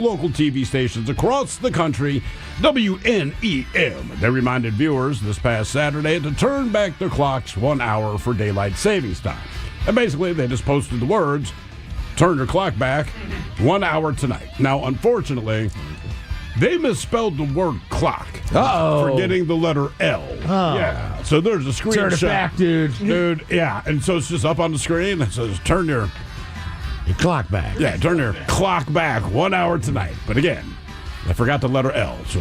Local TV stations across the country, WNEM. They reminded viewers this past Saturday to turn back their clocks 1 hour for daylight savings time. And basically, they just posted the words, turn your clock back 1 hour tonight. Now, unfortunately, they misspelled the word clock. Forgetting the letter L. Yeah. So there's a screenshot. Turn it back, dude. Dude, yeah. And so it's just up on the screen. It says, turn your clock back. Yeah, turn your clock back 1 hour tonight. But again, I forgot the letter L, so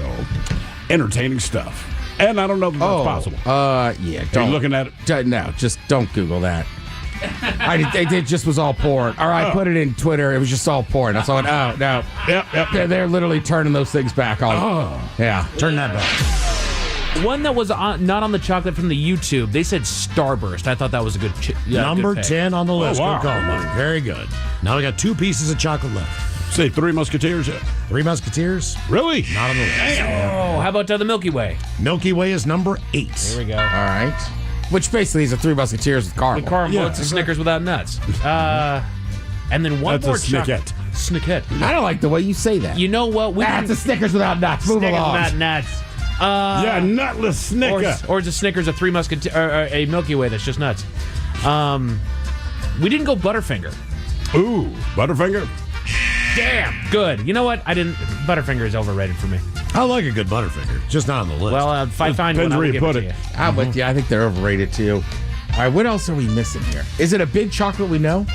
entertaining stuff. And I don't know if that's possible. Yeah. Are you looking at it? No, just don't Google that. It just was all porn. Or I put it in Twitter. It was just all porn. I saw it. Oh, no. Yep. They're literally turning those things back on. Yeah. Turn that back. One that was not on the chocolate from the YouTube, they said Starburst. I thought that was a good Number good pick. 10 on the list. wow. Good call, Mike. Very good. Now we got 2 pieces of chocolate left. Say Three Musketeers. 3 Musketeers, Really? not on the list. Oh, how about the Milky Way? Milky Way is number 8. Here we go. All right. Which basically is a Three Musketeers with caramel. The caramel, Yeah, it's a Snickers without nuts. And then one That's a more Snicket. Snicket. I don't like the way you say that. You know what? That's a Snickers without nuts. Move Snickers along. without nuts. Yeah, nutless Snicker. Or is a Snickers a Three Musketeers or a Milky Way that's just nuts? We didn't go Butterfinger. Ooh, Butterfinger. Damn, good. You know what? Butterfinger is overrated for me. I like a good Butterfinger, just not on the list. Well, if I find Depends one, I where will you give put it to it. you. I'm with you. I think they're overrated too. All right, what else are we missing here? Is it a big chocolate we know?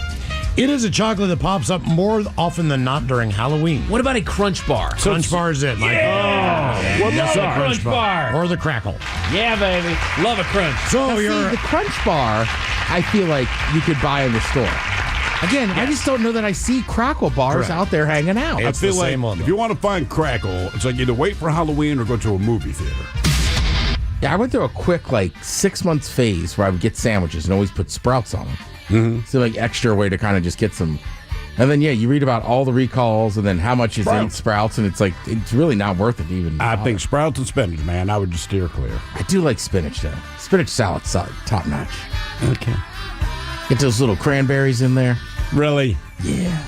it is a chocolate that pops up more often than not during Halloween. What about a Crunch Bar? Crunch Bar is it, Mike. What Love was a that? Crunch Bar. Or the Crackle. Yeah, baby. Love a Crunch. So Now, see, you're the Crunch Bar, I feel like you could buy in the store. Again, I just don't know that I see Crackle bars Correct. out there hanging out. I It's feel the like same one, if though. you want to find Crackle, it's like either wait for Halloween or go to a movie theater. Yeah, I went through a quick 6 months phase where I would get sandwiches and always put Sprouts on them. Mm-hmm. So extra way to kind of just get some. And then you read about all the recalls and then how much is in Sprouts, and it's really not worth it to even. I bother. think Sprouts and spinach, man, I would just steer clear. I do like spinach though. Spinach salad's top notch. Okay. Get those little cranberries in there. Really? Yeah.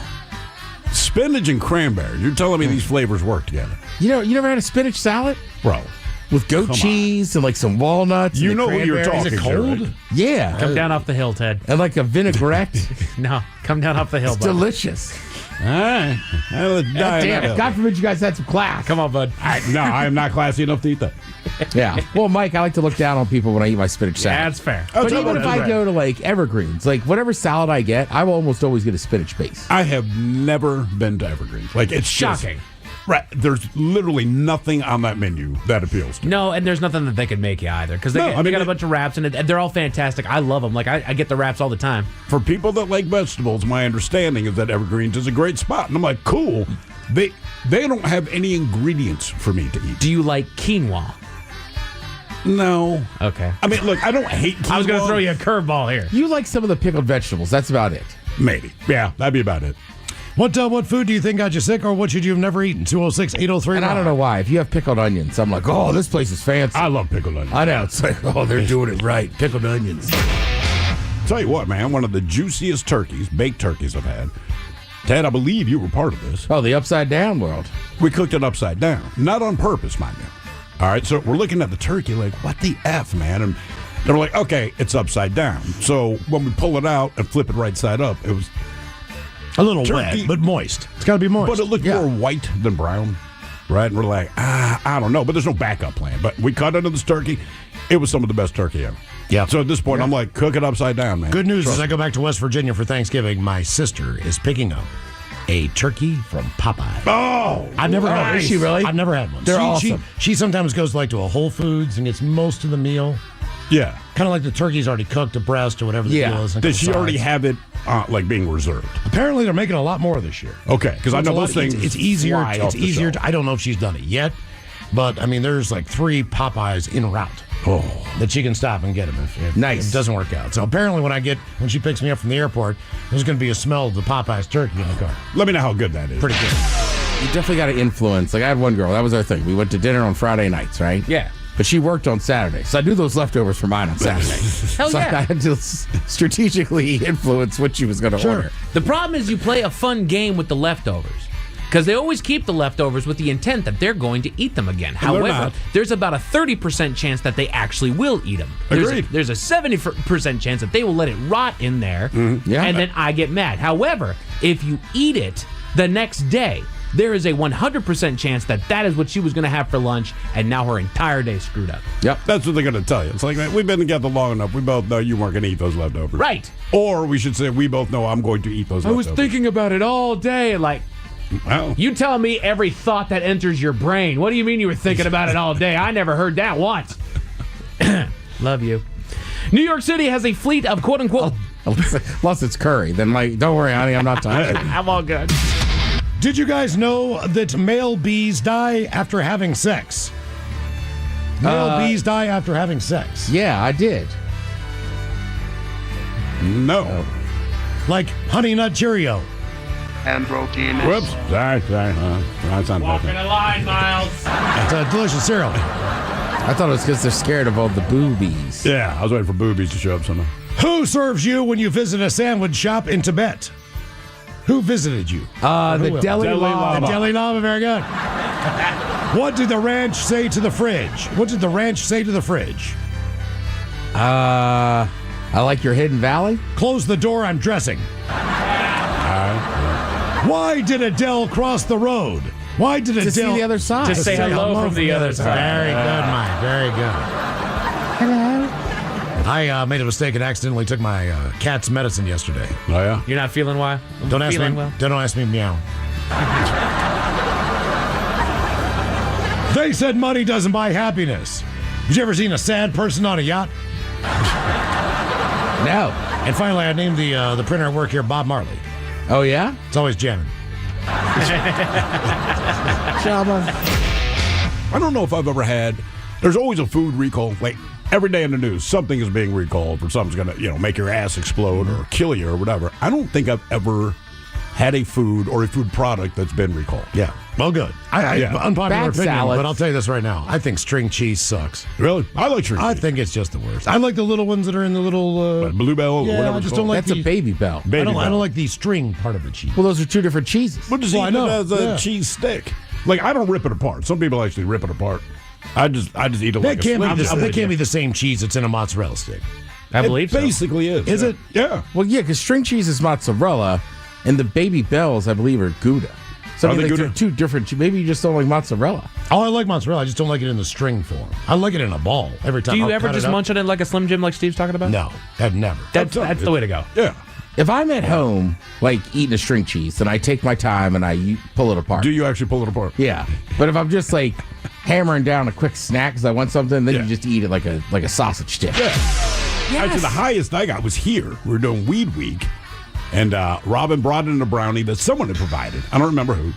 Spinach and cranberry. You're telling me these flavors work together? You never had a spinach salad Bro. with goat Come cheese and some walnuts? You and the know who you're cranberries? talking Is it to, cold? right? Yeah. Come down off the hill, Ted. And a vinaigrette. No, come down off the hill, It's bud. delicious. All right. Well, let's dive Damn in. it. God forbid you guys had some class. Come on, bud. No, I am not classy enough to eat that. Yeah. Well, Mike, I like to look down on people when I eat my spinach salad. Yeah, that's fair. I'll But tell you even what, if I right. go to Evergreens, whatever salad I get, I will almost always get a spinach base. I have never been to Evergreen. It's Shocking. Right. There's literally nothing on that menu that appeals to me. No, and there's nothing that they could make you either because they got a bunch of wraps and they're all fantastic. I love them. I get the wraps all the time. For people that like vegetables, my understanding is that Evergreens is a great spot. And I'm like, cool. They don't have any ingredients for me to eat. Do you like quinoa? No. Okay. I mean, look, I don't hate quinoa. I was going to throw you a curveball here. You like some of the pickled vegetables. That's about it. Maybe. Yeah, that'd be about it. What food do you think got you sick, or what should you have never eaten? 206-803. And I don't know why. If you have pickled onions, I'm like, oh, this place is fancy. I love pickled onions. I know. It's like, oh, they're doing it right. Pickled onions. Tell you what, man, one of the juiciest baked turkeys I've had. Ted, I believe you were part of this. Oh, the upside down world. We cooked it upside down. Not on purpose, mind you. All right, so we're looking at the turkey like, what the F, man? And they were like, okay, it's upside down. So when we pull it out and flip it right side up, it was... A little Turkey. wet, but moist. It's got to be moist. But it looked more white than brown, right? And we're like, I don't know. But there's no backup plan. But we cut into this turkey. It was some of the best turkey ever. Yeah. So at this point, I'm like, cook it upside down, man. Good news Trust is I go back to West Virginia for Thanksgiving. My sister is picking up a turkey from Popeye. Oh! I've never had one. Is she really? I've never had one. They're awesome. She sometimes goes to a Whole Foods and gets most of the meal. Yeah. Kind of like the turkey's already cooked, a breast or whatever the Yeah. deal is. and Does she sides. already have it, being reserved? Apparently, they're making a lot more this year. Okay, because I It's a know lot- those things. It's easier. fly off It's the easier. shelf. I don't know if she's done it yet, but I mean, there's 3 Popeyes en route. That she can stop and get them if Nice. it doesn't work out. So apparently, when she picks me up from the airport, there's going to be a smell of the Popeyes turkey in the car. Let me know how good that is. Pretty good. You definitely got to influence. I had one girl. That was our thing. We went to dinner on Friday nights, right? Yeah. But she worked on Saturday. So I knew those leftovers for mine on Saturday. Hell so yeah. I had to strategically influence what she was going to order. The problem is you play a fun game with the leftovers. Because they always keep the leftovers with the intent that they're going to eat them again. they're However, not. there's about a 30% chance that they actually will eat them. Agreed. There's a 70% chance that they will let it rot in there, Yeah. and then I get mad. However, if you eat it the next day, there is a 100% chance that that is what she was going to have for lunch, and now her entire day screwed up. Yep. That's what they're going to tell you. It's like, man, we've been together long enough. We both know you weren't going to eat those leftovers. Right. Or we should say, we both know I'm going to eat those I was leftovers. thinking about it all day. Like, Well, you tell me every thought that enters your brain. What do you mean you were thinking about it all day? I never heard that once. Love you. New York City has a fleet of quote-unquote... Unless it's curry, then like, don't worry, honey, I'm not tired. I'm all good. Did you guys know that male bees die after having sex? Male bees die after having sex. Yeah, I did. no. Like Honey Nut Cheerio. And protein is Whoops. Sorry. That's not Walking bad. a line, Miles. It's a delicious cereal. I thought it was because they're scared of all the boobies. Yeah, I was waiting for boobies to show up somehow. Who serves you when you visit a sandwich shop in Tibet? Who visited you? The Deli Deli Lama. The Deli Lama, very good. What did the ranch say to the fridge? What did the ranch say to the fridge? I like your Hidden Valley. Close the door, I'm dressing. Why did Adele cross the road? Why did Adele... To see the other side. To say hello from the other side. Very good, Mike. Very good. Hello. I made a mistake and accidentally took my cat's medicine yesterday. Oh, yeah? You're not feeling well? Don't ask me. Feeling well? Don't ask me, meow. They said money doesn't buy happiness. Have you ever seen a sad person on a yacht? No. And finally, I named the printer at work here Bob Marley. Oh, yeah? It's always jamming. I don't know if I've ever had. There's always a food recall. Like every day in the news, something is being recalled, or something's gonna, make your ass explode or kill you or whatever. I don't think I've ever had a food or a food product that's been recalled. Yeah. Well, good. Unpopular Bad opinion, salads. but I'll tell you this right now. I think string cheese sucks. Really? I like string I cheese. think it's just the worst. I like the little ones that are in the little... But Bluebell or yeah, whatever I it's just called. don't like That's the... a Baby Bell. Baby I Bell. don't like the string part of the cheese. Well, those are two different cheeses. We'll just Well, I eat know. it as a Yeah. cheese stick. Like, I don't rip it apart. Some people actually rip it apart. I just eat it like That can't, a be Slim that Jim. can't be the same cheese that's in a mozzarella stick. I believe It so. basically is. Is yeah. it? Yeah. Well, yeah, because string cheese is mozzarella, and the Baby Bells, I believe, are Gouda. So Are I mean, they like, Gouda? they're two different. Maybe you just don't like mozzarella. Oh, I like mozzarella. I just don't like it in the string form. I like it in a ball every time. Do you I'll ever cut it just up. munch on it like a Slim Jim like Steve's talking about? No, I've never. That's the way to go. Yeah. If I'm at home, like eating a string cheese, then I take my time and I pull it apart. Do you actually pull it apart? Yeah, but if I'm just like hammering down a quick snack because I want something, then Yeah. you just eat it like a sausage stick. Yeah. Actually, the highest I got was here. We were doing Weed Week, and Robin brought in a brownie that someone had provided. I don't remember who.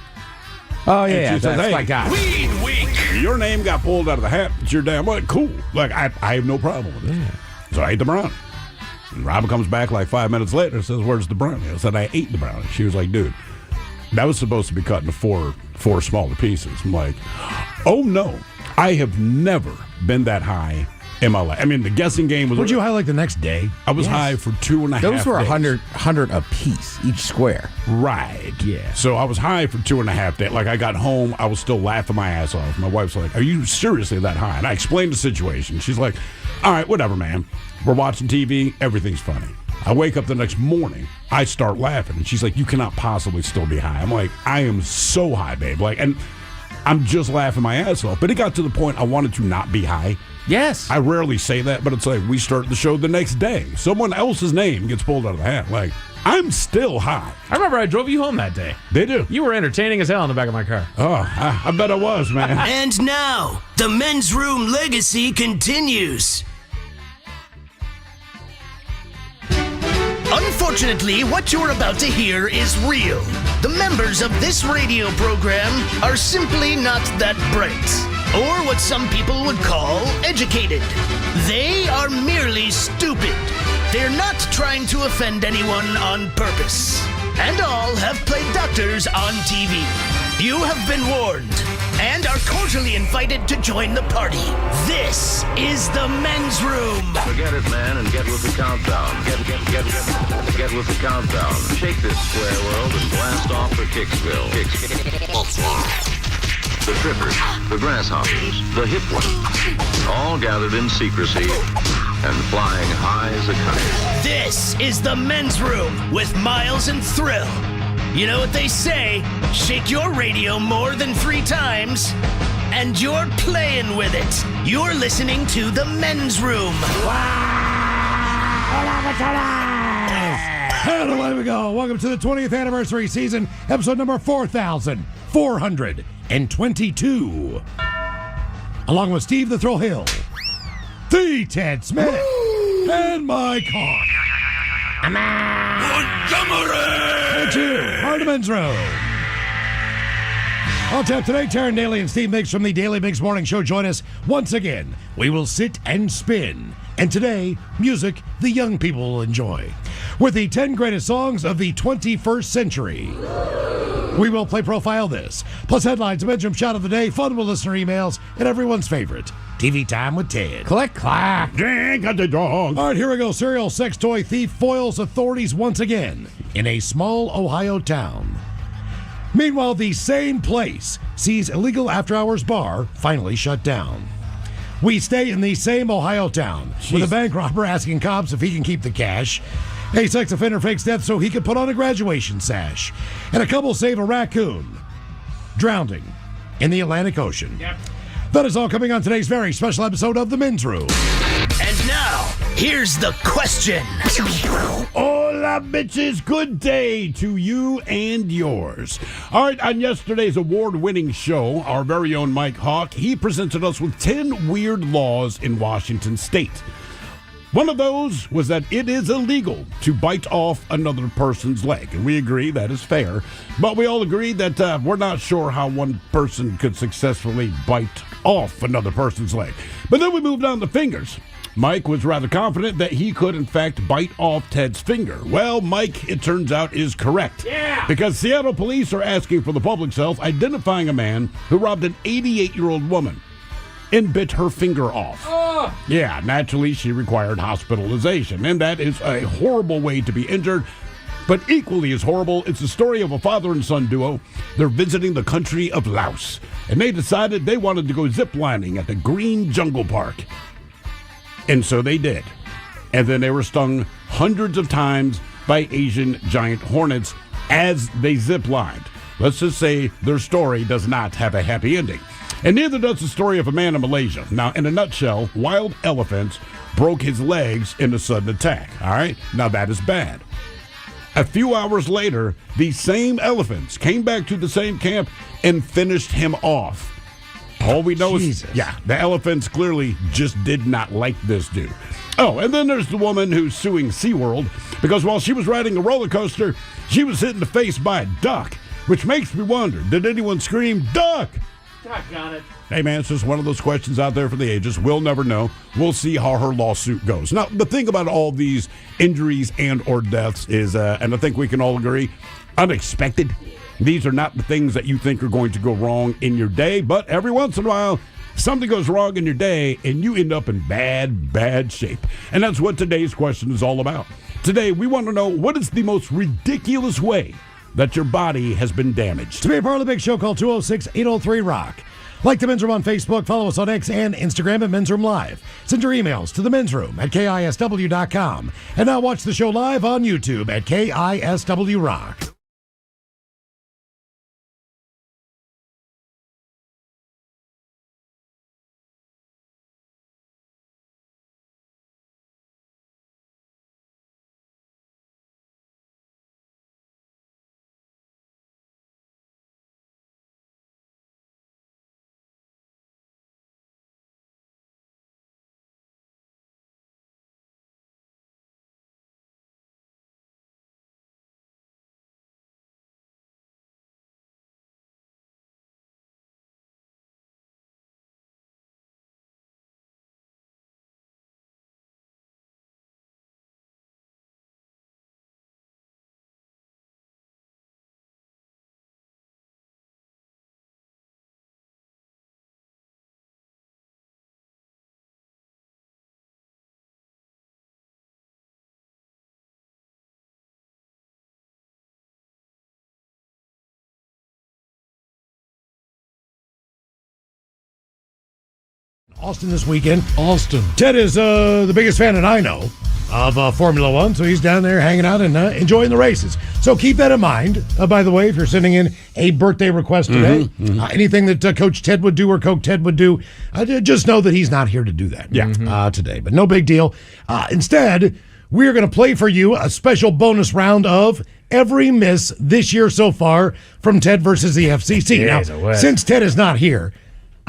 Oh And yeah, she says, that's "Hey, my guy. Weed Week. Your name got pulled out of the hat. It's your damn what? Cool. Like, I have no problem with it. So I ate the brownie. And Robin comes back like 5 minutes later and says, "Where's the brownie?" I said, "I ate the brownie." She was like, "Dude, that was supposed to be cut into four smaller pieces." I'm like, "Oh no, I have never been that high in my life." I mean, the guessing game was. Would you highlight the next day? I was high for 2.5 Those were days. 100 a piece each square. Right. Yeah. So I was high for 2.5 days. Like, I got home, I was still laughing my ass off. My wife's like, "Are you seriously that high?" And I explained the situation. She's like, "All right, whatever, man. We're watching TV. Everything's funny." I wake up the next morning. I start laughing. And she's like, "You cannot possibly still be high." I'm like, "I am so high, babe." Like, and I'm just laughing my ass off. But it got to the point I wanted to not be high. Yes. I rarely say that, but it's like we start the show the next day. Someone else's name gets pulled out of the hat. Like, I'm still high. I remember I drove you home that day. They do. You were entertaining as hell in the back of my car. Oh, I bet I was, man. And now, the Men's Room legacy continues. Unfortunately, what you're about to hear is real. The members of this radio program are simply not that bright, or what some people would call educated. They are merely stupid. They're not trying to offend anyone on purpose. And all have played doctors on TV. You have been warned. and are cordially invited to join the party. This is the men's room. Forget it, man, and get with the countdown. Get with the countdown. Shake this square world and blast off for Kicksville. The trippers, the grasshoppers, the hip ones, all gathered in secrecy and flying high as a kite. This is the men's room with Miles and Thrill. You know what they say, shake your radio more than 3 times, and you're playing with it. You're listening to the men's room. And away we go. Welcome to the 20th anniversary season, episode number 4,422. Along with Steve the Thrill Hill, the Ted Smith, and Mike Hawk. And you are the men's room. On tap today, Taryn Daly and Steve Mix from the Daily Mix Morning Show join us once again. We will sit and spin. And today, music the young people will enjoy. With the 10 greatest songs of the 21st century. We will play Profile This, plus headlines, a bedroom shot of the day, fun with listener emails, and everyone's favorite, TV Time with Ted. Click, clack. Drink at the dog. All right, here we go. Serial sex toy thief foils authorities once again in a small Ohio town. Meanwhile, the same place sees illegal after-hours bar finally shut down. We stay in the same Ohio town with a bank robber asking cops if he can keep the cash. A sex offender fakes death so he can put on a graduation sash. And a couple save a raccoon drowning in the Atlantic Ocean. Yep. That is all coming on today's very special episode of The Men's Room. And now, here's the question. Hola, bitches. Good day to you and yours. All right, on yesterday's award-winning show, our very own Mike Hawk, he presented us with 10 weird laws in Washington State. One of those was that it is illegal to bite off another person's leg. And we agree that is fair. But we all agree that we're not sure how one person could successfully bite off another person's leg. But then we moved on to fingers. Mike was rather confident that he could, in fact, bite off Ted's finger. Well, Mike, it turns out, is correct. Yeah. Because Seattle police are asking for the public's help identifying a man who robbed an 88-year-old woman and bit her finger off. Yeah, naturally, she required hospitalization, and that is a horrible way to be injured. But equally as horrible, it's the story of a father and son duo. They're visiting the country of Laos, and they decided they wanted to go ziplining at the Green Jungle Park. And so they did. And then they were stung hundreds of times by Asian giant hornets as they ziplined. Let's just say their story does not have a happy ending. And neither does the story of a man in Malaysia. Now, in a nutshell, wild elephants broke his legs in a sudden attack. All right? Now, that is bad. A few hours later, these same elephants came back to the same camp and finished him off. All we know is, the elephants clearly just did not like this dude. Oh, and then there's the woman who's suing SeaWorld because while she was riding a roller coaster, she was hit in the face by a duck, which makes me wonder, did anyone scream, "Duck"? Doggone it. Hey, man, it's just one of those questions out there for the ages. We'll never know. We'll see how her lawsuit goes. Now, the thing about all these injuries and or deaths is, and I think we can all agree, unexpected. These are not the things that you think are going to go wrong in your day, but every once in a while, something goes wrong in your day, and you end up in bad shape. And that's what today's question is all about. Today, we want to know, what is the most ridiculous way that your body has been damaged? To be a part of the big show, call 206-803-ROCK. Like the Men's Room on Facebook, follow us on X and Instagram at Men's Room Live. Send your emails to the Men's Room at KISW.com. And now watch the show live on YouTube at KISW Rock. Austin this weekend. Austin. Ted is the biggest fan that I know of Formula One, so he's down there hanging out and enjoying the races. So keep that in mind. By the way, if you're sending in a birthday request today, anything that Coach Ted would do or Coach Ted would do, just know that he's not here to do that today. But no big deal. Instead, we're going to play for you a special bonus round of every miss this year so far from Ted versus the FCC. Now, since Ted is not here,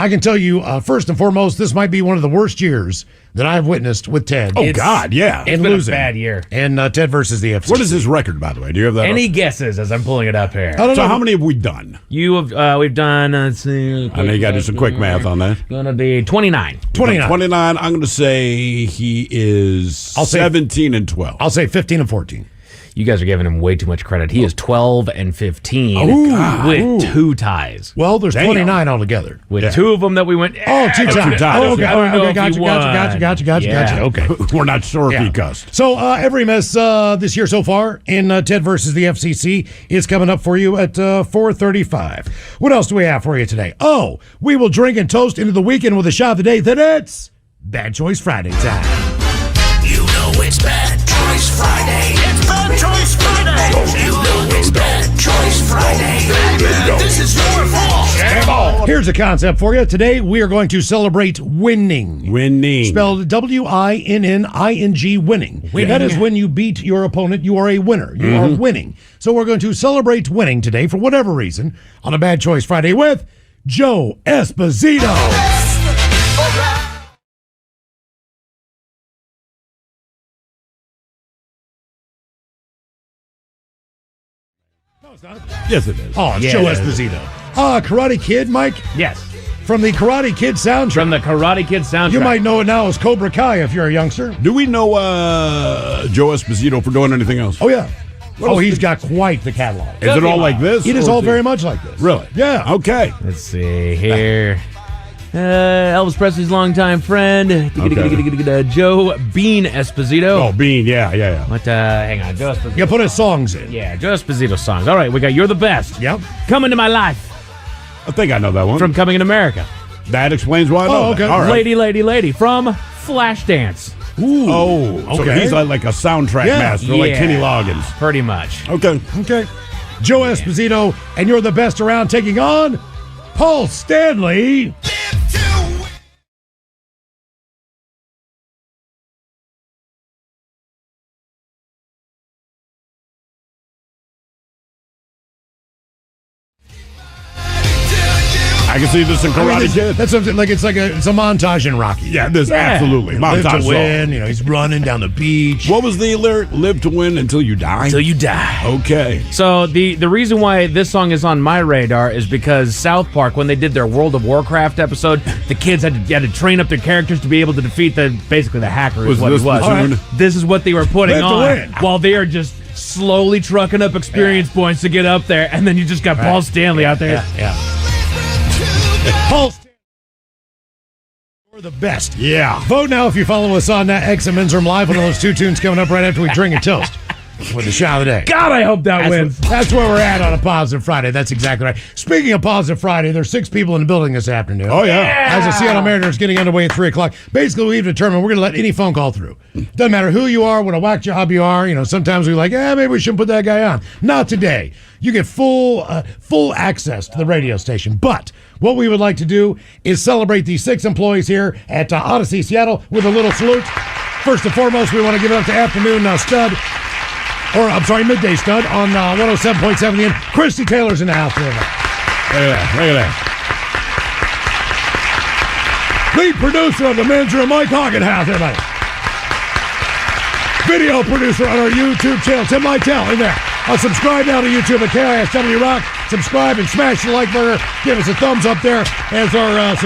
I can tell you, first and foremost, this might be one of the worst years that I've witnessed with Ted. Oh, God, yeah. It's been a bad year. And Ted versus the FCC. What is his record, by the way? Do you have that? Any guesses as I'm pulling it up here? I don't So know. how many have we done? We've done, let's see. I know you got to do some quick math on that. Gonna be 29. 29. 29. I'm going to say he is I'll say- 17 and 12. I'll say 15 and 14. You guys are giving him way too much credit. He is 12 and 15 with 2 ties. Well, there's Damn. 29 altogether. With 2 of them that we went. Oh, 2 times. ties. Oh, okay. I don't know Okay, if gotcha, he won. gotcha. Okay. We're not sure if Yeah. he cussed. So every miss this year so far in Ted versus the FCC is coming up for you at 4:35. What else do we have for you today? Oh, we will drink and toast into the weekend with a shot of the day. Then it's Bad Choice Friday time. You know it's Bad Choice Friday. It's Bad Choice Friday. You know it's Bad Choice Friday. This is your fault. Here's a concept for you. Today we are going to celebrate winning. Winning. Spelled W-I-N-N-I-N-G, winning. That is when you beat your opponent, you are a winner. You are winning. So we're going to celebrate winning today for whatever reason on a Bad Choice Friday with Joe Esposito. No, it's not. Yes, it is. Oh, it's Yeah, Joe it is. Esposito. Karate Kid, Mike, Yes. from the Karate Kid soundtrack. From the Karate Kid soundtrack. You might know it now as Cobra Kai if you're a youngster. Do we know Joe Esposito for doing anything else? Oh, yeah. What Oh, else he's did- got quite the catalog. Is it all like this? It is or all very much like this. Really? Yeah. Okay. Let's see here. Elvis Presley's longtime friend, Joe Bean Esposito. Oh, Bean. Yeah. What? Hang on, Joe Esposito. You put his songs in. Yeah, Joe Esposito songs. All right, we got "You're the Best." Yep. "Come Into My Life" I think I know that one. from "Coming in America." That explains why I know Oh, that. okay. All right. "Lady, Lady, Lady" from Flashdance. Ooh. Oh, so Okay. he's like a soundtrack Yeah. master, like Yeah. Kenny Loggins. Pretty much. Okay. Okay. Joe Esposito, and you're the best around, taking on Paul Stanley. I can see this in Karate Kid. That's something like it's a montage in Rocky. Yeah, this absolutely. Live Montage to song. win. You know, he's running down the beach. What was the lyric? Live to win until you die? Till you die. Okay. So the reason why this song is on my radar is because South Park, when they did their World of Warcraft episode, the kids had to train up their characters to be able to defeat basically the hacker is Was what this it was. the tune? This is what they were putting Live to on win. while they are just slowly trucking up experience points to get up there, and then you just got Paul Stanley out there. Yeah. Paul Stanley. You're the best. Yeah. Vote now if you follow us on X and Men's Room Live. One of those 2 tunes coming up right after we drink and toast with the shot of the day. God, I hope that wins. That's where we're at on a Positive Friday. That's exactly right. Speaking of Positive Friday, there's 6 people in the building this afternoon. Oh, yeah. As the Seattle Mariners getting underway at 3 o'clock. Basically, we've determined we're going to let any phone call through. Doesn't matter who you are, what a whack job you are. You know, sometimes we're like, maybe we shouldn't put that guy on. Not today. You get full access to the radio station. But what we would like to do is celebrate these 6 employees here at Odyssey Seattle with a little salute. First and foremost, we want to give it up to Afternoon Stud. Midday Stud on 107.7 The End. Christy Taylor's in the house. Look at that. Lead producer of the Men's Room, Mike Hoggenhouse, everybody. Video producer on our YouTube channel, Tim Lytell, in there. Subscribe now to YouTube at KISW Rock. Subscribe and smash the like button. Give us a thumbs up there as our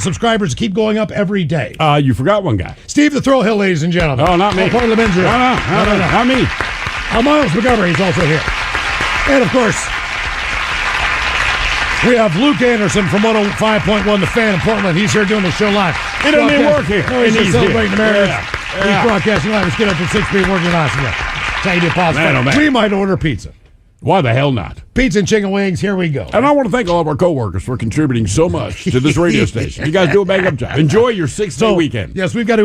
subscribers keep going up every day. You forgot one guy. Steve the Thrill Hill, ladies and gentlemen. Oh, not me. Part of the Men's Room. No, not me. Miles McGovern, he's also here. And, of course, we have Luke Anderson from 105.1 The Fan in Portland. He's here doing the show live. It doesn't even work here. Oh, he's And just celebrating the Mariners. Yeah. He's broadcasting live. Let's get up to 6 people working on us. That's how you do positive. Man, oh, man. We might order pizza. Why the hell not? Pizza and chicken wings, here we go. And I want to thank all of our coworkers for contributing so much to this radio station. You guys do a bang up job. Enjoy your 6-day weekend. Yes, we've got,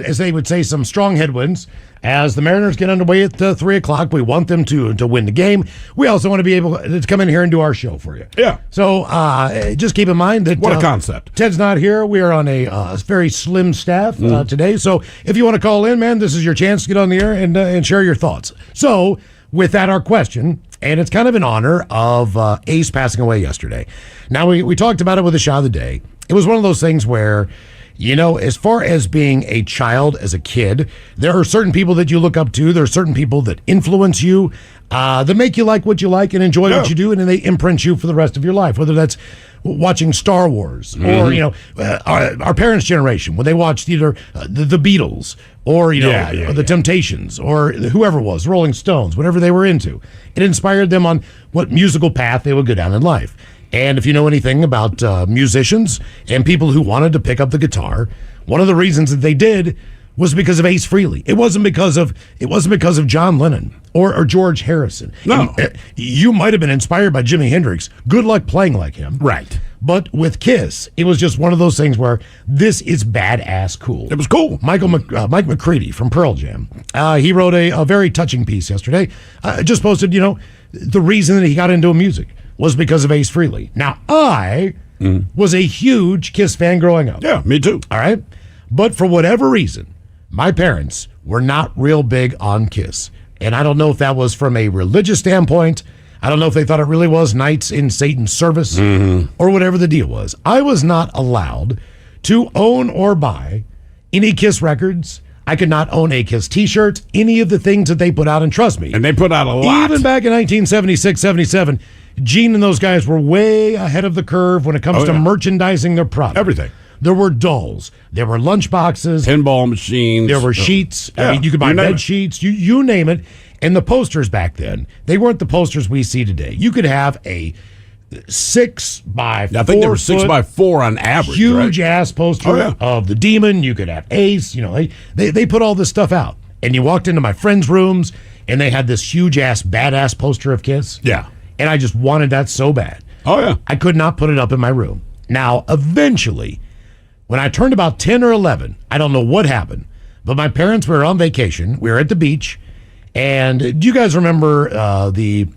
as they would say, some strong headwinds. As the Mariners get underway at 3 o'clock, we want them to win the game. We also want to be able to come in here and do our show for you. Yeah. So just keep in mind that... What a concept. Ted's not here. We are on a very slim staff today. So if you want to call in, man, this is your chance to get on the air and share your thoughts. So with that, our question, and it's kind of in honor of Ace passing away yesterday. Now, we talked about it with the shot of the day. It was one of those things where... as far as being a child, as a kid, there are certain people that you look up to. There are certain people that influence you, that make you like what you like and enjoy what you do, and then they imprint you for the rest of your life, whether that's watching Star Wars or, our parents' generation, when they watched either the Beatles or, the Temptations or whoever it was, Rolling Stones, whatever they were into. It inspired them on what musical path they would go down in life. And if you know anything about musicians and people who wanted to pick up the guitar, one of the reasons that they did was because of Ace Frehley. It wasn't because of John Lennon or George Harrison. No. And, you might have been inspired by Jimi Hendrix. Good luck playing like him. Right. But with Kiss, it was just one of those things where this is badass cool. It was cool. Mike McCready from Pearl Jam. He wrote a very touching piece yesterday. Just posted, the reason that he got into music was because of Ace Frehley. Now, I was a huge Kiss fan growing up. Yeah, me too. All right? But for whatever reason, my parents were not real big on Kiss. And I don't know if that was from a religious standpoint. I don't know if they thought it really was Knights in Satan's Service or whatever the deal was. I was not allowed to own or buy any Kiss records. I could not own a Kiss t-shirt, any of the things that they put out. And trust me. And they put out a lot. Even back in 1976, 77, Gene and those guys were way ahead of the curve when it comes to merchandising their product. Everything. There were dolls. There were lunchboxes. Pinball machines. There were sheets. Yeah, I mean, you could buy you name bed it. sheets. You name it. And the posters back then, they weren't the posters we see today. You could have a 6 by 4 I think they were 6 by 4 on average. huge right? ass poster of the Demon. You could have Ace. They put all this stuff out. And you walked into my friends' rooms, and they had this huge ass badass poster of Kiss. Yeah. And I just wanted that so bad. Oh, yeah. I could not put it up in my room. Now, eventually, when I turned about 10 or 11, I don't know what happened, but my parents were on vacation. We were at the beach. And do you guys remember the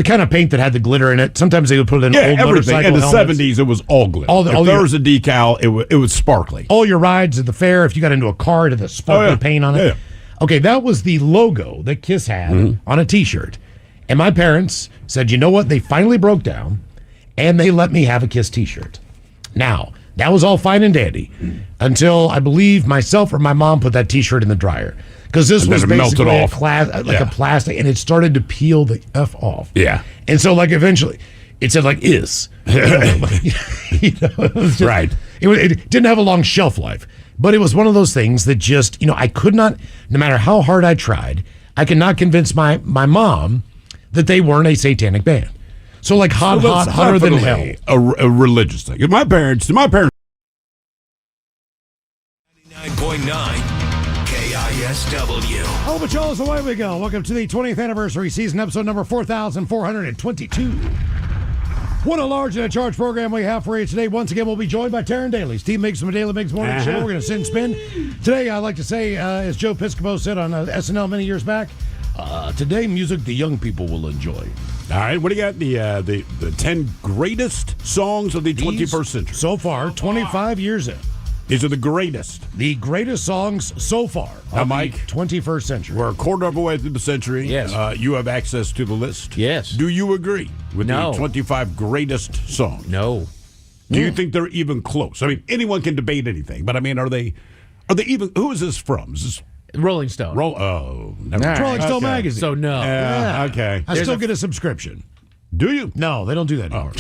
kind of paint that had the glitter in it? Sometimes they would put it in old everything. motorcycle In the helmets. 70s, it was all glitter. If there was a decal, it was sparkly. All your rides at the fair, if you got into a car, it had the sparkly paint on it. Yeah. Okay, that was the logo that Kiss had on a T-shirt. And my parents said, you know what? They finally broke down, and they let me have a Kiss T-shirt. Now, that was all fine and dandy until I believe myself or my mom put that T-shirt in the dryer. Because this was basically a plastic, and it started to peel the F off. Yeah. And so, eventually, it said, is. It was just, Right. It didn't have a long shelf life. But it was one of those things that just, I could not, no matter how hard I tried, I could not convince my mom that they weren't a satanic band. So hotter than hell. A religious thing. My parents. 99.9 KISW. Oh, but y'all, away we go. Welcome to the 20th anniversary season, episode number 4,422. What a large and a charge program we have for you today. Once again, we'll be joined by Taryn Daly, Steve Miggs from the Daily Miggs Morning Show. We're going to sit and spin. Today, I like to say, as Joe Piscopo said on SNL many years back, today, music the young people will enjoy. All right, what do you got? The 10 greatest songs of the 21st century. So far, 25 years in. These are the greatest. The greatest songs so far of Mike, the 21st century. We're a quarter of a way through the century. Yes. You have access to the list. Yes. Do you agree with No. the 25 greatest songs? No. Do you think they're even close? I mean, anyone can debate anything, but I mean, are they even? Who is this from? Is this Rolling Stone. never mind. Rolling Stone Okay. magazine. So no. Yeah, okay. I still get a subscription. Do you? No, they don't do that anymore.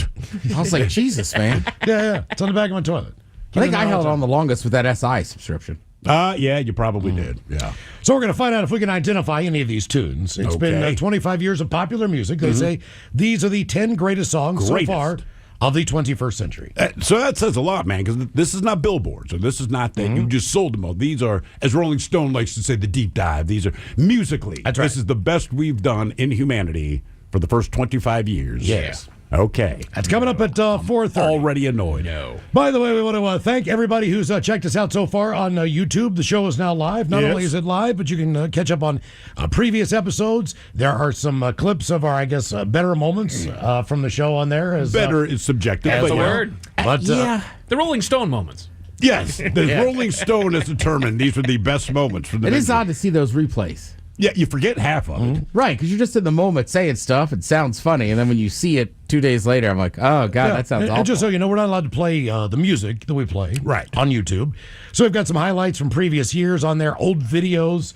I was like, Jesus, man. Yeah. It's on the back of my toilet. I think I held on the longest with that SI subscription. Yeah, you probably did. Yeah. So we're going to find out if we can identify any of these tunes. It's been Okay. 25 years of popular music. They say these are the 10 greatest songs so Greatest. far of the 21st century. So that says a lot, man, because this is not billboards, or this is not that you just sold them all. These are, as Rolling Stone likes to say, the deep dive. These are musically. That's right. This is the best we've done in humanity for the first 25 years. Yes. Okay. That's coming up at 4:30. Already annoyed. No. By the way, we want to thank everybody who's checked us out so far on YouTube. The show is now live. Not Yes. only is it live, but you can catch up on previous episodes. There are some clips of our, I guess, better moments from the show on there. As, Better is subjective. as but the yeah. word. But yeah. The Rolling Stone moments. Yes. The Rolling Stone has determined these were the best moments from the It is movie. odd to see those replays. Yeah, you forget half of it. Right, because you're just in the moment saying stuff. It sounds funny. And then when you see it 2 days later, I'm like, oh, God, that sounds and awful. just so you know, we're not allowed to play the music that we play Right. on YouTube. So we've got some highlights from previous years on there, old videos,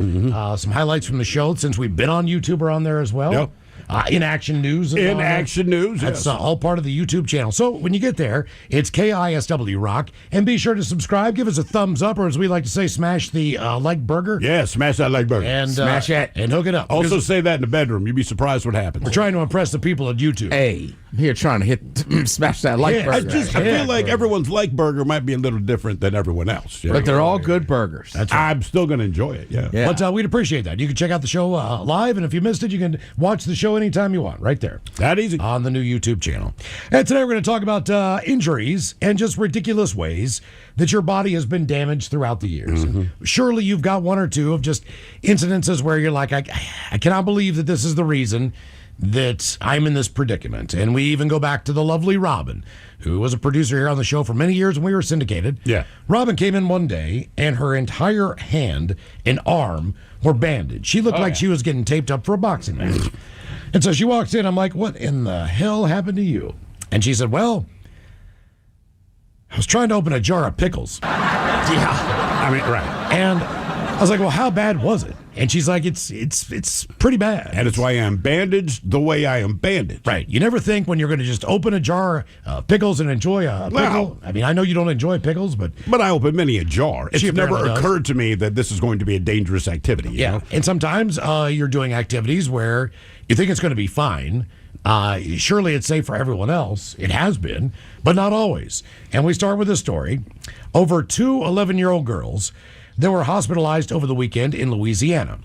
some highlights from the show since we've been on YouTube are on there as well. Yep. In Action News. is In on there. Action News, That's yes. all part of the YouTube channel. So when you get there, it's KISW Rock. And be sure to subscribe. Give us a thumbs up, or as we like to say, smash the like burger. Yeah, smash that like burger. And Smash it. and hook it up. Also Because say that in the bedroom. You'd be surprised what happens. we're trying to impress the people at YouTube. Hey, I'm here trying to smash that like Yeah, I burger. feel like everyone's like burger might be a little different than everyone else. you But know? they're all good burgers. I'm still going to enjoy it. Yeah. Yeah. But we'd appreciate that. You can check out the show live, and if you missed it, you can watch the show anytime you want, right there That easy. on the new YouTube channel. And today we're going to talk about injuries and just ridiculous ways that your body has been damaged throughout the years. Surely you've got one or two of just incidences where you're like, I cannot believe that this is the reason that I'm in this predicament. And we even go back to the lovely Robin, who was a producer here on the show for many years when we were syndicated. Yeah. Robin came in one day and her entire hand and arm were bandaged. She looked like she was getting taped up for a boxing match. And so she walks in. I'm like, what in the hell happened to you? And she said, well, I was trying to open a jar of pickles. I mean, right. And I was like, well, how bad was it? And she's like, it's pretty bad. And it's why I'm bandaged the way I am bandaged. Right. You never think when you're going to just open a jar of pickles and enjoy a pickle. No. I mean, I know you don't enjoy pickles, but But I open many a jar. It's She never apparently does. occurred to me that this is going to be a dangerous activity. you know? And sometimes you're doing activities where you think it's going to be fine. Surely it's safe for everyone else. It has been, but not always. And we start with this story. Over two 11-year-old girls that were hospitalized over the weekend in Louisiana.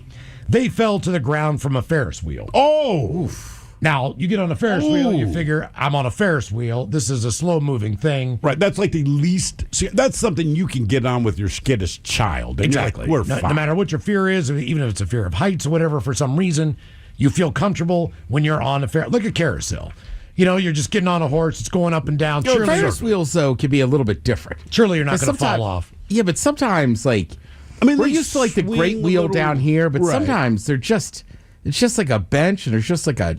They fell to the ground from a Ferris wheel. Oh, Now, you get on a Ferris wheel, you figure, I'm on a Ferris wheel. This is a slow-moving thing. right. That's like the least. See, that's something you can get on with your skittish child. And you're like, Exactly. we're No fine. matter what your fear is, even if it's a fear of heights or whatever, for some reason, you feel comfortable when you're on a Ferris. Look at carousel. You know, you're just getting on a horse. It's going up and down. Ferris wheels, though, can be a little bit different. Surely you're not going to Sometime- fall off. Yeah, but sometimes, like, I mean, we're they used to, like, the swing great a wheel little- down here, but Right. sometimes it's just like a bench and there's just like a.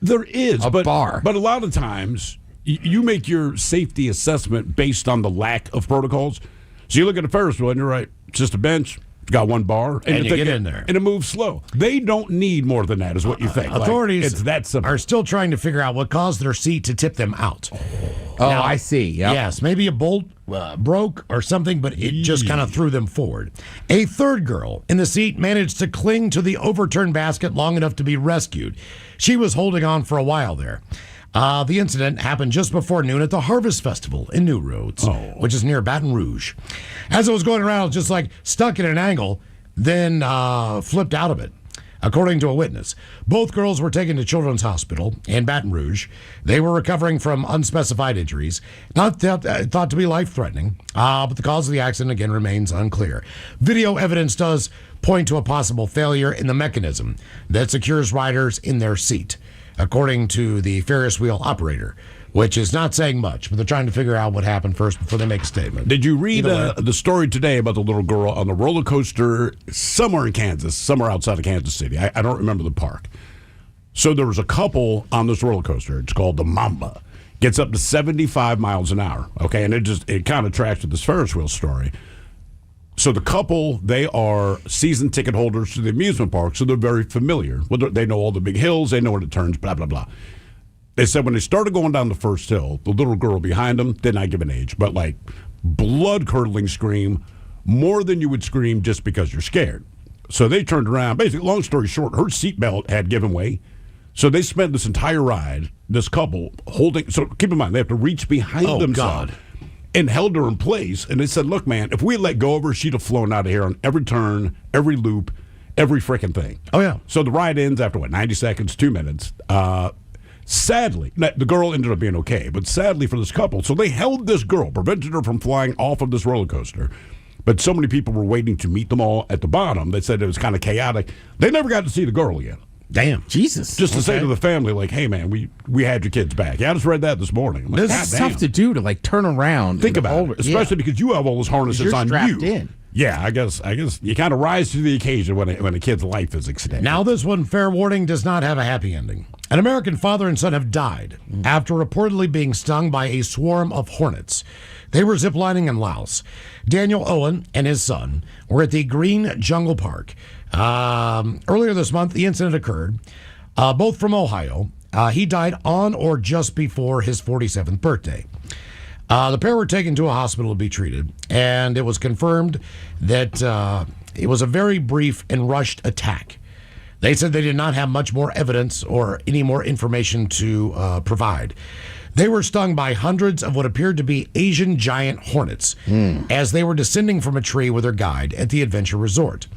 There is A but, bar. But a lot of times, you make your safety assessment based on the lack of protocols. So you look at a Ferris wheel and you're right, it's just a bench. It's got one bar. And you you think get in there. And it moves slow. They don't need more than that, is what you think. Like, Authorities it's that simple. are still trying to figure out what caused their seat to tip them out. Oh, Now- I see. Yep. Yes, maybe a bolt broke or something, but it just kind of threw them forward. A third girl in the seat managed to cling to the overturned basket long enough to be rescued. She was holding on for a while there. The incident happened just before noon at the Harvest Festival in New Roads, which is near Baton Rouge. As it was going around, it was just like stuck at an angle, then flipped out of it. According to a witness, both girls were taken to Children's Hospital in Baton Rouge. They were recovering from unspecified injuries, not thought to be life-threatening, but the cause of the accident, again, remains unclear. Video evidence does point to a possible failure in the mechanism that secures riders in their seat, according to the Ferris wheel operator, which is not saying much, but they're trying to figure out what happened first before they make a statement. Did you read Either way. the story today about the little girl on the roller coaster somewhere in Kansas, somewhere outside of Kansas City? I don't remember the park. So there was a couple on this roller coaster. It's called the Mamba. Gets up to 75 miles an hour. Okay, and it kind of tracks with this Ferris wheel story. So the couple, they are season ticket holders to the amusement park, so they're very familiar. They know all the big hills, they know when it turns, blah, blah, blah. They said when they started going down the first hill, the little girl behind them did not give an age, but like blood-curdling scream, more than you would scream just because you're scared. So they turned around. Basically, long story short, her seatbelt had given way. So they spent this entire ride, this couple holding. So keep in mind, they have to reach behind themselves. God. And held her in place. And they said, look, man, if we let go of her, she'd have flown out of here on every turn, every loop, every freaking thing. Oh, yeah. So the ride ends after, 90 seconds, 2 minutes. Sadly, the girl ended up being okay, but sadly for this couple, so they held this girl, prevented her from flying off of this roller coaster. But so many people were waiting to meet them all at the bottom. They said it was kind of chaotic. They never got to see the girl again. Damn. Jesus. Just to say to the family, like, hey, man, we had your kids back. Yeah, I just read that this morning. I'm like, That's God damn. tough to do, to like turn around. Think and about hold it, especially because you have all those harnesses You're on strapped you. in. Yeah, I guess you kind of rise to the occasion when a kid's life is extended. Now, this one, fair warning, does not have a happy ending. An American father and son have died after reportedly being stung by a swarm of hornets. They were ziplining in Laos. Daniel Owen and his son were at the Green Jungle Park. Earlier this month, the incident occurred, both from Ohio. He died on or just before his 47th birthday. The pair were taken to a hospital to be treated, and it was confirmed that it was a very brief and rushed attack. They said they did not have much more evidence or any more information to provide. They were stung by hundreds of what appeared to be Asian giant hornets as they were descending from a tree with their guide at the adventure resort.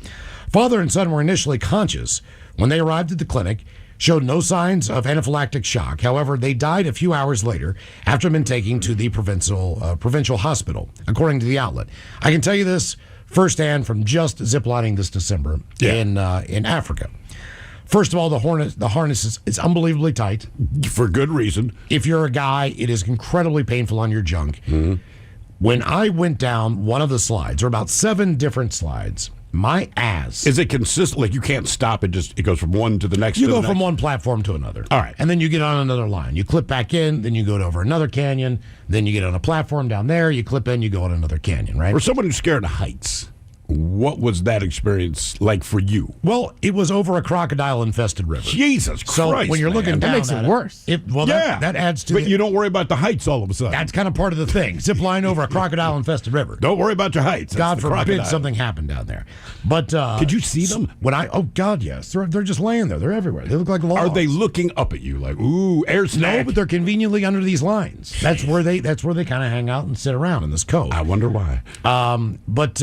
Father and son were initially conscious when they arrived at the clinic, showed no signs of anaphylactic shock. However, they died a few hours later after being taken to the provincial hospital, according to the outlet. I can tell you this firsthand from just ziplining this December in Africa. First of all, the harness is unbelievably tight. For good reason. If you're a guy, it is incredibly painful on your junk. Mm-hmm. When I went down one of the slides, or about 7 different slides, my ass. Is it consistent? Like you can't stop it, it goes from one to the next? You go from one platform to another. All right. And then you get on another line. You clip back in, then you go over another canyon, then you get on a platform down there, you clip in, you go on another canyon, right? For someone who's scared of heights, what was that experience like for you? Well, it was over a crocodile-infested river. Jesus Christ, so when you're looking down that makes at it worse. That adds to But you don't worry about the heights all of a sudden. That's kind of part of the thing. Zip line over a crocodile-infested river. Don't worry about your heights. God That's the forbid crocodile. something happened down there. But Could you see them? Oh God, yes. They're just laying there. They're everywhere. They look like logs. Are they looking up at you like, ooh, air snack? No, but they're conveniently under these lines. That's where they kind of hang out and sit around in this cove. I wonder why. But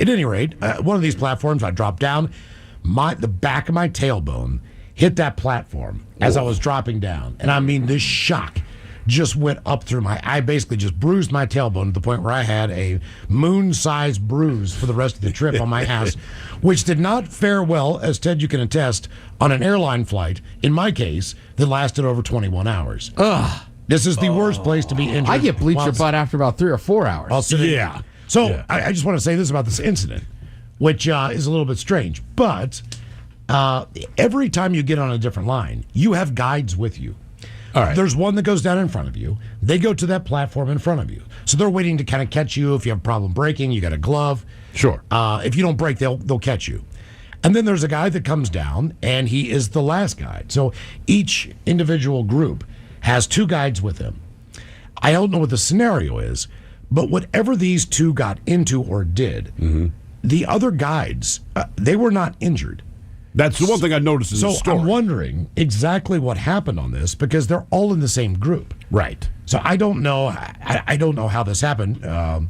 at any rate, one of these platforms, I dropped down. The back of my tailbone hit that platform as I was dropping down, and I mean, this shock just went up through I basically just bruised my tailbone to the point where I had a moon-sized bruise for the rest of the trip on my ass, which did not fare well, as Ted, you can attest, on an airline flight, in my case, that lasted over 21 hours. Ugh. This is the worst place to be injured. I get bleacher butt after about 3 or 4 hours. Yeah. So I just want to say this about this incident, which is a little bit strange. But every time you get on a different line, you have guides with you. All right. There's one that goes down in front of you. They go to that platform in front of you. So they're waiting to kind of catch you. If you have a problem braking, you got a glove. Sure. If you don't brake, they'll catch you. And then there's a guy that comes down, and he is the last guide. So each individual group has 2 guides with him. I don't know what the scenario is, but whatever these 2 got into or did, the other guides, they were not injured. That's the one thing I noticed in the story. I'm wondering exactly what happened on this because they're all in the same group. Right. So I don't know. I don't know how this happened.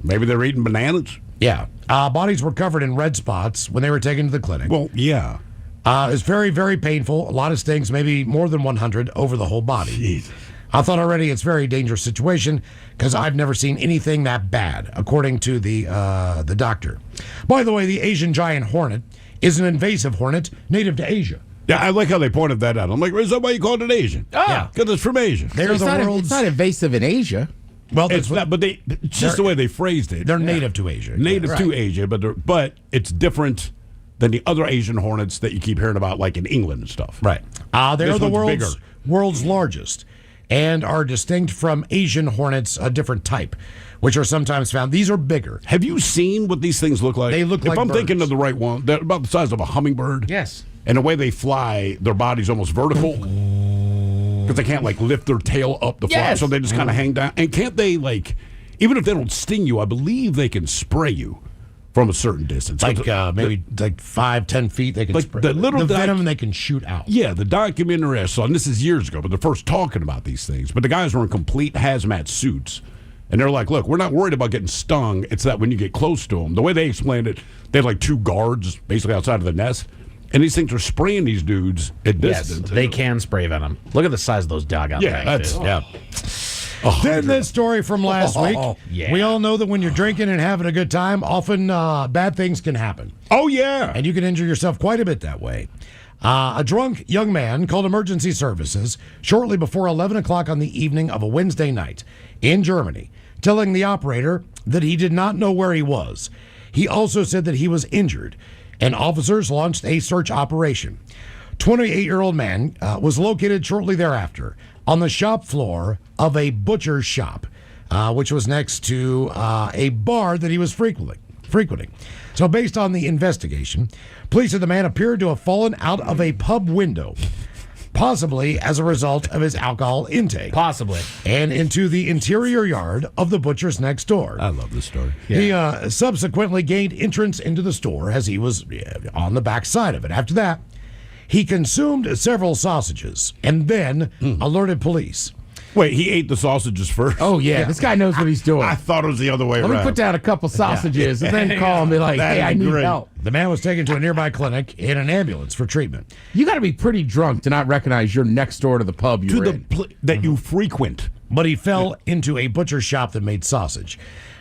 Maybe they're eating bananas? Yeah. Bodies were covered in red spots when they were taken to the clinic. Well, yeah. It's very, very painful. A lot of stings, maybe more than 100 over the whole body. Jesus. I thought already it's a very dangerous situation because I've never seen anything that bad, according to the doctor. By the way, the Asian giant hornet is an invasive hornet native to Asia. Yeah, I like how they pointed that out. I'm like, is that why you call it an Asian? Yeah. Because it's from Asia. They're It's the not, world's... it's not invasive in Asia. well, It's not, but it's just the way they phrased it. they're native to Asia. Native to Right. Asia, but it's different than the other Asian hornets that you keep hearing about, like in England and stuff. Right. They're This the one's world's largest and are distinct from Asian hornets, a different type, which are sometimes found. These are bigger. Have you seen what these things look like? They look if like I'm birds. thinking of the right one, they're about the size of a hummingbird. Yes. And the way they fly, their body's almost vertical. Because they can't, lift their tail up the fly. Yes. So they just kind of hang down. And can't they, even if they don't sting you, I believe they can spray you from a certain distance. Like maybe like 5-10 feet, they can Like spray the little venom they can shoot out. Yeah, the documentary I saw, and this is years ago, but they're first talking about these things. But the guys were in complete hazmat suits. And they're like, look, we're not worried about getting stung. It's that when you get close to them, the way they explained it, they had like 2 guards basically outside of the nest. And these things are spraying these dudes at Yes, distance. they can spray venom. Look at the size of those doggone things. dude. Then this story from last week. yeah. We all know that when you're drinking and having a good time, often bad things can happen. Oh, yeah. And you can injure yourself quite a bit that way. A drunk young man called emergency services shortly before 11 o'clock on the evening of a Wednesday night in Germany, telling the operator that he did not know where he was. He also said that he was injured, and officers launched a search operation. 28-year-old man was located shortly thereafter on the shop floor of a butcher's shop, which was next to a bar that he was frequenting. So based on the investigation, police said the man appeared to have fallen out of a pub window, possibly as a result of his alcohol intake. Possibly. And into the interior yard of the butcher's next door. I love this story. He subsequently gained entrance into the store as he was on the back side of it. After that, he consumed several sausages and then alerted police. Wait, he ate the sausages first? Oh, yeah. This guy knows what he's doing. I thought it was the other way Let around. me put down a couple sausages and then call and be like, That hey, is I need great. help. The man was taken to a nearby clinic in an ambulance for treatment. You got to be pretty drunk to not recognize you're next door to the pub you're in. that you frequent. But he fell into a butcher shop that made sausage.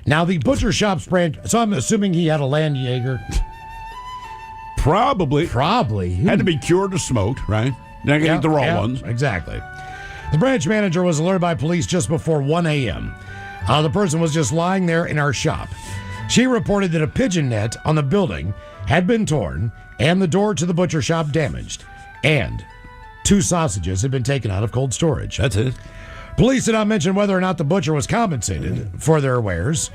Now, the butcher shop's brand, so I'm assuming he had a Landjaeger. Probably. Probably. Had to be cured or smoked, right? Not going to eat the raw ones. Exactly. The branch manager was alerted by police just before 1 a.m. The person was just lying there in our shop. She reported that a pigeon net on the building had been torn and the door to the butcher shop damaged. And 2 sausages had been taken out of cold storage. That's it. Police did not mention whether or not the butcher was compensated for their wares.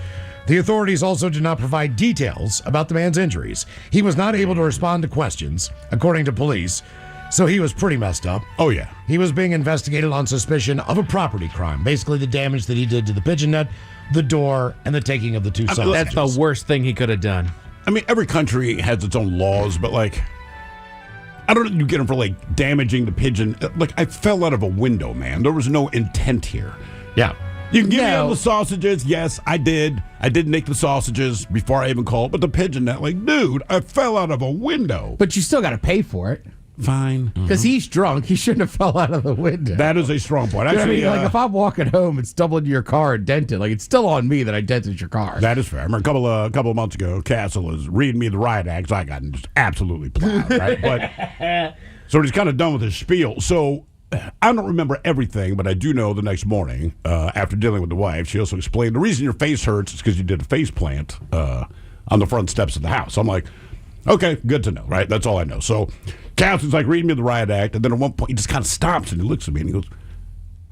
The authorities also did not provide details about the man's injuries. He was not able to respond to questions, according to police, so he was pretty messed up. Oh, yeah. He was being investigated on suspicion of a property crime, basically the damage that he did to the pigeon net, the door, and the taking of the 2 sausages. That's the worst thing he could have done. I mean, every country has its own laws, but like, I don't know, you get them for like damaging the pigeon. Like, I fell out of a window, man. There was no intent here. Yeah. You can give me No. on the sausages. Yes, I did. I did make the sausages before I even called. But the pigeon net, like, dude, I fell out of a window. But you still got to pay for it. Fine. Because he's drunk. He shouldn't have fell out of the window. That is a strong point. You know what I Actually, mean? Like, if I'm walking home and stumble into your car and dent it, like, it's still on me that I dented your car. that is fair. I remember a couple of months ago, Castle was reading me the riot act, so I got just absolutely plowed, right? But so he's kind of done with his spiel. So I don't remember everything, but I do know the next morning, after dealing with the wife, she also explained the reason your face hurts is because you did a face plant on the front steps of the house. I'm like, okay, good to know, right? That's all I know. So Castle's like reading me the riot act, and then at one point he just kind of stops and he looks at me and he goes,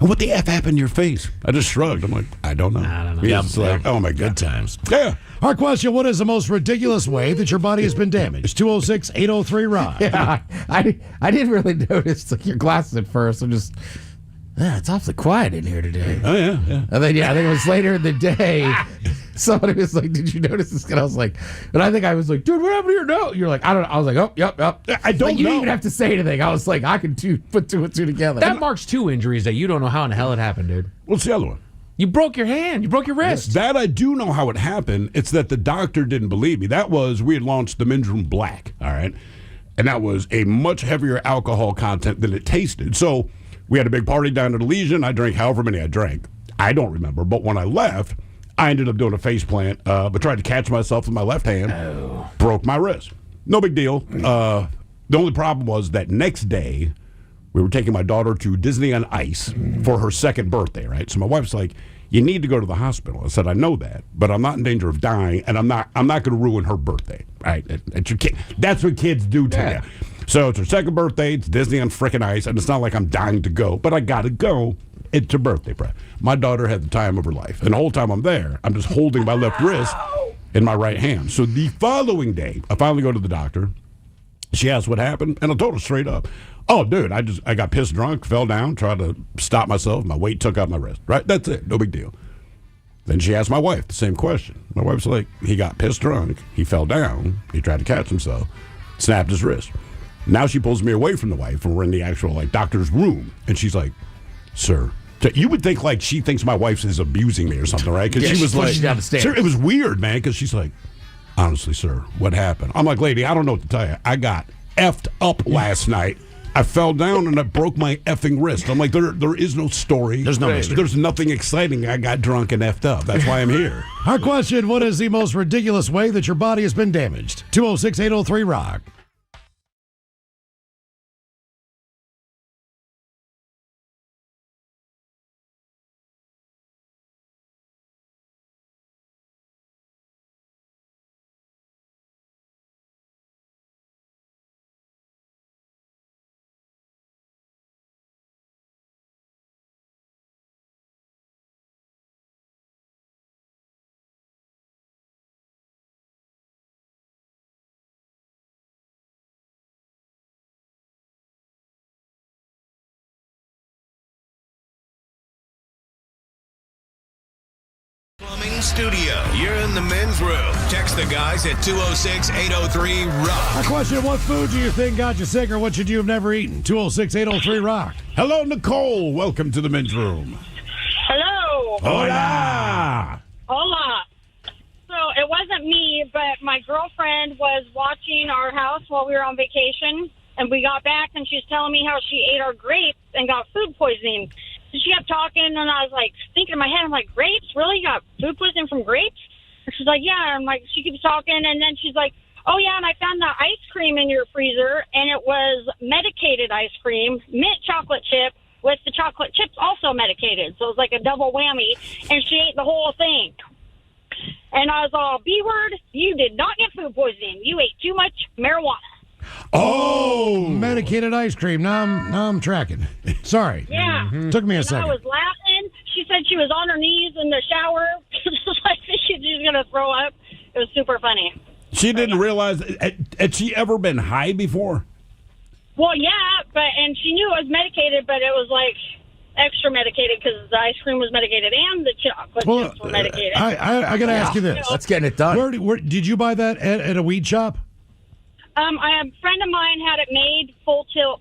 "And what the F happened to your face?" I just shrugged. I'm like, I don't know. He's like, oh my God. Good times. Yeah. Our question, what is the most ridiculous way that your body has been damaged? 206-803-ROD. Yeah, I didn't really notice like your glasses at first. I'm just, it's awfully quiet in here today. Oh, yeah, yeah. And then, I think it was later in the day, somebody was like, did you notice this? And I was like, and I think I was like, dude, what happened to your note? You're like, I don't know. I was like, oh, yep. I don't like, you know. didn't even have to say anything. I was like, I can put 2 and 2 together. That marks 2 injuries that you don't know how in the hell it happened, dude. What's the other one? You broke your hand. You broke your wrist. That I do know how it happened. It's that the doctor didn't believe me. That was, we had launched the Men's Room Black, all right? And that was a much heavier alcohol content than it tasted. So we had a big party down at Elysian. I drank however many I drank. I don't remember. But when I left, I ended up doing a face plant, but tried to catch myself with my left hand. Broke my wrist. No big deal. The only problem was that next day, we were taking my daughter to Disney on Ice for her 2nd birthday, right? So my wife's like, "You need to go to the hospital." I said, "I know that, but I'm not in danger of dying, and I'm not going to ruin her birthday, right? It's your kid. That's what kids do to you." So it's her 2nd birthday. It's Disney on frickin' Ice, and it's not like I'm dying to go, but I got to go. It's her birthday, Brad. My daughter had the time of her life, and the whole time I'm there, I'm just holding my left wrist in my right hand. So the following day, I finally go to the doctor. She asked what happened, and I told her straight up, "Oh, dude, I got pissed drunk, fell down, tried to stop myself. My weight took out my wrist. Right? That's it. No big deal." Then she asked my wife the same question. My wife's like, he got pissed drunk. He fell down. He tried to catch himself. Snapped his wrist. Now she pulls me away from the wife, and we're in the actual doctor's room. And she's like, sir. You would think she thinks my wife is abusing me or something, right? Because she was like, down the stairs. Sir, it was weird, man, because she's like, honestly, sir, what happened? I'm like, lady, I don't know what to tell you. I got effed up last night. I fell down and I broke my effing wrist. I'm like, there is no story. There's no mystery. There's nothing exciting. I got drunk and effed up. That's why I'm here. Our question, what is the most ridiculous way that your body has been damaged? 206-803-ROCK. Plumbing Studio. You're in the men's room. Text the guys at 206-803-ROCK. Our question, what food do you think got you sick or what should you have never eaten? 206-803-ROCK. Hello, Nicole. Welcome to the men's room. Hello. Hola. Hola. So it wasn't me, but my girlfriend was watching our house while we were on vacation, and we got back, and she was telling me how she ate our grapes and got food poisoning. So she kept talking, and I was like thinking in my head, I'm like, grapes? Really? You got food poisoning from grapes? And she's like, yeah. I'm like, she keeps talking, and then she's like, oh, yeah, and I found the ice cream in your freezer, and it was medicated ice cream, mint chocolate chip, with the chocolate chips also medicated. So it was like a double whammy, and she ate the whole thing. And I was all, B-word, you did not get food poisoning. You ate too much marijuana. Oh, medicated ice cream. Now I'm tracking. Sorry. Yeah. Took me a And second. I was laughing. She said she was on her knees in the shower. Like she was going to throw up. It was super funny. She didn't realize. Had she ever been high before? Well, yeah, and she knew it was medicated, but it was like extra medicated because the ice cream was medicated and the chocolate chips were medicated. I got to ask you this. Let's get it done. Where did you buy that at a weed shop? A friend of mine had it made. Full Tilt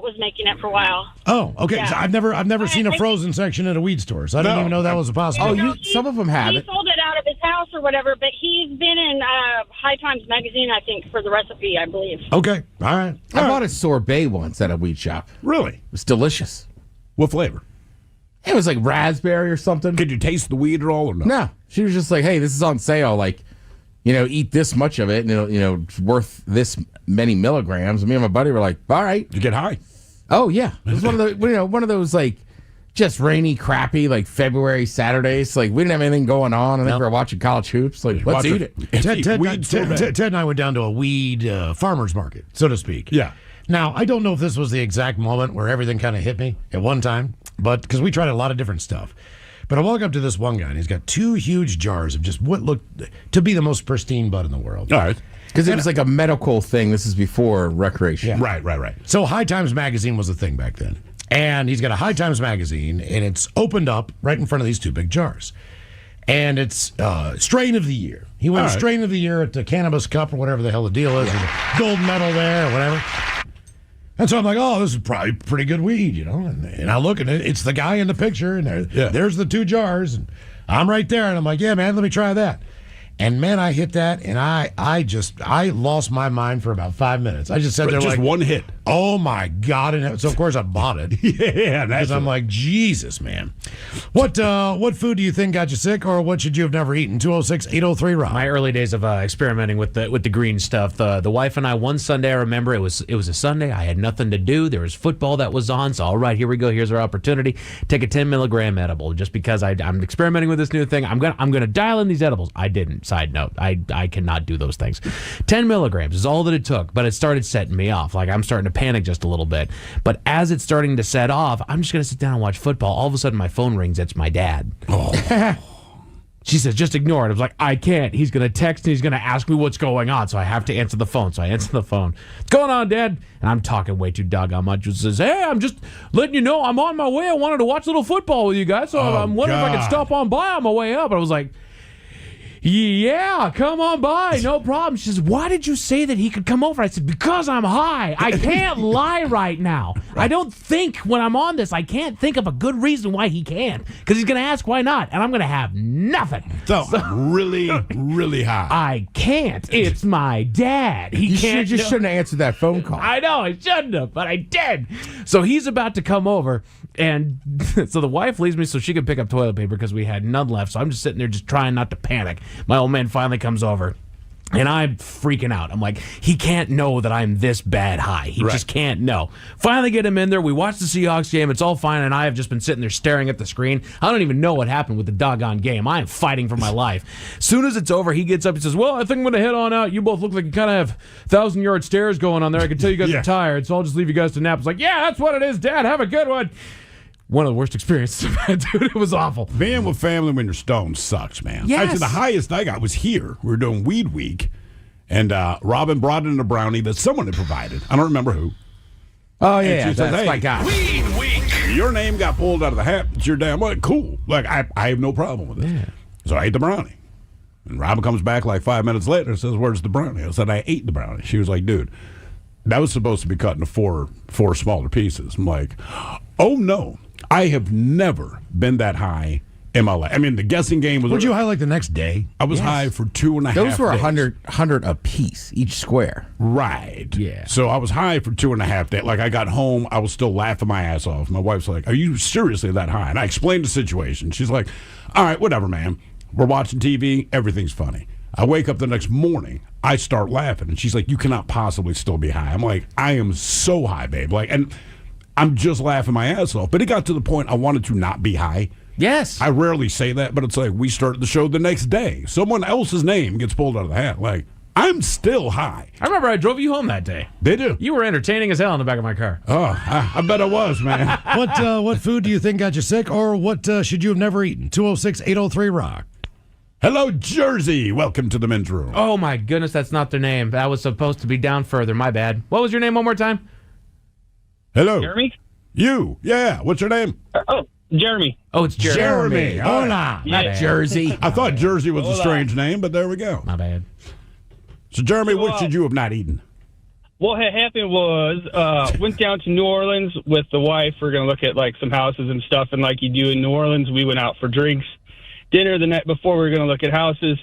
was making it for a while. Oh, okay. Yeah. So I've never seen a frozen section at a weed store, so I didn't even know that was a possibility. Some of them have he it. sold it out of his house or whatever, but he's been in High Times magazine, I think, for the recipe, I believe. Okay, all right. I bought a sorbet once at a weed shop. Really? It was delicious. What flavor? It was like raspberry or something. Could you taste the weed at all or no? No. She was just like, hey, this is on sale. Like, eat this much of it, and it's worth this many milligrams. And me and my buddy were like, all right. Did you get high? Oh, yeah. It was one of those, like, just rainy, crappy, like, February Saturdays. Like, we didn't have anything going on. I think we were watching college hoops. Like, let's eat it. Ted and I went down to a weed farmer's market, so to speak. Yeah. Now, I don't know if this was the exact moment where everything kind of hit me at one time, but because we tried a lot of different stuff. But I walk up to this one guy, and he's got 2 huge jars of just what looked to be the most pristine bud in the world. All right. Because it was like a medical thing. This is before recreation. Yeah. Right. So High Times magazine was a thing back then. And he's got a High Times magazine, and it's opened up right in front of these 2 big jars. And it's strain of the year. He won strain of the year at the Cannabis Cup or whatever the hell the deal is. There's a gold medal there or whatever. And so I'm like, oh, this is probably pretty good weed, And I look at it. It's the guy in the picture, and there's the 2 jars. And I'm right there, and I'm like, yeah, man, let me try that. And, man, I hit that, and I lost my mind for about 5 minutes. I just sat there just like, one hit. Oh, my God. And so, of course, I bought it. Yeah, because I'm like, Jesus, man. What food do you think got you sick, or what should you have never eaten? 206-803-ROCK. My early days of experimenting with the green stuff. The wife and I, one Sunday, I remember it was a Sunday. I had nothing to do. There was football that was on. So, all right, here we go. Here's our opportunity. Take a 10 milligram edible just because I'm experimenting with this new thing. I'm gonna dial in these edibles. I didn't. Side note, I cannot do those things. 10 milligrams is all that it took, but it started setting me off. Like I'm starting to panic just a little bit. But as it's starting to set off, I'm just going to sit down and watch football. All of a sudden, my phone rings. It's my dad. Oh. She says, just ignore it. I was like, I can't. He's going to text and he's going to ask me what's going on. So I have to answer the phone. So I answer the phone. What's going on, Dad? And I'm talking way too doggone much. She says, hey, I'm just letting you know I'm on my way. I wanted to watch a little football with you guys. So I'm wondering if I can stop on by on my way up. And I was like, yeah, come on by. No problem. She says, why did you say that he could come over? I said, because I'm high. I can't lie right now. I don't think when I'm on this, I can't think of a good reason why he can't. Because he's going to ask why not. And I'm going to have nothing. So really, really high. I can't. It's my dad. He can't. You just shouldn't have answered that phone call. I know. I shouldn't have, but I did. So he's about to come over. And so the wife leaves me so she can pick up toilet paper because we had none left. So I'm just sitting there just trying not to panic. My old man finally comes over. And I'm freaking out. I'm like, he can't know that I'm this bad high. He just can't know. Finally get him in there. We watch the Seahawks game. It's all fine. And I have just been sitting there staring at the screen. I don't even know what happened with the doggone game. I am fighting for my life. Soon as it's over, he gets up and says, well, I think I'm going to head on out. You both look like you kind of have 1,000-yard stairs going on there. I can tell you guys are tired, so I'll just leave you guys to nap. It's like, yeah, that's what it is, Dad. Have a good one. One of the worst experiences I've had, dude. It was awful. Being with family when you're stoned sucks, man. Yes. Actually, the highest I got was here. We were doing Weed Week, and Robin brought in a brownie that someone had provided. I don't remember who. Oh, yeah, she says, that's hey, my guy. Weed Week. Your name got pulled out of the hat. It's your damn what? Cool. Like, I have no problem with it. Yeah. So I ate the brownie. And Robin comes back like 5 minutes later and says, where's the brownie? I said, I ate the brownie. She was like, dude, that was supposed to be cut into four smaller pieces. I'm like, oh, no. I have never been that high in my life. I mean, the guessing game was... Would you high like the next day? I was high for 2.5 days. Those were 100 a piece, each square. Right. Yeah. So I was high for 2.5 days. Like, I got home, I was still laughing my ass off. My wife's like, are you seriously that high? And I explained the situation. She's like, all right, whatever, man. We're watching TV. Everything's funny. I wake up the next morning. I start laughing. And she's like, you cannot possibly still be high. I'm like, I am so high, babe. Like, and I'm just laughing my ass off. But it got to the point I wanted to not be high. Yes. I rarely say that, but it's like we start the show the next day. Someone else's name gets pulled out of the hat. Like, I'm still high. I remember I drove you home that day. They do. You were entertaining as hell in the back of my car. Oh, I bet I was, man. What food do you think got you sick, or what should you have never eaten? 206-803-ROCK. Hello, Jersey. Welcome to the men's room. Oh, my goodness, that's not their name. That was supposed to be down further. My bad. What was your name one more time? Hello. Jeremy? You. Yeah. What's your name? Jeremy. Oh, it's Jeremy. Hola. Not Jersey. I thought Jersey was a strange name, but there we go. My bad. So, Jeremy, what should you have not eaten? What had happened was, went down to New Orleans with the wife. We're going to look at, like, some houses and stuff. And like you do in New Orleans, we went out for drinks. Dinner the night before, we were going to look at houses.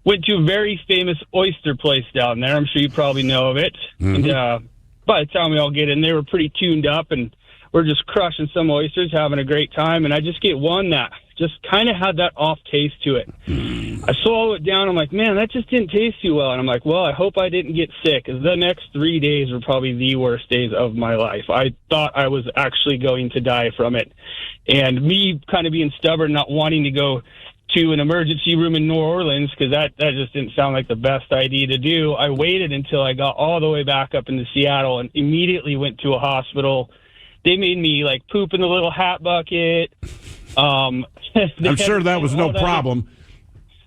Went to a very famous oyster place down there. I'm sure you probably know of it. Mm-hmm. And by the time we all get in, they were pretty tuned up, and we're just crushing some oysters, having a great time. And I just get one that just kind of had that off taste to it. I swallow it down. I'm like, man, that just didn't taste too well. And I'm like, well, I hope I didn't get sick, because the next 3 days were probably the worst days of my life. I thought I was actually going to die from it. And me kind of being stubborn, not wanting to go to an emergency room in New Orleans, because that just didn't sound like the best idea to do. I waited until I got all the way back up into Seattle and immediately went to a hospital. They made me like poop in the little hat bucket. I'm sure that was no problem.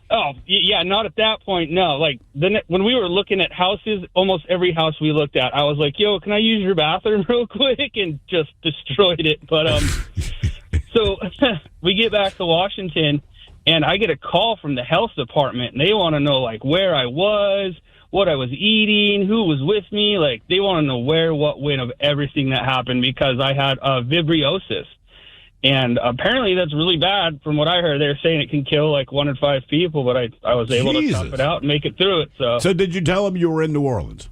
Oh, yeah, not at that point, no. Like, when we were looking at houses, almost every house we looked at, I was like, yo, can I use your bathroom real quick? And just destroyed it. But so we get back to Washington, and I get a call from the health department, and they want to know, like, where I was, what I was eating, who was with me. Like, they want to know where, what, when of everything that happened, because I had vibriosis. And apparently that's really bad. From what I heard, they're saying it can kill like 1 in 5 people, but I was able to tough it out and make it through it. So did you tell them you were in New Orleans?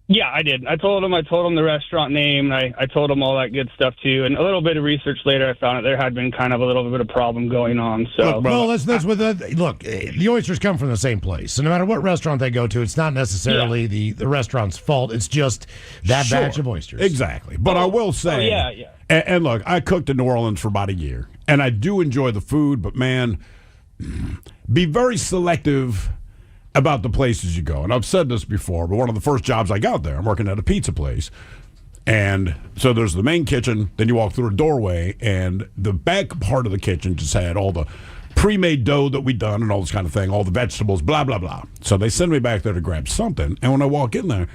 Yeah, I did. I told them the restaurant name, and I told them all that good stuff too. And a little bit of research later, I found that there had been kind of a little bit of problem going on. So that's with look. The oysters come from the same place, so no matter what restaurant they go to, it's not necessarily the restaurant's fault. It's just that batch of oysters. Exactly. But I will say, yeah. And look, I cooked in New Orleans for about a year, and I do enjoy the food, but man, be very selective about the places you go. And I've said this before, but one of the first jobs I got there, I'm working at a pizza place. And so there's the main kitchen, then you walk through a doorway, and the back part of the kitchen just had all the pre-made dough that we done and all this kind of thing, all the vegetables, blah, blah, blah. So they send me back there to grab something. And when I walk in there,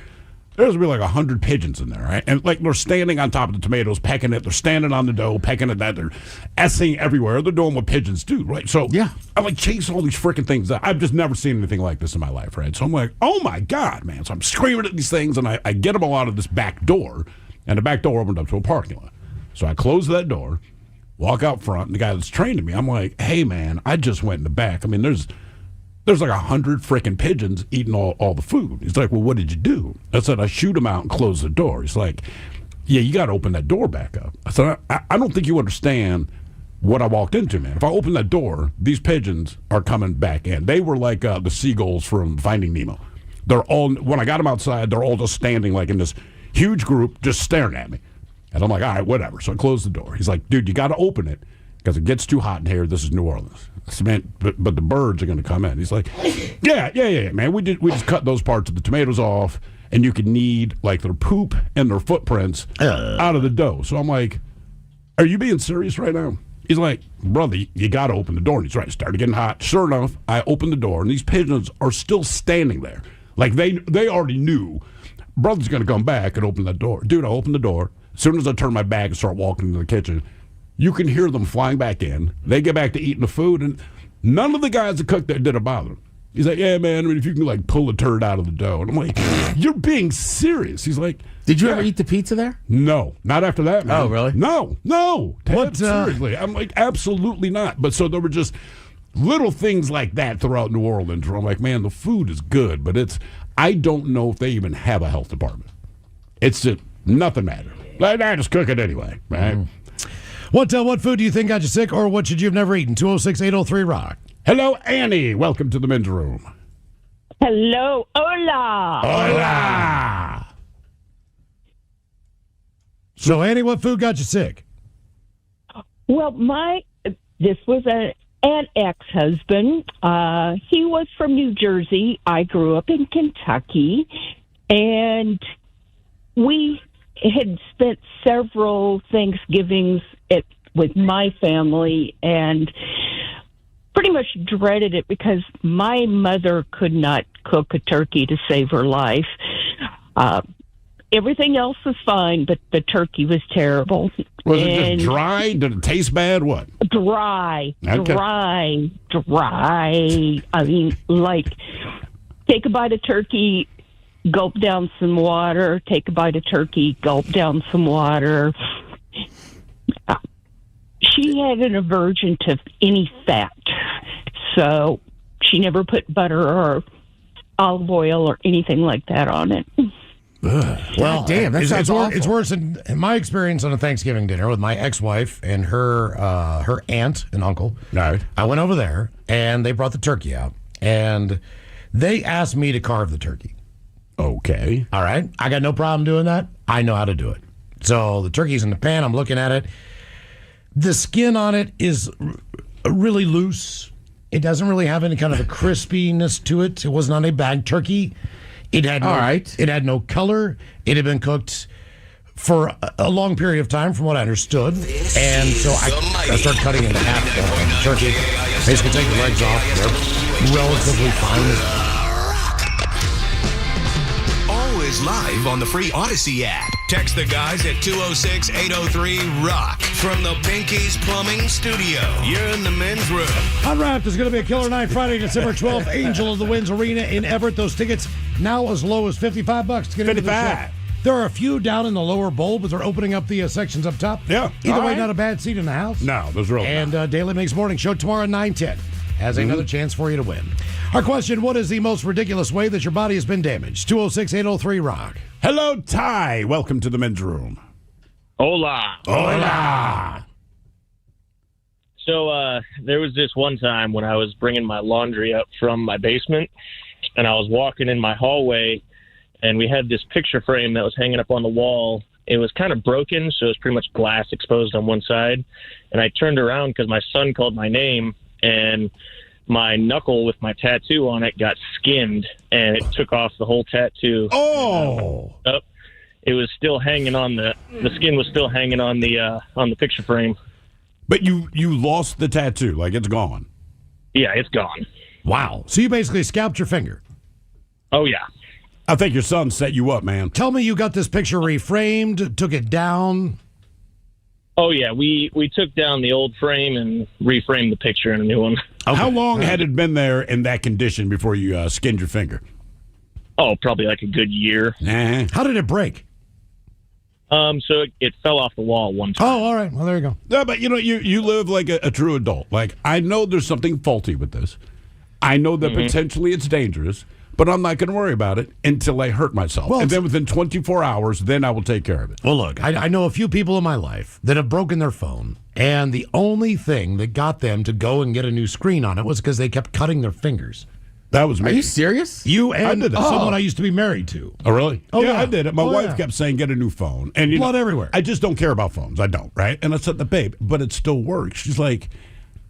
there's be like 100 pigeons in there, right? And like they're standing on top of the tomatoes, pecking it. They're standing on the dough, pecking at that. They're essing everywhere. They're doing what pigeons do, right? So yeah, I'm like chasing all these freaking things. I've just never seen anything like this in my life, right? So I'm like, oh my God, man. So I'm screaming at these things, and I get them all out of this back door, and the back door opened up to a parking lot. So I close that door, walk out front, and the guy that's training me, I'm like, hey, man, I just went in the back. I mean, there's like 100 freaking pigeons eating all the food. He's like, well, what did you do? I said, I shoot them out and close the door. He's like, yeah, you got to open that door back up. I said, I don't think you understand what I walked into, man. If I open that door, these pigeons are coming back in. They were like the seagulls from Finding Nemo. They're all, when I got them outside, they're all just standing like in this huge group just staring at me. And I'm like, all right, whatever. So I closed the door. He's like, dude, you got to open it because it gets too hot in here. This is New Orleans. I said, man, but the birds are going to come in. He's like, yeah, man. We just cut those parts of the tomatoes off, and you can knead like their poop and their footprints out of the dough. So I'm like, are you being serious right now? He's like, brother, you got to open the door. And he's right. It started getting hot. Sure enough, I opened the door, and these pigeons are still standing there. Like they already knew brother's going to come back and open that door. Dude, I opened the door. As soon as I turn my back and start walking into the kitchen, you can hear them flying back in. They get back to eating the food, and none of the guys that cooked there didn't bother them. He's like, yeah, man, I mean, if you can, like, pull a turd out of the dough. And I'm like, you're being serious. He's like, did you ever eat the pizza there? No, not after that, man. Oh, really? No. Ted, seriously. I'm like, absolutely not. But so there were just little things like that throughout New Orleans where I'm like, man, the food is good, but I don't know if they even have a health department. It's just nothing matters. I just cook it anyway, right? What food do you think got you sick, or what should you have never eaten? 206-803-ROCK. Hello, Annie. Welcome to the men's room. Hello. Hola. Hola. So, Annie, what food got you sick? Well, this was an ex-husband. He was from New Jersey. I grew up in Kentucky, and we had spent several Thanksgivings with my family and pretty much dreaded it because my mother could not cook a turkey to save her life. Everything else was fine, but the turkey was terrible. Was it just dry? Did it taste bad? What? Dry. Okay. Dry. I mean, like, take a bite of turkey, gulp down some water, take a bite of turkey, gulp down some water. She had an aversion to any fat, so she never put butter or olive oil or anything like that on it. Well, damn, that sounds awful. It's worse in my experience on a Thanksgiving dinner with my ex-wife and her aunt and uncle. Right. I went over there, and they brought the turkey out, and they asked me to carve the turkey. Okay. All right. I got no problem doing that. I know how to do it. So the turkey's in the pan. I'm looking at it. The skin on it is really loose. It doesn't really have any kind of a crispiness to it. It was not a bagged turkey. It had It had no color. It had been cooked for a long period of time, from what I understood. And so I started cutting into half the turkey. Basically, take the legs off. They're relatively fine. Always live on the free Odyssey app. Text the guys at 206-803-ROCK from the Pinky's Plumbing Studio. You're in the men's room. Unwrapped is going to be a killer night Friday, December 12th. Angel of the Winds Arena in Everett. Those tickets now as low as $55 to get into the show. There are a few down in the lower bowl, but they're opening up the sections up top. Yeah. Either way, not a bad seat in the house. No, those are all. And Daily Mix Morning Show tomorrow at 9:10 has another chance for you to win. Our question, what is the most ridiculous way that your body has been damaged? 206-803-ROCK. Hello, Ty. Welcome to the men's room. Hola. Hola. So there was this one time when I was bringing my laundry up from my basement, and I was walking in my hallway, and we had this picture frame that was hanging up on the wall. It was kind of broken, so it was pretty much glass exposed on one side. And I turned around because my son called my name, and my knuckle with my tattoo on it got skinned, and it took off the whole tattoo. Oh! It was still hanging on the skin was still hanging on the picture frame. But you lost the tattoo, like it's gone. Yeah, it's gone. Wow. So you basically scalped your finger. Oh, yeah. I think your son set you up, man. Tell me you got this picture reframed, took it down. Oh, yeah. We took down the old frame and reframed the picture in a new one. Okay. How long had it been there in that condition before you skinned your finger? Oh, probably like a good year. How did it break? So it fell off the wall one time. Oh, all right. Well, there you go. No, but you live like a true adult. Like, I know there's something faulty with this. I know that potentially it's dangerous, but I'm not going to worry about it until I hurt myself. Well, and then within 24 hours, then I will take care of it. Well, look, I know a few people in my life that have broken their phone, and the only thing that got them to go and get a new screen on it was because they kept cutting their fingers. That was me. Are you serious? You and I did that. someone I used to be married to. Oh, really? Oh, yeah, yeah. I did it. My Oh, wife yeah. kept saying, get a new phone. And Blood everywhere. I just don't care about phones. I don't, right? And I said, babe, but it still works. She's like,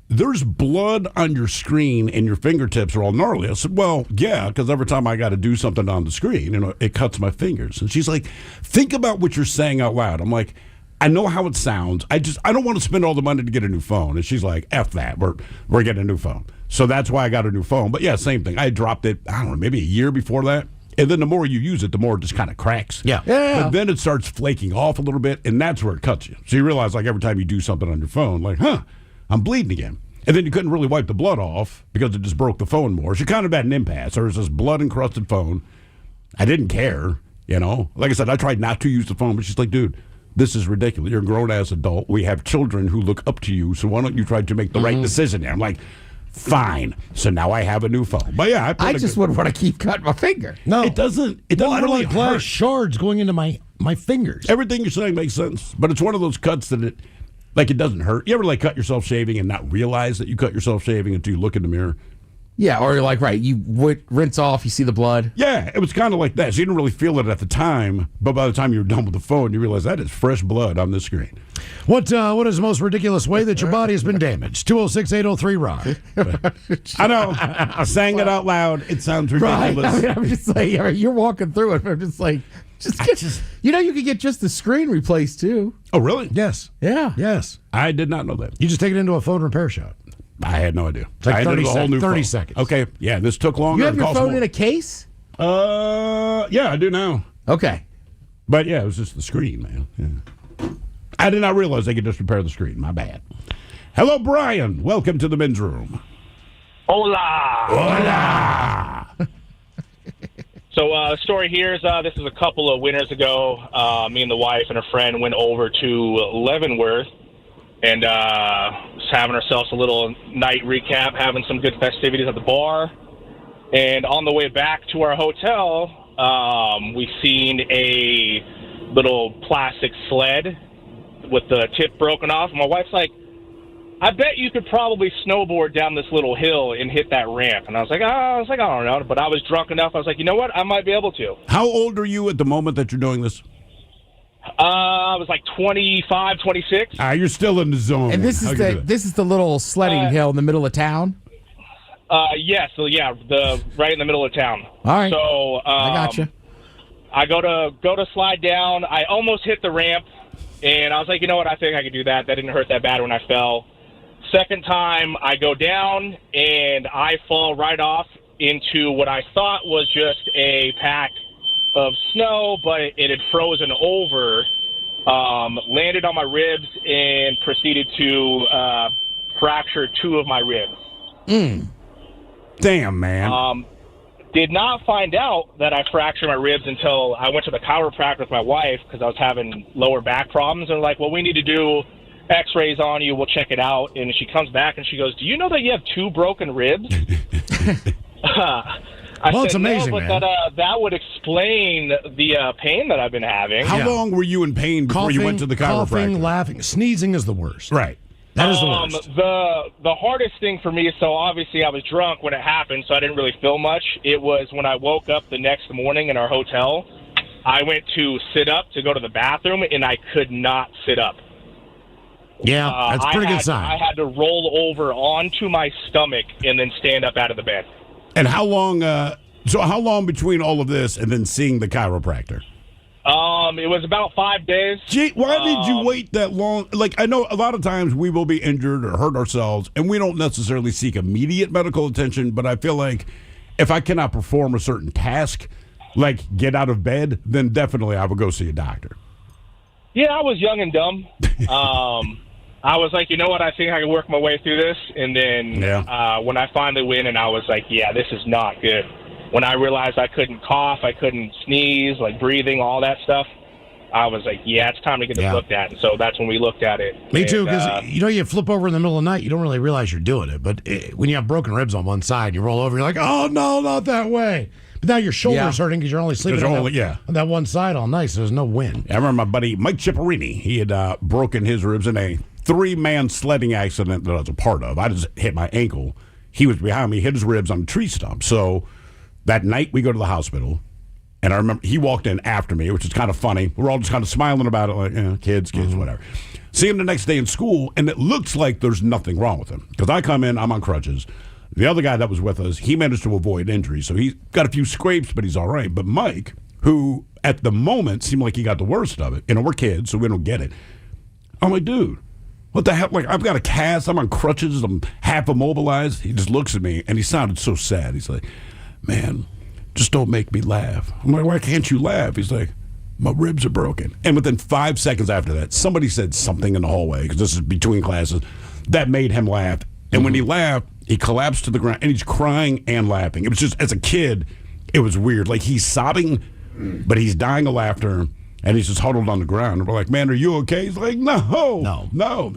there's blood on your screen and your fingertips are all gnarly. I said, well, yeah, because every time I got to do something on the screen, it cuts my fingers. And she's like, think about what you're saying out loud. I'm like, I know how it sounds. I don't want to spend all the money to get a new phone. And she's like, F that. We're getting a new phone. So that's why I got a new phone. But yeah, same thing. I dropped it, I don't know, maybe a year before that. And then the more you use it, the more it just kind of cracks. Yeah. But then it starts flaking off a little bit, and that's where it cuts you. So you realize, like, every time you do something on your phone, like, I'm bleeding again. And then you couldn't really wipe the blood off because it just broke the phone more. So you kind of had an impasse. There was this blood-encrusted phone. I didn't care, Like I said, I tried not to use the phone, but she's like, dude, this is ridiculous. You're a grown-ass adult. We have children who look up to you, so why don't you try to make the right decision here? I'm like, fine. So now I have a new phone. But yeah, I just would want to keep cutting my finger. No. It doesn't I don't really like glass hurt. shards going into my fingers. Everything you're saying makes sense, but it's one of those cuts that it doesn't hurt. You ever cut yourself shaving and not realize that you cut yourself shaving until you look in the mirror? Yeah, or you're like, right, you rinse off, you see the blood. Yeah, it was kind of like that. So you didn't really feel it at the time, but by the time you were done with the phone, you realize that is fresh blood on this screen. What is the most ridiculous way that your body has been damaged? 206-803-ROCK. I know. Saying it out loud, it sounds ridiculous. Right. I mean, I'm just like, you're walking through it, but I'm just like, you could get just the screen replaced too. Oh, really? Yes. Yeah. Yes. I did not know that. You just take it into a phone repair shop. I had no idea. It's like I ended 30 a whole new 30 phone. seconds. Okay, yeah, this took longer. You have It your cost phone more. in a case? Yeah, I do now. Okay. But yeah, it was just the screen, man. Yeah. I did not realize they could just repair the screen. My bad. Hello, Brian. Welcome to the men's room. Hola! So the story here is this is a couple of winters ago. Me and the wife and a friend went over to Leavenworth and was having ourselves a little night recap, having some good festivities at the bar. And on the way back to our hotel, we seen a little plastic sled with the tip broken off. My wife's like, I bet you could probably snowboard down this little hill and hit that ramp. And I was like, I don't know. But I was drunk enough. I was like, you know what? I might be able to. How old are you at the moment that you're doing this? I was like 25, 26. You're still in the zone. And this is the little sledding hill in the middle of town? Yeah, so yeah, right in the middle of town. All right. So I gotcha. I go to slide down. I almost hit the ramp, and I was like, you know what? I think I could do that. That didn't hurt that bad when I fell. Second time, I go down, and I fall right off into what I thought was just a pack of snow, but it had frozen over, landed on my ribs, and proceeded to fracture 2 of my ribs. Damn, man. Did not find out that I fractured my ribs until I went to the chiropractor with my wife because I was having lower back problems. And they're like, well, we need to do x-rays on you. We'll check it out. And she comes back and she goes, do you know that you have 2 broken ribs? I Well, it's said, amazing, no, but man. that would explain the pain that I've been having. How long were you in pain before you went to the chiropractor? Coughing, laughing, sneezing is the worst. Right. That is the worst. The hardest thing for me, so obviously I was drunk when it happened, so I didn't really feel much. It was when I woke up the next morning in our hotel. I went to sit up to go to the bathroom, and I could not sit up. Yeah, that's a pretty good sign. I had to roll over onto my stomach and then stand up out of the bed. And how long? So how long between all of this and then seeing the chiropractor? It was about 5 days. Gee, why did you wait that long? Like, I know a lot of times we will be injured or hurt ourselves, and we don't necessarily seek immediate medical attention, but I feel like if I cannot perform a certain task, like get out of bed, then definitely I would go see a doctor. Yeah, I was young and dumb. I was like, you know what? I think I can work my way through this. And then when I finally went, and I was like, yeah, this is not good. When I realized I couldn't cough, I couldn't sneeze, like breathing, all that stuff, I was like, yeah, it's time to get it looked at. And so that's when we looked at it. Me too, because, you flip over in the middle of the night, you don't really realize you're doing it. But when you have broken ribs on one side, you roll over, you're like, oh, no, not that way. But now your shoulder's hurting because you're only sleeping on that one side all night, so there's no wind. I remember my buddy Mike Ciparini. He had broken his ribs in a 3-man sledding accident that I was a part of. I just hit my ankle. He was behind me, hit his ribs on a tree stump. So that night we go to the hospital, and I remember he walked in after me, which is kind of funny. We're all just kind of smiling about it, like, kids, whatever. See him the next day in school, and it looks like there's nothing wrong with him. Because I come in, I'm on crutches. The other guy that was with us, he managed to avoid injury, so he's got a few scrapes, but he's all right. But Mike, who at the moment seemed like he got the worst of it, we're kids, so we don't get it. I'm like, dude, what the hell? Like, I've got a cast, I'm on crutches, I'm half immobilized. He just looks at me, and he sounded so sad. He's like, man, just don't make me laugh. I'm like, why can't you laugh? He's like, my ribs are broken. And within 5 seconds after that, somebody said something in the hallway, because this is between classes, that made him laugh. And when he laughed, he collapsed to the ground, and he's crying and laughing. It was just, as a kid, it was weird. Like, he's sobbing, but he's dying of laughter, and he's just huddled on the ground. And we're like, man, are you okay? He's like, no.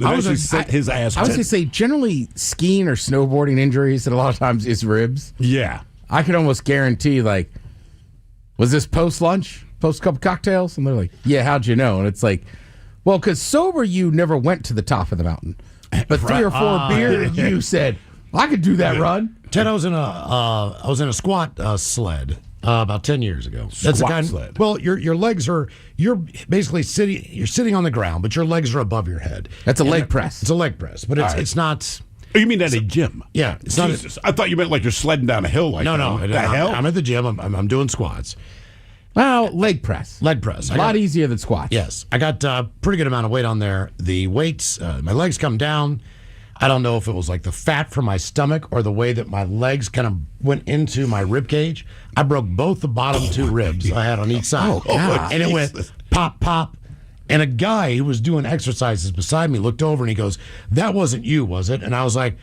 I was his ass. I was going to say, generally, skiing or snowboarding injuries, and a lot of times is ribs. Yeah. I could almost guarantee, like, was this post-lunch? Post-couple cocktails? And they're like, yeah, how'd you know? And it's like, well, because sober, you never went to the top of the mountain. But 3 or 4 beers, you said, I could do that run. Ted, I was in a squat sled about 10 years ago. That's the kind. Sled. Well, your legs are, you're basically sitting on the ground, but your legs are above your head. That's a leg press. It's a leg press, but it's not. Oh, you mean at a gym? Yeah, it's Jesus. I thought you meant like you're sledding down a hill. Like no. The hell? I'm at the gym. I'm doing squats. Well, leg press. Leg press. A lot easier than squats. Yes, I got a pretty good amount of weight on there. The weights, my legs come down. I don't know if it was like the fat from my stomach or the way that my legs kind of went into my rib cage. I broke both the bottom 2 ribs I had on each side. And it went pop, pop. And a guy who was doing exercises beside me looked over and he goes, that wasn't you, was it? And I was like,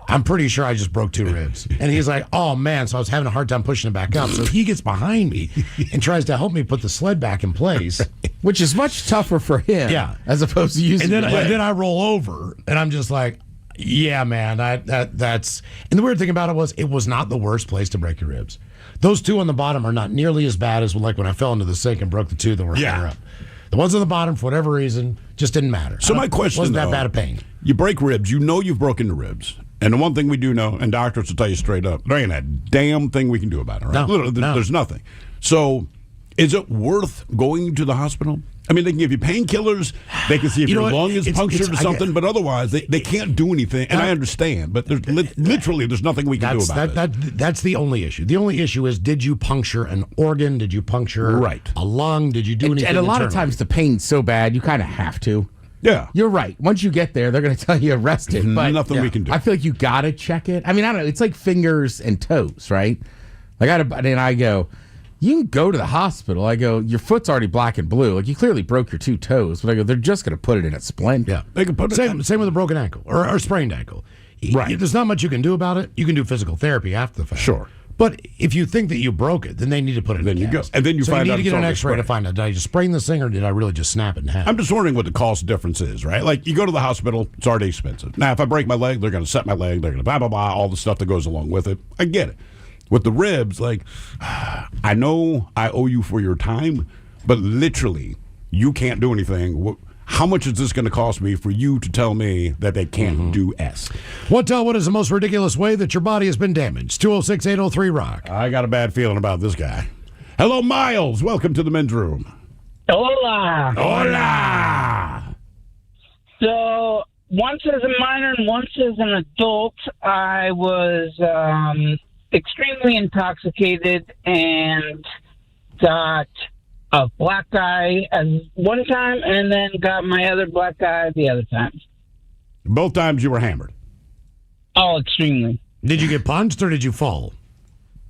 I'm pretty sure I just broke 2 ribs. And he's like, oh, man. So I was having a hard time pushing it back up. So he gets behind me and tries to help me put the sled back in place. Which is much tougher for him as opposed to using and then I roll over and I'm just like, yeah, man, that's... And the weird thing about it was not the worst place to break your ribs. Those 2 on the bottom are not nearly as bad as like when I fell into the sink and broke the 2 that were higher up. The ones on the bottom, for whatever reason, just didn't matter. So my question, wasn't that bad of pain. You break ribs, you've broken the ribs. And the one thing we do know, and doctors will tell you straight up, there ain't a damn thing we can do about it, right? No, Literally, there's nothing. So is it worth going to the hospital? I mean, they can give you painkillers. They can see if your lung is punctured or something, but otherwise, they can't do anything. And I understand, but there's nothing we can do about it. That's the only issue. The only issue is, did you puncture an organ? Did you puncture a lung? Did you do anything? And a lot of times the pain's so bad, you kind of have to. Yeah. You're right. Once you get there, they're going to tell you arrest it. But nothing we can do. I feel like you got to check it. I mean, I don't know. It's like fingers and toes, right? Like I go, you can go to the hospital. I go, your foot's already black and blue. Like, you clearly broke your 2 toes. But I go, they're just going to put it in a splint. Yeah. They can put same with a broken ankle or sprained ankle. Right. There's not much you can do about it. You can do physical therapy after the fact. Sure. But if you think that you broke it, then they need to put it in a cast. And then you find out need to get an X-ray to find out, did I just sprain this thing or did I really just snap it in half? I'm just wondering what the cost difference is, right? Like, you go to the hospital, it's already expensive. Now, if I break my leg, they're going to set my leg, they're going to blah, blah, blah, all the stuff that goes along with it. I get it. With the ribs, like, I know I owe you for your time, but literally, you can't do anything. How much is this going to cost me for you to tell me that they can't do S? What is the most ridiculous way that your body has been damaged? 206-803-ROCK. I got a bad feeling about this guy. Hello, Miles. Welcome to the men's room. Hola. Hola. So, once as a minor and once as an adult, I was extremely intoxicated and got a black eye as one time, and then got my other black eye the other time. Both times you were hammered. Oh, extremely. Did you get punched or did you fall?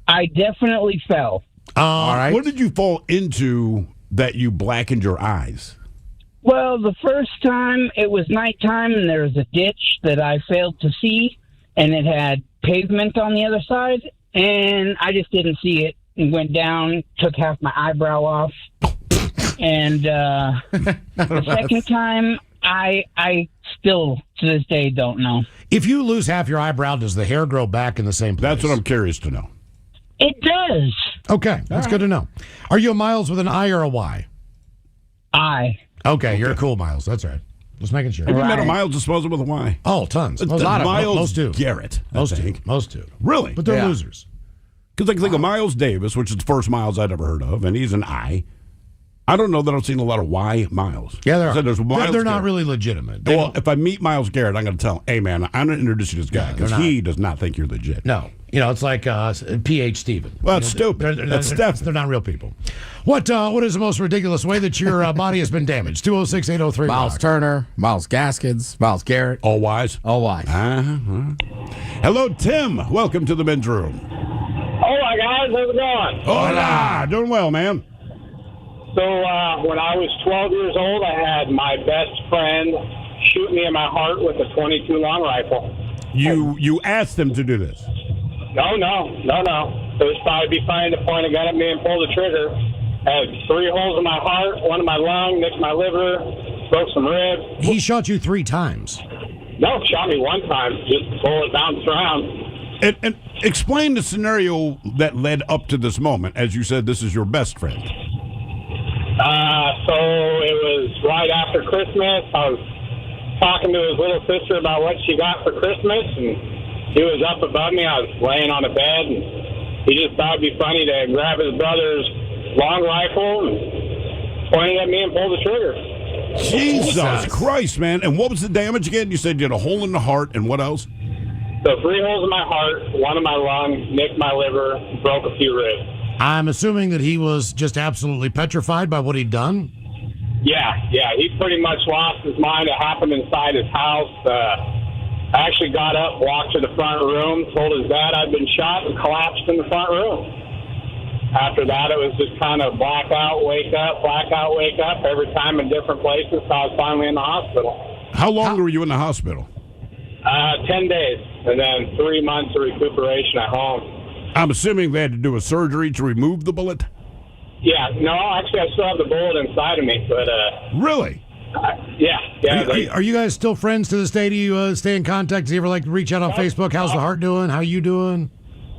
I definitely fell. All right. What did you fall into that you blackened your eyes? Well, the first time it was nighttime, and there was a ditch that I failed to see, and it had pavement on the other side, and I just didn't see it. And went down, took half my eyebrow off, and the second time, I still to this day don't know. If you lose half your eyebrow, does the hair grow back in the same place? That's what I'm curious to know. It does. Okay, that's good to know. Are you a Miles with an I or a Y? I. Okay, you're a cool Miles. That's right. Just making sure. Have you met a Miles disposal with a Y? Oh, tons. A Most, lot of Miles most do. Garrett. Most do. Really? But they're losers. Because I can think of Miles Davis, which is the first Miles I'd ever heard of, and he's an I. I don't know that I've seen a lot of Y Miles. Yeah, there are. There's Miles They're not Garrett. really legitimate. Well, if I meet Miles Garrett, I'm going to tell him, hey, man, I'm going to introduce you to this guy because they're not. he does not think you're legit. No. You know, it's like P.H. Stephen. Well, it's stupid. That's Steph. They're not real people. What is the most ridiculous way that your body has been damaged? 206-803. Miles Turner, Miles Gaskins, Miles Garrett. All Y's? All Y's. Hello, Tim. Welcome to the men's room. Hola, guys. How's it going? Hola. Doing well, man. So when I was 12 years old, I had my best friend shoot me in my heart with a .22 long rifle. You asked him to do this? No. It was probably be funny to point a gun at me and pull the trigger. I had 3 holes in my heart, one in my lung, nicked my liver, broke some ribs. He shot you 3 times. No, shot me 1 time. Just the bullet bounced around. And explain the scenario that led up to this moment. As you said, this is your best friend. So it was right after Christmas. I was talking to his little sister about what she got for Christmas, and he was up above me. I was laying on a bed, and he just thought it'd be funny to grab his brother's long rifle and point it at me and pull the trigger. Jesus Christ, man. And what was the damage again? You said you had a hole in the heart, and what else? So 3 holes in my heart, 1 in my lung, nicked my liver, broke a few ribs. I'm assuming that he was just absolutely petrified by what he'd done. Yeah. He pretty much lost his mind. It happened inside his house. I actually got up, walked to the front room, told his dad I'd been shot, and collapsed in the front room. After that, it was just kind of blackout, wake up, every time in different places. So I was finally in the hospital. How long were you in the hospital? 10 days, and then 3 months of recuperation at home. I'm assuming they had to do a surgery to remove the bullet? Yeah, no, actually, I still have the bullet inside of me, but... Really? Yeah. Are you guys still friends to this day? Do you stay in contact? Do you ever like reach out on Facebook? How's the heart doing? How you doing?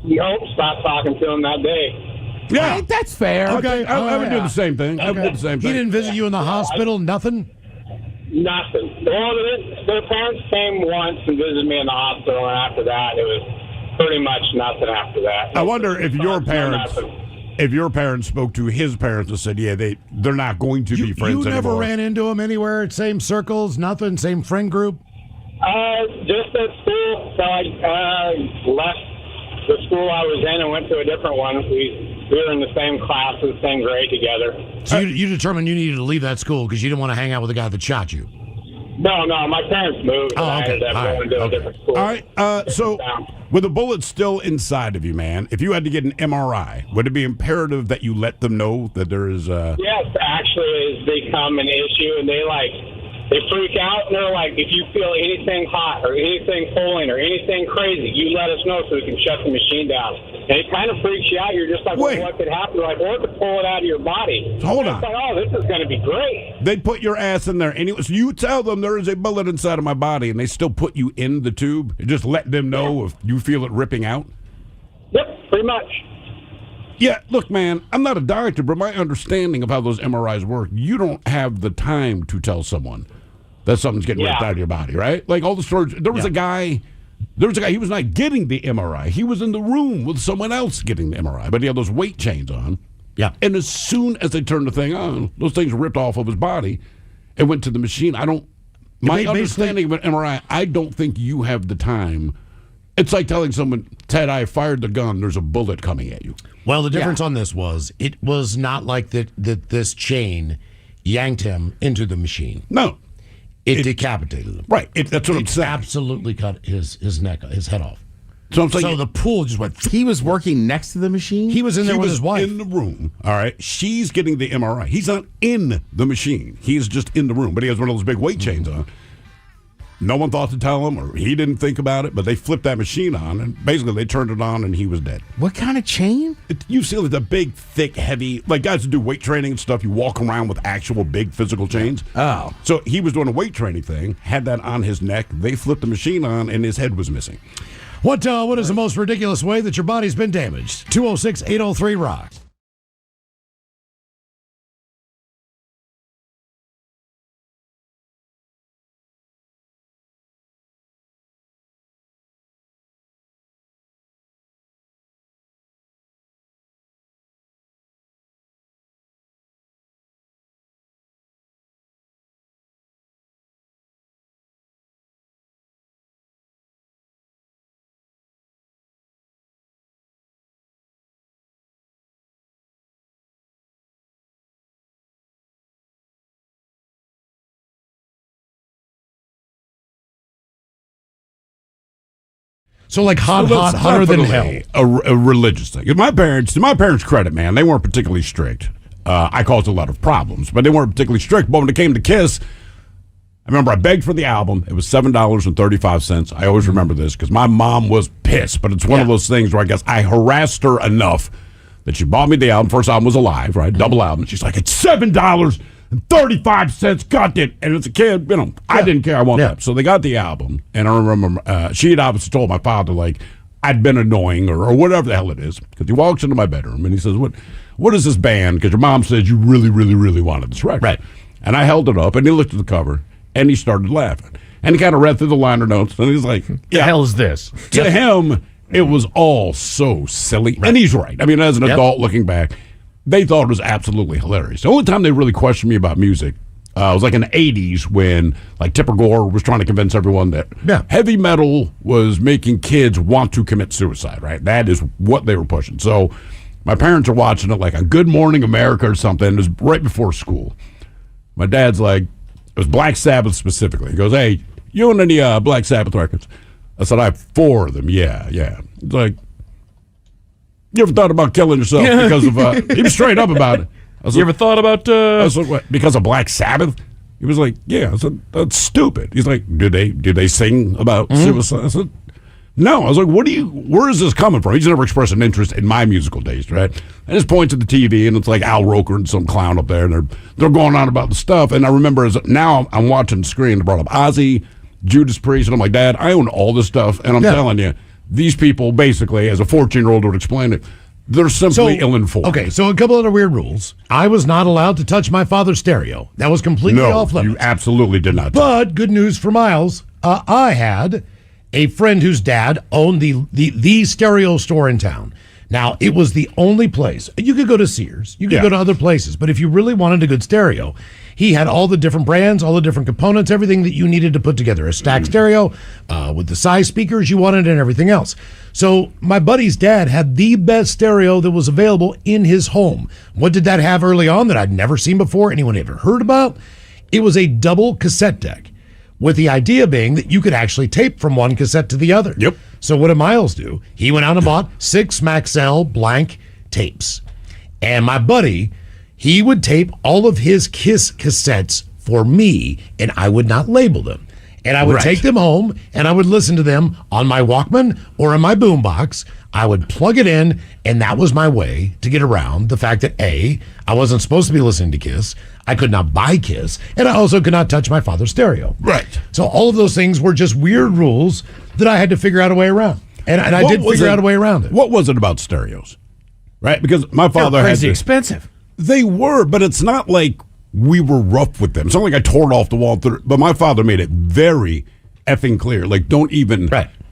Nope, stopped talking to him that day. Yeah. Hey, that's fair. Okay. I would do the same thing. I would do the same thing. He didn't visit you in the hospital? Nothing? Nothing. Well, their parents came once and visited me in the hospital, and after that, it was pretty much nothing after that. I wonder if your parents spoke to his parents and said, yeah, they're not going to be friends You never anymore. ran into him anywhere? Same circles? Nothing? Same friend group? Just at school. So I left the school I was in and went to a different one. We were in the same classes, same grade together. So you determined you needed to leave that school because you didn't want to hang out with the guy that shot you? No, my parents moved. Oh, and I okay. ended up going to a different school. All right. So with the bullet still inside of you, man, if you had to get an MRI, would it be imperative that you let them know that there is Yes, actually, it's become an issue, and they freak out, and they're like, if you feel anything hot or anything pulling or anything crazy, you let us know so we can shut the machine down. And it kind of freaks you out. You're just like, well, what could happen? They're like, well, it could pull it out of your body. Hold and on. It's like, oh, this is going to be great. they'd put your ass in there anyway. So you tell them there is a bullet inside of my body, and they still put you in the tube. Just let them know if you feel it ripping out. Yep, pretty much. Yeah, look, man, I'm not a doctor, but my understanding of how those MRIs work, you don't have the time to tell someone that something's getting ripped out of your body, right? Like all the stories. There was a guy. He was not getting the MRI. He was in the room with someone else getting the MRI, but he had those weight chains on. Yeah. And as soon as they turned the thing on, those things ripped off of his body and went to the machine. My understanding of an MRI, I don't think you have the time It's like telling someone, Ted, I fired the gun. There's a bullet coming at you. Well, the difference on this was it was not like that this chain yanked him into the machine. No. It decapitated him. Right. That's what I'm saying. Absolutely cut his head off. So I'm saying, so the pool just went. He was working next to the machine? He was in there with his wife. In the room. All right. She's getting the MRI. He's not in the machine. He's just in the room. But he has one of those big weight chains on. No one thought to tell him, or he didn't think about it, but they flipped that machine on, and basically they turned it on, and he was dead. What kind of chain? You see like the big, thick, heavy, like guys who do weight training and stuff, you walk around with actual big physical chains. Oh. So he was doing a weight training thing, had that on his neck. They flipped the machine on, and his head was missing. What is the most ridiculous way that your body's been damaged? 206-803-ROCK. So like hotter than hell. A religious thing. To my parents' credit, man, they weren't particularly strict. I caused a lot of problems, but they weren't particularly strict. But when it came to Kiss, I remember I begged for the album. It was $7.35. I always remember this because my mom was pissed. But it's one of those things where I guess I harassed her enough that she bought me the album. First album was Alive, right? Double album. She's like, it's $7.35. Got it. And as a kid, I didn't care. I wanted that. So they got the album. And I remember she had obviously told my father, like, I'd been annoying or whatever the hell it is. Because he walks into my bedroom and he says, what is this band? Because your mom said you really, really, really wanted this record. Right. And I held it up and he looked at the cover and he started laughing. And he kind of read through the liner notes and he's like, the hell is this? To him, it was all so silly. Right. And he's right. I mean, as an adult looking back, they thought it was absolutely hilarious. The only time they really questioned me about music was like in the 80s when like Tipper Gore was trying to convince everyone that heavy metal was making kids want to commit suicide, right? That is what they were pushing. So my parents are watching it like a Good Morning America or something. It was right before school. My dad's like, it was Black Sabbath specifically. He goes, hey, you own any Black Sabbath records? I said, I have 4 of them. Yeah. He's like, you ever thought about killing yourself because of, he was straight up about it. You ever thought about, I was like, what, because of Black Sabbath? He was like, yeah. I said, that's stupid. He's like, do they sing about suicide? I said, no. I was like, where is this coming from? He's never expressed an interest in my musical taste, right? I just point to the TV and it's like Al Roker and some clown up there and they're going on about the stuff. And I remember now I'm watching the screen, they brought up Ozzy, Judas Priest, and I'm like, Dad, I own all this stuff, and I'm telling you, these people basically, as a 14-year-old would explain it, they're simply ill-informed. Okay, so a couple other weird rules. I was not allowed to touch my father's stereo. That was completely off limits. You absolutely did not. But good news for Miles, I had a friend whose dad owned the stereo store in town. Now, it was the only place. You could go to Sears. You could go to other places. But if you really wanted a good stereo, he had all the different brands, all the different components, everything that you needed to put together. A stacked stereo with the size speakers you wanted and everything else. So my buddy's dad had the best stereo that was available in his home. What did that have early on that I'd never seen before, anyone ever heard about? It was a double cassette deck, with the idea being that you could actually tape from one cassette to the other. Yep. So what did Miles do? He went out and bought 6 Maxell blank tapes. And my buddy, he would tape all of his Kiss cassettes for me, and I would not label them. And I would take them home, and I would listen to them on my Walkman or in my boombox. I would plug it in, and that was my way to get around the fact that, A, I wasn't supposed to be listening to Kiss. I could not buy Kiss, and I also could not touch my father's stereo. Right. So all of those things were just weird rules that I had to figure out a way around. And I did figure out a way around it. What was it about stereos? Right? Because my father had crazy expensive. They were, but it's not like we were rough with them. It's not like I tore it off the wall. But my father made it very effing clear. Like, don't even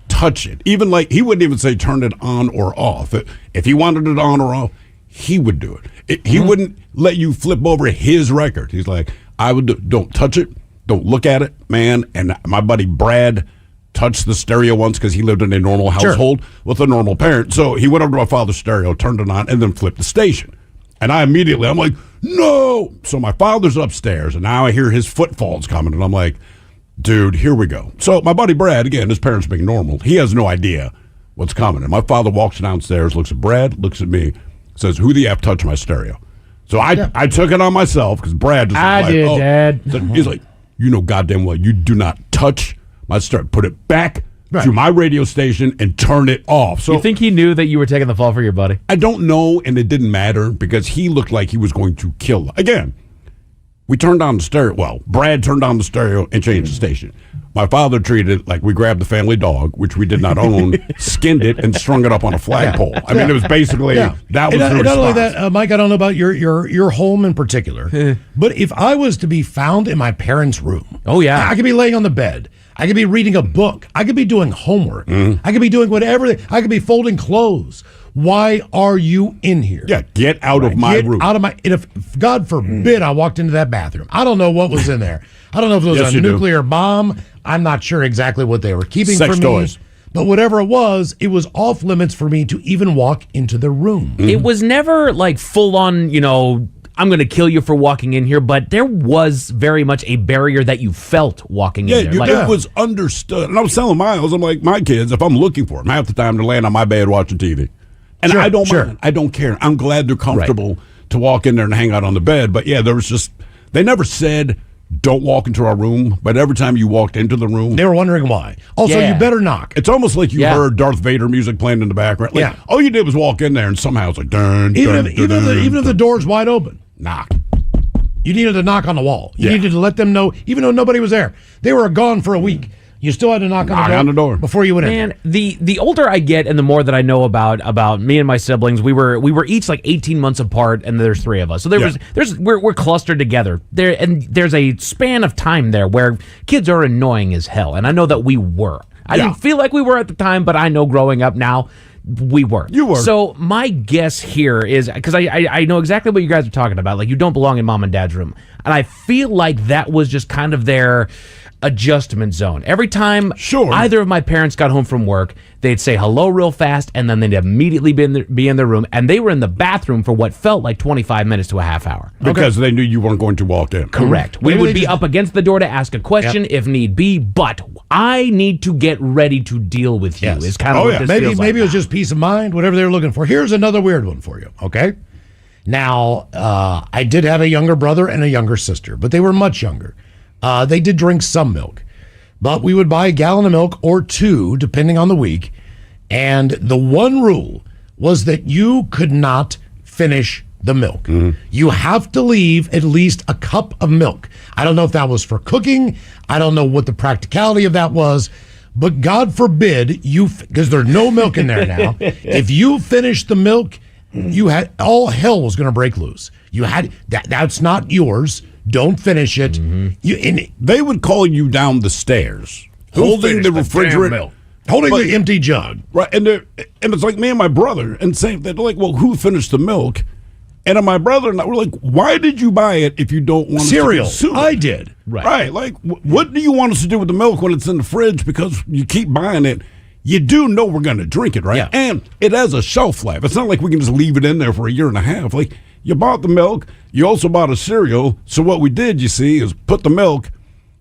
touch it. Even like, he wouldn't even say turn it on or off. If he wanted it on or off, he would do it. He wouldn't let you flip over his record. He's like, don't touch it. Don't look at it, man. And my buddy Brad, touched the stereo once because he lived in a normal household with a normal parent. So he went over to my father's stereo, turned it on, and then flipped the station. And I'm like, no. So my father's upstairs, and now I hear his footfalls coming, and I'm like, dude, here we go. So my buddy Brad, again, his parents being normal, he has no idea what's coming. And my father walks downstairs, looks at Brad, looks at me, says, who the F touched my stereo? So I took it on myself because Brad just I did, Dad. So he's like, you know goddamn well, you do not touch my stereo. Put it back to my radio station and turn it off. So you think he knew that you were taking the fall for your buddy? I don't know, and it didn't matter because he looked like he was going to kill. Again, we turned on the stereo. Well, Brad turned on the stereo and changed the station. My father treated it like we grabbed the family dog, which we did not own, skinned it, and strung it up on a flagpole. I mean, it was basically that was the response. Not only that, Mike, I don't know about your home in particular, but if I was to be found in my parents' room, I could be laying on the bed. I could be reading a book. I could be doing homework. I could be doing whatever. I could be folding clothes. Why are you in here? Yeah, get out of my room. Out of my. If God forbid I walked into that bathroom, I don't know what was in there. I don't know if it was a nuclear bomb. I'm not sure exactly what they were keeping Sex from toys. me. But whatever it was off limits for me to even walk into the room. It was never like full on, I'm going to kill you for walking in here, but there was very much a barrier that you felt walking in there. It was understood. And I was telling Miles, I'm like, my kids, if I'm looking for them, half the time they're laying on my bed watching TV. And I don't mind. I don't care. I'm glad they're comfortable to walk in there and hang out on the bed. But yeah, there was just, they never said, don't walk into our room. But every time you walked into the room, they were wondering why. Also, you better knock. It's almost like you heard Darth Vader music playing in the background. Like, all you did was walk in there and somehow it's like, even if the door's wide open, knock. You needed to knock on the wall. You needed to let them know, even though nobody was there. They were gone for a week. You still had to knock on the door before you went in. Man, the older I get and the more that I know about me and my siblings, we were each like 18 months apart, and there's three of us. So we're clustered together. There's a span of time there where kids are annoying as hell, and I know that we were. I didn't feel like we were at the time, but I know growing up now, we were. You were. So my guess here is, because I know exactly what you guys are talking about. Like, you don't belong in mom and dad's room. And I feel like that was just kind of their adjustment zone. Every time either of my parents got home from work, they'd say hello real fast, and then they'd immediately be in their room. And they were in the bathroom for what felt like 25 minutes to a half hour. Because they knew you weren't going to walk in. Correct. We would be up against the door to ask a question if need be, but I need to get ready to deal with you is kind of what this feels like. Maybe it was just peace of mind, whatever they were looking for. Here's another weird one for you, okay? Now, I did have a younger brother and a younger sister, but they were much younger. They did drink some milk, but we would buy a gallon of milk or two, depending on the week. And the one rule was that you could not finish the milk. You have to leave at least a cup of milk. I don't know if that was for cooking. I don't know what the practicality of that was. But God forbid because there's no milk in there now. If you finished the milk, you had all hell was going to break loose. You had that's not yours. Don't finish it. They would call you down the stairs, holding the refrigerator, holding the empty jug. Right, and it's like me and my brother, and same. They're like, "Well, who finished the milk?" And my brother and I were like, "Why did you buy it if you don't want cereal?" To consume it? I did. Right. Like, what do you want us to do with the milk when it's in the fridge? Because you keep buying it. You do know we're going to drink it, right? Yeah. And it has a shelf life. It's not like we can just leave it in there for a year and a half. Like, you bought the milk. You also bought a cereal. So what we did, you see, is put the milk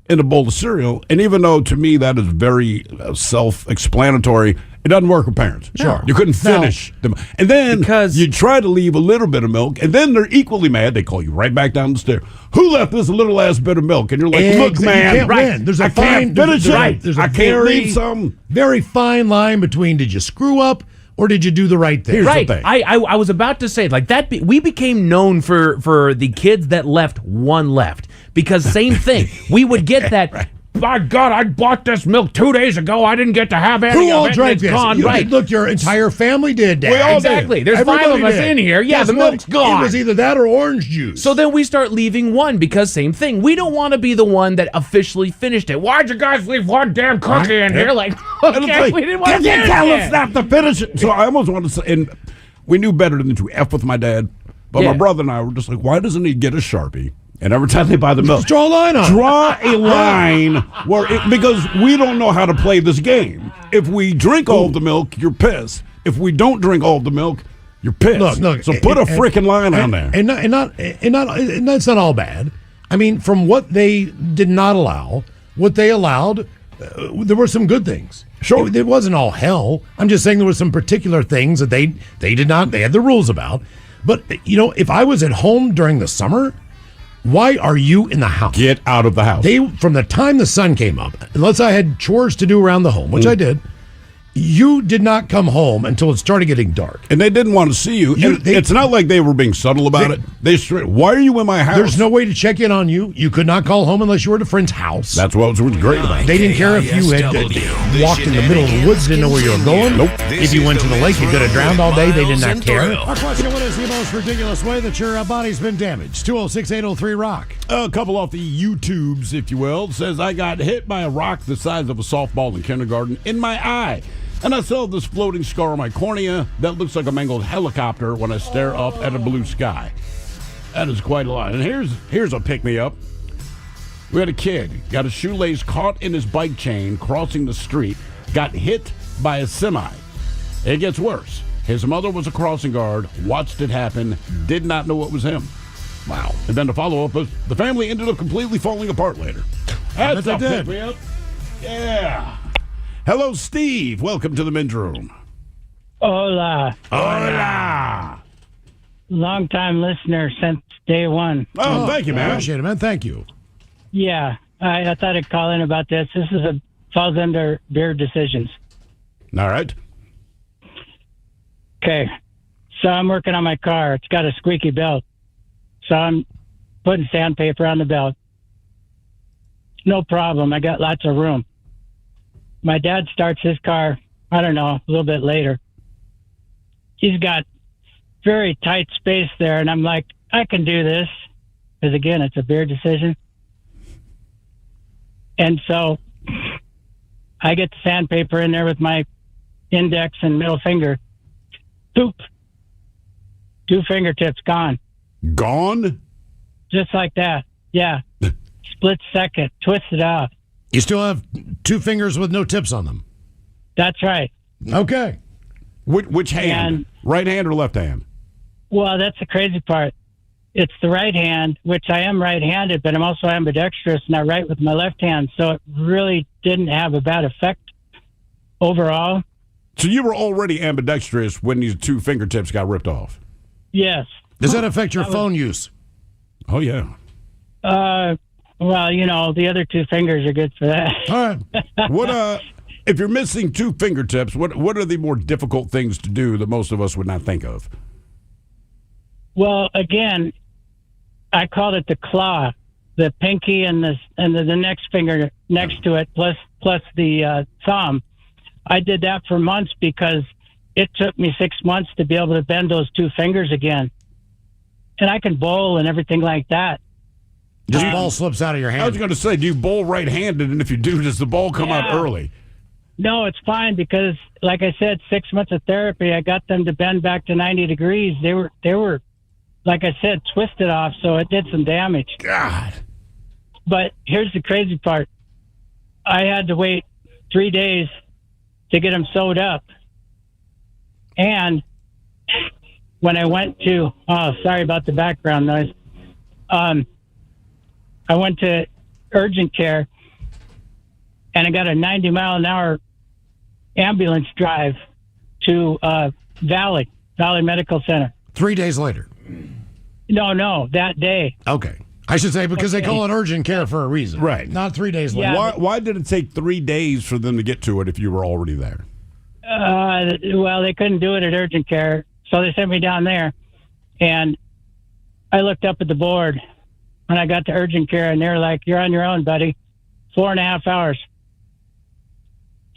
in a bowl of cereal. And even though, to me, that is very self-explanatory, it doesn't work with parents. Sure. You couldn't finish them. And then you try to leave a little bit of milk, and then they're equally mad. They call you right back down the stairs. Who left this little ass bit of milk? And you're like, look, man, you can't win. There's a fine finish it. There's I can't leave some. Very fine line between did you screw up or did you do the right thing? Here's the thing. I was about to say, like, that we became known for the kids that left one left, because same thing. We would get that. My God, I bought this milk 2 days ago. I didn't get to have any Who of all it. drank It's this? gone. Right. Look, your entire family did, Dad. We all exactly. did. There's Everybody 5 of us did. in here. Yeah, Guess the milk's what? gone. It was either that or orange juice. So then we start leaving one, because same thing. We don't want to be the one that officially finished it. Why'd you guys leave one damn cookie in here? Like, okay, we didn't want to finish it. Not to finish it. So I almost wanted to say, and we knew better than to F with my dad. But my brother and I were just like, why doesn't he get a Sharpie And every time they buy the milk, Just draw a line on it. Draw a line because we don't know how to play this game. If we drink all of the milk, you're pissed. If we don't drink all of the milk, you're pissed. Look, so put a freaking line on there. And that's not all bad. I mean, from what they did not allow, what they allowed, there were some good things. Sure, it wasn't all hell. I'm just saying there were some particular things that they did not. They had the rules about. But if I was at home during the summer, why are you in the house? Get out of the house. From the time the sun came up, unless I had chores to do around the home, which I did. You did not come home until it started getting dark. And they didn't want to see you. It's not like they were being subtle about it. Why are you in my house? There's no way to check in on you. You could not call home unless you were at a friend's house. That's what was great about it. They didn't care if you had walked in the middle of the woods, didn't know where you were going. Nope. If you went to the lake, you could have drowned all day. They did not care. Our question, what is the most ridiculous way that your body's been damaged? 206-803-ROCK. A couple off the YouTubes, if you will, says, I got hit by a rock the size of a softball in kindergarten in my eye. And I still have this floating scar on my cornea that looks like a mangled helicopter when I stare up at a blue sky. That is quite a lot. And here's a pick-me-up. We had a kid, got a shoelace caught in his bike chain crossing the street, got hit by a semi. It gets worse. His mother was a crossing guard, watched it happen, did not know it was him. Wow. And then to follow up, the family ended up completely falling apart later. That's a pick-me-up. Yeah. Hello, Steve. Welcome to the men's room. Hola. Hola. Long-time listener since day one. Oh, thank you, man. Appreciate it, man. Thank you. Yeah, I thought I'd call in about this. This falls under beer decisions. All right. Okay. So I'm working on my car. It's got a squeaky belt. So I'm putting sandpaper on the belt. No problem. I got lots of room. My dad starts his car, I don't know, a little bit later. He's got very tight space there, and I'm like, I can do this. Because, again, it's a beer decision. And so I get the sandpaper in there with my index and middle finger. Poop. 2 fingertips gone. Gone? Just like that. Yeah. Split second. Twist it off. You still have 2 fingers with no tips on them. That's right. Okay. Which hand? Right hand or left hand? Well, that's the crazy part. It's the right hand, which I am right-handed, but I'm also ambidextrous, and I write with my left hand, so it really didn't have a bad effect overall. So you were already ambidextrous when these 2 fingertips got ripped off? Yes. Does that affect your phone use? Oh, yeah. Well, the other 2 fingers are good for that. All right. What if you're missing 2 fingertips, what are the more difficult things to do that most of us would not think of? Well, again, I called it the claw, the pinky and the next finger next to it, plus the thumb. I did that for months because it took me 6 months to be able to bend those 2 fingers again. And I can bowl and everything like that. Just ball slips out of your hand. I was going to say, do you bowl right-handed? And if you do, does the ball come out early? No, it's fine because, like I said, 6 months of therapy, I got them to bend back to 90 degrees. They were, like I said, twisted off, so it did some damage. God. But here's the crazy part. I had to wait 3 days to get them sewed up. And when I went to, sorry about the background noise. I went to urgent care, and I got a 90-mile-an-hour ambulance drive to Valley Medical Center. 3 days later? No, that day. Okay. I should say because they call it urgent care for a reason. Right. Not 3 days later. Yeah, Why did it take 3 days for them to get to it if you were already there? Well, they couldn't do it at urgent care, so they sent me down there. And I looked up at the board when I got to urgent care, and they were like, you're on your own, buddy. 4.5 hours.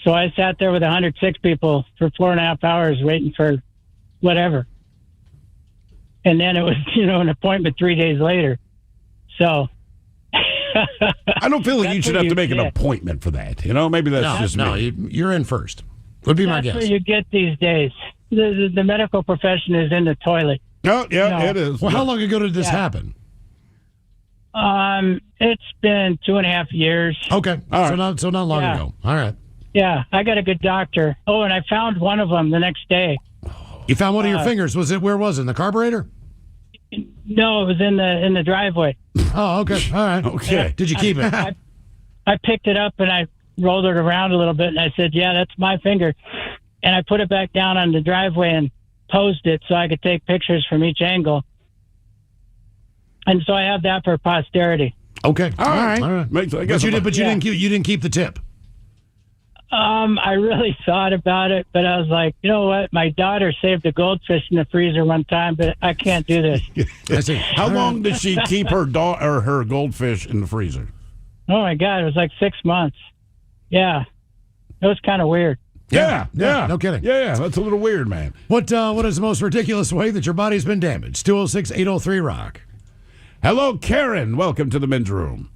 So I sat there with 106 people for 4.5 hours waiting for whatever. And then it was, an appointment 3 days later. So I don't feel like you should have to make an appointment for that. Maybe that's just me. You're in first. Would be my guess. That's what you get these days. The medical profession is in the toilet. Oh, yeah, it is. Well, how long ago did this happen? It's been 2.5 years. Okay. So not long ago. All right. Yeah, I got a good doctor. Oh, and I found one of them the next day. You found one of your fingers. Where was it? In the carburetor? No, it was in the driveway. Oh, okay. All right. Okay. Did you keep it? I picked it up and I rolled it around a little bit, and I said, "Yeah, that's my finger." And I put it back down on the driveway and posed it so I could take pictures from each angle. And so I have that for posterity. Okay. All right. But you didn't keep the tip. I really thought about it, but I was like, you know what? My daughter saved a goldfish in the freezer one time, but I can't do this. I see. How long did she keep her goldfish in the freezer? Oh my God, it was like 6 months. Yeah, it was kind of weird. Yeah. No kidding. Yeah, that's a little weird, man. What is the most ridiculous way that your body's been damaged? 206-803-ROCK. Hello, Karen. Welcome to the men's room.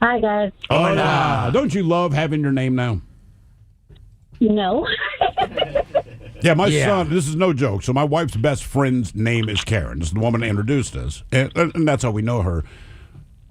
Hi, guys. Hola. Don't you love having your name now? No. Yeah, my son, this is no joke. So my wife's best friend's name is Karen. This is the woman that introduced us. And that's how we know her.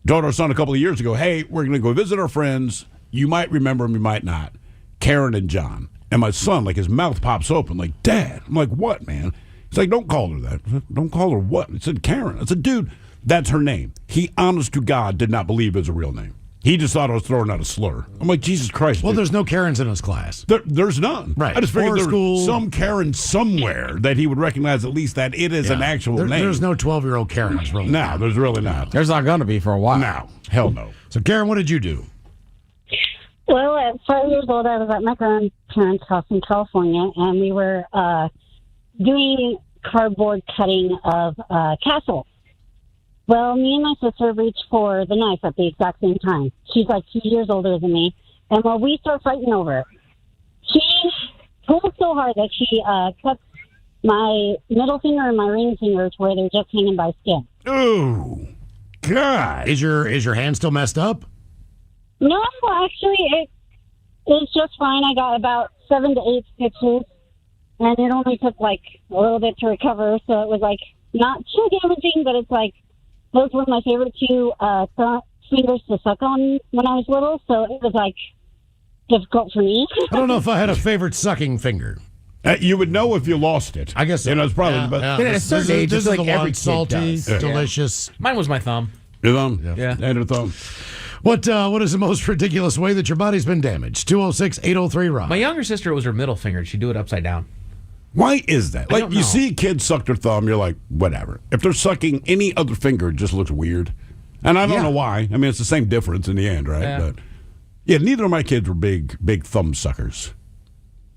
Told our son a couple of years ago, hey, we're going to go visit our friends. You might remember them, you might not. Karen and John. And my son, like, his mouth pops open, like, Dad. I'm like, what, man? He's like, don't call her that. I said, don't call her what? I said, Karen. I said, dude, that's her name. He, honest to God, did not believe it was a real name. He just thought I was throwing out a slur. I'm like, Jesus Christ. Well, dude. there's no Karens in his class. There's none. Right. I just figured there school. was some Karen somewhere that he would recognize at least that it is an actual name. There's no 12-year-old Karens, really. No, there's really not. There's not going to be for a while. No. Hell no. So, Karen, what did you do? Well, at 5 years old, I was at my grandparents' house in California, and we were doing cardboard cutting of castles. Well, me and my sister reached for the knife at the exact same time. She's like 2 years older than me. And while we start fighting over it, she pulled so hard that she cut my middle finger and my ring finger to where they're just hanging by skin. Oh, God. Is your hand still messed up? No, actually, it's just fine. I got about 7 to 8 stitches, and it only took like a little bit to recover. So it was like not too damaging, but it's like those were my favorite two fingers to suck on when I was little. So it was like difficult for me. I don't know if I had a favorite sucking finger. You would know if you lost it. I guess so. You know, it's probably At a certain age, this it's is like the every one, kid salty, does. delicious. Mine was my thumb. Your thumb? Yeah. And a thumb. What is the most ridiculous way that your body's been damaged? 206-803-ROCK. My younger sister, it was her middle finger. She'd do it upside down. Why is that? I Like, don't you know. see kids suck their thumb, you're like, whatever. If they're sucking any other finger, it just looks weird. And I don't know why. I mean, it's the same difference in the end, right? Yeah. But yeah, neither of my kids were big thumb suckers.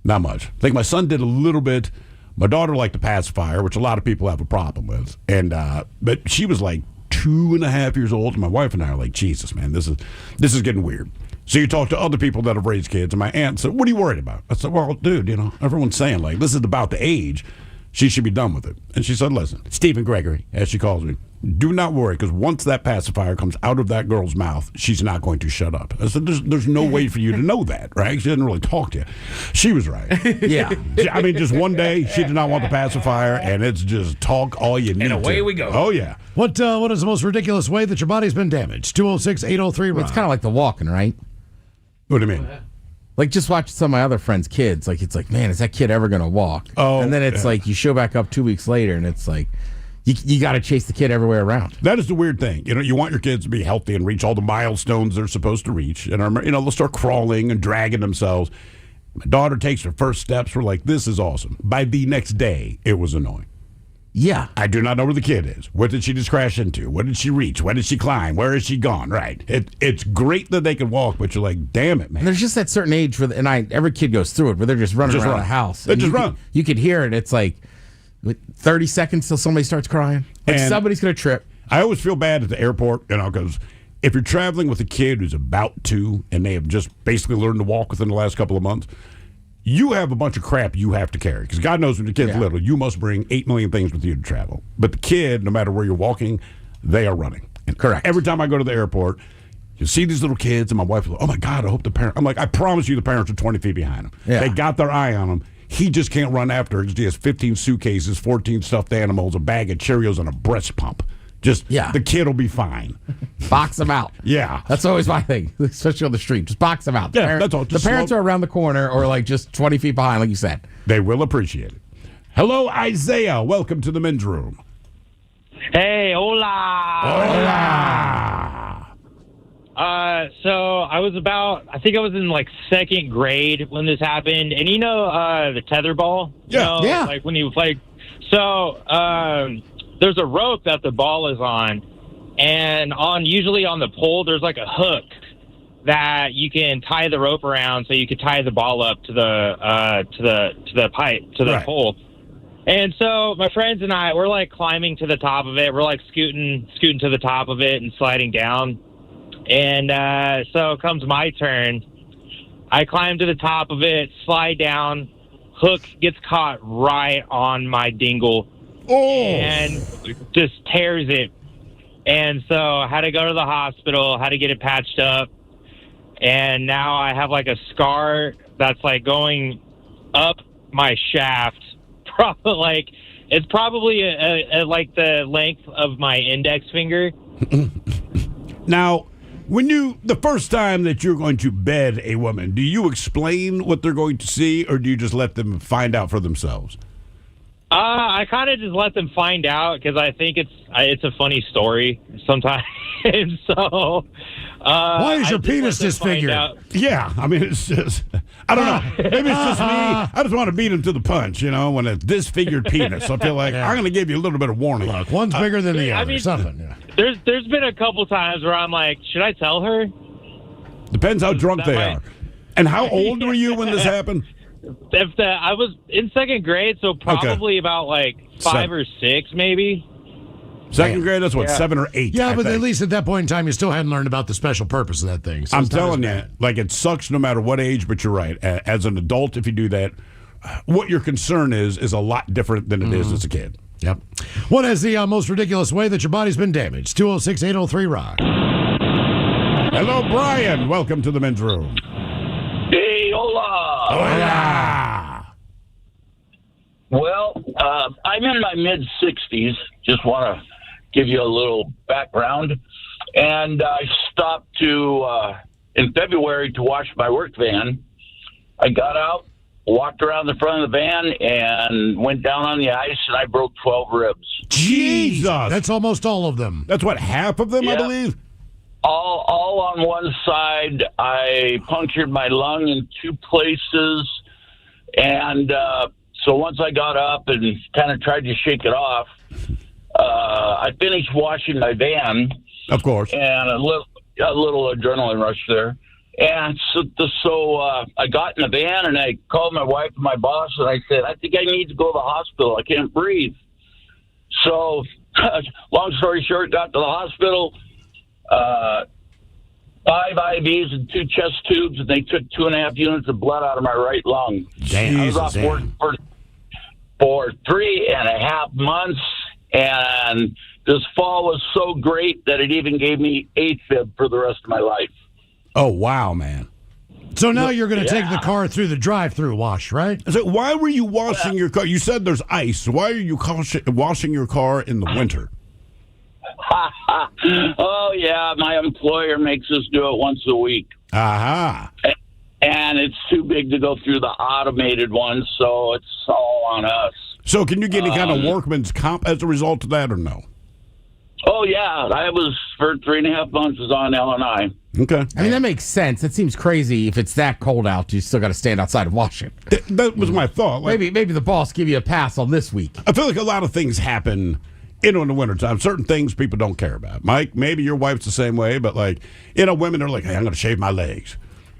Not much. I think my son did a little bit. My daughter liked the pacifier, which a lot of people have a problem with. And but she was like 2.5 years old, and my wife and I are like, Jesus, man, this is getting weird. So you talk to other people that have raised kids, and my aunt said, what are you worried about? I said, well, dude, everyone's saying, like, this is about the age. She should be done with it. And she said, listen, Stephen Gregory, as she calls me, do not worry, because once that pacifier comes out of that girl's mouth, she's not going to shut up. I said, there's no way for you to know that, right? She didn't really talk to you. She was right. Yeah. I mean, just one day, she did not want the pacifier, and it's just talk all you need to. And away we go. Oh, yeah. What is the most ridiculous way that your body's been damaged? 206-803-ROCK. It's kind of like the walking, right? What do you mean? Like, just watching some of my other friends' kids. Like, it's like, man, is that kid ever going to walk? Oh, and then it's like you show back up 2 weeks later, and it's like you got to chase the kid everywhere around. That is the weird thing. You want your kids to be healthy and reach all the milestones they're supposed to reach. And, they'll start crawling and dragging themselves. My daughter takes her first steps. We're like, this is awesome. By the next day, it was annoying. Yeah. I do not know where the kid is. What did she just crash into? What did she reach? What did she climb? Where is she gone? Right. It's great that they can walk, but you're like, damn it, man. And there's just that certain age where, every kid goes through it, where they're just running around the house. They And just you run. You could hear it. It's like 30 seconds till somebody starts crying. Like And somebody's going to trip. I always feel bad at the airport, because if you're traveling with a kid who's about to, and they have just basically learned to walk within the last couple of months, you have a bunch of crap you have to carry. Because God knows when the kid's little, you must bring 8 million things with you to travel. But the kid, no matter where you're walking, they are running. And correct. Every time I go to the airport, you see these little kids, and my wife is like, oh my God, I hope the parents. I'm like, I promise you the parents are 20 feet behind them. Yeah. They got their eye on them. He just can't run after her because he has 15 suitcases, 14 stuffed animals, a bag of Cheerios, and a breast pump. Just the kid will be fine. Box them out. Yeah. That's always my thing, especially on the street. Just box them out. Yeah, that's all. The parents are around the corner or like just 20 feet behind, like you said. They will appreciate it. Hello, Isaiah. Welcome to the men's room. Hey, hola. Hola. So I think I was in like second grade when this happened. And the tetherball? Yeah. Like when you play. So, there's a rope that the ball is on, and usually on the pole there's like a hook that you can tie the rope around, so you could tie the ball up to the pipe to the pole. And so my friends and I, we're like climbing to the top of it. We're like scooting to the top of it and sliding down. And so comes my turn. I climb to the top of it, slide down. Hook gets caught right on my dingle. And just tears it. And so I had to go to the hospital, had to get it patched up. And now I have like a scar that's like going up my shaft. It's probably like the length of my index finger. Now, the first time that you're going to bed a woman, do you explain what they're going to see, or do you just let them find out for themselves? I kind of just let them find out because I think it's a funny story sometimes. So, why is your penis disfigured? Yeah, I mean, it's just, I don't know. Maybe it's just me. I just want to beat him to the punch, when it's disfigured penis. I feel like I'm going to give you a little bit of warning. Look, one's bigger than the other. Something. Yeah. There's been a couple times where I'm like, should I tell her? Depends how drunk they are. And how old were you when this happened? I was in second grade, so probably about like 5 or 6, maybe. Second grade, that's what, 7 or 8. Yeah, but at least at that point in time, you still hadn't learned about the special purpose of that thing. So I'm telling you, like, it sucks no matter what age, but you're right. As an adult, if you do that, what your concern is a lot different than it is as a kid. Yep. What is the most ridiculous way that your body's been damaged? 206-803-ROCK. Hello, Brian. Welcome to the men's room. Hey, hola. Hola. Well, I'm in my mid-60s. Just want to give you a little background. And I stopped in February to wash my work van. I got out, walked around the front of the van, and went down on the ice, and I broke 12 ribs. Jesus. That's almost all of them. That's what, half of them, Yeah. I believe? All on one side. I punctured my lung in 2 places. And so once I got up and kind of tried to shake it off, I finished washing my van. Of course. And a little adrenaline rush there. And so I got in the van, and I called my wife and my boss, and I said, I think I need to go to the hospital. I can't breathe. So long story short, got to the hospital. 5 IVs and 2 chest tubes, and they took 2.5 units of blood out of my right lung. Damn. I was off work for 3.5 months, and this fall was so great that it even gave me AFib for the rest of my life. Oh, wow, man. So now you're going to take the car through the drive-through wash, right? So why were you washing your car? You said there's ice. Why are you washing your car in the winter? Oh, yeah, my employer makes us do it once a week. Aha. And it's too big to go through the automated one, so it's all on us. So can you get any kind of workman's comp as a result of that or no? Oh, yeah. I was, for 3.5 months, was on L&I. Okay. I mean, that makes sense. It seems crazy if it's that cold out, you still got to stand outside and wash it. That was my thought. Like, maybe the boss give you a pass on this week. I feel like a lot of things happen in the wintertime. Certain things people don't care about. Mike, maybe your wife's the same way, but like, women are like, hey, I'm going to shave my legs.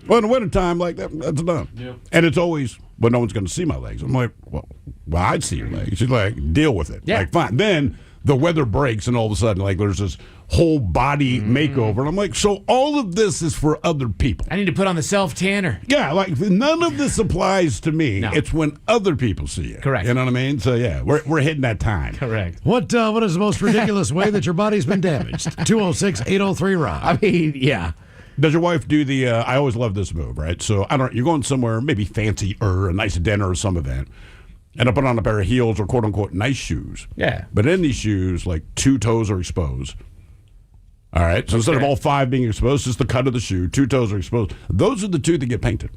Well, in the wintertime, like, that's done. Yep. And it's always, well, no one's going to see my legs. I'm like, well, I'd see your legs. She's like, deal with it. Yeah. Like, fine. Then the weather breaks, and all of a sudden, like, there's this whole body makeover. And I'm like, so all of this is for other people. I need to put on the self-tanner. Yeah, like, none of this applies to me. No. It's when other people see you. Correct. You know what I mean? So, yeah, we're hitting that time. Correct. What is the most ridiculous way that your body's been damaged? 206-803-ROCK. I mean, yeah. Does your wife do the, I always love this move, right? So, you're going somewhere, maybe fancy or a nice dinner or some event. and I put on a pair of heels or quote unquote nice shoes. Yeah. But in these shoes, like 2 toes are exposed. All right. So instead of all 5 being exposed, just the cut of the shoe, 2 toes are exposed. Those are the 2 that get painted.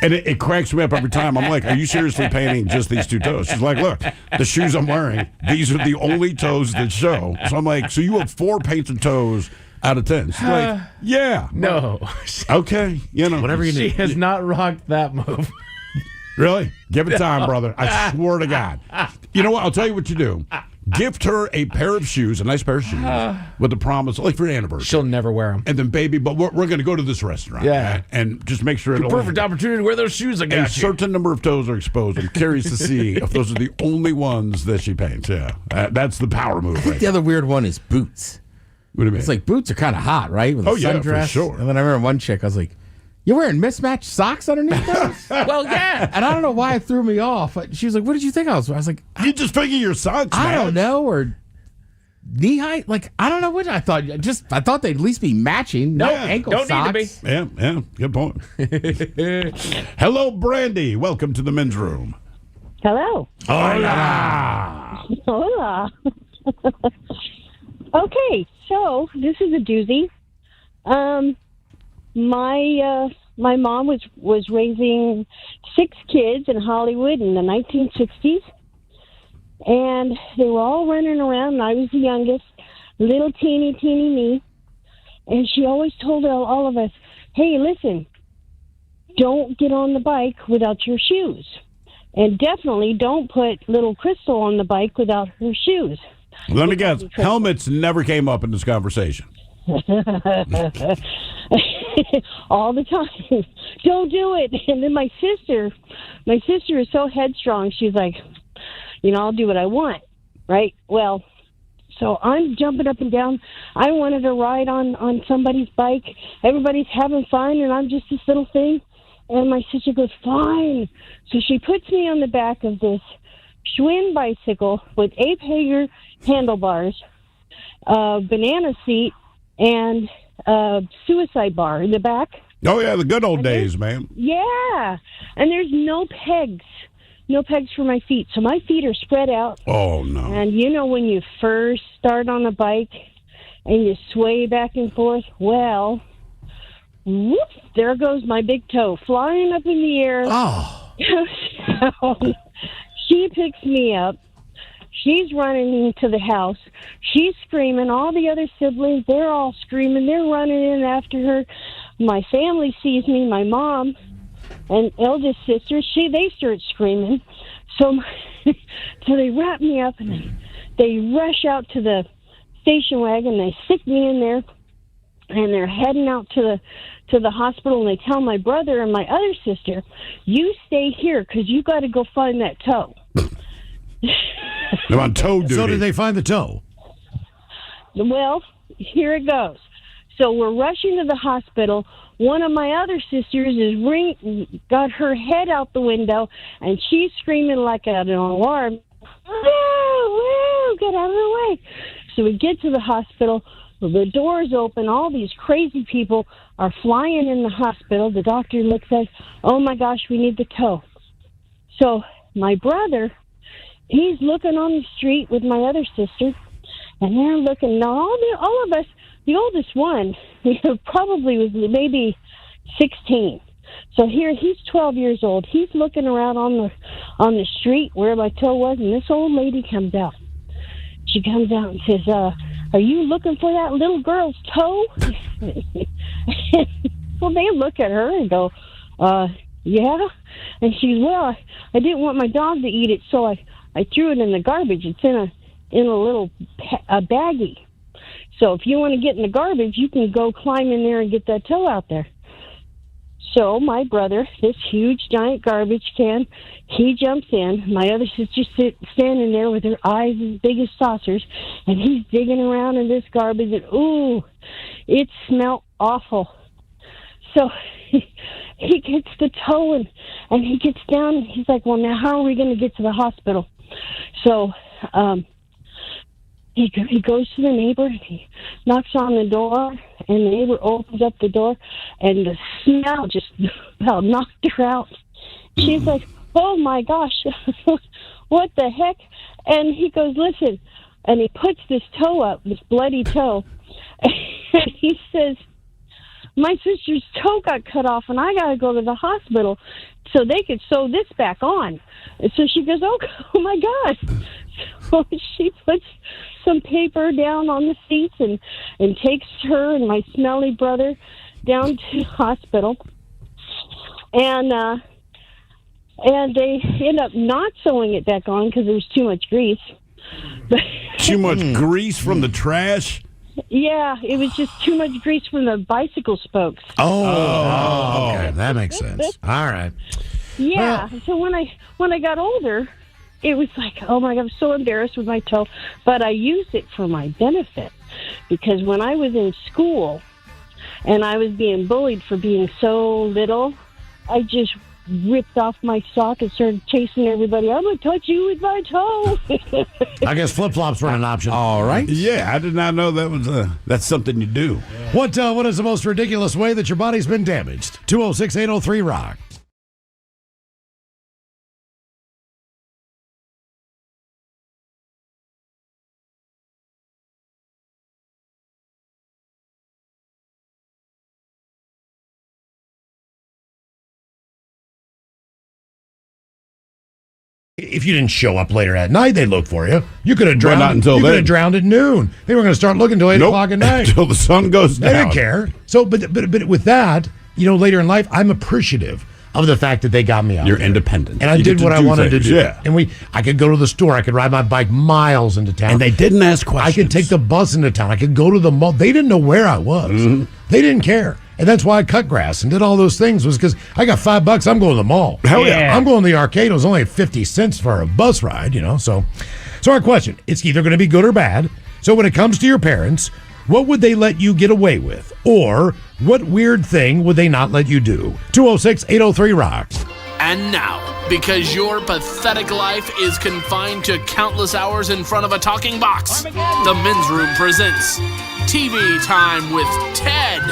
And it cracks me up every time. I'm like, are you seriously painting just these 2 toes? She's like, look, the shoes I'm wearing, these are the only toes that show. So I'm like, so you have 4 painted toes out of 10. She's like, yeah. No. Okay. Whatever you need. She has not rocked that move. Really? Give it time, brother. I swear to God. You know what? I'll tell you what you do. Gift her a pair of shoes, a nice pair of shoes, with the promise, like for an anniversary. She'll never wear them. And then, baby, but we're going to go to this restaurant. Yeah. And just make sure the perfect opportunity to wear those shoes I got a certain number of toes are exposed. I'm curious to see if those are the only ones that she paints. Yeah. That's the power move. I think the other weird one is boots. What do you mean? It's like boots are kind of hot, right? With a sundress. For sure. And then I remember one chick, I was like, you're wearing mismatched socks underneath those? Well, yeah. And I don't know why it threw me off. She was like, what did you think I was? I was like, you just figure your socks, I don't know, or knee height. Like, I don't know what I thought. I thought they'd at least be matching. No ankle don't socks. need to be. Yeah, good point. Hello, Brandy. Welcome to the men's room. Hello. Hola. Hola. Okay, so this is a doozy. My mom was raising 6 kids in Hollywood in the 1960s, and they were all running around, and I was the youngest, little teeny me, and she always told all of us, hey, listen, don't get on the bike without your shoes, and definitely don't put little Crystal on the bike without her shoes. Let me guess, helmets never came up in this conversation. All the time. Don't do it. And then my sister is so headstrong. She's like, I'll do what I want, right? Well, so I'm jumping up and down. I wanted to ride on somebody's bike. Everybody's having fun, and I'm just this little thing. And my sister goes, fine. So she puts me on the back of this Schwinn bicycle with Abe Hager handlebars, banana seat, and suicide bar in the back. Oh, yeah, the good old days, man. Yeah. And there's no pegs for my feet. So my feet are spread out. Oh, no. And when you first start on a bike and you sway back and forth, well, whoop, there goes my big toe flying up in the air. Oh. So she picks me up. She's running into the house. She's screaming. All the other siblings, they're all screaming. They're running in after her. My family sees me, my mom and eldest sister. They start screaming. So they wrap me up and they rush out to the station wagon. They stick me in there, and they're heading out to the hospital. And they tell my brother and my other sister, "You stay here because you got to go find that toe." They're on toe duty. So did they find the toe? Well, here it goes. So we're rushing to the hospital. One of my other sisters got her head out the window, and she's screaming like an alarm. Woo, get out of the way. So we get to the hospital. The doors open. All these crazy people are flying in the hospital. The doctor looks at, oh, my gosh, we need the toe. So my brother, he's looking on the street with my other sister, and they're looking. Now, all of us, the oldest one, probably was maybe 16. So here, he's 12 years old. He's looking around on the street where my toe was, and this old lady comes out. She comes out and says, are you looking for that little girl's toe? Well, they look at her and go, yeah. And she's, well, I didn't want my dog to eat it, so I threw it in the garbage. It's in a little baggie. So if you want to get in the garbage, you can go climb in there and get that toe out there. So my brother, this huge, giant garbage can, he jumps in. My other sister's standing there with her eyes as big as saucers, and he's digging around in this garbage, and ooh, it smelled awful. So he gets the toe, and he gets down, and he's like, well, now how are we going to get to the hospital? So he goes to the neighbor, and he knocks on the door, and the neighbor opens up the door, and the smell just knocked her out. She's like, oh my gosh, what the heck? And he goes, listen, and he puts this toe up, this bloody toe, and he says, my sister's toe got cut off and I got to go to the hospital so they could sew this back on. And so she goes, oh my God. So she puts some paper down on the seats and takes her and my smelly brother down to the hospital. And they end up not sewing it back on because there was too much grease. Too much grease from the trash? Yeah, it was just too much grease from the bicycle spokes. Oh, okay. That makes sense. All right. Yeah. So when I got older, it was like, oh my God, I'm so embarrassed with my toe. But I used it for my benefit because when I was in school and I was being bullied for being so little, I just ripped off my sock and started chasing everybody. I'm going to touch you with my toe. I guess flip-flops were an option. All right. Yeah, I did not know that was that's something you do. What is the most ridiculous way that your body's been damaged? 206-803-ROCK. If you didn't show up later at night, they'd look for you. You could have drowned. Well, not until you then. could have drowned at noon. They were going to start looking until 8 o'clock at night. Until the sun goes down. They didn't care. So, but with that, later in life, I'm appreciative of the fact that they got me out. You're there. independent. And I You did get what to I do wanted things, to do. yeah. And I could go to the store. I could ride my bike miles into town. And they didn't ask questions. I could take the bus into town. I could go to the mall. They didn't know where I was. Mm-hmm. They didn't care. And that's why I cut grass and did all those things, was because I got $5. I'm going to the mall. Hell yeah. I'm going to the arcade. It was only 50 cents for a bus ride, So our question, it's either going to be good or bad. So when it comes to your parents, what would they let you get away with? Or what weird thing would they not let you do? 206-803-ROCK. And now, because your pathetic life is confined to countless hours in front of a talking box, the Men's Room presents TV Time with Ted.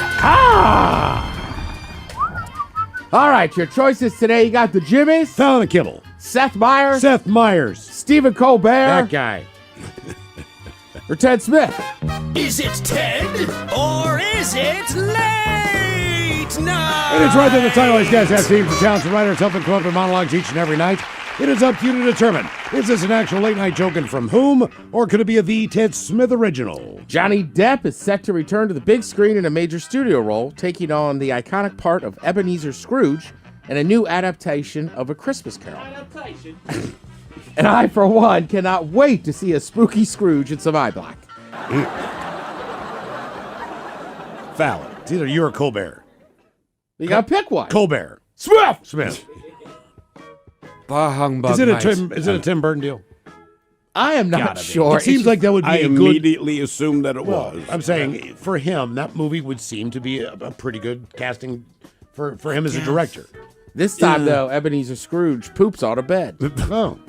All right, your choices today. You got the Jimmys. Fallon and Kibble. Seth Meyers. Seth Meyers. Stephen Colbert. That guy. Or Ted Smith. Is it Ted or is it late night? And it's right there. The title. These guys have teams of talented writers helping come up with monologues each and every night. It is up to you to determine, is this an actual late night joke and from whom, or could it be a The Ted Smith original? Johnny Depp is set to return to the big screen in a major studio role, taking on the iconic part of Ebenezer Scrooge in a new adaptation of A Christmas Carol. And I, for one, cannot wait to see a spooky Scrooge in some eye black. Fallon. It's either you or Colbert. You gotta pick one. Colbert. Smith. Is it a Tim Burton deal? I am not sure. It seems like that would be I a good... immediately assumed that it was. I'm saying, for him, that movie would seem to be a pretty good casting for him as a director. This time, though, Ebenezer Scrooge poops on a bed. Oh.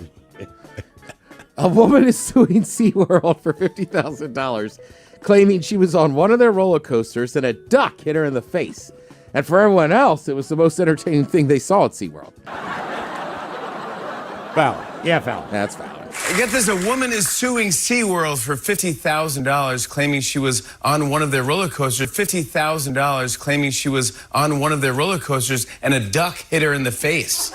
A woman is suing SeaWorld for $50,000, claiming she was on one of their roller coasters and a duck hit her in the face. And for everyone else, it was the most entertaining thing they saw at SeaWorld. Fallon. Yeah, Fallon. That's Fallon. Get this, a woman is suing SeaWorld for $50,000, claiming she was on one of their roller coasters. $50,000, claiming she was on one of their roller coasters, and a duck hit her in the face.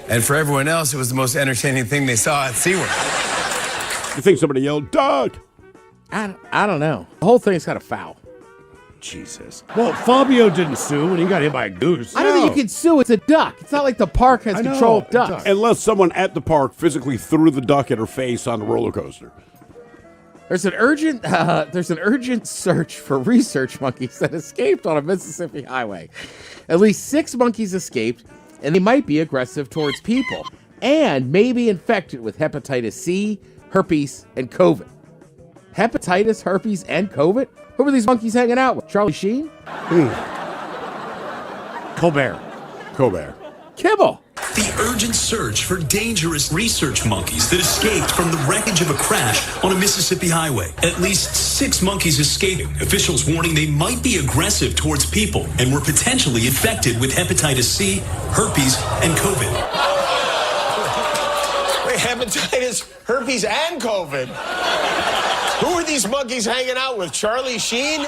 And for everyone else, it was the most entertaining thing they saw at SeaWorld. You think somebody yelled, duck? I don't know. The whole thing's kind of foul. Jesus. Well, Fabio didn't sue when he got hit by a goose. I don't think you can sue. It's a duck. It's not like the park has control of ducks. Unless someone at the park physically threw the duck at her face on the roller coaster. There's an urgent search for research monkeys that escaped on a Mississippi highway. At least 6 monkeys escaped, and they might be aggressive towards people and may be infected with hepatitis C, herpes, and COVID. Hepatitis, herpes, and COVID? Who were these monkeys hanging out with? Charlie Sheen? Colbert. Colbert. Kibble. the urgent search for dangerous research monkeys that escaped from the wreckage of a crash on a Mississippi highway. At least 6 monkeys escaping. Officials warning they might be aggressive towards people and were potentially infected with hepatitis C, herpes, and COVID. Wait, hepatitis, herpes, and COVID? Who are these monkeys hanging out with? Charlie Sheen?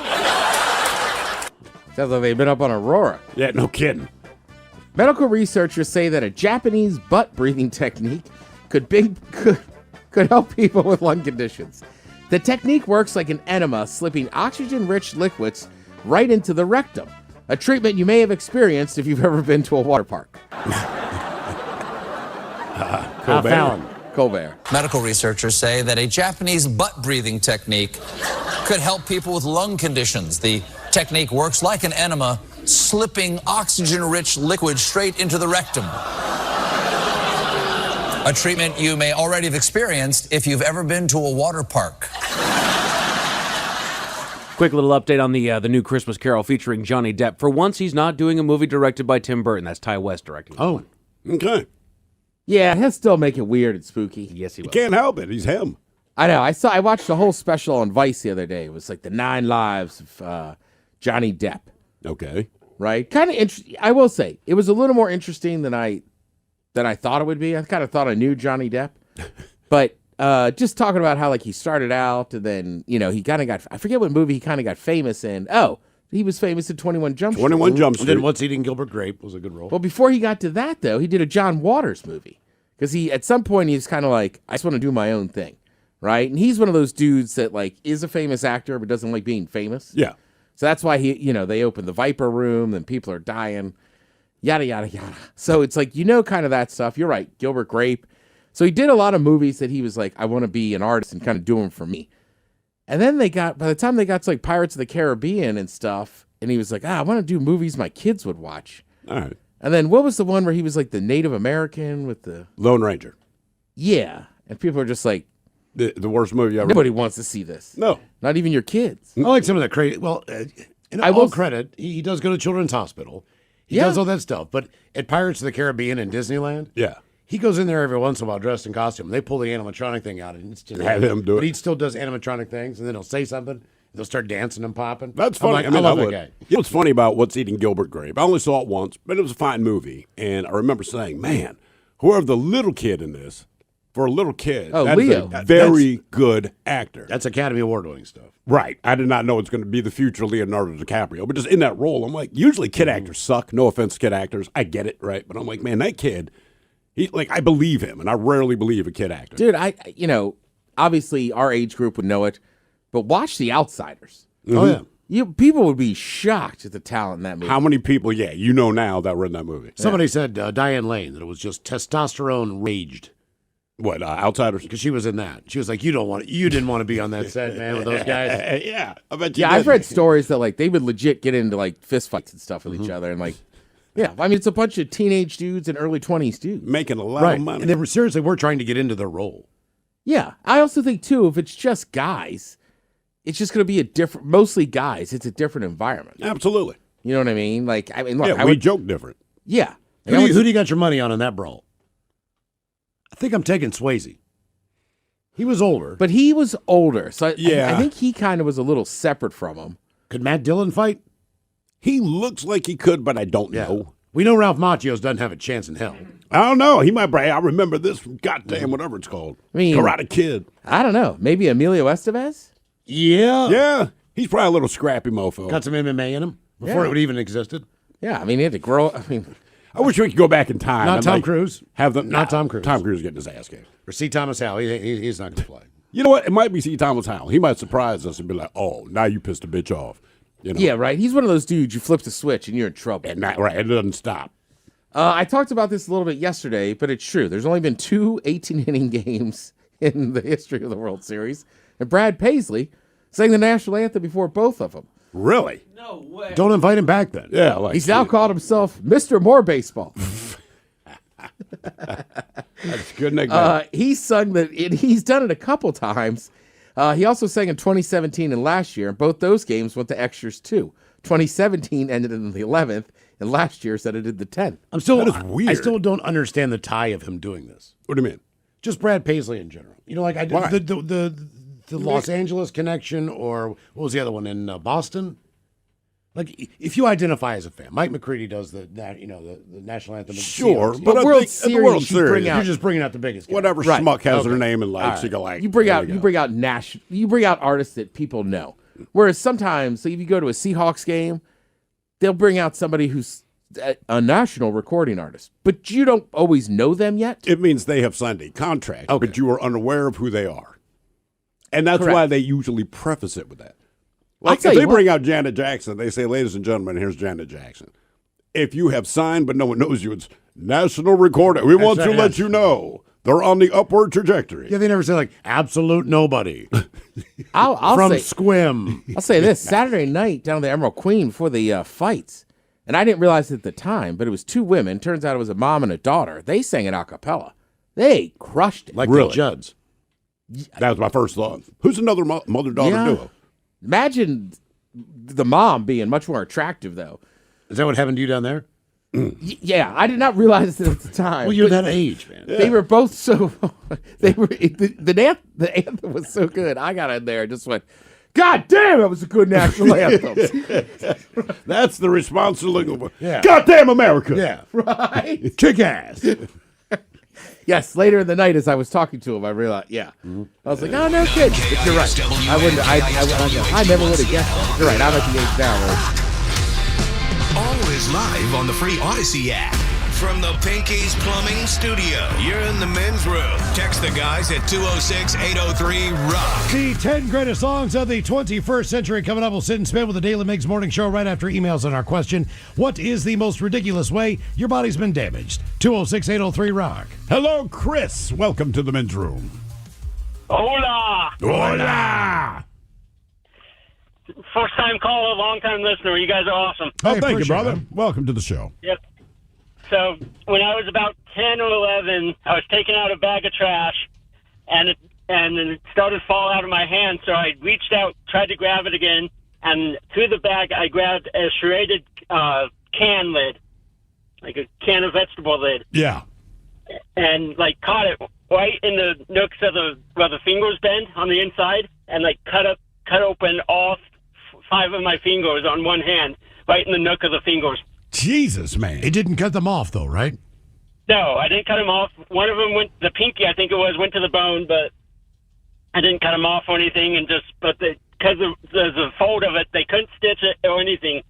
Sounds like they've been up on Aurora. Yeah, no kidding. Medical researchers say that a Japanese butt breathing technique could help people with lung conditions. The technique works like an enema, slipping oxygen-rich liquids right into the rectum, a treatment you may have experienced if you've ever been to a water park. Colbert. Medical researchers say that a Japanese butt-breathing technique could help people with lung conditions. The technique works like an enema, slipping oxygen-rich liquid straight into the rectum. A treatment you may already have experienced if you've ever been to a water park. Quick little update on the new Christmas Carol featuring Johnny Depp. For once, he's not doing a movie directed by Tim Burton. That's Ty West directing. Oh, okay. Yeah, he'll still make it weird and spooky. Yes, he will. Can't help it. He's him. I know. I watched the whole special on Vice the other day. It was like the 9 lives of Johnny Depp. Okay. Right? Kind of interesting. I will say, it was a little more interesting than I thought it would be. I kind of thought I knew Johnny Depp. But just talking about how like he started out and then, he kind of got, I forget what movie he kind of got famous in. Oh, he was famous in 21 Jump Street. 21 Jump Street. And then What's Eating Gilbert Grape was a good role. Well, before he got to that, though, he did a John Waters movie. Because at some point, he's kind of like, I just want to do my own thing. Right? And he's one of those dudes that like is a famous actor but doesn't like being famous. Yeah. So that's why they opened the Viper Room and people are dying, yada, yada, yada. So it's like, kind of that stuff. You're right, Gilbert Grape. So he did a lot of movies that he was like, I want to be an artist and kind of do them for me. And then by the time they got to like Pirates of the Caribbean and stuff, and he was like, I want to do movies my kids would watch. All right. And then what was the one where he was like the Native American with the... Lone Ranger. Yeah. And people are just like... The worst movie ever. Nobody wants to see this. No. Not even your kids. I like some of that crazy... Well, I will credit, he does go to Children's Hospital. He does all that stuff. But at Pirates of the Caribbean and Disneyland, yeah, he goes in there every once in a while dressed in costume. They pull the animatronic thing out and it's just have him do it. But he still does animatronic things, and then he'll say something. They'll start dancing and popping. That's funny. I love that would. guy. You know what's funny about What's Eating Gilbert Grape? I only saw it once, but it was a fine movie. And I remember saying, man, whoever the little kid in this, for a little kid, that Leo. is a very good actor. That's Academy Award-winning stuff. Right. I did not know it's going to be the future Leonardo DiCaprio. But just in that role, I'm like, usually kid actors suck. No offense, kid actors. I get it, right? But I'm like, man, that kid, I believe him, and I rarely believe a kid actor. Dude, obviously our age group would know it, but watch The Outsiders. Mm-hmm. Oh, yeah. People would be shocked at the talent in that movie. How many people, now that were in that movie? Somebody said, Diane Lane, that it was just testosterone raged. What, Outsiders? Because she was in that. She was like, you didn't want to be on that set, man, with those guys. Yeah, I bet you Yeah, did. I've read stories that like they would legit get into like fist fights and stuff with each other, and like, yeah, I mean it's a bunch of teenage dudes and early 20s dudes making a lot of money. And they were seriously trying to get into their role. Yeah, I also think too, if it's just guys, it's just going to be mostly guys. It's a different environment. Absolutely. You know what I mean? Like, I mean, look, yeah, we joke different. Yeah. Who do you got your money on in that brawl? I think I'm taking Swayze. He was older. But he was older, so I think he kind of was a little separate from him. Could Matt Dillon fight? He looks like he could, but I don't know. We know Ralph Macchio's doesn't have a chance in hell. I don't know. He might. I remember this from goddamn whatever it's called. I mean, Karate Kid. I don't know. Maybe Emilio Estevez? Yeah. Yeah. He's probably a little scrappy mofo. Got some MMA in him before it even existed. Yeah, I mean, he had to grow. I wish we could go back in time. Not Tom Cruise. Have them. Not Tom Cruise. Tom Cruise getting his ass kicked. Or C. Thomas Howell. He's not going to play. You know what? It might be C. Thomas Howell. He might surprise us and be like, "Oh, now you pissed a bitch off." You know? Yeah, right. He's one of those dudes. You flip the switch and you're in trouble. And right, it doesn't stop. I talked about this a little bit yesterday, but it's true. There's only been 2 18-inning games in the history of the World Series, and Brad Paisley sang the national anthem before both of them. Really? No way. Don't invite him back then. Yeah, he's now called himself Mr. More Baseball. That's good nickname. He sung that. He's done it a couple times. He also sang in 2017 and last year. Both those games went to extras too. 2017 ended in the 11th, And last year said it did the 10th. That is weird. I still don't understand the tie of him doing this. What do you mean? Just Brad Paisley in general. You know, like Why? the Los Angeles connection, or what was the other one in Boston? Like, if you identify as a fan, Mike McCready does the national anthem. Of the Sure, Seahawks. but I World think at the World Series, Series, you're just bringing out the biggest guy. whatever Right. schmuck has Okay. their name and All likes, right. you go like, you bring there out you go. you bring out artists that people know. Whereas sometimes, so if you go to a Seahawks game, they'll bring out somebody who's a national recording artist, but you don't always know them yet. It means they have signed a contract, but you are unaware of who they are. And that's Correct. why they usually preface it with that. I'll Like, tell if you they what. bring out Janet Jackson, they say, ladies and gentlemen, here's Janet Jackson. If you have signed but no one knows you, it's national recording. We want to right, let yes. you know they're on the upward trajectory. Yeah, they never say, like, absolute nobody. I'll From say, Squim. I'll say this: Saturday night down at the Emerald Queen before the fights, and I didn't realize it at the time, but it was two women. Turns out it was a mom and a daughter. They sang it a cappella. They crushed it. Like Really? the Judds. That was my first thought. Who's another mother-daughter Yeah. duo? Imagine the mom being much more attractive, though. Is that what happened to you down there? Yeah, I did not realize it at the time. Well, you're but that age, man. They were both so. They were the anthem was so good. I got in there and just went, God damn, that was a good national anthem. That's the response to looking for. Yeah. Goddamn America. Yeah. Right? Kick ass. Yes, later in the night as I was talking to him, I realized, I was like, oh, no kidding. But you're right. I wouldn't, I never would have guessed that. You're right. I'm at the age now where Always live on the free Odyssey app. From the Pinky's Plumbing Studio, you're in the men's room. Text the guys at 206-803-ROCK. The 10 greatest songs of the 21st century coming up. We'll sit and spin with the Daily Migs Morning Show right after emails on our question. What is the most ridiculous way your body's been damaged? 206-803-ROCK. Hello, Chris. Welcome to the men's room. Hola! Hola! First time caller, long time listener. You guys are awesome. Oh, Hey, thank you, appreciate brother. it. Welcome to the show. Yep. So when I was about 10 or 11, I was taking out a bag of trash, and it started to fall out of my hand. So I reached out, tried to grab it again, and through the bag I grabbed a serrated can lid, like a can of vegetable lid, Yeah. and like caught it right in the nooks of where the fingers bend on the inside, and like cut open all 5 of my fingers on one hand, right in the nook of the fingers. Jesus, man. It didn't cut them off, though, right? No, I didn't cut them off. One of them went, the pinky, I think it was, went to the bone, but I didn't cut them off or anything. And because there's a fold of it, they couldn't stitch it or anything.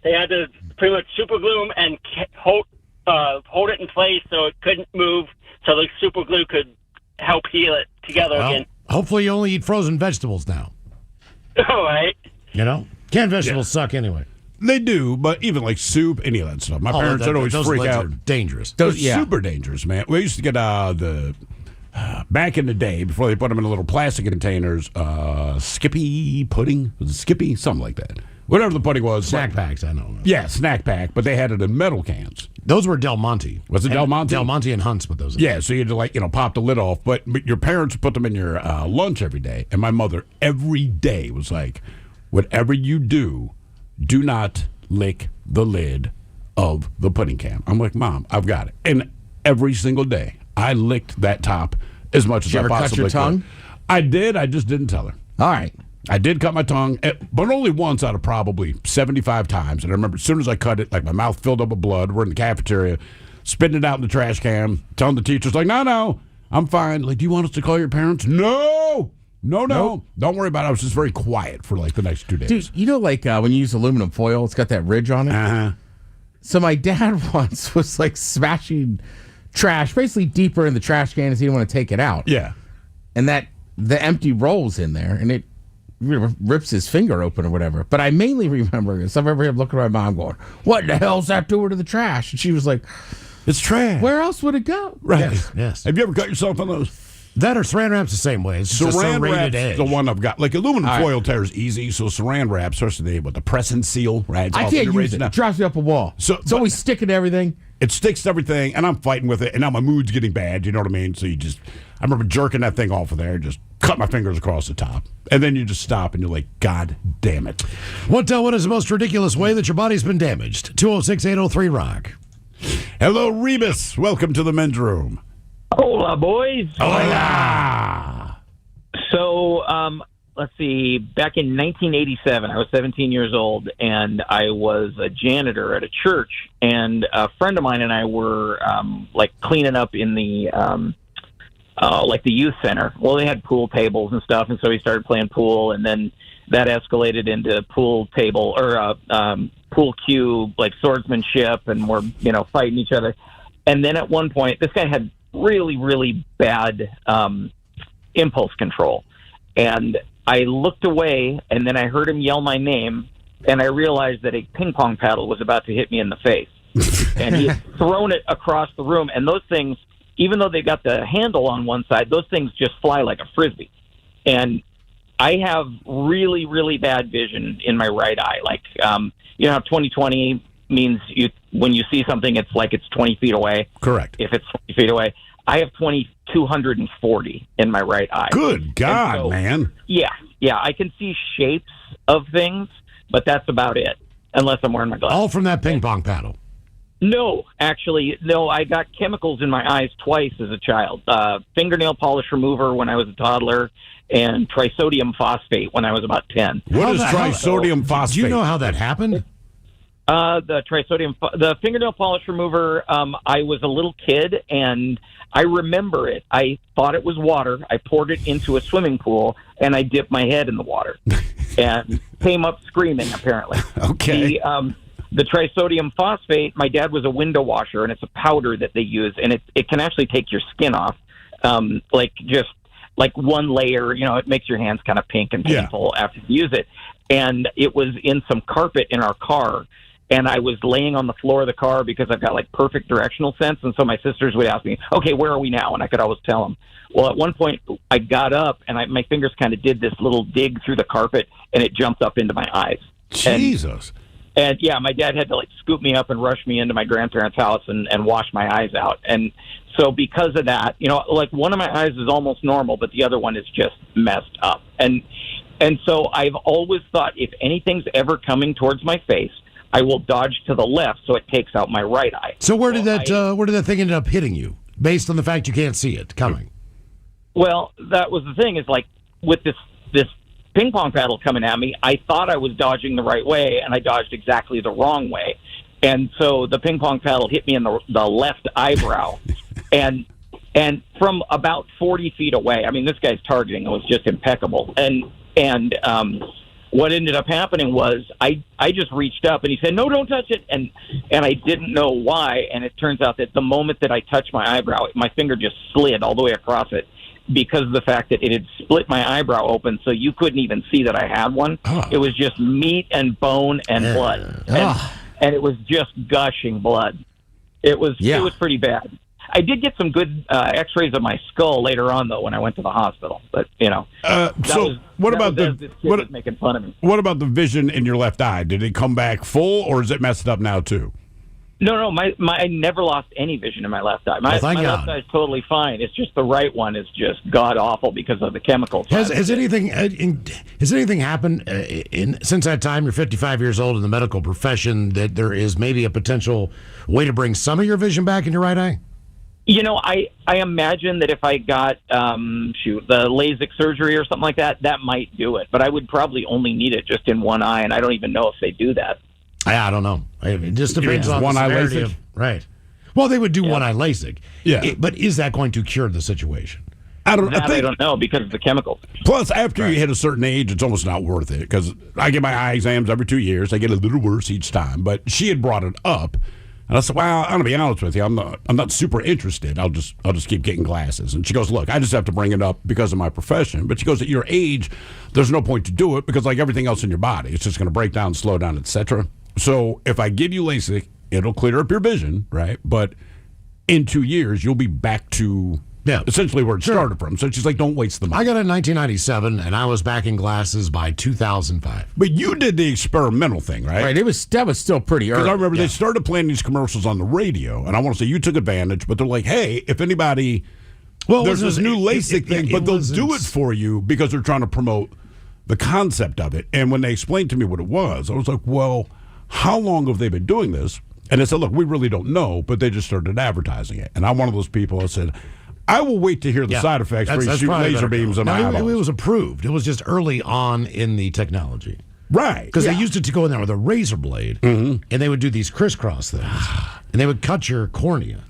They had to pretty much super glue them and hold it in place so it couldn't move, so the super glue could help heal it together again. Hopefully you only eat frozen vegetables now. All right. You know? Canned vegetables suck anyway. They do, but even like soup, any of that stuff. My parents would always those freak lids out. are dangerous. They're super dangerous, man. We used to get back in the day, before they put them in little plastic containers, Skippy pudding. Was it Skippy? Something like that. Whatever the pudding was. Snack packs, I know. Yeah, snack pack, but they had it in metal cans. Those were Del Monte. Was it Del Monte? Del Monte and Hunt's with those. Yeah, so you had to pop the lid off, but your parents put them in your lunch every day, and my mother every day was like, whatever you do not lick the lid of the pudding can. I'm like, Mom, I've got it. And every single day, I licked that top as much as you I ever cut possibly your could. tongue? I did. I just didn't tell her. All right. I did cut my tongue, but only once out of probably 75 times. And I remember as soon as I cut it, like my mouth filled up with blood. We're in the cafeteria, spitting it out in the trash can, telling the teachers, like, no, I'm fine. Like, do you want us to call your parents? No. Don't worry about it. I was just very quiet for like the next 2 days. Dude, you know, like when you use aluminum foil, it's got that ridge on it. Uh-huh. So my dad once was like smashing trash, basically deeper in the trash can as he didn't want to take it out. Yeah. And the empty rolls in there, and it rips his finger open or whatever. But I mainly remember this. I remember him looking at my mom going, what the hell's that doing to the trash? And she was like, it's trash. Where else would it go? Right. Yes. Have you ever cut yourself on those? That or saran wrap's the same way. It's just a Saran serrated wrap's edge. the one I've got. Like aluminum foil tears easy, so saran wrap, especially with the press and seal, right? It's I all can't use raised it. now. It drives me up a wall. So it's always sticking to everything. It sticks to everything, and I'm fighting with it, and now my mood's getting bad, you know what I mean? So I remember jerking that thing off of there, just cut my fingers across the top. And then you just stop and you're like, God damn it. What is the most ridiculous way that your body's been damaged? 206-803-ROCK. Hello, Rebus. Welcome to the men's room. Hola, boys. Hola. So, let's see. Back in 1987, I was 17 years old, and I was a janitor at a church. And a friend of mine and I were cleaning up in the the youth center. Well, they had pool tables and stuff, and so we started playing pool, and then that escalated into pool table or pool cue, like swordsmanship, and we're fighting each other. And then at one point, this guy had really, really bad impulse control. And I looked away, and then I heard him yell my name, and I realized that a ping pong paddle was about to hit me in the face. And he had thrown it across the room. And those things, even though they got the handle on one side, those things just fly like a Frisbee. And I have really, really bad vision in my right eye. Like, you know how 20/20 means when you see something, it's like it's 20 feet away. Correct. If it's 20 feet away. I have 240 in my right eye. Good God, man. Yeah. I can see shapes of things, but that's about it, unless I'm wearing my glasses. All from that ping pong paddle. No, actually, no. I got chemicals in my eyes twice as a child. Fingernail polish remover when I was a toddler, and trisodium phosphate when I was about 10. What is trisodium phosphate? Do you know how that happened? The fingernail polish remover, I was a little kid, and I remember it. I thought it was water. I poured it into a swimming pool, and I dipped my head in the water and came up screaming, apparently. Okay. The trisodium phosphate, my dad was a window washer, and it's a powder that they use, and it can actually take your skin off, like one layer. It makes your hands kind of pink and painful after you use it. And it was in some carpet in our car, and I was laying on the floor of the car because I've got like perfect directional sense. And so my sisters would ask me, okay, where are we now? And I could always tell them. Well, at one point I got up and my fingers kind of did this little dig through the carpet, and it jumped up into my eyes. Jesus. And yeah, my dad had to like scoop me up and rush me into my grandparents' house and wash my eyes out. And so because of that, like one of my eyes is almost normal, but the other one is just messed up. And so I've always thought if anything's ever coming towards my face, I will dodge to the left so it takes out my right eye. So where did that thing end up hitting you, based on the fact you can't see it coming? Well, that was the thing, is like with this ping pong paddle coming at me, I thought I was dodging the right way, and I dodged exactly the wrong way. And so the ping pong paddle hit me in the left eyebrow. and from about 40 feet away, I mean, this guy's targeting was just impeccable. And what ended up happening was I just reached up, and he said, no, don't touch it. And I didn't know why. And it turns out that the moment that I touched my eyebrow, my finger just slid all the way across it because of the fact that it had split my eyebrow open, so you couldn't even see that I had one. Oh. It was just meat and bone and blood. And it was just gushing blood. It was pretty bad. I did get some good X-rays of my skull later on, though, when I went to the hospital. But what about making fun of me? What about the vision in your left eye? Did it come back full, or is it messed up now too? No, I never lost any vision in my left eye. My left eye is totally fine. It's just the right one is just god awful because of the chemicals. Has anything happened since that time? You're 55 years old in the medical profession, that there is maybe a potential way to bring some of your vision back in your right eye? I imagine that if I got the LASIK surgery or something like that, that might do it. But I would probably only need it just in one eye, and I don't even know if they do that. I don't know. It just depends on the severity of, right. Well, they would do one eye LASIK. Yeah, but is that going to cure the situation? I don't know because of the chemicals. Plus, after you hit a certain age, it's almost not worth it, because I get my eye exams every 2 years. I get a little worse each time. But she had brought it up. And I said, well, I'm going to be honest with you. I'm not super interested. I'll just keep getting glasses. And she goes, look, I just have to bring it up because of my profession. But she goes, at your age, there's no point to do it because like everything else in your body, it's just going to break down, slow down, etc. So if I give you LASIK, it'll clear up your vision, right? But in 2 years, you'll be back to essentially where it started from. So she's like, don't waste the money. I got it in 1997, and I was back in glasses by 2005. But you did the experimental thing, right? Right. That was still pretty early. Because I remember they started playing these commercials on the radio, and I want to say you took advantage, but they're like, hey, if anybody Well, there's it was- this new it- LASIK it- thing, it but they'll wasn't- do it for you because they're trying to promote the concept of it. And when they explained to me what it was, I was like, well, how long have they been doing this? And they said, look, we really don't know, but they just started advertising it. And I'm one of those people that said, I will wait to hear the side effects before you shoot probably laser better. beams in Now, my it eyeballs. was approved. It was just early on in the technology. Right. Because they used it to go in there with a razor blade, and they would do these crisscross things, and they would cut your cornea,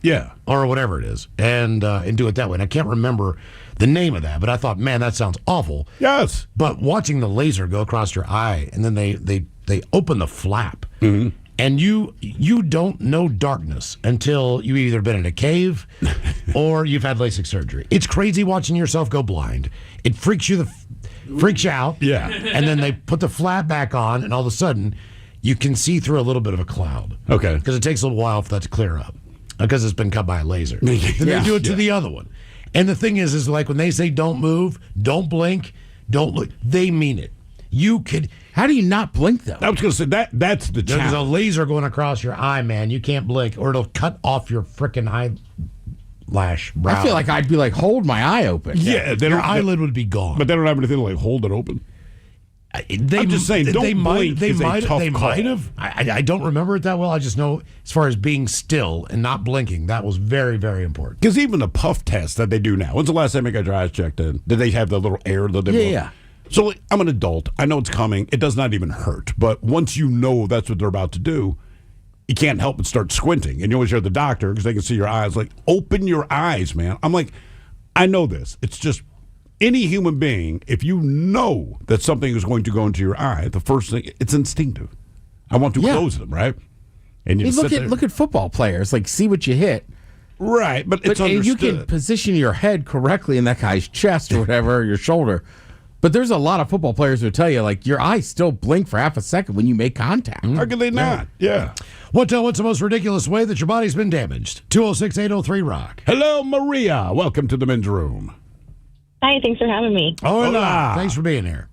or whatever it is, and do it that way. And I can't remember the name of that, but I thought, man, that sounds awful. Yes. But watching the laser go across your eye, and then they open the flap, and you don't know darkness until you've either been in a cave or you've had LASIK surgery. It's crazy watching yourself go blind. It freaks you out. Yeah. And then they put the flap back on, and all of a sudden, you can see through a little bit of a cloud. Okay. Because it takes a little while for that to clear up, because it's been cut by a laser. Then they do it to the other one. And the thing is like when they say don't move, don't blink, don't look, they mean it. You could. How do you not blink though? I was going to say that's the There's challenge. a laser going across your eye, man. You can't blink, or it'll cut off your freaking eyelash brow. I feel like I'd be like, hold my eye open. Yeah, your eyelid would be gone. But they don't have anything to like hold it open. They, I'm just saying, don't they blink They is a might. tough They call. might have. I don't remember it that well. I just know, as far as being still and not blinking, that was very, very important. Because even the puff test that they do now, when's the last time you got your eyes checked in? Did they have the little air that they blow? Yeah. So like, I'm an adult. I know it's coming. It does not even hurt. But once you know that's what they're about to do, you can't help but start squinting. And you always hear the doctor, because they can see your eyes, like, open your eyes, man. I'm like, I know this. It's just any human being, if you know that something is going to go into your eye, the first thing, it's instinctive. I want to close them, right? And you Hey, just sit there. look at football players. Like, see what you hit. Right, but it's and you understood. can position your head correctly in that guy's chest or whatever, or your shoulder. But there's a lot of football players who tell you, like, your eyes still blink for half a second when you make contact. How can they not? Yeah. What's the most ridiculous way that your body's been damaged? 206-803-ROCK. Hello, Maria. Welcome to the men's room. Hi, thanks for having me. Hola. Thanks for being here.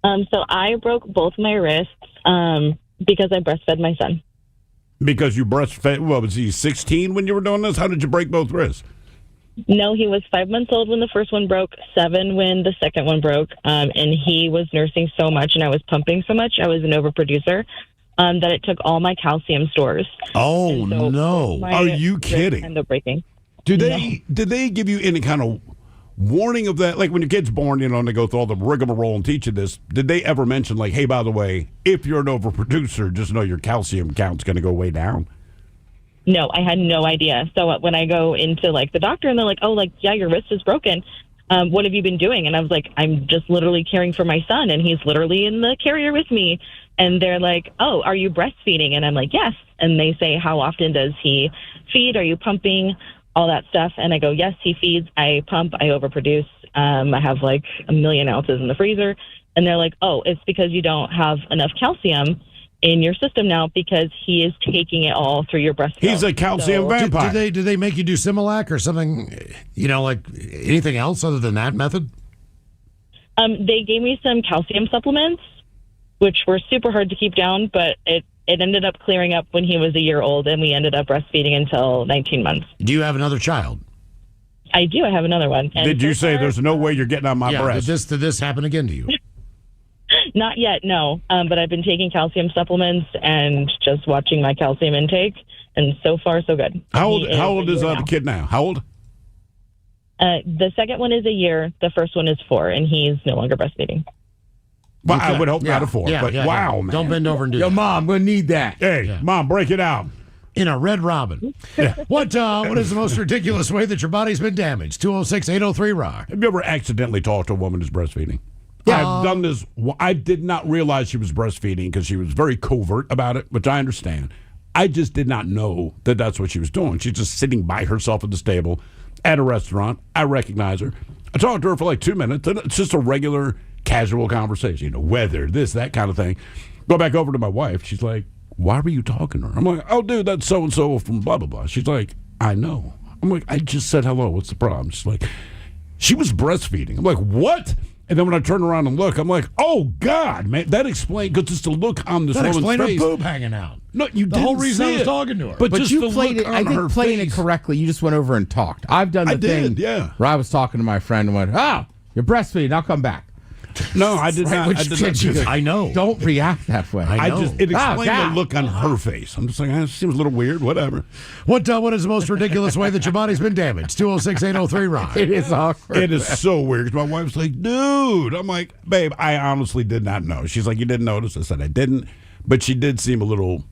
So I broke both my wrists because I breastfed my son. Because you breastfed, what was he, 16 when you were doing this? How did you break both wrists? No, he was 5 months old when the first one broke, 7 when the second one broke, and he was nursing so much and I was pumping so much, I was an overproducer, that it took all my calcium stores. Oh, no. My Are you wrist kidding? ended up breaking. Did they give you any kind of warning of that? Like when your kid's born, and they go through all the rigmarole and teach you this. Did they ever mention, like, hey, by the way, if you're an overproducer, just know your calcium count's going to go way down? No, I had no idea. So when I go into like the doctor and they're like, oh, like, yeah, your wrist is broken. What have you been doing? And I was like, I'm just literally caring for my son, and he's literally in the carrier with me. And they're like, oh, are you breastfeeding? And I'm like, yes. And they say, how often does he feed? Are you pumping? All that stuff. And I go, yes, he feeds. I pump. I overproduce. I have like 1 million ounces in the freezer. And they're like, oh, it's because you don't have enough calcium in your system now because he is taking it all through your breast milk. He's a calcium vampire. Did they make you do Similac or something, like anything else other than that method? They gave me some calcium supplements, which were super hard to keep down, but it ended up clearing up when he was a year old, and we ended up breastfeeding until 19 months. Do you have another child? I do. I have another one. And Did you so say far, there's no way you're getting on my breast? Did this happen again to you? Not yet, no. But I've been taking calcium supplements and just watching my calcium intake, and so far, so good. How old is the the kid now? How old? The second one is a year. The first one is 4, and he's no longer breastfeeding. Well, I would hope not a 4, but wow, man. Don't bend over and do that. Yo, Mom, I'm going to need that. Hey, Mom, break it out. In a Red Robin. What is the most ridiculous way that your body's been damaged? 206-803-ROCK. Have you ever accidentally talked to a woman who's breastfeeding? I've done this. I did not realize she was breastfeeding because she was very covert about it, which I understand. I just did not know that that's what she was doing. She's just sitting by herself at the table at a restaurant. I recognize her. I talked to her for like 2 minutes, and it's just a regular, casual conversation. Weather, this, that kind of thing. Go back over to my wife. She's like, why were you talking to her? I'm like, oh, dude, that's so-and-so from blah, blah, blah. She's like, I know. I'm like, I just said hello. What's the problem? She's like, she was breastfeeding. I'm like, what? And then when I turn around and look, I'm like, oh, God, man. That explained, because it's the look on this That woman's explained her face. boob hanging out. No, you The didn't whole reason see I was it. talking to her. But, But just you the played look it. I on her think playing it face. correctly. You just went over and talked. I've done the I thing did, yeah. where I was talking to my friend and went, "Oh, you're breastfeeding. I'll come back." No, I did not. I did not do that. I know. Don't react that way. It explained God. the look on her face. I'm just like, it seems a little weird. Whatever. What is the most ridiculous way that your body's been damaged? 206-803-ROCK. It is awkward. It is so weird. My wife's like, dude. I'm like, babe, I honestly did not know. She's like, you didn't notice? I said, I didn't. But she did seem a little,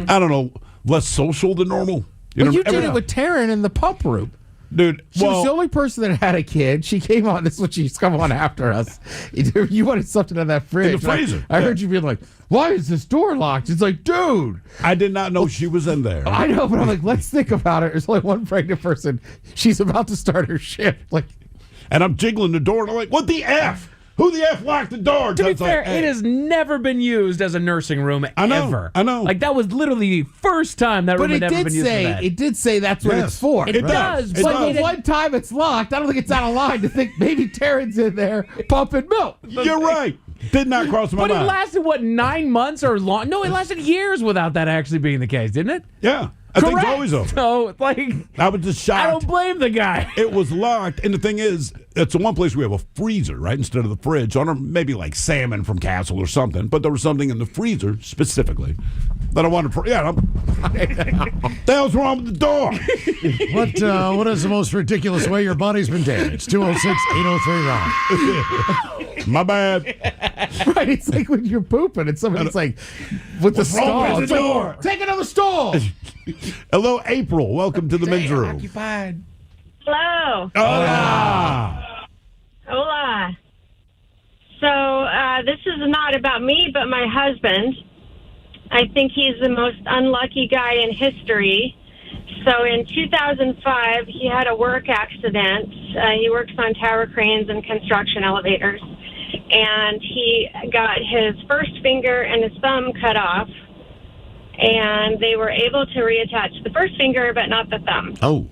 I don't know, less social than normal. You did it with Taryn in the pump room. Dude, She was the only person that had a kid. She came on. This is what she's come on after us. You wanted something in that fridge. In the freezer. I heard you being like, "Why is this door locked?" It's like, dude. I did not know she was in there. I know, but I'm like, let's think about it. There's only one pregnant person. She's about to start her shift. Like, and I'm jiggling the door, and I'm like, what the F? Who the F locked the door? To be It's like, fair, hey. it has never been used as a nursing room ever. I know. Like, that was literally the first time that room but had ever been used for that. it did say that's what it's for. It does. But But the one time it's locked, I don't think it's out of line to think maybe Taryn's in there pumping milk. You're right. Did not cross my But it mind. lasted, what, 9 months or long? No, it lasted years without that actually being the case, didn't it? Yeah. I think it's always over. So, like, I was just shocked. I don't blame the guy. It was locked, and the thing is, it's the one place we have a freezer, right, instead of the fridge. I don't know, maybe like salmon from Castle or something, but there was something in the freezer specifically that I wanted. The hell's wrong with the door? What is the most ridiculous way your body's been damaged? 206-803-ROCK. My bad. Right, it's like when you're pooping and somebody's like, with the What's wrong stall. with It's the like, door? take another stall. Hello, April. Welcome to the men's room. Occupied. Hello. Hola. Hola. So this is not about me, but my husband. I think he's the most unlucky guy in history. So in 2005, he had a work accident. He works on tower cranes and construction elevators. And he got his first finger and his thumb cut off. And they were able to reattach the first finger, but not the thumb. Oh.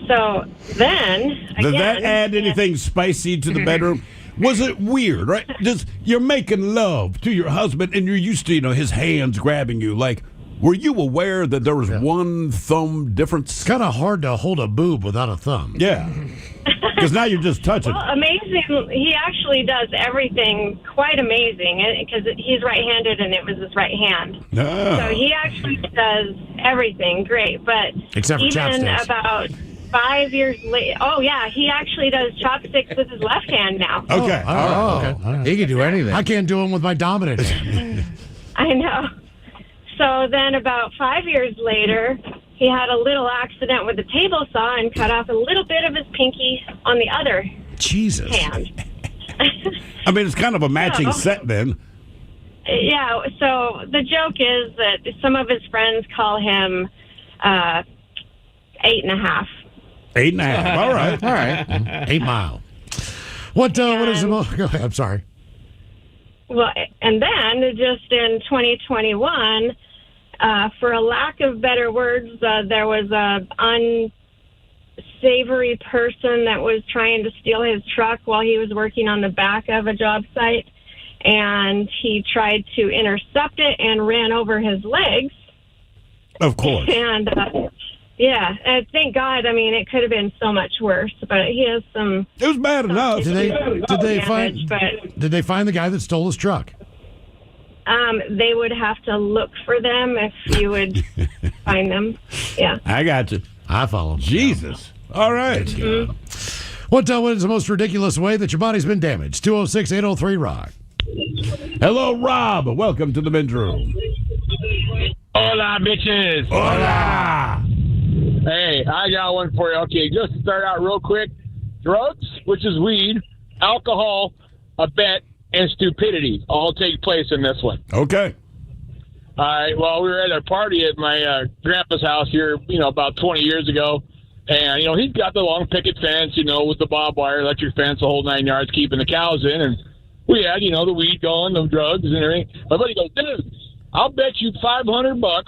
So then, Did that again, add anything spicy to the bedroom? Was it weird, right? Just you're making love to your husband and you're used to, his hands grabbing you. Like, were you aware that there was one thumb difference? It's kind of hard to hold a boob without a thumb. Yeah. Because now you're just touching well, it. amazing. He actually does everything quite amazing because he's right-handed and it was his right hand. Oh. So he actually does everything great. But Except for even chopsticks. about 5 years later, oh yeah, he actually does chopsticks with his left hand now. Okay. He can do anything. I can't do them with my dominant hand. I know. So then about 5 years later, he had a little accident with a table saw and cut off a little bit of his pinky on the other Jesus. hand. I mean, it's kind of a matching No. set then. Yeah, so the joke is that some of his friends call him 8.5. 8.5. All right. All right. 8 Mile. What is the most... Go ahead. I'm sorry. Well, and then just in 2021, for a lack of better words, there was a unsavory person that was trying to steal his truck while he was working on the back of a job site. And he tried to intercept it and ran over his legs. Of course. And, yeah, and thank God. I mean, it could have been so much worse, but he has some... It was bad enough. Did they find the guy that stole his truck? They would have to look for them if you would find them. Yeah. I got you. I follow. Jesus. All right. What is the most ridiculous way that your body's been damaged? 206-803-ROCK. Hello, Rob. Welcome to the men's room. Hola, bitches. Hola. Hey, I got one for you. Okay, just to start out real quick. Drugs, which is weed, alcohol, a bet, and stupidity all take place in this one. Okay. All right, well, we were at a party at my grandpa's house here, about 20 years ago. And, he's got the long picket fence, with the barbed wire, electric fence, the whole 9 yards, keeping the cows in. And we had, the weed going, the drugs and everything. My buddy goes, dude, I'll bet you $500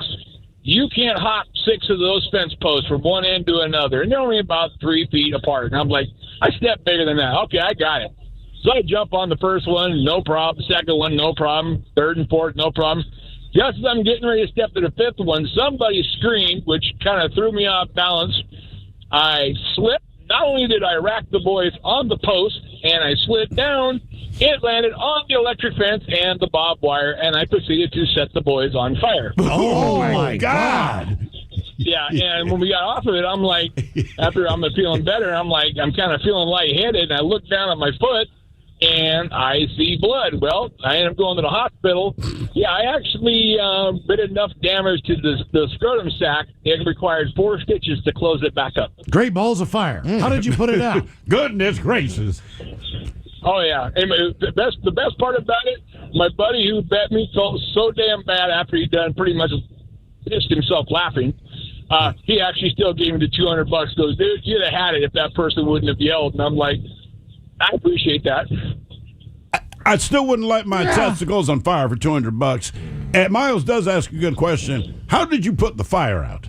you can't hop 6 of those fence posts from one end to another. And they're only about 3 feet apart. And I'm like, I step bigger than that. Okay, I got it. So I jump on the first one, no problem. Second one, no problem. Third and fourth, no problem. Just as I'm getting ready to step to the fifth one, somebody screamed, which kind of threw me off balance. I slipped. Not only did I rack the boys on the post, and I slid down, it landed on the electric fence and the barbed wire, and I proceeded to set the boys on fire. Oh, my God. Yeah, and when we got off of it, I'm like, after I'm feeling better, I'm kind of feeling lightheaded, and I look down at my foot, and I see blood. Well, I ended up going to the hospital. Yeah, I actually did enough damage to the scrotum sac. It required 4 stitches to close it back up. Great balls of fire. How did you put it out? Goodness gracious. Oh, yeah. And the best part about it, my buddy who bet me felt so damn bad after he'd done pretty much pissed himself laughing. He actually still gave me the $200. Goes, dude, you'd have had it if that person wouldn't have yelled. And I'm like, I appreciate that. I still wouldn't light my testicles on fire for $200. And Miles does ask a good question. How did you put the fire out?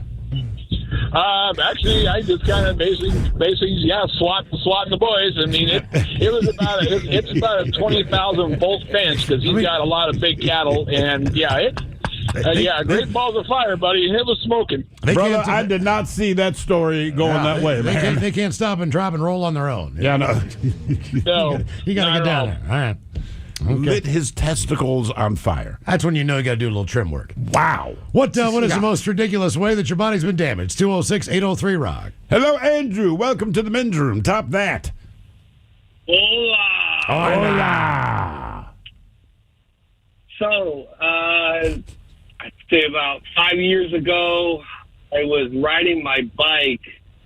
Actually, I just kind of basically, swatting the boys. I mean, it was about a 20,000 volt fence because he's got a lot of big cattle, and great balls of fire, buddy, and it was smoking. Brother, I did not see that story going that way, man. They can't stop and drop and roll on their own. Yeah, no. No, you got to get down there. All right. Okay. Lit his testicles on fire. That's when you know you got to do a little trim work. Wow. What is the most ridiculous way that your body's been damaged? 206-803-ROCK. Hello, Andrew. Welcome to the men's room. Top that. Hola. Hola. So, I'd say about 5 years ago, I was riding my bike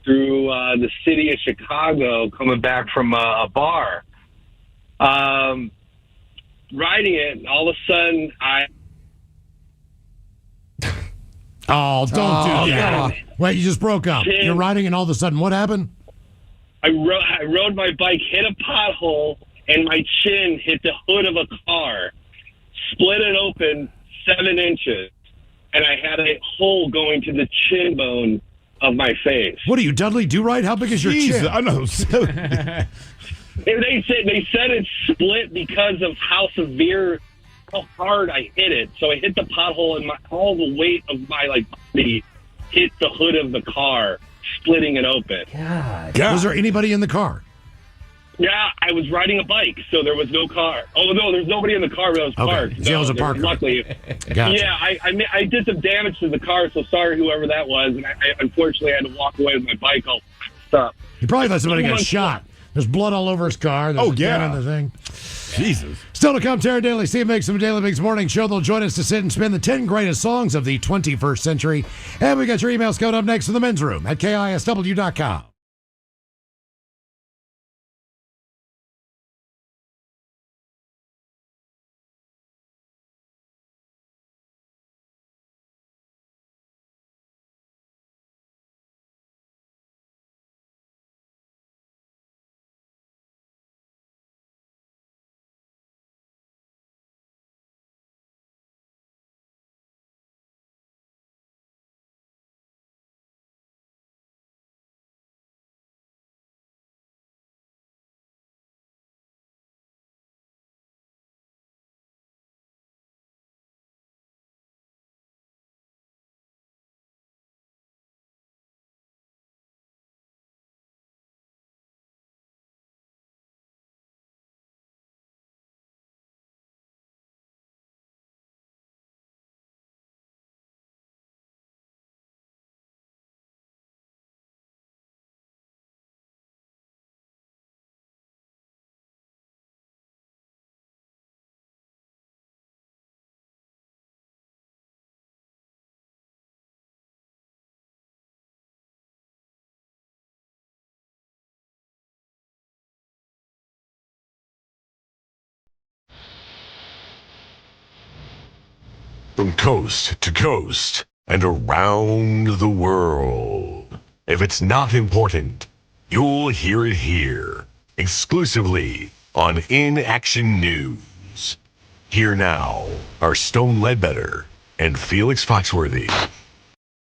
through the city of Chicago coming back from a bar. Riding it, and all of a sudden, Oh, don't do that. Wait, you just broke up. You're riding, and all of a sudden, what happened? I rode my bike, hit a pothole, and my chin hit the hood of a car, split it open 7 inches, and I had a hole going to the chin bone of my face. What are you, Dudley Do-Right? How big is your chin? I know. They said it split because of how hard I hit it. So I hit the pothole, and all the weight of my body hit the hood of the car, splitting it open. God. Was there anybody in the car? Yeah, I was riding a bike, so there was no car. Oh no, there's nobody in the car, but I was parked. So it was a park. Luckily, Gotcha. Yeah, I did some damage to the car, so sorry whoever that was. And I unfortunately had to walk away with my bike all stuff. He probably thought somebody got shot. There's blood all over his car. There's a can in the thing. Jesus. Still to come, Terror Daily, Steve Mix from Daily Mix Morning Show. They'll join us to sit and spin the 10 greatest songs of the 21st century. And we got your emails coming up next in the men's room at KISW.com. From coast to coast and around the world. If it's not important, you'll hear it here, exclusively on In Action News. Here now are Stone Ledbetter and Felix Foxworthy.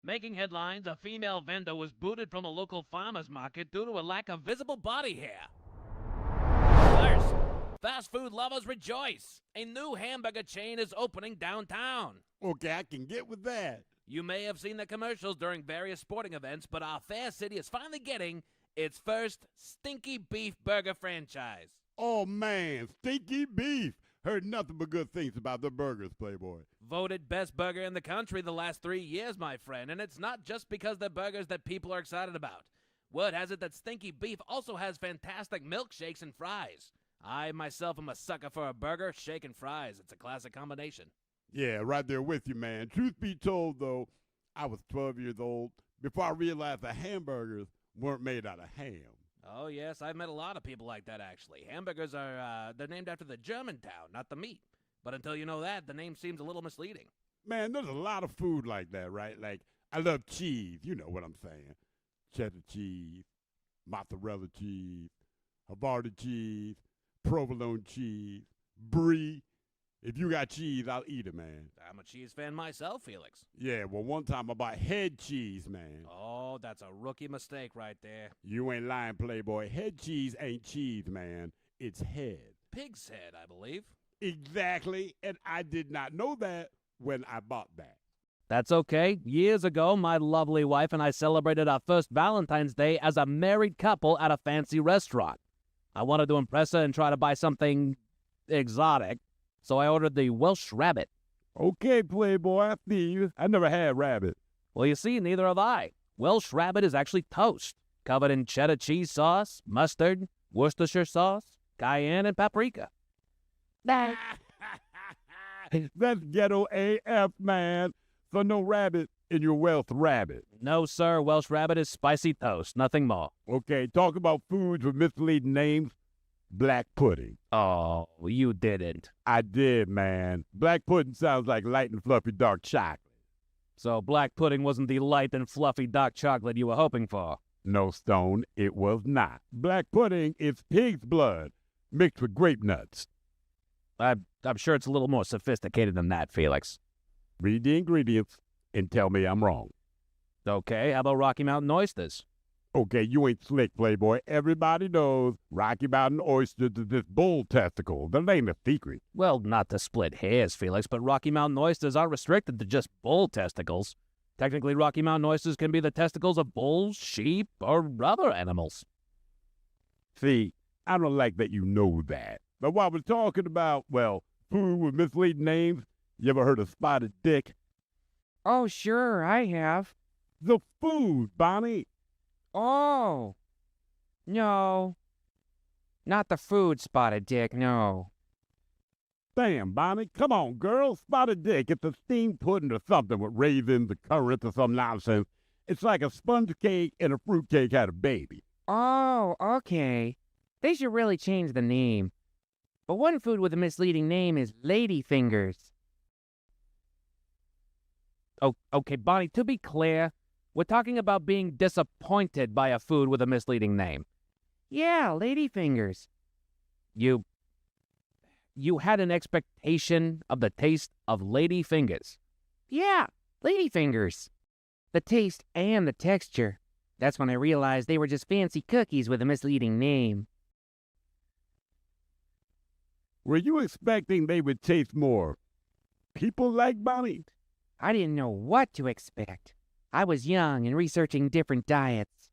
Making headlines, a female vendor was booted from a local farmer's market due to a lack of visible body hair. First, Fast food lovers rejoice! A new hamburger chain is opening downtown. Okay, I can get with that. You may have seen the commercials during various sporting events, but our fair city is finally getting its first Stinky Beef Burger franchise. Oh, man, Stinky Beef. Heard nothing but good things about the burgers, Playboy. Voted best burger in the country the last 3 years, my friend, and it's not just because they're burgers that people are excited about. Word has it that Stinky Beef also has fantastic milkshakes and fries. I myself am a sucker for a burger, shake, and fries. It's a classic combination. Yeah, right there with you, man. Truth be told, though, I was 12 years old before I realized the hamburgers weren't made out of ham. Oh, yes, I've met a lot of people like that, actually. Hamburgers are, they're named after the Germantown, not the meat. But until you know that, the name seems a little misleading. Man, there's a lot of food like that, right? Like, I love cheese. You know what I'm saying. Cheddar cheese, mozzarella cheese, Havarti cheese, provolone cheese, brie. If you got cheese, I'll eat it, man. I'm a cheese fan myself, Felix. Yeah, well, one time I bought head cheese, man. Oh, that's a rookie mistake right there. You ain't lying, Playboy. Head cheese ain't cheese, man. It's head. Pig's head, I believe. Exactly, and I did not know that when I bought that. That's okay. Years ago, my lovely wife and I celebrated our first Valentine's Day as a married couple at a fancy restaurant. I wanted to impress her and try to buy something exotic, so I ordered the Welsh rabbit. Okay, Playboy, I see you. I never had rabbit. Well, you see, neither have I. Welsh rabbit is actually toast, covered in cheddar cheese sauce, mustard, Worcestershire sauce, cayenne, and paprika. That's ghetto AF, man. So no rabbit in your Welsh rabbit. No, sir. Welsh rabbit is spicy toast, nothing more. Okay, talk about foods with misleading names. Black pudding. Oh, you didn't. I did, man. Black pudding sounds like light and fluffy dark chocolate. So black pudding wasn't the light and fluffy dark chocolate you were hoping for? No, Stone, it was not. Black pudding is pig's blood mixed with grape nuts. I'm sure it's a little more sophisticated than that, Felix. Read the ingredients and tell me I'm wrong. Okay, how about Rocky Mountain oysters? Okay, you ain't slick, Playboy. Everybody knows Rocky Mountain oysters is this bull testicle. The name is secret. Well, not to split hairs, Felix, but Rocky Mountain oysters are restricted to just bull testicles. Technically, Rocky Mountain oysters can be the testicles of bulls, sheep, or other animals. See, I don't like that you know that. But while we're talking about, well, food with misleading names, you ever heard of spotted dick? Oh, sure, I have. The food, Bonnie. Oh. No. Not the food, Spotted Dick, no. Damn, Bonnie. Come on, girl. Spotted dick. It's a steamed pudding or something with raisins or currants or some nonsense. It's like a sponge cake and a fruit cake had a baby. Oh, okay. They should really change the name. But one food with a misleading name is ladyfingers. Oh, okay, Bonnie, to be clear, we're talking about being disappointed by a food with a misleading name. Yeah, ladyfingers. You had an expectation of the taste of ladyfingers. Yeah, ladyfingers. The taste and the texture. That's when I realized they were just fancy cookies with a misleading name. Were you expecting they would taste more people-like, Bonnie? I didn't know what to expect. I was young and researching different diets.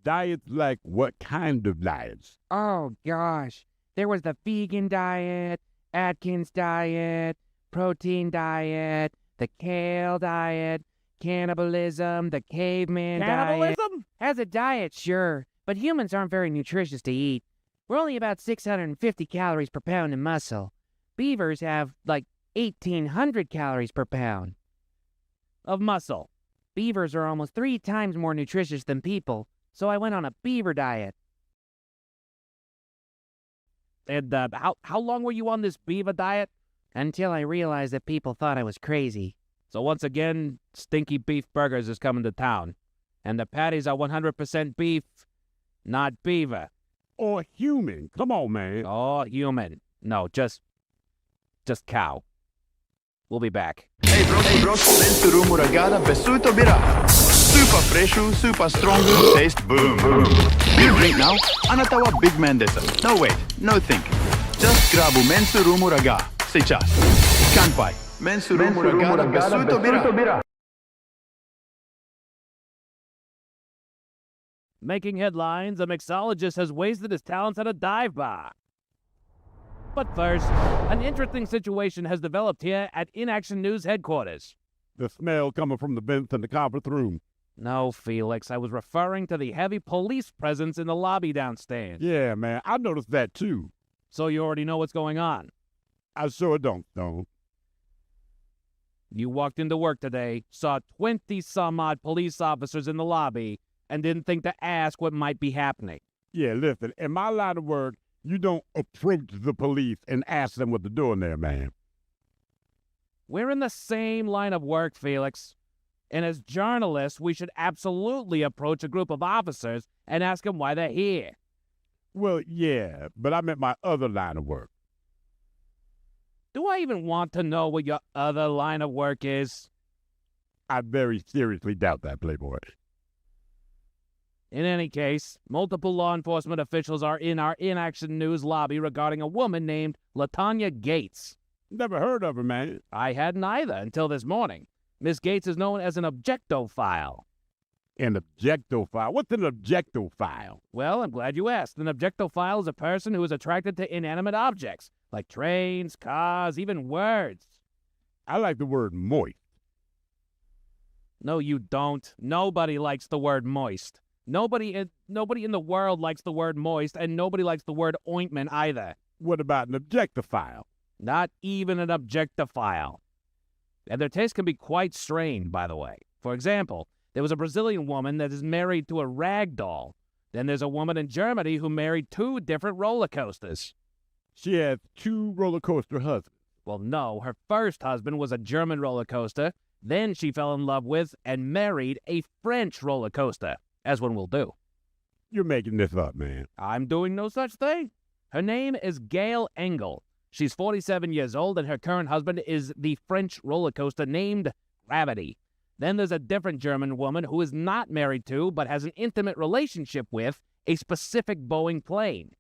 Diets like what kind of diets? Oh, gosh. There was the vegan diet, Atkins diet, protein diet, the kale diet, cannibalism, the caveman diet. Cannibalism? As a diet, sure, but humans aren't very nutritious to eat. We're only about 650 calories per pound in muscle. Beavers have, like, 1,800 calories per pound of muscle. Beavers are almost 3 times more nutritious than people, so I went on a beaver diet. And how long were you on this beaver diet? Until I realized that people thought I was crazy. So once again, Stinky Beef Burgers is coming to town. And the patties are 100% beef, not beaver. Or human. Come on, man. Oh, human. No, just cow. We'll be back. Ehi bro, benvenuto ragazzi, bessuto birra. Super Super fresho, super stronger, taste boom. Beer drink now, anatawa big man desa. No wait, no think. Just grab Mensurumu Raga. Say chas. Kanpai. Mensurumu Raga Besuto Bira. Making headlines, a mixologist has wasted his talents at a dive bar. But first, an interesting situation has developed here at Inaction News headquarters. The smell coming from the vents in the conference room. No, Felix, I was referring to the heavy police presence in the lobby downstairs. Yeah, man, I noticed that too. So you already know what's going on? I sure don't, Stone. You walked into work today, saw 20-some-odd police officers in the lobby, and didn't think to ask what might be happening. Yeah, listen, in my line of work, you don't approach the police and ask them what they're doing there, man. We're in the same line of work, Felix. And as journalists, we should absolutely approach a group of officers and ask them why they're here. Well, yeah, but I meant my other line of work. Do I even want to know what your other line of work is? I very seriously doubt that, Playboy. In any case, multiple law enforcement officials are in our Inaction News lobby regarding a woman named LaTanya Gates. Never heard of her, man. I hadn't either until this morning. Miss Gates is known as an objectophile. An objectophile? What's an objectophile? Well, I'm glad you asked. An objectophile is a person who is attracted to inanimate objects, like trains, cars, even words. I like the word moist. No, you don't. Nobody likes the word moist. Nobody in the world likes the word moist, and nobody likes the word ointment either. What about an objectophile? Not even an objectophile. And their taste can be quite strained, by the way. For example, there was a Brazilian woman that is married to a rag doll. Then there's a woman in Germany who married 2 different roller coasters. She has 2 roller coaster husbands. Well, no, her first husband was a German roller coaster. Then she fell in love with and married a French roller coaster, as one will do. You're making this up, man. I'm doing no such thing. Her name is Gail Engel. She's 47 years old, and her current husband is the French roller coaster named Gravity. Then there's a different German woman who is not married to, but has an intimate relationship with, a specific Boeing plane.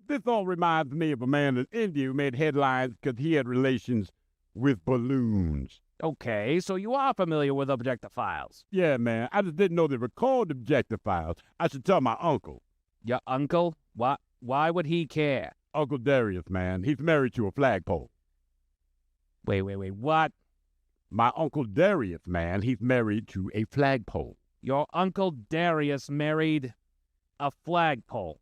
This all reminds me of a man in India who made headlines because he had relations with balloons. Okay, so you are familiar with objectophiles. Yeah, man. I just didn't know they were called objectophiles. I should tell my uncle. Your uncle? Why would he care? Uncle Darius, man. He's married to a flagpole. Wait, what? My Uncle Darius, man. He's married to a flagpole. Your Uncle Darius married a flagpole?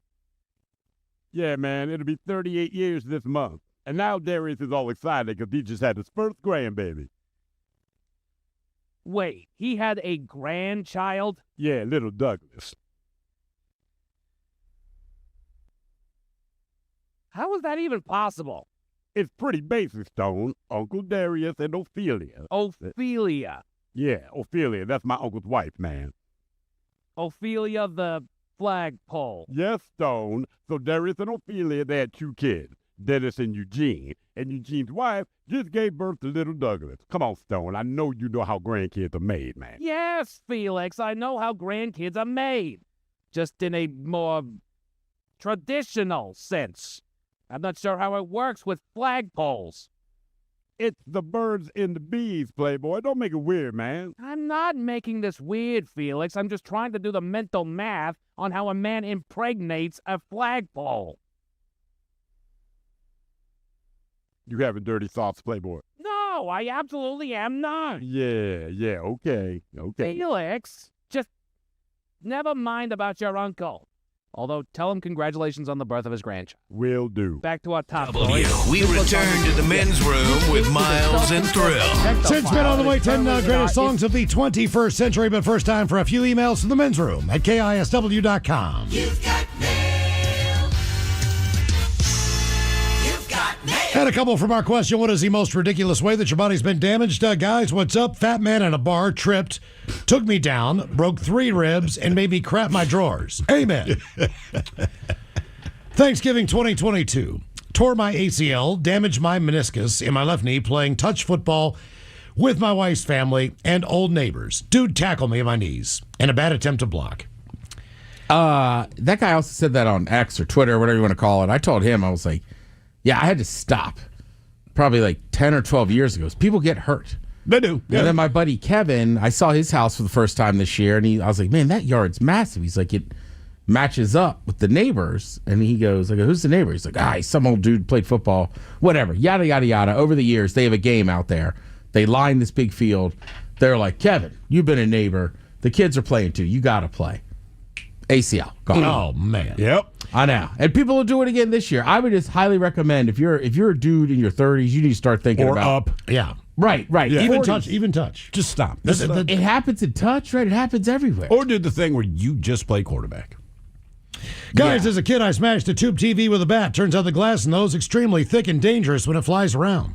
Yeah, man. It'll be 38 years this month. And now Darius is all excited because he just had his first grandbaby. Wait, he had a grandchild? Yeah, little Douglas. How is that even possible? It's pretty basic, Stone. Uncle Darius and Ophelia. Ophelia? Yeah, Ophelia. That's my uncle's wife, man. Ophelia the flagpole. Yes, Stone. So Darius and Ophelia, they had 2 kids, Dennis and Eugene. And Eugene's wife just gave birth to little Douglas. Come on, Stone. I know you know how grandkids are made, man. Yes, Felix. I know how grandkids are made. Just in a more traditional sense. I'm not sure how it works with flagpoles. It's the birds and the bees, Playboy. Don't make it weird, man. I'm not making this weird, Felix. I'm just trying to do the mental math on how a man impregnates a flagpole. You having dirty thoughts, Playboy? No, I absolutely am not. Yeah, okay. Felix, just never mind about your uncle. Although, tell him congratulations on the birth of his grandchild. Will do. Back to our top story. We return to the men's room with Miles and Thrill. Since been on the way, 10 greatest songs of the 21st century, but first time for a few emails to the men's room at KISW.com. You've got mail. You've got mail. And a couple from our question, what is the most ridiculous way that your body's been damaged? Guys, what's up? Fat man in a bar tripped, took me down, broke 3 ribs, and made me crap my drawers. Amen. Thanksgiving 2022. Tore my ACL, damaged my meniscus in my left knee playing touch football with my wife's family and old neighbors. Dude tackled me at my knees in a bad attempt to block. That guy also said that on X or Twitter or whatever you want to call it. I told him, I was like, yeah, I had to stop probably like 10 or 12 years ago. People get hurt. They do. Yeah. And then my buddy Kevin, I saw his house for the first time this year, and I was like, man, that yard's massive. He's like, it matches up with the neighbors. And he goes, I go, who's the neighbor? He's like, he's some old dude, played football, whatever, yada, yada, yada. Over the years, they have a game out there. They line this big field. They're like, Kevin, you've been a neighbor. The kids are playing too. You got to play. ACL. Gone. Oh, man. Yep. I know. And people will do it again this year. I would just highly recommend if you're a dude in your 30s, you need to start thinking Or about up. Yeah. Right. Yeah. Even 40s. touch. Just stop. It happens in touch, right? It happens everywhere. Or do the thing where you just play quarterback. Guys, as a kid, I smashed a tube TV with a bat. Turns out the glass in those extremely thick and dangerous when it flies around.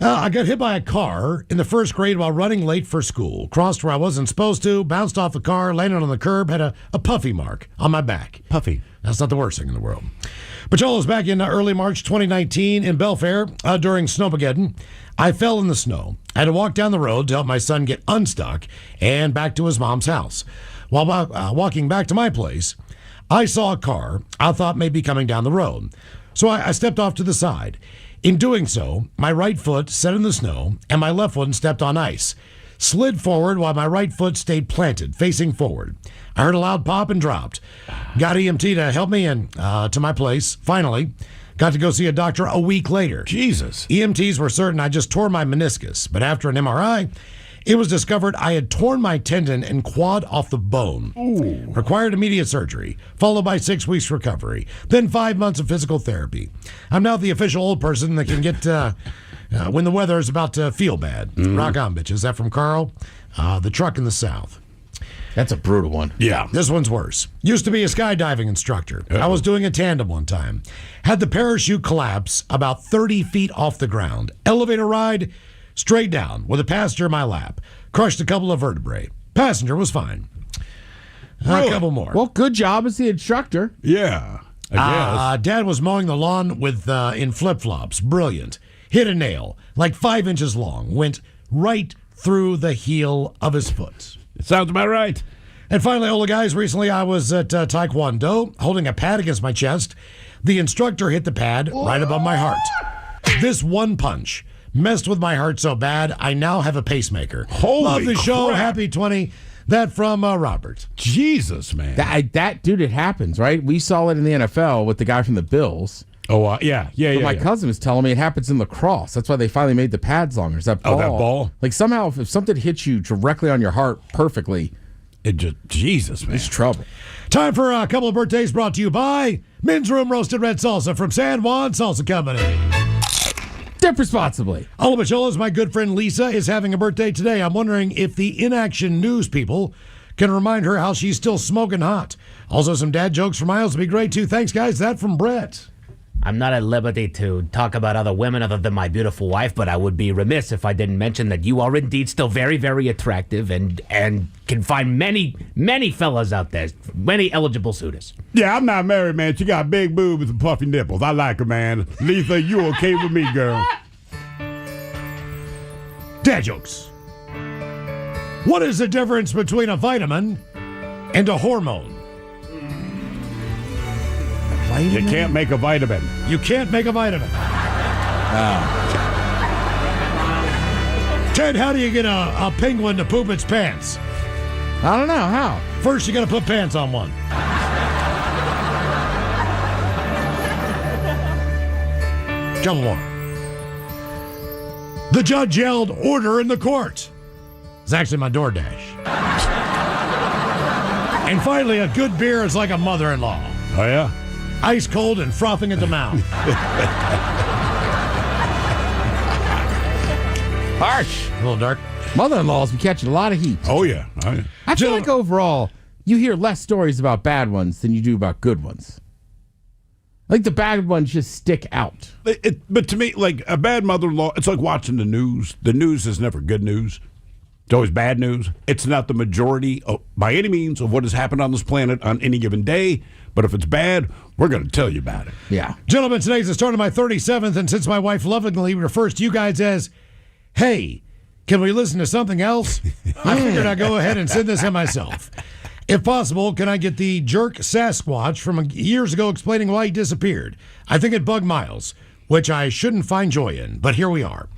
I got hit by a car in the first grade while running late for school. Crossed where I wasn't supposed to, bounced off a car, landed on the curb, had a puffy mark on my back. Puffy. That's not the worst thing in the world. Pacholos back in early March 2019 in Belfair during Snowmageddon. I fell in the snow. I had to walk down the road to help my son get unstuck and back to his mom's house. While walking back to my place, I saw a car I thought may be coming down the road. So I stepped off to the side. In doing so, my right foot set in the snow and my left one stepped on ice. Slid forward while my right foot stayed planted, facing forward. I heard a loud pop and dropped. Got EMT to help me in to my place. Finally, got to go see a doctor a week later. Jesus. EMTs were certain I just tore my meniscus, but after an MRI, it was discovered I had torn my tendon and quad off the bone. Ooh. Required immediate surgery, followed by 6 weeks recovery, then 5 months of physical therapy. I'm now the official old person that can get when the weather is about to feel bad. Rock on, bitches. That from Carl, the truck in the South. That's a brutal one. Yeah. This one's worse. Used to be a skydiving instructor. I was doing a tandem one time. Had the parachute collapse about 30 feet off the ground. Elevator ride, straight down with a passenger in my lap. Crushed a couple of vertebrae. Passenger was fine. A couple more. Well, good job as the instructor. Yeah, I guess. Dad was mowing the lawn with in flip-flops. Brilliant. Hit a nail, like 5 inches long. Went right through the heel of his foot. It sounds about right. And finally, Ola guys, recently I was at Taekwondo, holding a pad against my chest. The instructor hit the pad right above my heart. This one punch messed with my heart so bad, I now have a pacemaker. Holy Love the show. crap. Happy 20. That from Robert. Jesus, man. That dude, it happens, right? We saw it in the NFL with the guy from the Bills. Oh, yeah. But my cousin was telling me it happens in lacrosse. That's why they finally made the pads longer. Is that ball? Oh, that ball? Like somehow, if something hits you directly on your heart perfectly, it just Jesus, man. It's trouble. Time for a couple of birthdays brought to you by Men's Room Roasted Red Salsa from San Juan Salsa Company. Dip responsibly. Hola, Macholas. My good friend Lisa is having a birthday today. I'm wondering if the inaction news people can remind her how she's still smoking hot. Also, some dad jokes from Miles would be great, too. Thanks, guys. That from Brett. I'm not at liberty to talk about other women other than my beautiful wife, but I would be remiss if I didn't mention that you are indeed still very, very attractive and can find many, many fellas out there, many eligible suitors. Yeah, I'm not married, man. She got big boobs and puffy nipples. I like her, man. Lisa, you okay with me, girl? Dad jokes. What is the difference between a vitamin and a hormone? You can't make a vitamin. You can't make a vitamin. Ted, how do you get a penguin to poop its pants? I don't know. How? First, you got to put pants on one. Couple more. The judge yelled, "Order in the court." It's actually my DoorDash. And finally, a good beer is like a mother-in-law. Oh, yeah? Ice cold and frothing at the mouth. Harsh. A little dark. Mother-in-laws be catching a lot of heat. Oh, yeah. I feel like overall, you hear less stories about bad ones than you do about good ones. Like the bad ones just stick out. But to me, like a bad mother-in-law, it's like watching the news. The news is never good news. It's always bad news. It's not the majority, by any means, of what has happened on this planet on any given day. But if it's bad, we're going to tell you about it. Yeah. Gentlemen, today's the start of my 37th, and since my wife lovingly refers to you guys as Hey, can we listen to something else? I figured I'd go ahead and send this in myself. If possible, can I get the jerk Sasquatch from years ago explaining why he disappeared? I think it bugged Miles, which I shouldn't find joy in, but here we are.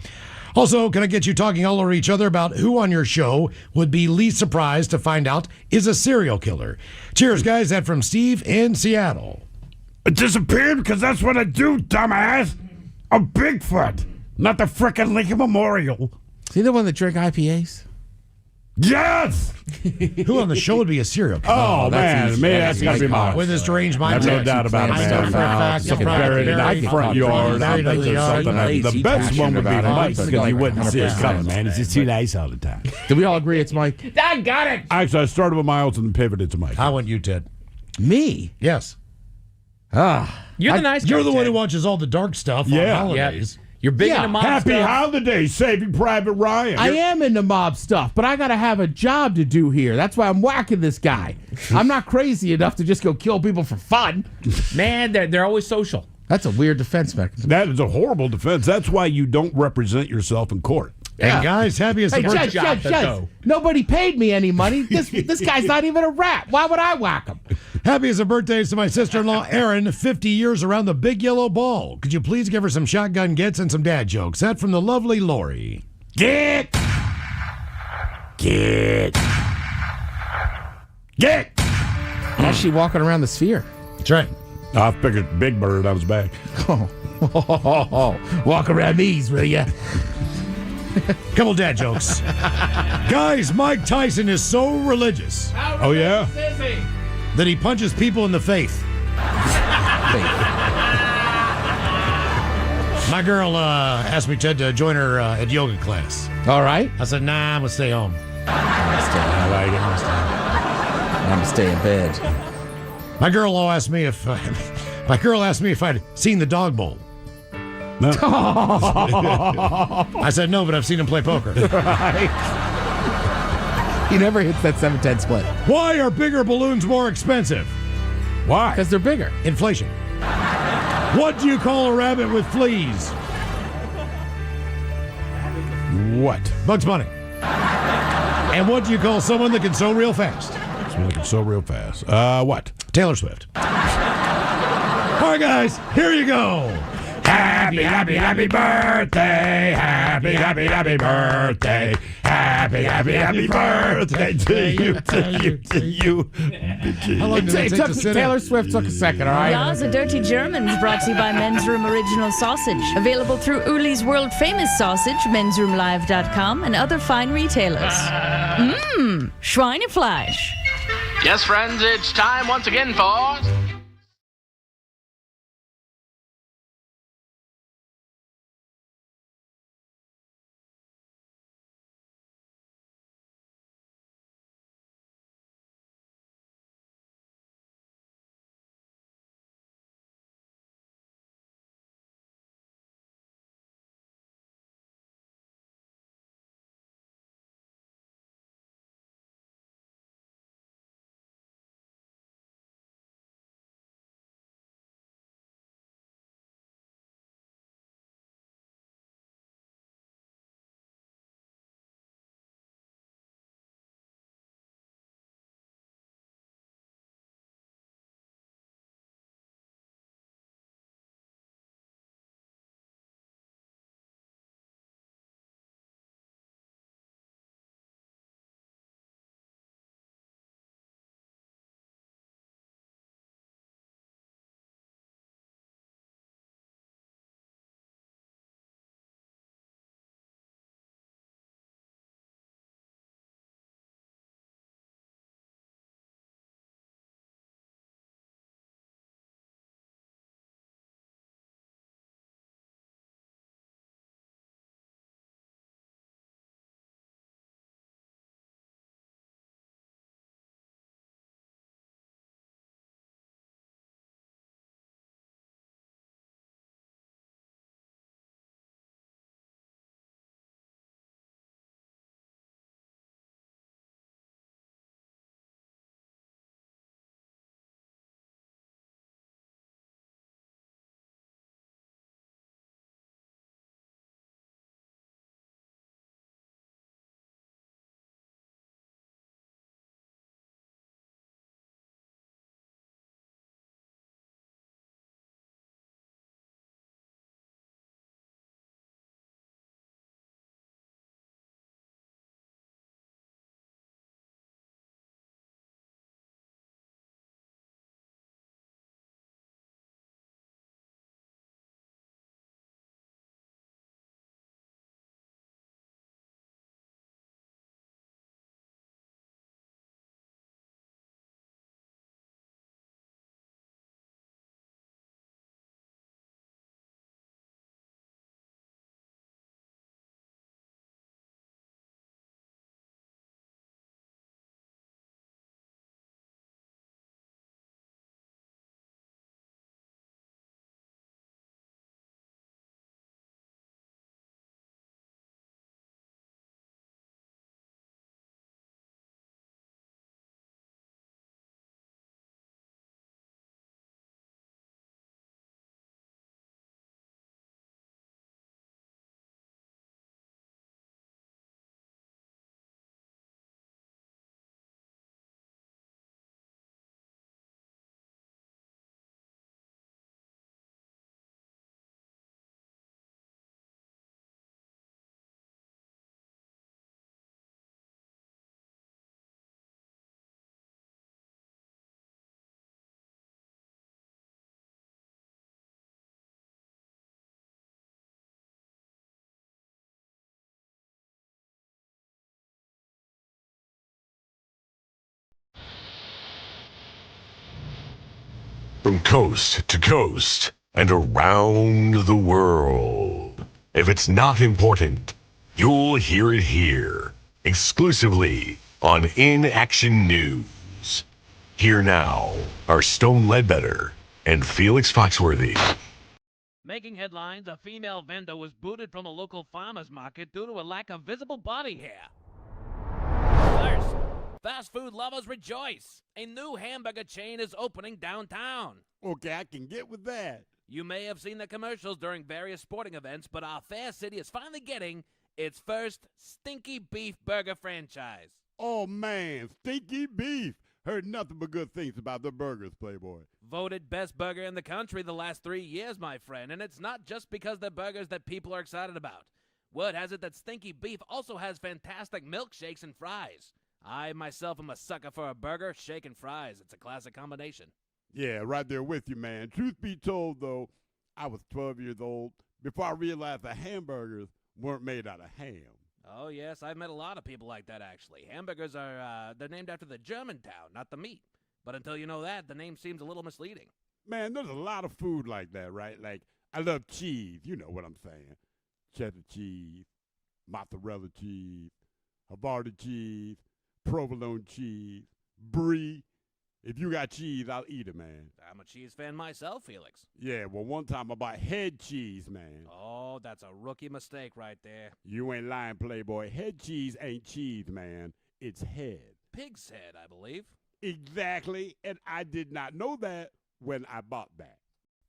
Also, can I get you talking all over each other about who on your show would be least surprised to find out is a serial killer? Cheers, guys. That from Steve in Seattle. It disappeared because that's what I do, dumbass. I'm Bigfoot, not the frickin' Lincoln Memorial. Is he the one that drank IPAs? Yes! Who on the show would be a serial killer? Oh, man, that's got to be Miles. With his strange I have mindset. no doubt about it, man. Buried in my front yard. The best one would be Mike because he wouldn't see it coming, man. He's just too nice all the time. Do we all agree it's Mike? I got it. Actually, I started with Miles and then pivoted to Mike. How went you, Ted? Me? Yes. You're the nice guy. You're the one Ted. who watches all the dark stuff on Yeah. holidays. You're big Yeah. into mob Happy stuff. holidays, Saving Private Ryan. I am into mob stuff, but I got to have a job to do here. That's why I'm whacking this guy. I'm not crazy enough to just go kill people for fun. Man, they're always social. That's a weird defense mechanism. That is a horrible defense. That's why you don't represent yourself in court. And guys, happy as Hey, a birthday. Judge, nobody paid me any money. This guy's not even a rat. Why would I whack him? Happy as a birthday to my sister-in-law, Erin, 50 years around the big yellow ball. Could you please give her some shotgun gets and some dad jokes? That from the lovely Lori. Get. How's she walking around the sphere? That's right. I figured Big Bird, I was back. Walk around these, will ya? Couple dad jokes. Guys, Mike Tyson is so religious Oh, yeah? that he punches people in the faith. My girl asked me, Ted, to join her at yoga class. All right. I said, nah, I'm going to stay home. I like it. I'm gonna stay in bed. My girl asked me if I'd seen the dog bowl. No. I said no, but I've seen him play poker. He never hits that 7-10 split. Why are bigger balloons more expensive? Why? Because they're bigger. Inflation. What do you call a rabbit with fleas? What? Bugs Bunny. And what do you call someone that can sew real fast? Someone that can sew real fast. What? Taylor Swift. All right, guys, here you go. Happy, happy, happy birthday. Happy, happy, happy birthday. Happy, happy, happy birthday to you, to you, to you. How long did it take to sit Taylor in? Swift took a second, all right? Ya's a Dirty Germans brought to you by Men's Room Original Sausage. Available through Uli's world famous sausage, mensroomlive.com, and other fine retailers. Schweinefleisch. Yes, friends, it's time once again for from coast to coast and around the world. If it's not important, you'll hear it here, exclusively on In Action News. Here now are Stone Ledbetter and Felix Foxworthy. Making headlines, a female vendor was booted from a local farmer's market due to a lack of visible body hair. First, fast food lovers rejoice. A new hamburger chain is opening downtown. Okay, I can get with that. You may have seen the commercials during various sporting events, but our fair city is finally getting its first Stinky Beef Burger franchise. Oh, man, Stinky Beef. Heard nothing but good things about the burgers, Playboy. Voted best burger in the country the last 3 years, my friend, and it's not just because they're burgers that people are excited about. Word has it that Stinky Beef also has fantastic milkshakes and fries. I myself am a sucker for a burger, shake, and fries. It's a classic combination. Yeah, right there with you, man. Truth be told, though, I was 12 years old before I realized that hamburgers weren't made out of ham. Oh, yes, I've met a lot of people like that, actually. Hamburgers are, they're named after the German town, not the meat. But until you know that, the name seems a little misleading. Man, there's a lot of food like that, right? Like, I love cheese. You know what I'm saying. Cheddar cheese, mozzarella cheese, Havarti cheese, provolone cheese, brie. If you got cheese, I'll eat it, man. I'm a cheese fan myself, Felix. Yeah, well, one time I bought head cheese, man. Oh, that's a rookie mistake right there. You ain't lying, Playboy. Head cheese ain't cheese, man. It's head. Pig's head, I believe. Exactly, and I did not know that when I bought that.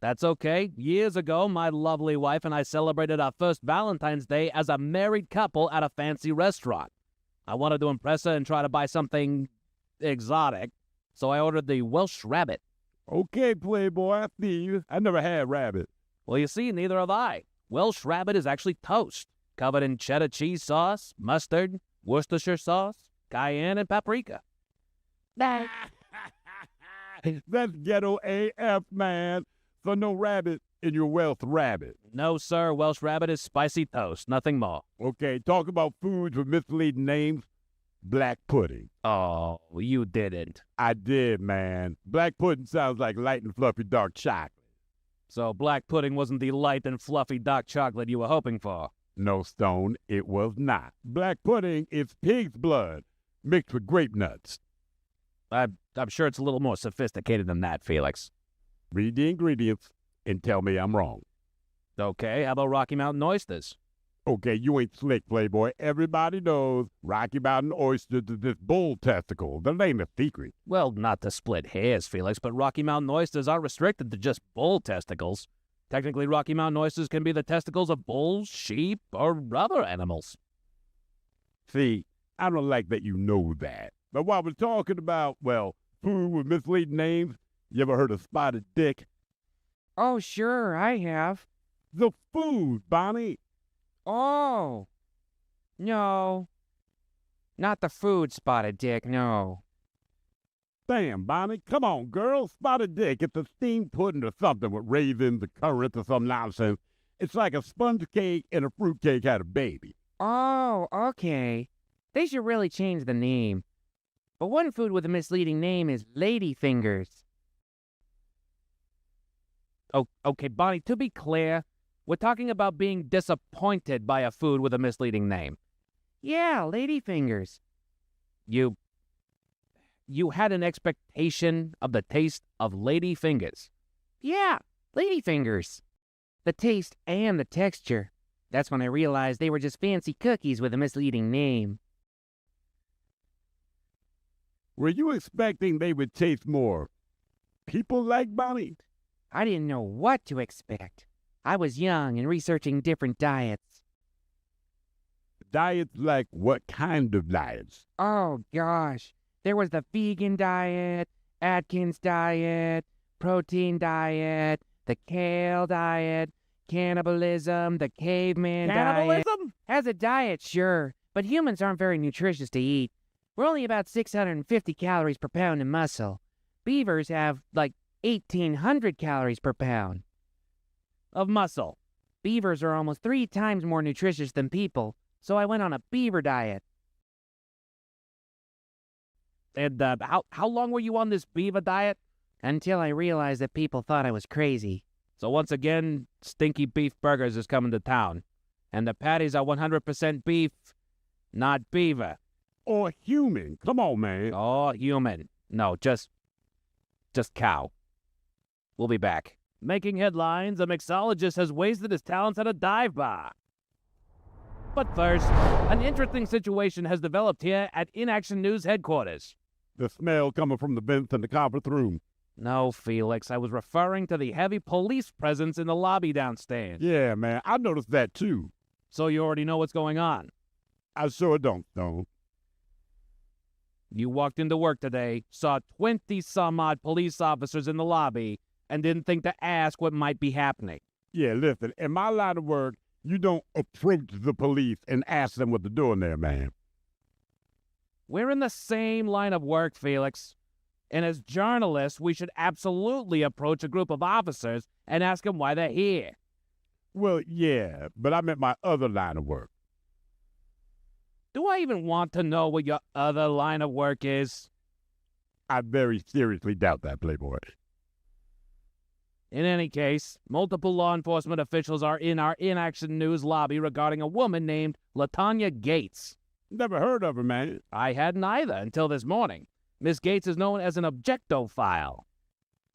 That's okay. Years ago, my lovely wife and I celebrated our first Valentine's Day as a married couple at a fancy restaurant. I wanted to impress her and try to buy something exotic, so I ordered the Welsh rabbit. Okay, Playboy, I see you. I never had rabbit. Well, you see, neither have I. Welsh rabbit is actually toast, covered in cheddar cheese sauce, mustard, Worcestershire sauce, cayenne, and paprika. That's ghetto AF, man. So no rabbit in your Welsh rabbit. No, sir. Welsh rabbit is spicy toast, nothing more. Okay, talk about foods with misleading names. Black pudding. Oh, you didn't. I did, man. Black pudding sounds like light and fluffy dark chocolate. So black pudding wasn't the light and fluffy dark chocolate you were hoping for? No, Stone, it was not. Black pudding is pig's blood mixed with grape nuts. I'm sure it's a little more sophisticated than that, Felix. Read the ingredients and tell me I'm wrong. Okay, how about Rocky Mountain oysters? Okay, you ain't slick, Playboy. Everybody knows Rocky Mountain oysters is this bull testicle. That ain't a secret. Well, not to split hairs, Felix, but Rocky Mountain oysters are restricted to just bull testicles. Technically, Rocky Mountain oysters can be the testicles of bulls, sheep, or other animals. See, I don't like that you know that. But while we're talking about, well, food with misleading names, you ever heard of spotted dick? Oh, sure, I have. The food, Bonnie. Oh. No. Not the food, Spotted Dick, no. Damn, Bonnie, come on, girl. Spotted dick. It's a steamed pudding or something with raisins or currants or some nonsense. It's like a sponge cake and a fruit cake had a baby. Oh, okay. They should really change the name. But one food with a misleading name is ladyfingers. Oh, okay, Bonnie, to be clear, we're talking about being disappointed by a food with a misleading name. Yeah, ladyfingers. You had an expectation of the taste of ladyfingers. Yeah, ladyfingers. The taste and the texture. That's when I realized they were just fancy cookies with a misleading name. Were you expecting they would taste more people-like, Bonnie? I didn't know what to expect. I was young and researching different diets. Diets like what kind of diets? Oh, gosh. There was the vegan diet, Atkins diet, protein diet, the kale diet, cannibalism, the caveman diet. Cannibalism? As a diet, sure, but humans aren't very nutritious to eat. We're only about 650 calories per pound in muscle. Beavers have, like, 1,800 calories per pound of muscle. Beavers are almost 3 times more nutritious than people, so I went on a beaver diet. And how long were you on this beaver diet? Until I realized that people thought I was crazy. So once again, Stinky Beef Burgers is coming to town. And the patties are 100% beef, not beaver. Or human. Come on, man. Oh, human. No, just cow. We'll be back. Making headlines, a mixologist has wasted his talents at a dive bar. But first, an interesting situation has developed here at Inaction News headquarters. The smell coming from the vents in the conference room. No, Felix, I was referring to the heavy police presence in the lobby downstairs. Yeah, man, I noticed that too. So you already know what's going on? I sure don't, Stone. You walked into work today, saw 20-some-odd police officers in the lobby, and didn't think to ask what might be happening. Yeah, listen, in my line of work, you don't approach the police and ask them what they're doing there, man. We're in the same line of work, Felix. And as journalists, we should absolutely approach a group of officers and ask them why they're here. Well, yeah, but I meant my other line of work. Do I even want to know what your other line of work is? I very seriously doubt that, Playboy. In any case, multiple law enforcement officials are in our Inaction News lobby regarding a woman named LaTanya Gates. Never heard of her, man. I hadn't either until this morning. Miss Gates is known as an objectophile.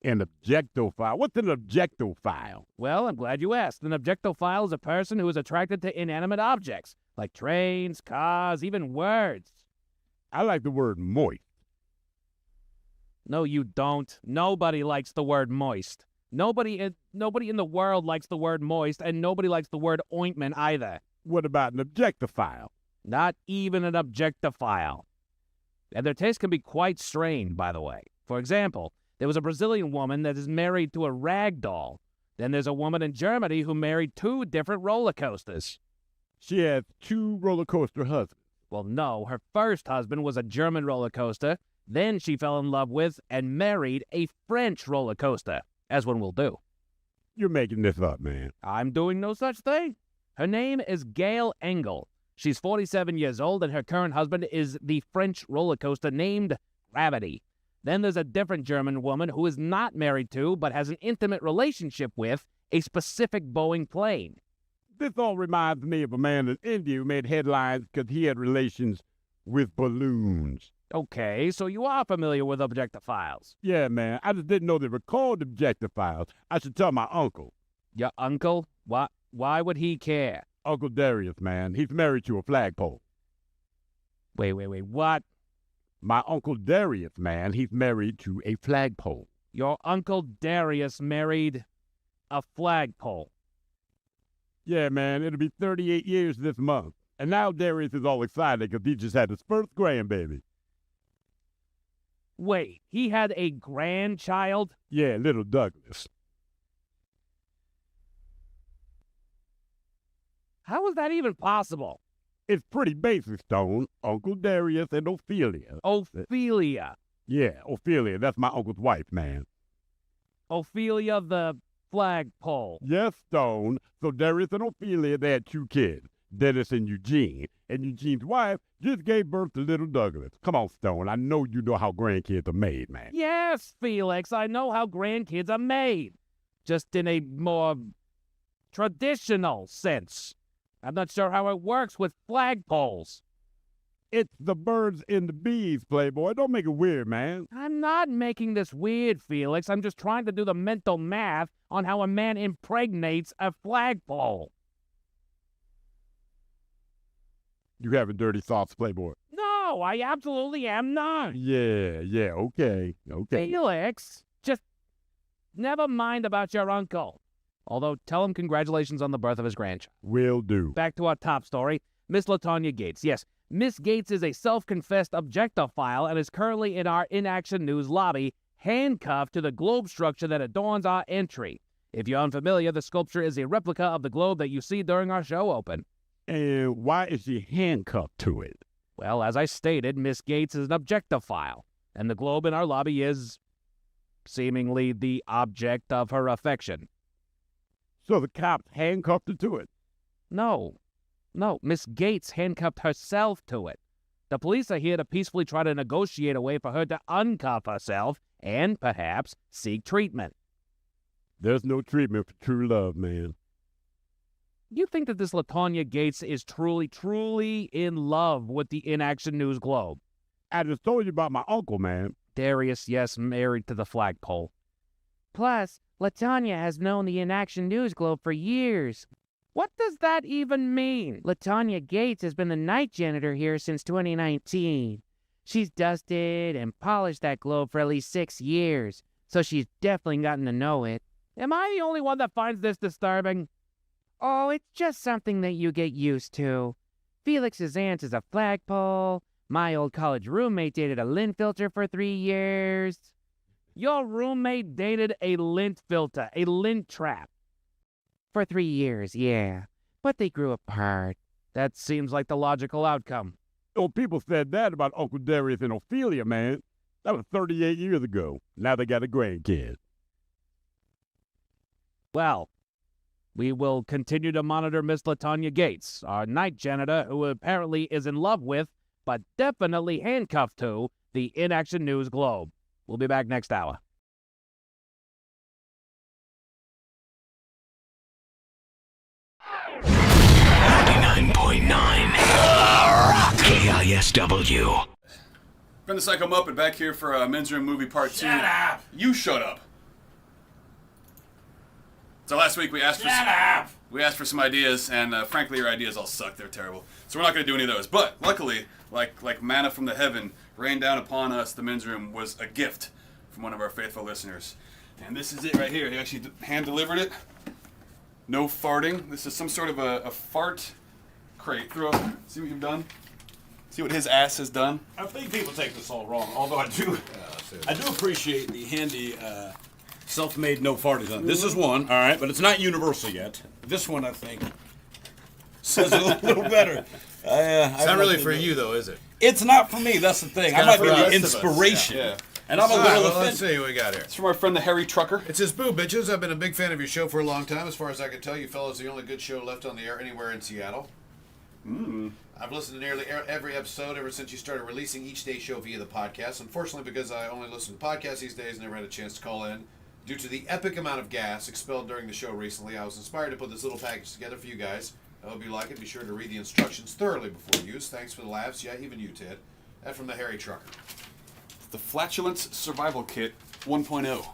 An objectophile? What's an objectophile? Well, I'm glad you asked. An objectophile is a person who is attracted to inanimate objects, like trains, cars, even words. I like the word moist. No, you don't. Nobody likes the word moist. Nobody in the world likes the word moist, and nobody likes the word ointment either. What about an objectophile? Not even an objectophile. And their taste can be quite strained, by the way. For example, there was a Brazilian woman that is married to a rag doll. Then there's a woman in Germany who married 2 different roller coasters. She has 2 roller coaster husbands. Well, no, her first husband was a German roller coaster. Then she fell in love with and married a French roller coaster, as one will do. You're making this up, man. I'm doing no such thing. Her name is Gail Engel. She's 47 years old, and her current husband is the French roller coaster named Gravity. Then there's a different German woman who is not married to, but has an intimate relationship with, a specific Boeing plane. This all reminds me of a man in India who made headlines because he had relations with balloons. Okay, so you are familiar with objectophiles. Yeah, man. I just didn't know they were called objectophiles. I should tell my uncle. Your uncle? Why would he care? Uncle Darius, man. He's married to a flagpole. Wait, what? My Uncle Darius, man. He's married to a flagpole. Your Uncle Darius married a flagpole? Yeah, man. It'll be 38 years this month. And now Darius is all excited because he just had his first grandbaby. Wait, he had a grandchild? Yeah, little Douglas. How is that even possible? It's pretty basic, Stone. Uncle Darius and Ophelia. Ophelia? Yeah, Ophelia. That's my uncle's wife, man. Ophelia the flagpole. Yes, Stone. So Darius and Ophelia, they had 2 kids, Dennis and Eugene. And Eugene's wife just gave birth to little Douglas. Come on, Stone. I know you know how grandkids are made, man. Yes, Felix. I know how grandkids are made. Just in a more traditional sense. I'm not sure how it works with flagpoles. It's the birds and the bees, Playboy. Don't make it weird, man. I'm not making this weird, Felix. I'm just trying to do the mental math on how a man impregnates a flagpole. You having dirty thoughts, Playboy? No, I absolutely am not. Yeah, okay. Felix, just never mind about your uncle. Although, tell him congratulations on the birth of his grandchild. Will do. Back to our top story, Miss LaTanya Gates. Yes, Miss Gates is a self-confessed objectophile and is currently in our Inaction News lobby, handcuffed to the globe structure that adorns our entry. If you're unfamiliar, the sculpture is a replica of the globe that you see during our show open. And why is she handcuffed to it? Well, as I stated, Miss Gates is an objectophile, and the globe in our lobby is seemingly the object of her affection. So the cops handcuffed her to it? No, Miss Gates handcuffed herself to it. The police are here to peacefully try to negotiate a way for her to uncuff herself and perhaps seek treatment. There's no treatment for true love, man. You think that this LaTonya Gates is truly in love with the Inaction News Globe? I just told you about my uncle, man. Darius, yes, married to the flagpole. Plus, LaTonya has known the Inaction News Globe for years. What does that even mean? LaTonya Gates has been the night janitor here since 2019. She's dusted and polished that globe for at least 6 years, so she's definitely gotten to know it. Am I the only one that finds this disturbing? Oh, it's just something that you get used to. Felix's aunt is a flagpole. My old college roommate dated a lint filter for 3 years. Your roommate dated a lint filter, a lint trap. For 3 years, yeah. But they grew apart. That seems like the logical outcome. Oh, people said that about Uncle Darius and Ophelia, man. That was 38 years ago. Now they got a grandkid. Well, we will continue to monitor Miss LaTonya Gates, our night janitor who apparently is in love with, but definitely handcuffed to, the Inaction News Globe. We'll be back next hour. KISW. Been the Psycho Muppet back here for Men's Room Movie Part 2. Shut up! You shut up. So last week we asked for some ideas, and frankly your ideas all suck. They're terrible. So we're not going to do any of those. But luckily, like manna from the heaven, rained down upon us, the Men's Room was a gift from one of our faithful listeners. And this is it right here. He actually hand-delivered it. No farting. This is some sort of a fart crate. See what you've done? See what his ass has done? I think people take this all wrong, although I do appreciate the handy self-made no farting on. This is one, all right, but it's not universal yet. This one, I think, says it a little better. It's not really for you, though, is it? It's not for me. That's the thing. I might be the inspiration. Yeah. And I'm a little offended. Let's see what we got here. It's from our friend the Harry Trucker. It says, "Boo, bitches. I've been a big fan of your show for a long time. As far as I can tell, you fellas are the only good show left on the air anywhere in Seattle. I've listened to nearly every episode ever since you started releasing each day show via the podcast. Unfortunately, because I only listen to podcasts these days, never had a chance to call in. Due to the epic amount of gas expelled during the show recently, I was inspired to put this little package together for you guys. I hope you like it. Be sure to read the instructions thoroughly before use. Thanks for the laughs. Yeah, even you, Ted." That from the Harry Trucker. The Flatulence Survival Kit 1.0.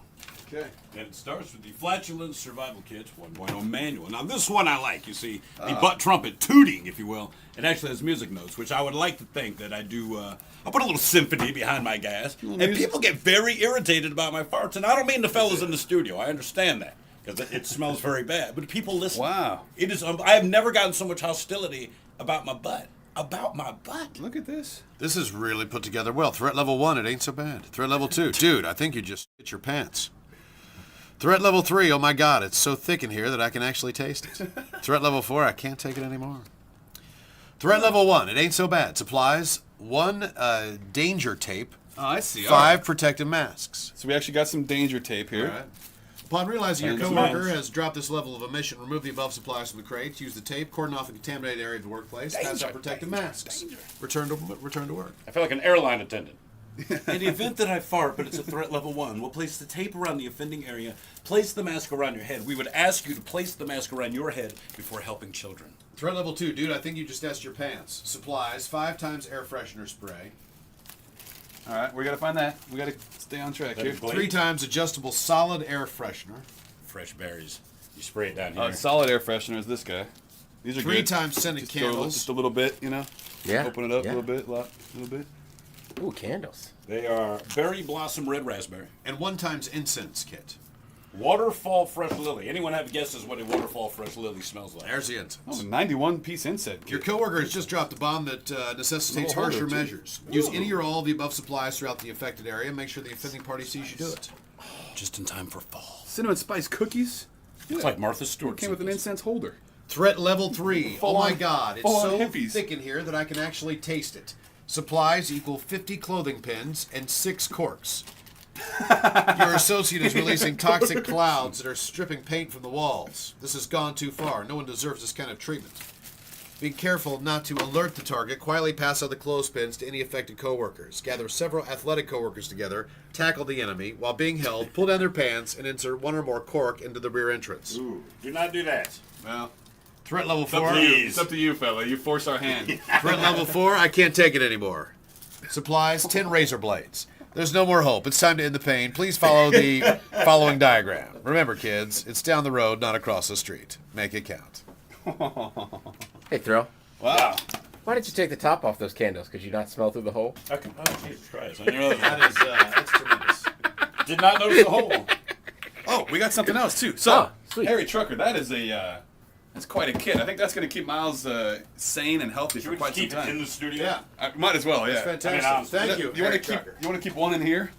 Okay. And it starts with the Flatulence Survival Kit 1.0 manual. Now, this one I like. You see, the butt trumpet tooting, if you will. It actually has music notes, which I would like to think that I do. I put a little symphony behind my gas. And people get very irritated about my farts. And I don't mean the fellas in the studio. I understand that, because it smells very bad. But people listen. Wow. It is. I have never gotten so much hostility about my butt. About my butt. Look at this. This is really put together well. Threat level 1, it ain't so bad. Threat level 2, dude, I think you just hit your pants. Threat level 3, oh my God, it's so thick in here that I can actually taste it. Threat level 4, I can't take it anymore. Threat level 1, it ain't so bad. Supplies, 1 danger tape. Oh, I see. 5 protective masks. So we actually got some danger tape here. All right. Upon realizing your coworker has dropped this level of emission, remove the above supplies from the crates. Use the tape, cordon off the contaminated area of the workplace. Pass out protective masks. Return to work. I feel like an airline attendant. In the event that I fart, but it's a threat level 1, we'll place the tape around the offending area, place the mask around your head. We would ask you to place the mask around your head before helping children. Threat level 2, dude, I think you just asked your pants. Supplies, 5 times air freshener spray. All right, we got to find that. We got to stay on track here. 3 times adjustable solid air freshener. Fresh berries. You spray it down Oh, here. solid air freshener is this guy. These are 3 good. times scented Just candles. Just a little bit, you know? Yeah. Open it up Yeah. a little bit, a little bit. Ooh, candles. They are berry blossom red raspberry. And 1 times incense kit. Waterfall fresh lily. Anyone have guesses what a waterfall fresh lily smells like? There's the incense. Oh, 91-piece incense kit. Your coworker has just dropped a bomb that necessitates Little holder, harsher too. measures. Use any or all of the above supplies throughout the affected area. Make sure the offending party sees you do it. Just in time for fall. Cinnamon spice cookies. It's like Martha Stewart. It came with an incense holder. Threat level 3. Oh my God, it's full-on so hippies. thick in here that I can actually taste it. Supplies equal 50 clothing pins and 6 corks. Your associate is releasing toxic clouds that are stripping paint from the walls. This has gone too far. No one deserves this kind of treatment. Being careful not to alert the target, quietly pass out the clothespins to any affected coworkers. Gather several athletic coworkers together, tackle the enemy while being held, pull down their pants, and insert one or more cork into the rear entrance. Ooh, do not do that. Well, threat level It's up 4. to you. It's up to you, fella. You force our hand. Threat level 4, I can't take it anymore. Supplies, 10 razor blades. There's no more hope. It's time to end the pain. Please follow the following diagram. Remember, kids, it's down the road, not across the street. Make it count. Hey, Thrill. Wow. Why did you take the top off those candles? Could you not smell through the hole? Oh, Jesus Christ. I didn't realize That's tremendous. Did not notice the hole. Oh, we got something else too. So, sweet. Harry Trucker, that is that's quite a kit. I think that's going to keep Miles sane and healthy Should for we quite just keep some time. it in the studio? Yeah. Might as well. Yeah. That's fantastic. Thank you, You want Harry to keep? Trucker. You want to keep one in here?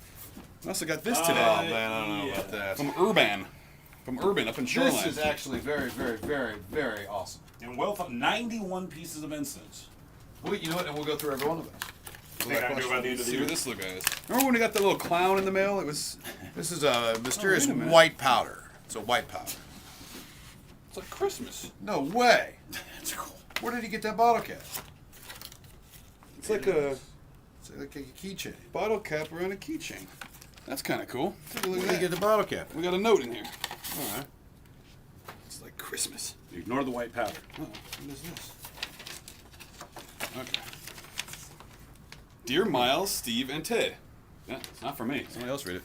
I also got this today. Oh, man, I don't know about that. From Urban. From Urban up in Shoreline. This is actually very, very, very, very awesome. And well thought, 91 pieces of incense. Well, you know what? And we'll go through every one of those. Think I can do by the end of the See year. what this look is. Remember when we got the little clown in the mail? It was. This is a mysterious wait a minute. white powder. It's a white powder. It's like Christmas. No way. That's cool. Where did he get that bottle cap? It's like a It's like a keychain. bottle cap around a keychain. That's kind of cool. Take a look Where at did he that. get the bottle cap? We got a note in here. All right. It's like Christmas. Ignore the white powder. Oh, what is this? Okay. Dear Miles, Steve, and Ted. Yeah, it's not for me. Somebody else read it.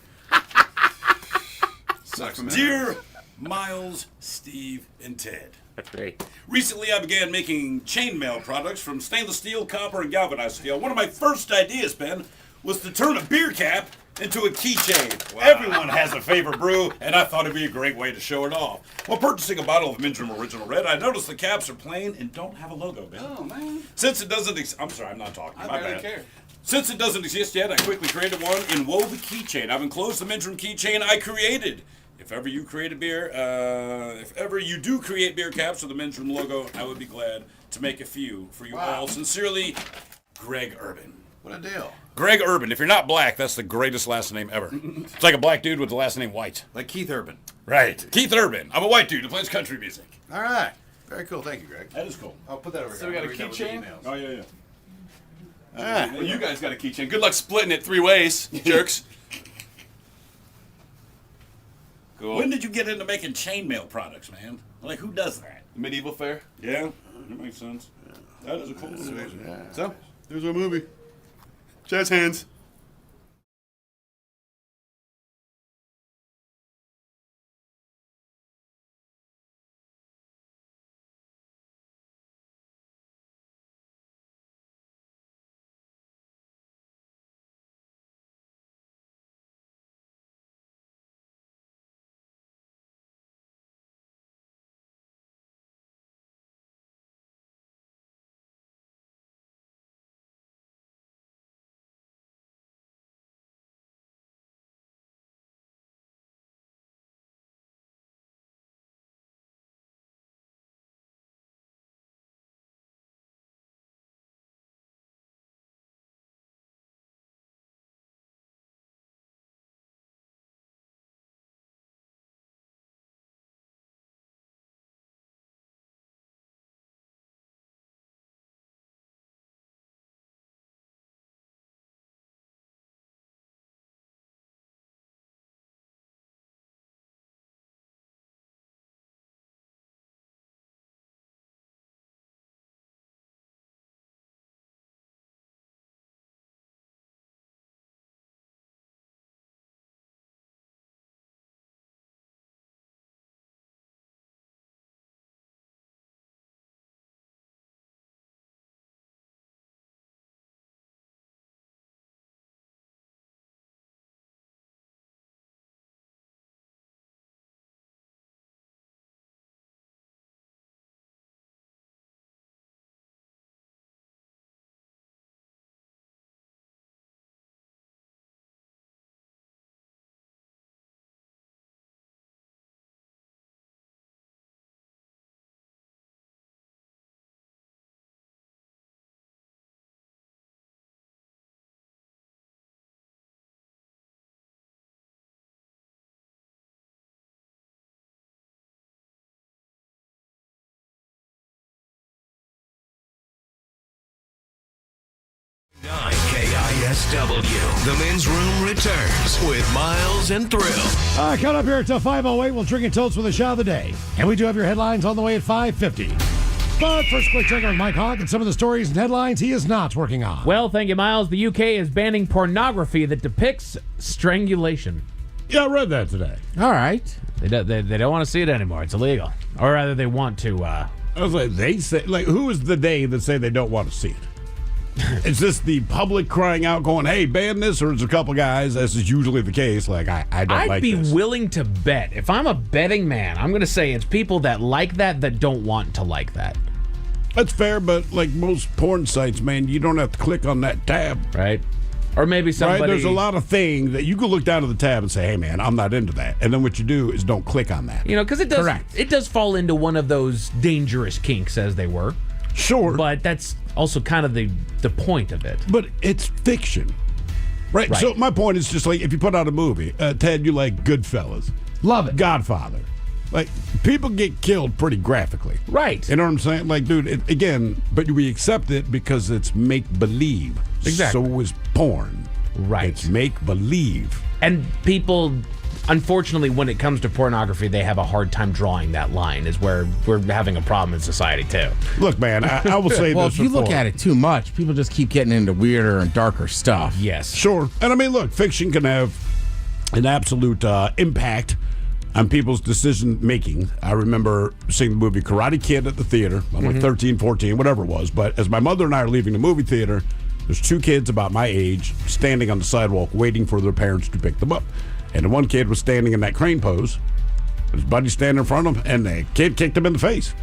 Sucks. Dear Miles, Steve, and Ted. That's great. Recently, I began making chainmail products from stainless steel, copper, and galvanized steel. One of my first ideas, Ben, was to turn a beer cap into a keychain. Wow. Everyone has a favorite brew, and I thought it'd be a great way to show it off. While purchasing a bottle of Minstrom Original Red, I noticed the caps are plain and don't have a logo, Ben. Oh, man. Since it doesn't I'm sorry, I'm not talking. I My barely bad. care. Since it doesn't exist yet, I quickly created one and wove a keychain. I've enclosed the Minstrom keychain I created. If ever you create a beer, if ever you do create beer caps with the Minstrom logo, I would be glad to make a few for you all. Sincerely, Greg Urban. What a deal. Greg Urban. If you're not black, that's the greatest last name ever. It's like a black dude with the last name White. Like Keith Urban. Right. Keith Urban. I'm a white dude who plays country music. All right. Very cool. Thank you, Greg. That is cool. I'll put that over So here. we got a I'll read that with the keychain? emails. Oh, yeah, yeah. All right. Well, you guys got a keychain. Good luck splitting it 3 ways, jerks. Cool. When did you get into making chainmail products, man? Like, who does that? Medieval fair. Yeah, that makes sense. That is a cool situation. So, there's our movie. Jazz hands. KSW. The Men's Room returns with Miles and Thrill. All right, coming up here until 5:08, we'll drink and toast with the shot of the day. And we do have your headlines on the way at 5:50. But first, quick check on Mike Hogg and some of the stories and headlines he is not working on. Well, thank you, Miles. The UK is banning pornography that depicts strangulation. Yeah, I read that today. All right. They don't want to see it anymore. It's illegal. Or rather, they want to. I was like, they say, like, who is the they that say they don't want to see it? Is this the public crying out, going, "Hey, ban this," or is it a couple guys, as is usually the case? Like, I don't like I'd be this. willing to bet. If I'm a betting man, I'm going to say it's people that like that don't want to like that. That's fair, but like most porn sites, man, you don't have to click on that tab, right? Or maybe somebody. Right? There's a lot of things that you can look down to the tab and say, "Hey, man, I'm not into that," and then what you do is don't click on that. You know, because it does fall into one of those dangerous kinks, as they were. Sure, but that's also kind of the point of it. But it's fiction, right? So my point is just like if you put out a movie, Ted, you like Goodfellas, love it, Godfather. Like, people get killed pretty graphically. Right. You know what I'm saying? Like, dude, again, but we accept it because it's make-believe. Exactly. So is porn. Right. It's make-believe. And people, unfortunately, when it comes to pornography, they have a hard time drawing that line, is where we're having a problem in society, too. Look, man, I will say well, this. Well, if you look at it too much, people just keep getting into weirder and darker stuff. Yes. Sure. And I mean, look, fiction can have an absolute impact on people's decision making. I remember seeing the movie Karate Kid at the theater. I'm like 13, 14, whatever it was. But as my mother and I are leaving the movie theater, there's two kids about my age standing on the sidewalk waiting for their parents to pick them up. And the one kid was standing in that crane pose. His buddy standing in front of him, and the kid kicked him in the face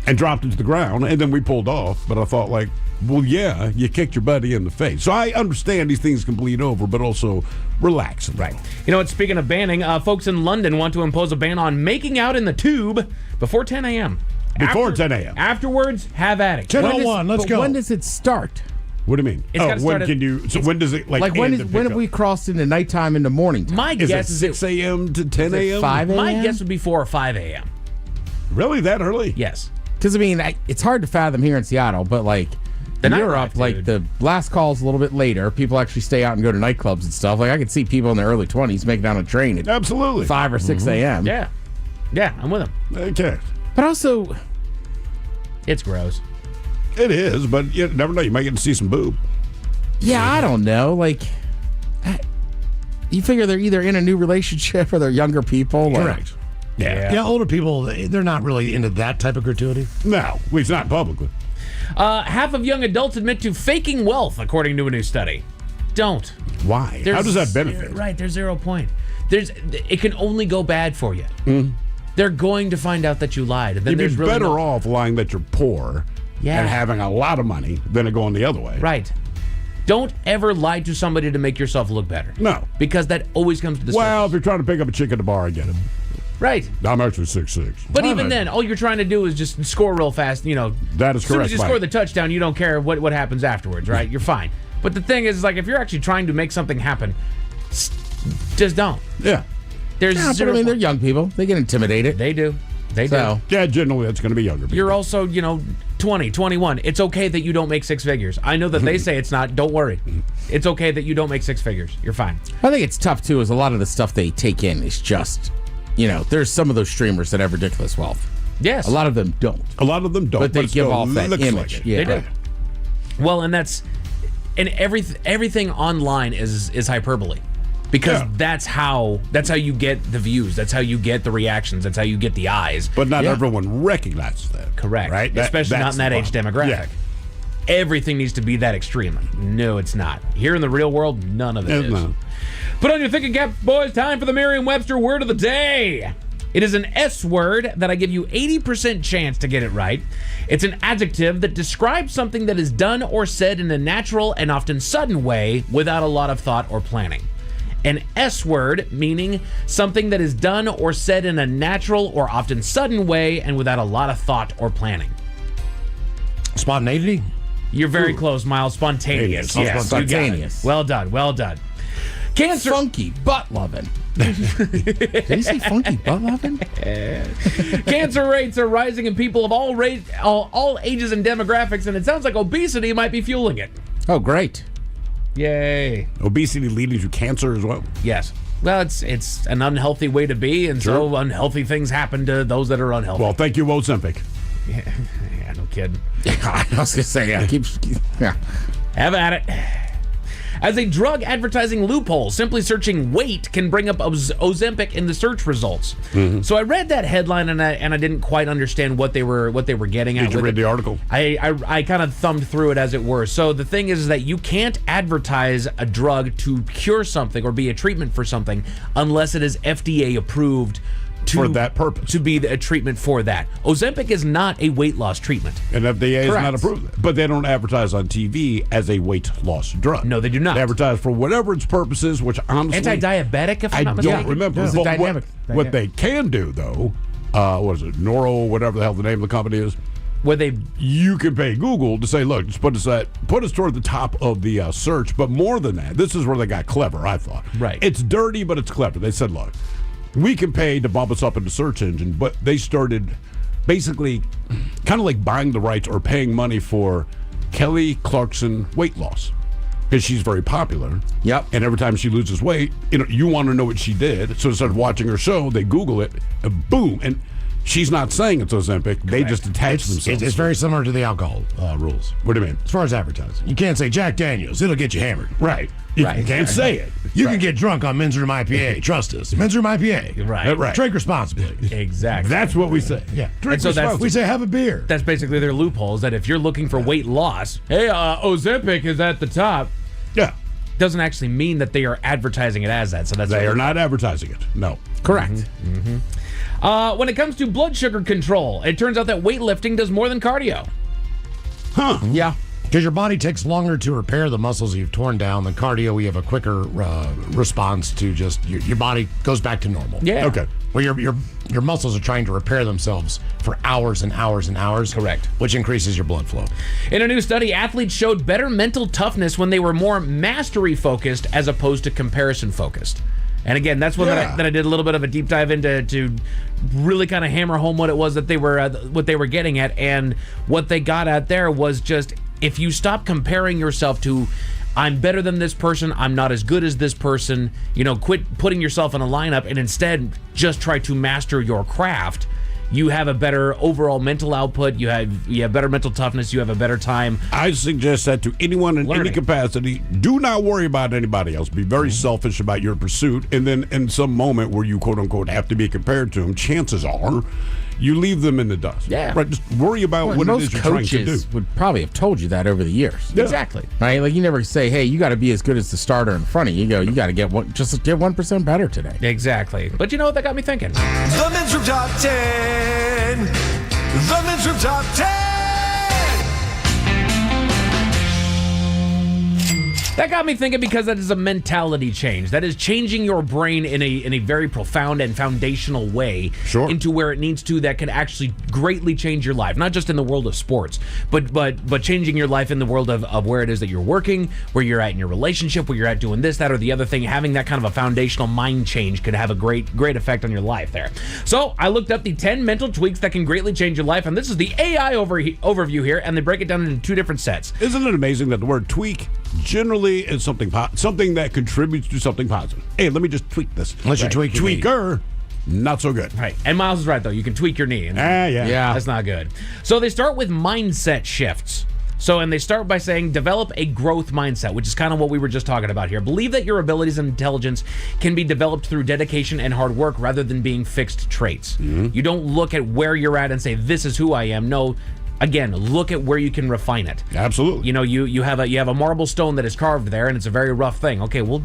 and dropped him to the ground. And then we pulled off. But I thought, like, well, yeah, you kicked your buddy in the face. So I understand these things can bleed over, but also relax. Right. You know what? Speaking of banning, folks in London want to impose a ban on making out in the tube before 10 a.m. Before 10 a.m. Afterwards, have at it. 10:01, let's go. When does it start? What do you mean? It's gotta start when can you? So when does it like? When have we crossed into nighttime into morning time? My guess is 6 a.m. to 10 a.m. 5 a.m. My guess would be 4 or 5 a.m. Really, that early? Yes. Because I mean, it's hard to fathom here in Seattle, but like in Europe, like the last call's a little bit later. People actually stay out and go to nightclubs and stuff. Like I could see people in their early 20s making it on a train at absolutely 5 or 6 a.m. Yeah, I'm with them. Okay, but also it's gross. It is, but you never know. You might get to see some boob. Yeah, I don't know. Like, you figure they're either in a new relationship or they're younger people. Correct. Yeah, older people, they're not really into that type of gratuity. No, at least not publicly. Half of young adults admit to faking wealth, according to a new study. Don't. Why? How does that benefit? Right, there's 0 point. It can only go bad for you. They're going to find out that you lied. And then You'd be there's really better off lying that you're poor and having a lot of money than it going the other way. Right. Don't ever lie to somebody to make yourself look better. No. Because that always comes to the Well, surface. if you're trying to pick up a chick at the bar, I get it. Right. I'm actually 6'6". But even then, all you're trying to do is just score real fast. You know, that is correct. As soon as you Mike. score the touchdown, you don't care what happens afterwards, right? You're fine. But the thing is, like, if you're actually trying to make something happen, just don't. Yeah. There's but zero I mean, they're young people. They get intimidated. They do. They do. Yeah, generally that's going to be younger people. You're also, 20, 21. It's okay that you don't make six figures. I know that they say it's not. Don't worry. It's okay that you don't make six figures. You're fine. I think it's tough, too, is a lot of the stuff they take in is just, there's some of those streamers that have ridiculous wealth. Yes. A lot of them don't. But they it give still off that looks image. like it. Yeah. They do. Well, and everything online is hyperbole. Because that's how you get the views. That's how you get the reactions. That's how you get the eyes. But not everyone recognizes that. Correct. Right? Especially not in that age demographic. Yeah. Everything needs to be that extreme. No, it's not. Here in the real world, none of it is. No. Put on your thinking caps, boys. Time for the Merriam-Webster word of the day. It is an S word that I give you 80% chance to get it right. It's an adjective that describes something that is done or said in a natural and often sudden way without a lot of thought or planning. An S word, meaning something that is done or said in a natural or often sudden way and without a lot of thought or planning. Spontaneity? You're very close, Miles. Spontaneous. Yes, spontaneous. Well done. Well done. Cancer. Funky butt loving. Did he say funky butt loving? Cancer rates are rising in people of all ages and demographics, and it sounds like obesity might be fueling it. Oh, great. Yay. Obesity leading to cancer as well. Yes. Well, it's an unhealthy way to be, and so unhealthy things happen to those that are unhealthy. Well, thank you, Ozempic. Yeah, no kidding. I was going to say, yeah. Have at it. As a drug advertising loophole, simply searching weight can bring up Ozempic in the search results. Mm-hmm. So I read that headline and I didn't quite understand what they were getting at. Did you read the article? I kind of thumbed through it as it were. So the thing is that you can't advertise a drug to cure something or be a treatment for something unless it is FDA approved for that purpose. To be a treatment for that. Ozempic is not a weight loss treatment. And FDA is not approved. But they don't advertise on TV as a weight loss drug. No, they do not. They advertise for whatever its purposes, which honestly... Anti-diabetic, if I'm not mistaken? I don't remember. It's a dynamic. What they can do, though, what is it, Noro, whatever the hell the name of the company is, you can pay Google to say, look, just put us toward the top of the search. But more than that, this is where they got clever, I thought. Right. It's dirty, but it's clever. They said, look, we can pay to bump us up in the search engine, but they started basically kind of like buying the rights or paying money for Kelly Clarkson weight loss because she's very popular. Yep. And every time she loses weight, you want to know what she did. So instead of watching her show, they Google it, and boom, and she's not saying it's Ozempic. They just attach themselves. It's very similar to the alcohol rules. What do you mean? As far as advertising, you can't say Jack Daniels; it'll get you hammered. Right. You can't say it. You can get drunk on Men's Room IPA. Trust us, Men's Room IPA. Right. Drink responsibly. Exactly. That's what we say. Yeah. And so that's, we say have a beer. That's basically their loopholes. That if you're looking for weight loss, hey, Ozempic is at the top. Yeah. Doesn't actually mean that they are advertising it as that. So that's they are not advertising it. No. Correct. When it comes to blood sugar control, it turns out that weightlifting does more than cardio. Huh. Yeah. Because your body takes longer to repair the muscles you've torn down than cardio. We have a quicker response to just your body goes back to normal. Yeah. Okay. Well, your muscles are trying to repair themselves for hours and hours and hours. Correct. Which increases your blood flow. In a new study, athletes showed better mental toughness when they were more mastery focused as opposed to comparison focused. And again, that's one that I did a little bit of a deep dive into to really kind of hammer home what it was that they were getting at, and what they got at there was just if you stop comparing yourself to I'm better than this person, I'm not as good as this person, quit putting yourself in a lineup and instead just try to master your craft. You have a better overall mental output. You have better mental toughness. You have a better time. I suggest that to anyone in any capacity. Do not worry about anybody else. Be very selfish about your pursuit. And then in some moment where you, quote unquote, have to be compared to them, chances are you leave them in the dust. Yeah. Right. Just worry about what it is you're trying to do. Most coaches would probably have told you that over the years. Yeah. Exactly. Right? Like you never say, hey, you got to be as good as the starter in front of you. You got to get 1% better today. Exactly. But you know what? That got me thinking. The Men's Room Top 10. The Men's Room Top 10. That got me thinking because that is a mentality change. That is changing your brain in a very profound and foundational way into where it needs to, that can actually greatly change your life. Not just in the world of sports, but changing your life in the world of where it is that you're working, where you're at in your relationship, where you're at doing this, that, or the other thing. Having that kind of a foundational mind change could have a great effect on your life there. So I looked up the 10 mental tweaks that can greatly change your life, and this is the AI overview here, and they break it down into 2 different sets. Isn't it amazing that the word tweak generally is something that contributes to something positive? Hey, let me just tweak this. Unless you tweak your knee. Tweaker, not so good. Right. And Miles is right, though. You can tweak your knee. And yeah. That's not good. So they start with mindset shifts. And they start by saying, develop a growth mindset, which is kind of what we were just talking about here. Believe that your abilities and intelligence can be developed through dedication and hard work rather than being fixed traits. Mm-hmm. You don't look at where you're at and say, this is who I am. No. Again, look at where you can refine it. Absolutely. You have a marble stone that is carved there, and it's a very rough thing. Okay, well,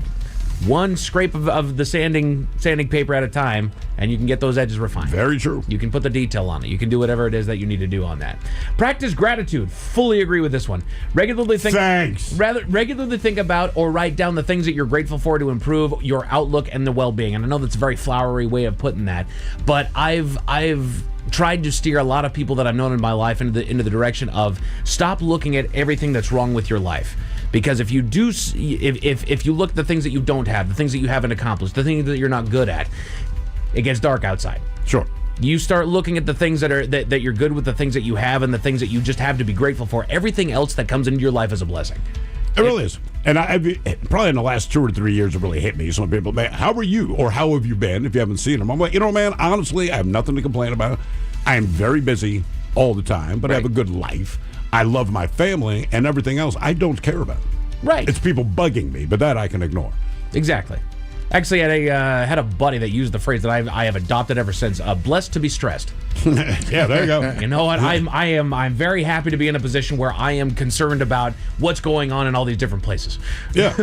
one scrape of the sanding paper at a time, and you can get those edges refined. Very true. You can put the detail on it. You can do whatever it is that you need to do on that. Practice gratitude. Fully agree with this one. Regularly think about or write down the things that you're grateful for to improve your outlook and the well-being. And I know that's a very flowery way of putting that, but I've tried to steer a lot of people that I've known in my life into the direction of stop looking at everything that's wrong with your life. Because if you do, if you look at the things that you don't have, the things that you haven't accomplished, the things that you're not good at, it gets dark outside. Sure. You start looking at the things that you're good with, the things that you have, and the things that you just have to be grateful for. Everything else that comes into your life is a blessing. It really is. And probably in the last 2 or 3 years, it really hit me. Some people, man, how are you? Or how have you been if you haven't seen them? I'm like, man, honestly, I have nothing to complain about. I am very busy all the time, but I have a good life. I love my family, and everything else I don't care about. Right. It's people bugging me, but that I can ignore. Exactly. Actually, I had a buddy that used the phrase that I have adopted ever since. Blessed to be stressed. Yeah, there you go. You know what? I'm very happy to be in a position where I am concerned about what's going on in all these different places. Yeah.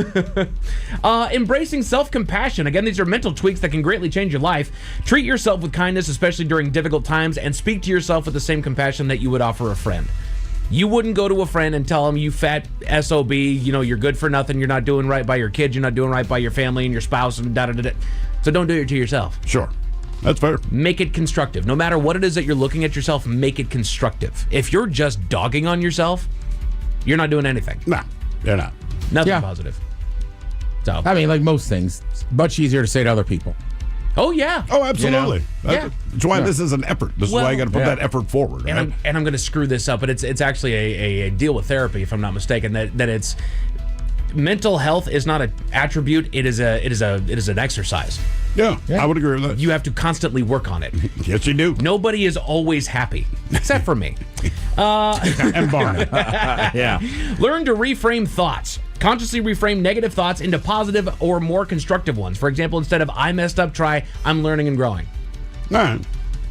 Embracing self-compassion. Again, these are mental tweaks that can greatly change your life. Treat yourself with kindness, especially during difficult times, and speak to yourself with the same compassion that you would offer a friend. You wouldn't go to a friend and tell him, you fat SOB, you're good for nothing, you're not doing right by your kids, you're not doing right by your family and your spouse, and da-da-da-da. So don't do it to yourself. Sure. That's fair. Make it constructive. No matter what it is that you're looking at yourself, make it constructive. If you're just dogging on yourself, you're not doing anything. Nah, you're not. Nothing positive. So, I mean, like most things, much easier to say to other people. Oh, yeah. Oh, absolutely. Yeah. That's why this is an effort. This is why you got to put that effort forward. Right? And I'm going to screw this up, but it's actually a deal with therapy, if I'm not mistaken. That it's mental health is not an attribute. It is an exercise. Yeah, I would agree with that. You have to constantly work on it. Yes, you do. Nobody is always happy, except for me. And Barney. Yeah. Learn to reframe thoughts. Consciously reframe negative thoughts into positive or more constructive ones. For example, instead of I messed up, try I'm learning and growing. All right.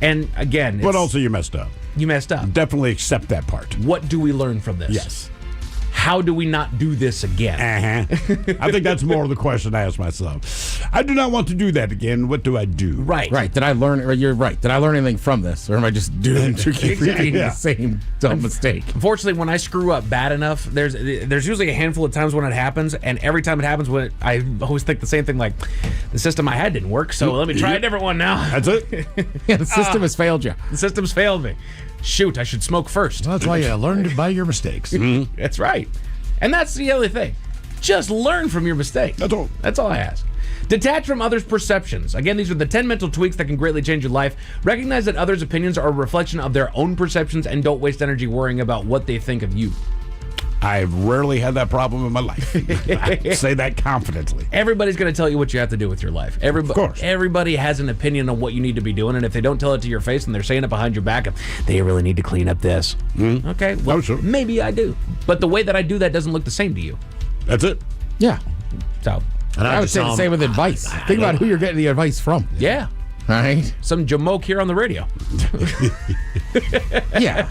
And again, But also you messed up. You messed up. Definitely accept that part. What do we learn from this? Yes. How do we not do this again? I think that's more of the question I ask myself. I do not want to do that again. What do I do? Right. Right. Did I learn? You're right. Did I learn anything from this, or am I just doomed to keep repeating the same dumb mistake? Unfortunately, when I screw up bad enough, there's usually a handful of times when it happens, and every time it happens, I always think the same thing. Like, the system I had didn't work, so let me try a different one now. That's it. Yeah, the system has failed you. The system's failed me. Shoot, I should smoke first. Well, that's why you learned by your mistakes. Mm-hmm. That's right. And that's the other thing. Just learn from your mistakes. That's all. That's all I ask. Detach from others' perceptions. Again, these are the 10 mental tweaks that can greatly change your life. Recognize that others' opinions are a reflection of their own perceptions and don't waste energy worrying about what they think of you. I've rarely had that problem in my life. I say that confidently. Everybody's going to tell you what you have to do with your life. Of course. Everybody has an opinion on what you need to be doing, and if they don't tell it to your face and they're saying it behind your back, they really need to clean up this. Okay, well, sure. Maybe I do. But the way that I do that doesn't look the same to you. That's it. Yeah. So, and I would say the same with advice. Think about who you're getting the advice from. Yeah. All right. Some jamoke here on the radio. Yeah.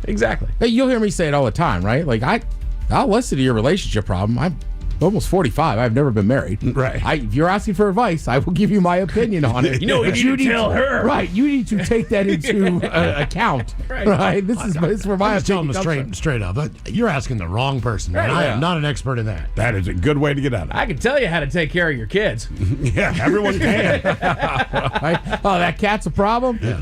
Exactly. Hey, you'll hear me say it all the time, right? Like, I'll listen to your relationship problem. I'm almost 45. I've never been married. Right. If you're asking for advice, I will give you my opinion on it. You know, But you need to tell her. Right. You need to take that into account. Right. This is where my I'm just telling opinion them straight up. You're asking the wrong person. Man. I am not an expert in that. That is a good way to get out of it. I can tell you how to take care of your kids. Yeah, everyone can. Right? Oh, that cat's a problem? Yeah.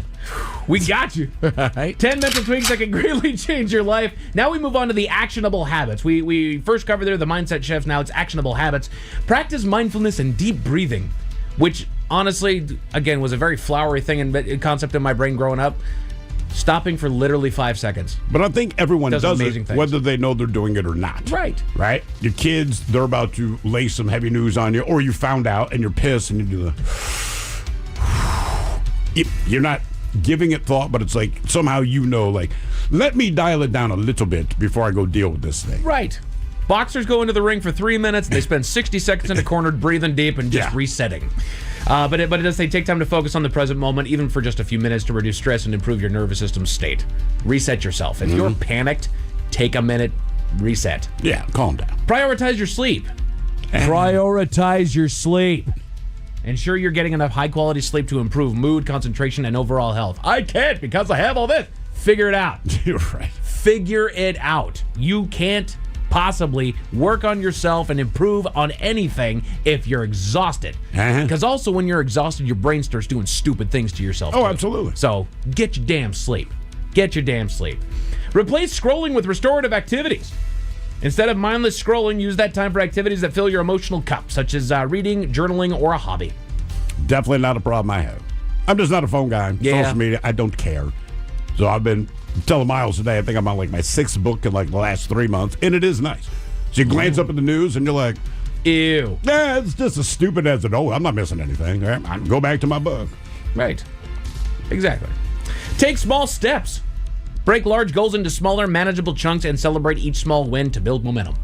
We got you. 10 mental tweaks that can greatly change your life. Now we move on to the actionable habits. We first covered there the mindset shift. Now it's actionable habits. Practice mindfulness and deep breathing, which honestly, again, was a very flowery thing and concept in my brain growing up. Stopping for literally 5 seconds. But I think everyone does amazing it, things. whether they know they're doing it or not. Right. Right? Your kids, they're about to lay some heavy news on you, or you found out and you're pissed and you do the... You're not giving it thought, but it's like somehow like, let me dial it down a little bit before I go deal with this thing. Right. Boxers go into the ring for 3 minutes. They spend 60 seconds in a corner breathing deep and just resetting. But it does say take time to focus on the present moment, even for just a few minutes, to reduce stress and improve your nervous system state. Reset yourself. If you're panicked, take a minute, reset. Yeah, calm down. Prioritize your sleep. Prioritize your sleep. Ensure you're getting enough high-quality sleep to improve mood, concentration, and overall health. I can't because I have all this. Figure it out. You're right. Figure it out. You can't possibly work on yourself and improve on anything if you're exhausted. Because also when you're exhausted, your brain starts doing stupid things to yourself. Oh, absolutely. So get your damn sleep. Get your damn sleep. Replace scrolling with restorative activities. Instead of mindless scrolling, use that time for activities that fill your emotional cup, such as reading, journaling, or a hobby. Definitely not a problem I have. I'm just not a phone guy. Yeah. Social media, I don't care. So I've been telling Miles today, I think I'm on like my 6th book in like the last 3 months, and it is nice. So you glance up at the news and you're like, ew. Yeah, it's just as stupid as it. Oh, I'm not missing anything. I go back to my book. Right. Exactly. Take small steps. Break large goals into smaller, manageable chunks and celebrate each small win to build momentum.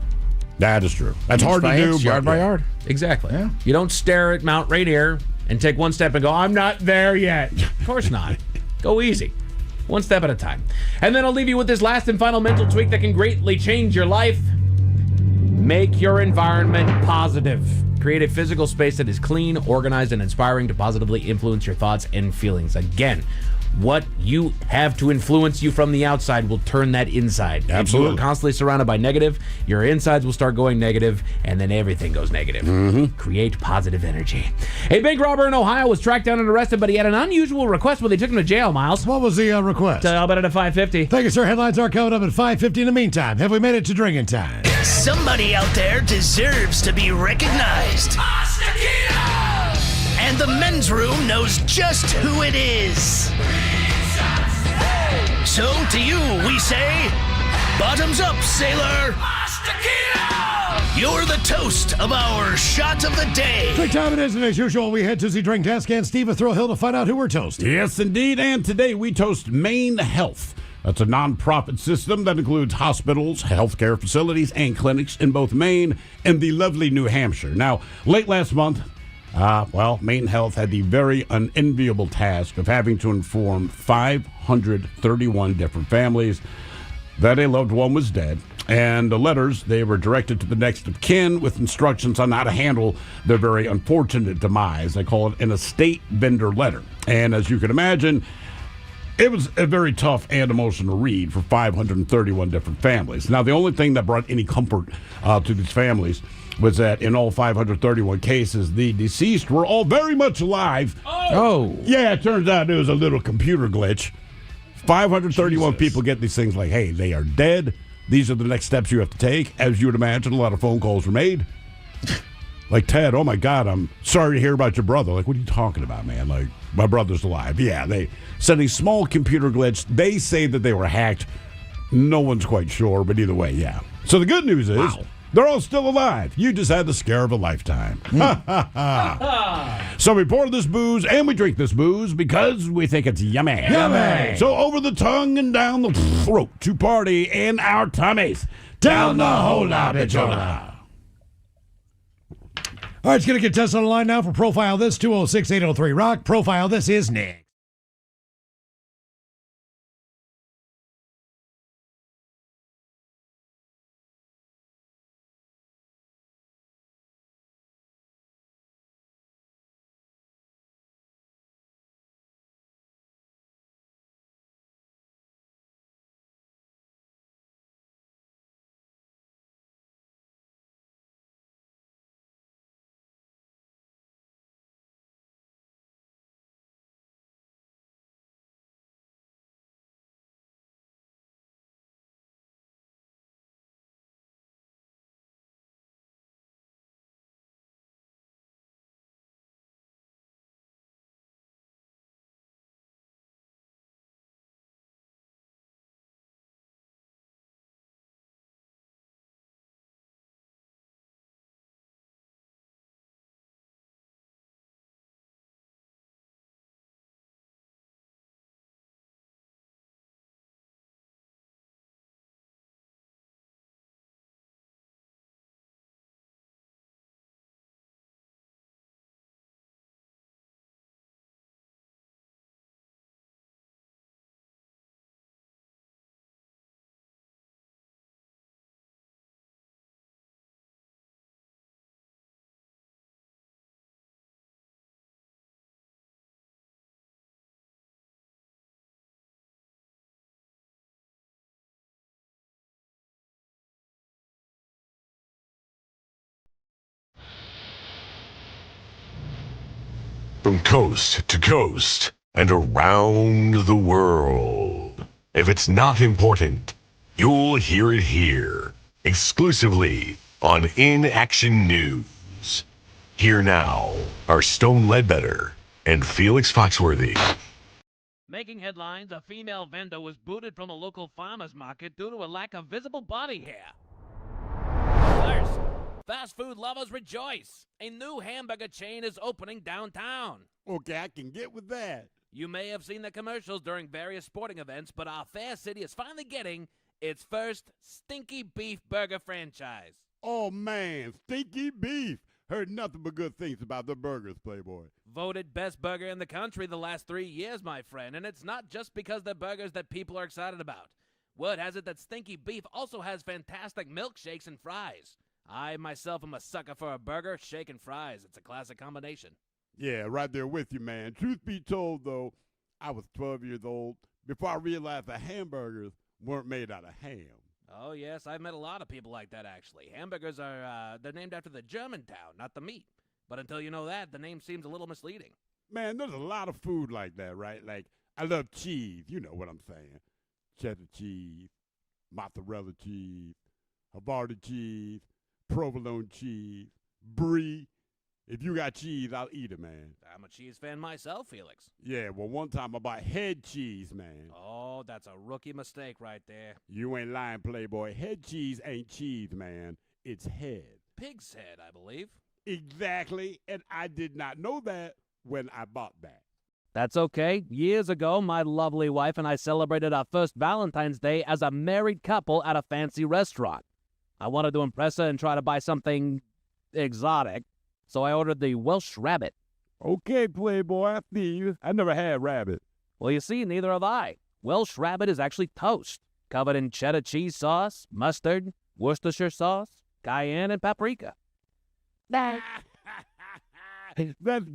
That is true. That's hard to do. Yard by yard. Exactly. Yeah. You don't stare at Mount Rainier and take one step and go, I'm not there yet. Of course not. Go easy. One step at a time. And then I'll leave you with this last and final mental tweak that can greatly change your life. Make your environment positive. Create a physical space that is clean, organized, and inspiring to positively influence your thoughts and feelings. Again, what you have to influence you from the outside will turn that inside. Absolutely. If you are constantly surrounded by negative, your insides will start going negative, and then everything goes negative. Create positive energy. A bank robber in Ohio was tracked down and arrested, but he had an unusual request when they took him to jail, Miles. What was the request? I'll bet it at 5:50. Thank you, sir. Headlines are coming up at 5:50. In the meantime, have we made it to drinking time? Somebody out there deserves to be recognized. And the men's room knows just who it is. So to you, we say, bottoms up, sailor. You're the toast of our shot of the day. Drink time it is, and as usual, we head to the drink desk and Steve Thrill Hill to find out who we're toasting. Yes, indeed. And today we toast Maine Health. That's a nonprofit system that includes hospitals, healthcare facilities, and clinics in both Maine and the lovely New Hampshire. Now, late last month, Maine Health had the very unenviable task of having to inform 531 different families that a loved one was dead. And the letters, they were directed to the next of kin with instructions on how to handle their very unfortunate demise. They call it an estate vendor letter. And as you can imagine, it was a very tough and emotional read for 531 different families. Now, the only thing that brought any comfort to these families was that in all 531 cases, the deceased were all very much alive. Oh. Yeah, it turns out it was a little computer glitch. 531 people get these things like, hey, they are dead. These are the next steps you have to take. As you would imagine, a lot of phone calls were made. Like, Ted, oh my God, I'm sorry to hear about your brother. Like, what are you talking about, man? Like, my brother's alive. Yeah, they said a small computer glitch. They say that they were hacked. No one's quite sure, but either way, yeah. So the good news is they're all still alive. You just had the scare of a lifetime. So we pour this booze and we drink this booze because we think it's yummy. Yummy. So over the tongue and down the throat to party in our tummies. Down the hole, bitchola. All right, it's going to get tested on the line now for Profile This, 206-803-ROCK. Profile This is Nick. From coast to coast and around the world. If it's not important, you'll hear it here, exclusively on In Action News. Here now are Stone Ledbetter and Felix Foxworthy. Making headlines, a female vendor was booted from a local farmer's market due to a lack of visible body hair. Fast food lovers rejoice! A new hamburger chain is opening downtown. Okay, I can get with that. You may have seen the commercials during various sporting events, but our fair city is finally getting its first Stinky Beef Burger franchise. Oh, man, Stinky Beef. Heard nothing but good things about the burgers, Playboy. Voted best burger in the country the last 3 years, my friend, and it's not just because they're burgers that people are excited about. Word has it that Stinky Beef also has fantastic milkshakes and fries. I myself am a sucker for a burger, shake, and fries. It's a classic combination. Yeah, right there with you, man. Truth be told, though, I was 12 years old before I realized that hamburgers weren't made out of ham. Oh, yes, I've met a lot of people like that, actually. Hamburgers are, they're named after the Germantown, not the meat. But until you know that, the name seems a little misleading. Man, there's a lot of food like that, right? Like, I love cheese. You know what I'm saying. Cheddar cheese, mozzarella cheese, Havarti cheese, provolone cheese, brie. If you got cheese, I'll eat it, man. I'm a cheese fan myself, Felix. Yeah, well, one time I bought head cheese, man. Oh, that's a rookie mistake right there. You ain't lying, Playboy. Head cheese ain't cheese, man. It's head. Pig's head, I believe. Exactly, and I did not know that when I bought that. That's okay. Years ago, my lovely wife and I celebrated our first Valentine's Day as a married couple at a fancy restaurant. I wanted to impress her and try to buy something exotic, so I ordered the Welsh Rabbit. Okay, Playboy, I see you. I never had rabbit. Well, you see, neither have I. Welsh Rabbit is actually toast, covered in cheddar cheese sauce, mustard, Worcestershire sauce, cayenne, and paprika. That's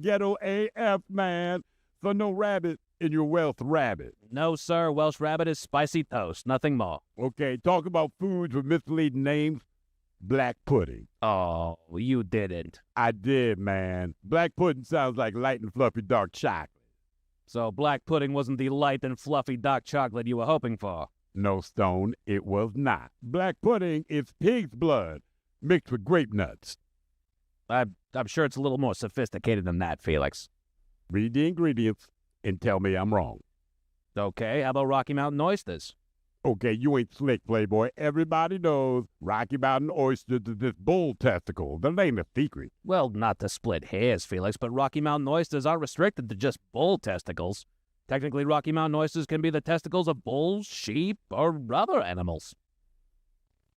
ghetto AF, man. So no rabbit in your Welsh Rabbit. No, sir. Welsh Rabbit is spicy toast, nothing more. Okay, talk about foods with misleading names. Black pudding. Oh, you didn't. I did, man. Black pudding sounds like light and fluffy dark chocolate. So black pudding wasn't the light and fluffy dark chocolate you were hoping for? No, Stone, it was not. Black pudding is pig's blood mixed with grape nuts. I'm sure it's a little more sophisticated than that, Felix. Read the ingredients and tell me I'm wrong. Okay, how about Rocky Mountain oysters? Okay, you ain't slick, Playboy. Everybody knows Rocky Mountain oysters is this bull testicle. That ain't a secret. Well, not to split hairs, Felix, but Rocky Mountain oysters are restricted to just bull testicles. Technically, Rocky Mountain oysters can be the testicles of bulls, sheep, or other animals.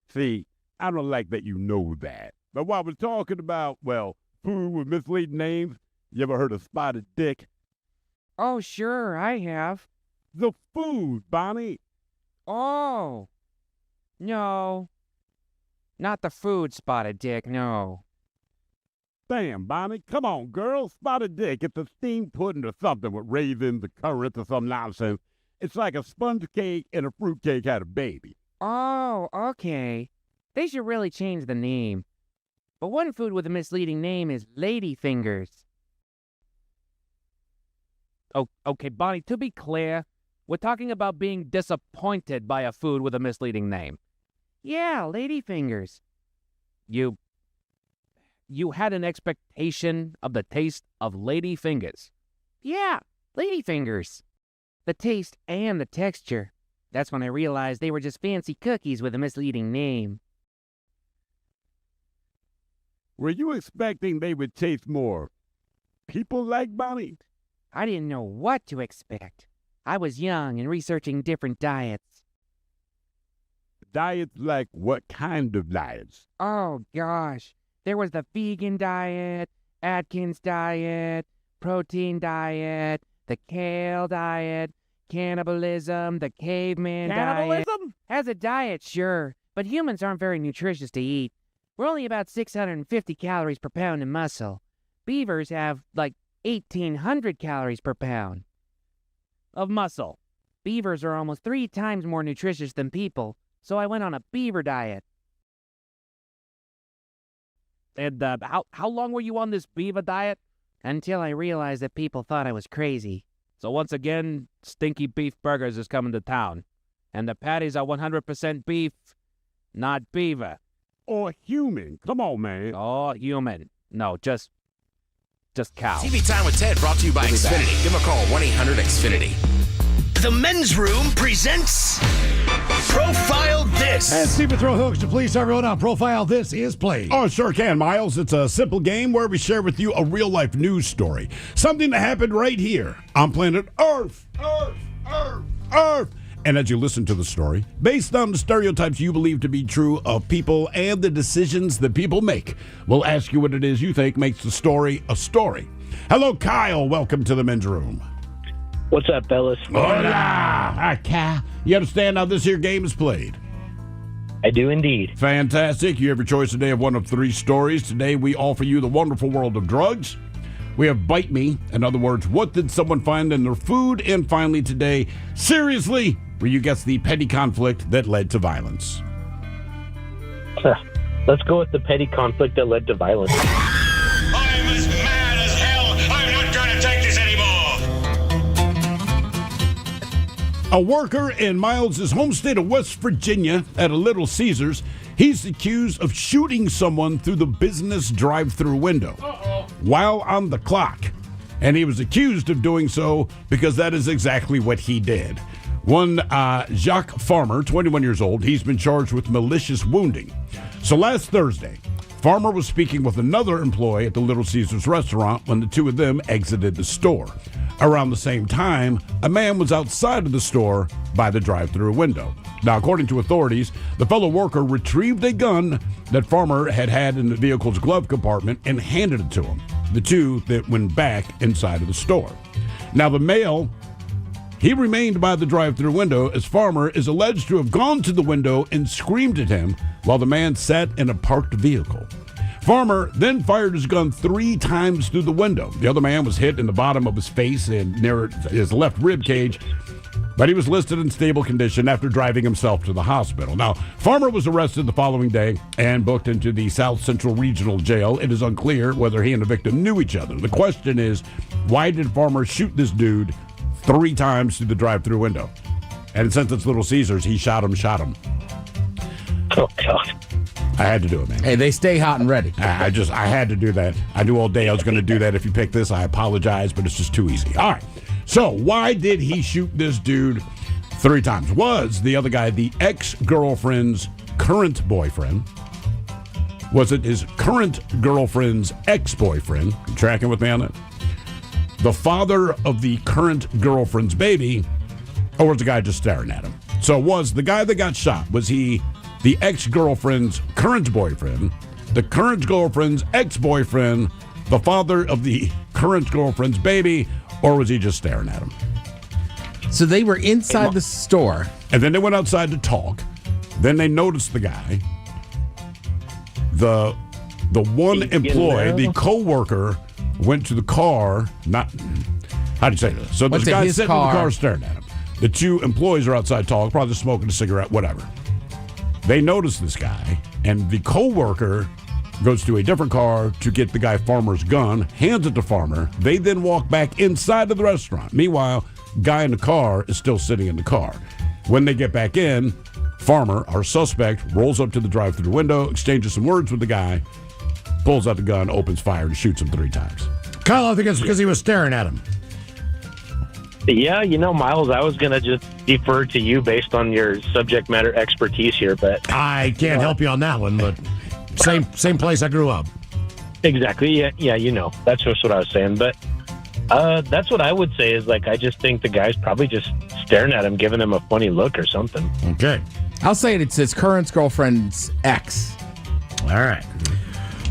See, I don't like that you know that. But while we're talking about, well, food with misleading names, you ever heard of spotted dick? Oh, sure, I have. The food, Bonnie. Oh. No. Not the food, Spotted Dick, no. Damn, Bonnie, come on, girl. Spotted dick. It's a steamed pudding or something with raisins or currants or some nonsense. It's like a sponge cake and a fruit cake had a baby. Oh, okay. They should really change the name. But one food with a misleading name is Ladyfingers. Oh, okay, Bonnie, to be clear, we're talking about being disappointed by a food with a misleading name. Yeah, Ladyfingers. You had an expectation of the taste of Ladyfingers. Yeah, Ladyfingers. The taste and the texture. That's when I realized they were just fancy cookies with a misleading name. Were you expecting they would taste more people-like, Bonnie? I didn't know what to expect. I was young and researching different diets. Diets like what kind of diets? Oh, gosh. There was the vegan diet, Atkins diet, protein diet, the kale diet, cannibalism, the caveman diet. Cannibalism? As a diet, sure, but humans aren't very nutritious to eat. We're only about 650 calories per pound in muscle. Beavers have, like, 1,800 calories per pound of muscle. Beavers are almost 3 times more nutritious than people, so I went on a beaver diet. And how long were you on this beaver diet? Until I realized that people thought I was crazy. So once again, Stinky Beef Burgers is coming to town. And the patties are 100% beef, not beaver. Or human. Come on, man. Oh, human. No, just cow. TV Time with Ted brought to you by Xfinity. Give them a call, 1-800-XFINITY. The Men's Room presents Profile This. And Stephen throw hooks to please everyone on Profile This is played. Oh, sure can, Miles. It's a simple game where we share with you a real-life news story. Something that happened right here on planet Earth. Earth. And as you listen to the story, based on the stereotypes you believe to be true of people and the decisions that people make, we'll ask you what it is you think makes the story a story. Hello, Kyle. Welcome to the Men's Room. What's up, fellas? Hola. Hi, Kyle. You understand how this here game is played? I do indeed. Fantastic. You have your choice today of one of three stories. Today we offer you the wonderful world of drugs. We have Bite Me. In other words, what did someone find in their food? And finally today, Seriously, where you guess the petty conflict that led to violence. Let's go with the petty conflict that led to violence. I'm as mad as hell. I'm not going to take this anymore. A worker in Miles' home state of West Virginia at a Little Caesars, he's accused of shooting someone through the business drive-through window while on the clock. And he was accused of doing so because that is exactly what he did. One Jacques Farmer, 21 years old, he's been charged with malicious wounding. So last Thursday, Farmer was speaking with another employee at the Little Caesars restaurant when the two of them exited the store. Around the same time, a man was outside of the store by the drive-through window. Now, according to authorities, the fellow worker retrieved a gun that Farmer had in the vehicle's glove compartment and handed it to him. The two that went back inside of the store. Now, the male, he remained by the drive-through window as Farmer is alleged to have gone to the window and screamed at him while the man sat in a parked vehicle. Farmer then fired his gun 3 times through the window. The other man was hit in the bottom of his face and near his left rib cage, but he was listed in stable condition after driving himself to the hospital. Now, Farmer was arrested the following day and booked into the South Central Regional Jail. It is unclear whether he and the victim knew each other. The question is, why did Farmer shoot this dude 3 times through the drive-through window? And since it's Little Caesars, he shot him. Oh, God. I had to do it, man. Hey, they stay hot and ready. I had to do that. I knew all day I was going to do that. If you pick this, I apologize, but it's just too easy. All right. So why did he shoot this dude 3 times? Was the other guy the ex-girlfriend's current boyfriend? Was it his current girlfriend's ex-boyfriend? You tracking with me on that? The father of the current girlfriend's baby? Or was the guy just staring at him? So was the guy that got shot, was he the ex-girlfriend's current boyfriend, the current girlfriend's ex-boyfriend, the father of the current girlfriend's baby, or was he just staring at him? So they were inside the store. And then they went outside to talk. Then they noticed the guy. The one employee, the co-worker, went to the car. How do you say this? So this guy sitting in the car staring at him. The 2 employees are outside talking, probably smoking a cigarette, whatever. They notice this guy, and the co-worker goes to a different car to get the guy Farmer's gun, hands it to Farmer. They then walk back inside of the restaurant. Meanwhile, guy in the car is still sitting in the car. When they get back in, Farmer, our suspect, rolls up to the drive-through window, exchanges some words with the guy, pulls out the gun, opens fire, and shoots him 3 times. Kyle, I think it's because he was staring at him. Yeah, Miles, I was going to just defer to you based on your subject matter expertise here, but I can't help you on that one, but same place I grew up. Exactly. Yeah, that's just what I was saying. But that's what I would say is, I just think the guy's probably just staring at him, giving him a funny look or something. Okay. I'll say it's his current girlfriend's ex. All right.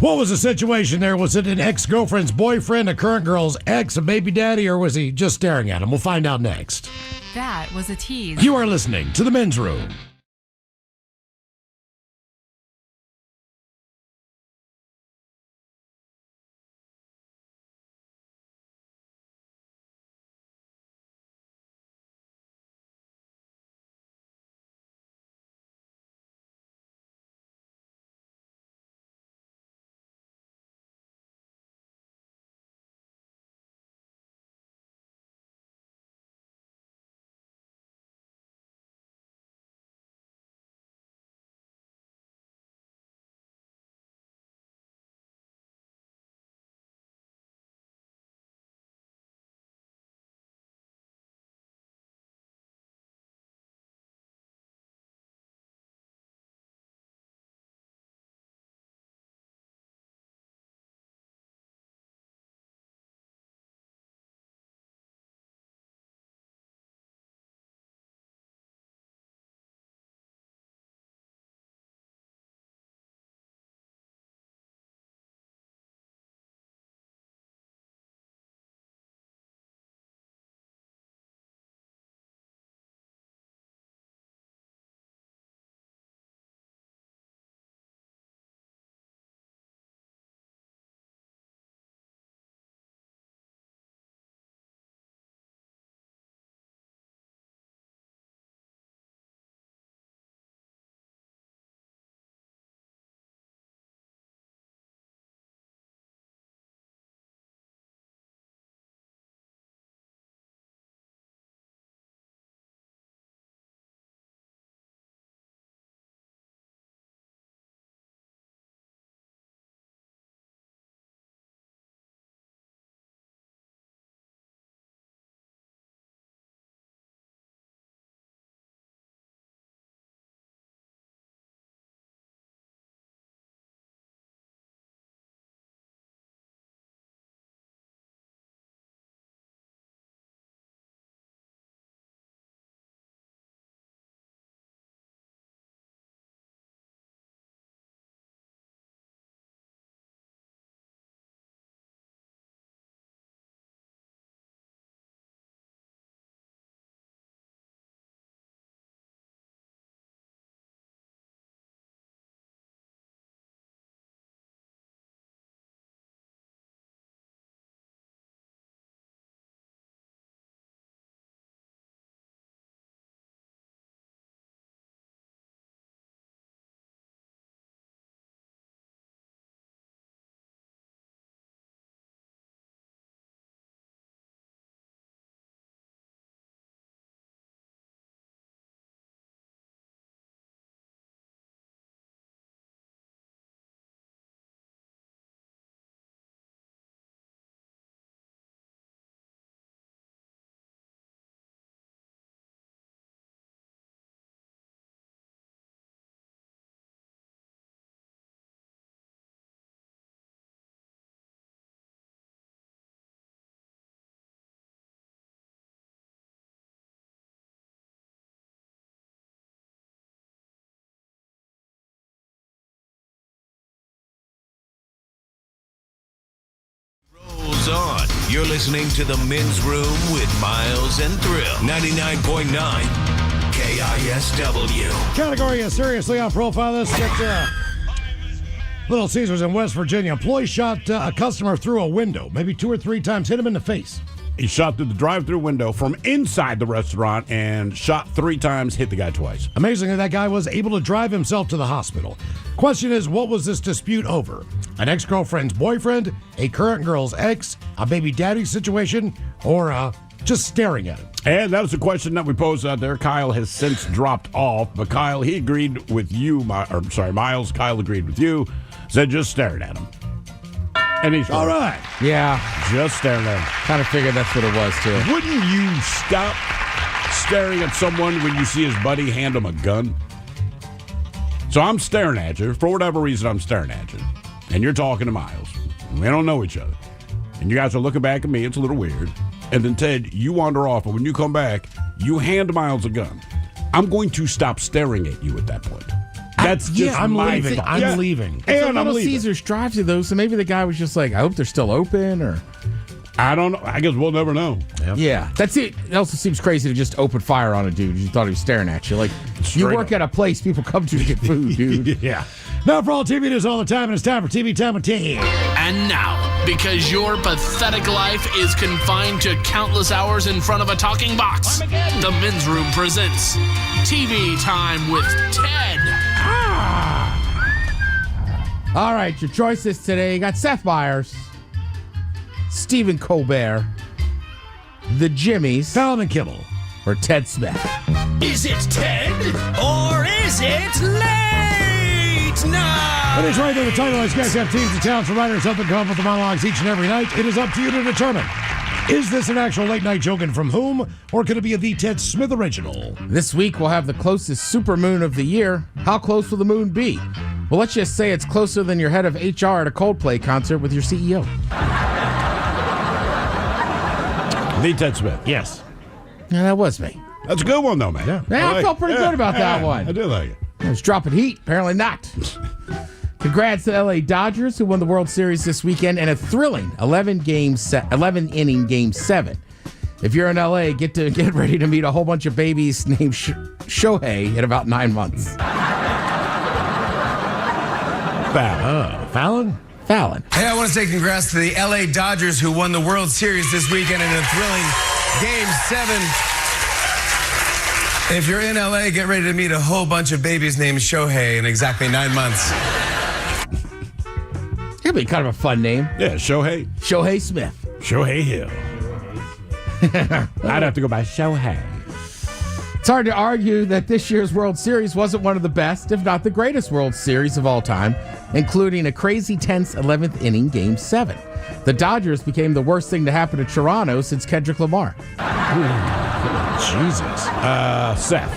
What was the situation there? Was it an ex-girlfriend's boyfriend, a current girl's ex, a baby daddy, or was he just staring at him? We'll find out next. That was a tease. You are listening to The Men's Room. You're listening to The Men's Room with Miles and Thrill. 99.9 KISW. Category is seriously on profile. Let's get Little Caesars in West Virginia. Employee shot a customer through a window, maybe 2 or 3 times, hit him in the face. He shot through the drive-through window from inside the restaurant and shot 3 times, hit the guy twice. Amazingly, that guy was able to drive himself to the hospital. Question is, what was this dispute over? An ex-girlfriend's boyfriend, a current girl's ex, a baby daddy situation, or just staring at him? And that was a question that we posed out there. Kyle has since dropped off, but Kyle, he agreed with you. Miles, Kyle agreed with you. Said just staring at him. And he's all right. Yeah. Just staring at him. Kind of figured that's what it was, too. Wouldn't you stop staring at someone when you see his buddy hand him a gun? So I'm staring at you. For whatever reason, I'm staring at you. And you're talking to Miles. We don't know each other. And you guys are looking back at me. It's a little weird. And then, Ted, you wander off. And when you come back, you hand Miles a gun. I'm going to stop staring at you at that point. That's just I'm my leaving. thought. I'm leaving. It's And a I'm Little leaving. Caesars drive-through, though, so maybe the guy was just like, I hope they're still open, or... I don't know. I guess we'll never know. Yeah, that's it. It also seems crazy to just open fire on a dude. You thought he was staring at you. Like, you work at a place people come to get food, dude. Yeah. Now for all TV news all the time, and it's time for TV Time with Ted. And now, because your pathetic life is confined to countless hours in front of a talking box, the Men's Room presents TV Time with Ted. All right, your choices today. You got Seth Meyers, Stephen Colbert, the Jimmies, Fallon and Kimmel, or Ted Smith. Is it Ted or is it late night? It is right there. The title is guys have teams of talents and writers help them come up with the monologues each and every night. It is up to you to determine. Is this an actual late night joke and from whom, or could it be a The Ted Smith original? This week we'll have the closest supermoon of the year. How close will the moon be? Well, let's just say it's closer than your head of HR at a Coldplay concert with your CEO. The Ted Smith. Yes. Yeah, that was me. That's a good one, though, man. Yeah, I felt pretty good about that one. I do like it. I was dropping heat. Apparently not. Congrats to the LA Dodgers, who won the World Series this weekend in a thrilling 11-inning Game 7. If you're in LA, get ready to meet a whole bunch of babies named Shohei in about 9 months. Fallon? Fallon. Hey, I want to say congrats to the LA Dodgers, who won the World Series this weekend in a thrilling Game 7. If you're in LA, get ready to meet a whole bunch of babies named Shohei in exactly 9 months. That'd be kind of a fun name. Yeah, Shohei. Shohei Smith. Shohei Hill. I'd have to go by Shohei. It's hard to argue that this year's World Series wasn't one of the best, if not the greatest World Series of all time, including a crazy tense 11th inning Game 7. The Dodgers became the worst thing to happen to Toronto since Kendrick Lamar. Jesus. Seth.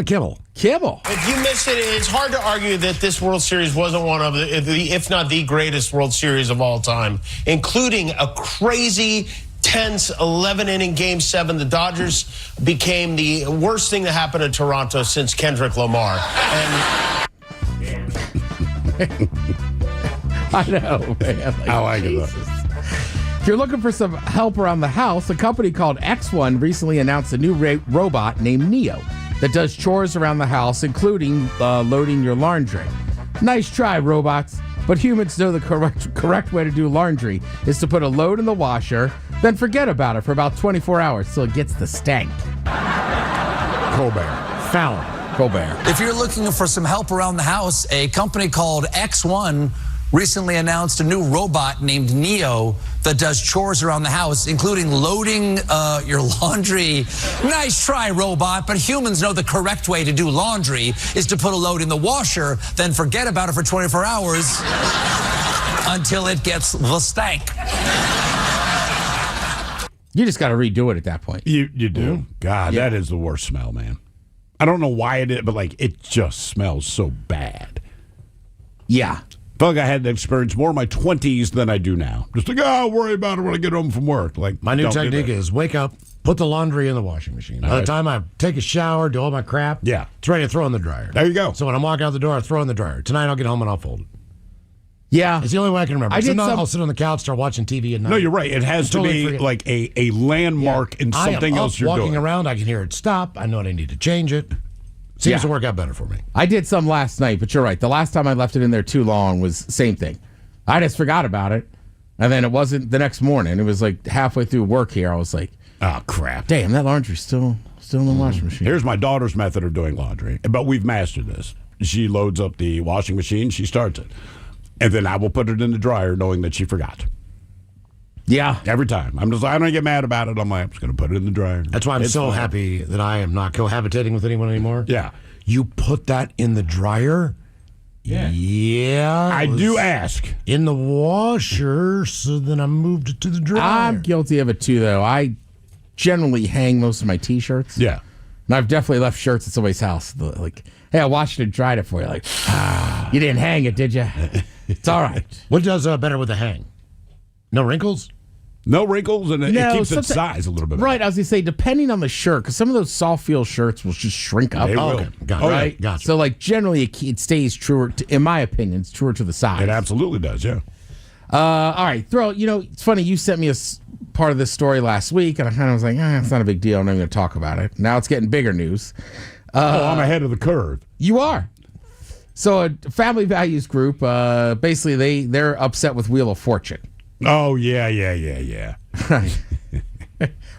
Kimmel. Kimmel. If you miss it, it's hard to argue that this World Series wasn't one of the, if not the greatest World Series of all time, including a crazy, tense 11-inning Game 7. The Dodgers became the worst thing to happen to Toronto since Kendrick Lamar. And I know, man. I like it, though. If you're looking for some help around the house, a company called X1 recently announced a new robot named Neo that does chores around the house, including loading your laundry. Nice try, robots. But humans know the correct way to do laundry is to put a load in the washer, then forget about it for about 24 hours till it gets the stank. Colbert. Fallon. Colbert. If you're looking for some help around the house, a company called X1 recently announced a new robot named Neo that does chores around the house, including loading your laundry. Nice try, robot, but humans know the correct way to do laundry is to put a load in the washer, then forget about it for 24 hours until it gets the stank. You just got to redo it at that point. You do. God, Yeah. that is the worst smell, man. I don't know why it is, but like it just smells so bad. Yeah. I feel like I had that experience more in my 20s than I do now. Just like, I'll worry about it when I get home from work. Like My new don't do technique that. is wake up, put the laundry in the washing machine. By the Nice. time I take a shower, do all my crap, Yeah. it's ready to throw in the dryer. There you go. So when I'm walking out the door, I throw in the dryer. Tonight I'll get home and I'll fold it. Yeah. It's the only way I can remember. I did I'll sit on the couch, start watching TV at night. No, you're right. It has to Totally be forget. like a landmark in something else you're walking doing. around, I can hear it stop. I know I need to change it. Seems to work out better for me. I did some last night, but you're right. The last time I left it in there too long was same thing. I just forgot about it. And then it wasn't the next morning. It was like halfway through work here. I was like, oh, crap. Damn, that laundry's still in the washing machine. Here's my daughter's method of doing laundry, but we've mastered this. She loads up the washing machine, she starts it, and then I will put it in the dryer knowing that she forgot. Yeah. Every time. I don't get mad about it. I'm like, I'm just going to put it in the dryer. That's why I'm so happy that I am not cohabitating with anyone anymore. Yeah. You put that in the dryer? Yeah. I do ask. In the washer, so then I moved it to the dryer. I'm guilty of it too, though. I generally hang most of my T-shirts. Yeah. And I've definitely left shirts at somebody's house. Like, hey, I washed it and dried it for you. Like, you didn't hang it, did you? It's all right. What does better with the hang? No wrinkles? No wrinkles, and it keeps its size a little bit. Right, I was going to say, depending on the shirt, because some of those soft feel shirts will just shrink up. They will. Okay. Gotcha. Right? Gotcha. So, like, generally, it stays truer, in my opinion, it's truer to the size. It absolutely does, yeah. All right, it's funny, you sent me part of this story last week, and I kind of was like, it's not a big deal, I'm not going to talk about it. Now it's getting bigger news. I'm ahead of the curve. You are. So a Family Values group, basically they're upset with Wheel of Fortune. Oh, yeah. Right.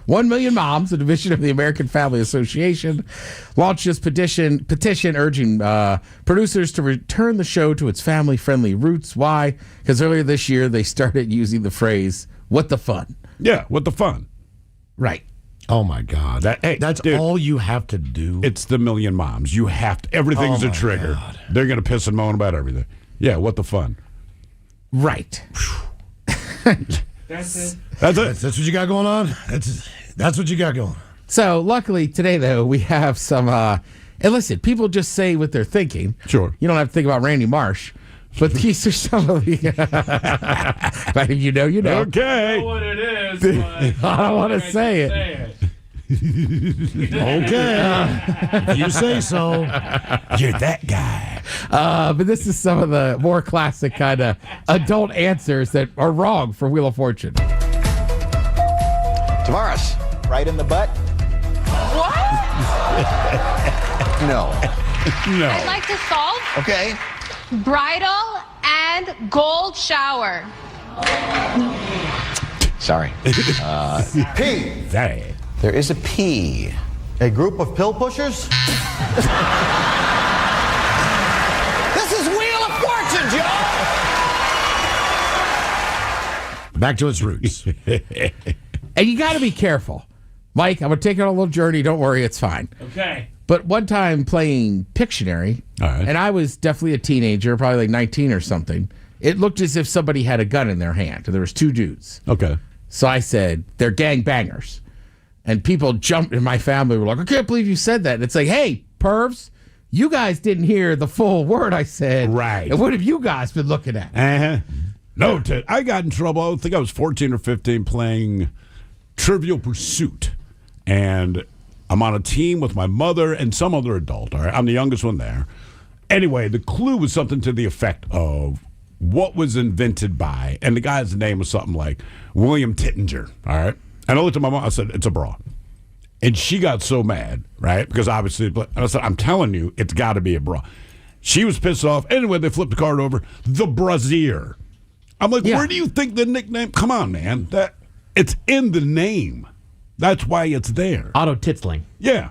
1 Million Moms, a division of the American Family Association, launched this petition urging producers to return the show to its family-friendly roots. Why? Because earlier this year, they started using the phrase, what the fun? Yeah, what the fun? Right. Oh, my God. That's dude, all you have to do? It's the Million Moms. You have to. Everything's a trigger. God. They're going to piss and moan about everything. Yeah, what the fun? Right. That's it. That's what you got going on? That's what you got going. So, luckily, today, though, we have some... and listen, people just say what they're thinking. Sure. You don't have to think about Randy Marsh. But these are some of the... but if you know, you know. Okay. I know what it is, but I don't want to say it. Okay. If you say so. You're that guy. But this is some of the more classic kind of adult answers that are wrong for Wheel of Fortune. Tavares, right in the butt? What? No. No. I'd like to solve Okay. bridal and gold shower. Sorry. P. That. There is a P. A group of pill pushers? This is Wheel of Fortune, Joe! Back to its roots. And you got to be careful. Mike, I'm going to take you on a little journey. Don't worry, it's fine. Okay. But one time playing Pictionary, and I was definitely a teenager, probably like 19 or something, it looked as if somebody had a gun in their hand. And there was two dudes. Okay. So I said, they're gangbangers. And people jumped in my family, were like, I can't believe you said that. And it's like, hey, pervs, you guys didn't hear the full word I said. Right. And what have you guys been looking at? Uh-huh. No, Ted, I got in trouble. I think I was 14 or 15 playing Trivial Pursuit. And I'm on a team with my mother and some other adult. All right, I'm the youngest one there. Anyway, the clue was something to the effect of what was invented by, and the guy's name was something like William Tittinger. All right. And I looked at my mom, I said, it's a bra. And she got so mad, right? Because obviously, and I said, I'm telling you, it's got to be a bra. She was pissed off. Anyway, they flipped the card over. The Brazier. I'm like, where do you think the nickname? Come on, man. It's in the name. That's why it's there. Otto Titzling. Yeah.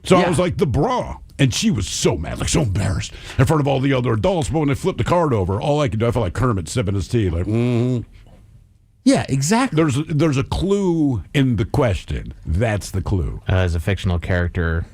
So I was like, the bra. And she was so mad, like so embarrassed in front of all the other adults. But when they flipped the card over, all I could do, I felt like Kermit sipping his tea. Like, Yeah, exactly. There's a clue in the question. That's the clue. As a fictional character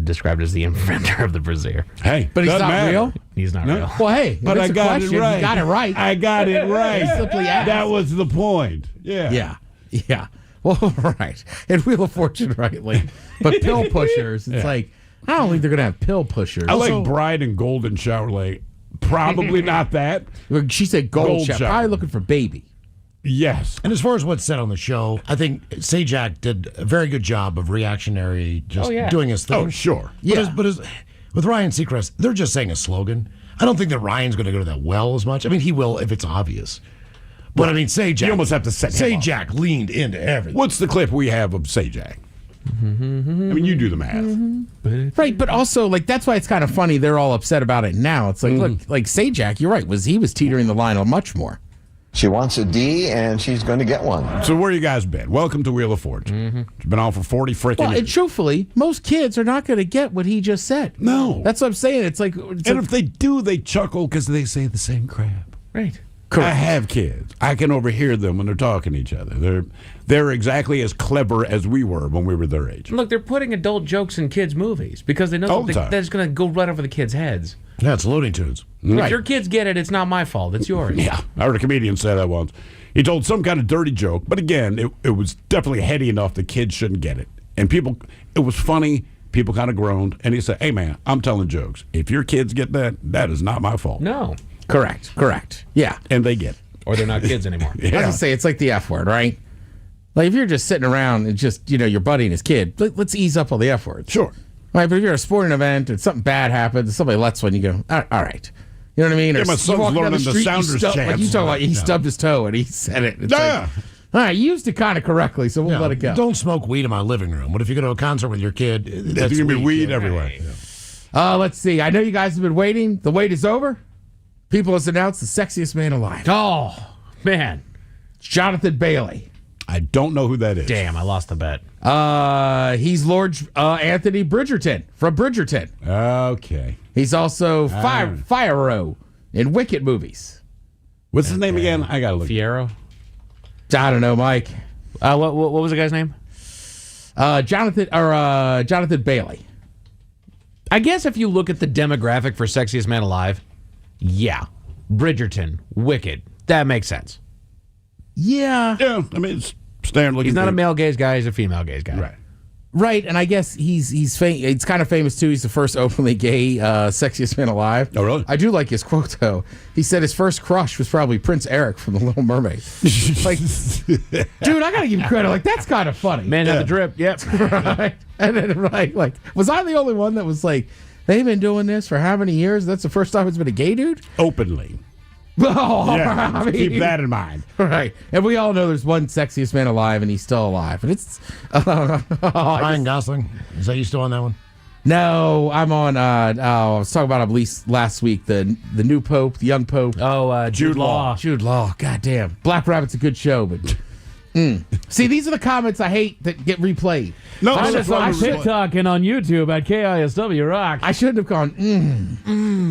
described as the inventor of the brazier. Hey, but he's not real? He's not real. Well, hey, but I got it right. You got it right. I got it right. Simply asked. That was the point. Yeah. Yeah. Well, right. And Wheel of Fortune, rightly. But pill pushers, it's like, I don't think they're going to have pill pushers. I like Bride and Golden Shower Lake. Probably not that. She said gold shower. Probably looking for baby. Yes. And as far as what's said on the show, I think Sajak did a very good job of reactionary, just doing his thing. Oh, sure. Yeah. But with Ryan Seacrest, they're just saying a slogan. I don't think that Ryan's going to go to that well as much. I mean, he will if it's obvious. But I mean, Sajak. You almost have to set him up. Sajak leaned into everything. What's the clip we have of Sajak? I mean, you do the math. Right, but also, like, that's why it's kind of funny they're all upset about it now. It's like, look, like Sajak, you're right, he was teetering the line much more. She wants a D, and she's going to get one. So where you guys been? Welcome to Wheel of Fortune. It's been on for 40 freaking Well, years. and truthfully, most kids are not going to get what he just said. No. That's what I'm saying. It's like... if they do, they chuckle because they say the same crap. Right. I have kids. I can overhear them when they're talking to each other. They're exactly as clever as we were when we were their age. Look, they're putting adult jokes in kids' movies because they know All the something time. that's going to go right over the kids' heads. Yeah, it's Looney Tunes. If your kids get it, it's not my fault. It's yours. Yeah, I heard a comedian say that once. He told some kind of dirty joke, but again, it was definitely heady enough the kids shouldn't get it. And it was funny. People kind of groaned. And he said, hey, man, I'm telling jokes. If your kids get that, that is not my fault. No. Correct. Yeah. And they get it. Or they're not kids anymore. I was going to say, it's like the F word, right? Like, if you're just sitting around and just, your buddy and his kid, let's ease up on the F words. Sure. Right, but if you're at a sporting event and something bad happens and somebody lets one, you go, all right. You know what I mean? Yeah, Or my you son's walk down learning the street, Sounders like chants. you talking about, he stubbed his toe and he said it. It's Yeah. like, all right, you used it kind of correctly, so we'll let it go. Don't smoke weed in my living room. What if you go to a concert with your kid? There's going to be weed everywhere. Let's see. I know you guys have been waiting. The wait is over. People has announced the sexiest man alive. Oh, man. It's Jonathan Bailey. I don't know who that is. Damn, I lost the bet. He's Lord Anthony Bridgerton from Bridgerton. Okay. He's also Fire-O in Wicked movies. What's his name again? I got to look. Fierro? I don't know, Mike. What was the guy's name? Jonathan Bailey. I guess if you look at the demographic for Sexiest Man Alive, yeah. Bridgerton, Wicked. That makes sense. Yeah. Yeah, I mean, it's standard looking. He's not a thing. male gaze guy, he's a female gaze guy. Right. Right, and I guess he's kind of famous too. He's the first openly gay sexiest man alive. Oh, really? I do like his quote though. He said his first crush was probably Prince Eric from The Little Mermaid. Like, dude, I gotta give him credit. Like, that's kind of funny. Man had the drip. Yep. Right. And then like, was I the only one that was like, they've been doing this for how many years? That's the first time it's been a gay dude? Openly. Oh, Yeah, I mean, keep that in mind. Right. And we all know there's one sexiest man alive, and he's still alive. And it's Ryan Gosling. Is that you still on that one? No, I'm on. I was talking about, I believe, last week the new pope, the young pope. Oh, Jude Law. Jude Law. Goddamn. Black Rabbit's a good show, but. See, these are the comments I hate that get replayed. No, I that's should- why I we're should- TikToking on YouTube at KISW Rock. I shouldn't have gone.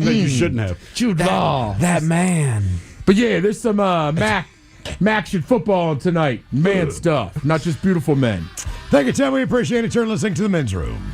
No, you shouldn't have. Jude Law. That man. But yeah, there's some Maction football tonight. Man stuff, not just beautiful men. Thank you, Tim. We appreciate it. Turn listening to the men's room.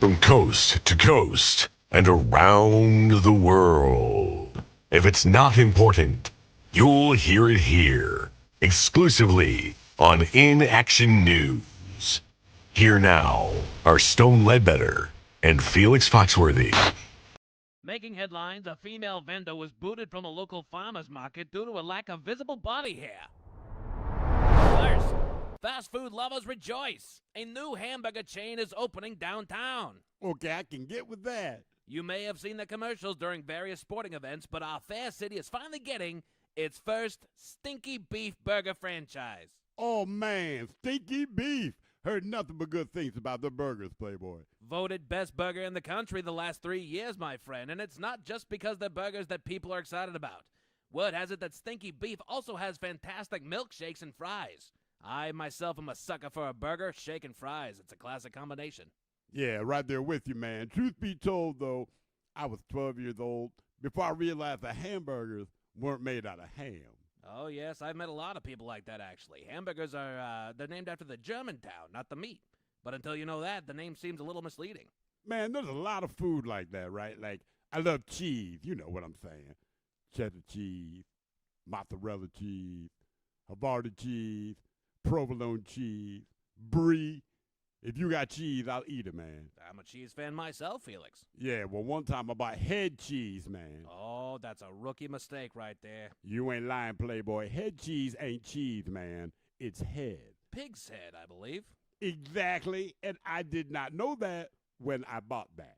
From coast to coast and around the world. If it's not important, you'll hear it here, exclusively on In Action News. Here now are Stone Ledbetter and Felix Foxworthy. Making headlines, a female vendor was booted from a local farmer's market due to a lack of visible body hair. First, Fast food lovers rejoice! A new hamburger chain is opening downtown. Okay, I can get with that. You may have seen the commercials during various sporting events, but our fair city is finally getting its first Stinky Beef Burger franchise. Oh, man, Stinky Beef. Heard nothing but good things about the burgers, Playboy. Voted best burger in the country the last 3 years, my friend, and it's not just because they're burgers that people are excited about. Word has it that Stinky Beef also has fantastic milkshakes and fries. I myself am a sucker for a burger, shake, and fries. It's a classic combination. Yeah, right there with you, man. Truth be told, though, I was 12 years old before I realized that hamburgers weren't made out of ham. Oh, yes, I've met a lot of people like that, actually. Hamburgers are, they're named after the German town, not the meat. But until you know that, the name seems a little misleading. Man, there's a lot of food like that, right? Like, I love cheese. You know what I'm saying. Cheddar cheese, mozzarella cheese, Havarti cheese, provolone cheese, brie. If you got cheese, I'll eat it, man. I'm a cheese fan myself, Felix. Yeah, well, one time I bought head cheese, man. Oh, that's a rookie mistake right there. You ain't lying, Playboy. Head cheese ain't cheese, man. It's head. Pig's head, I believe. Exactly, and I did not know that when I bought that.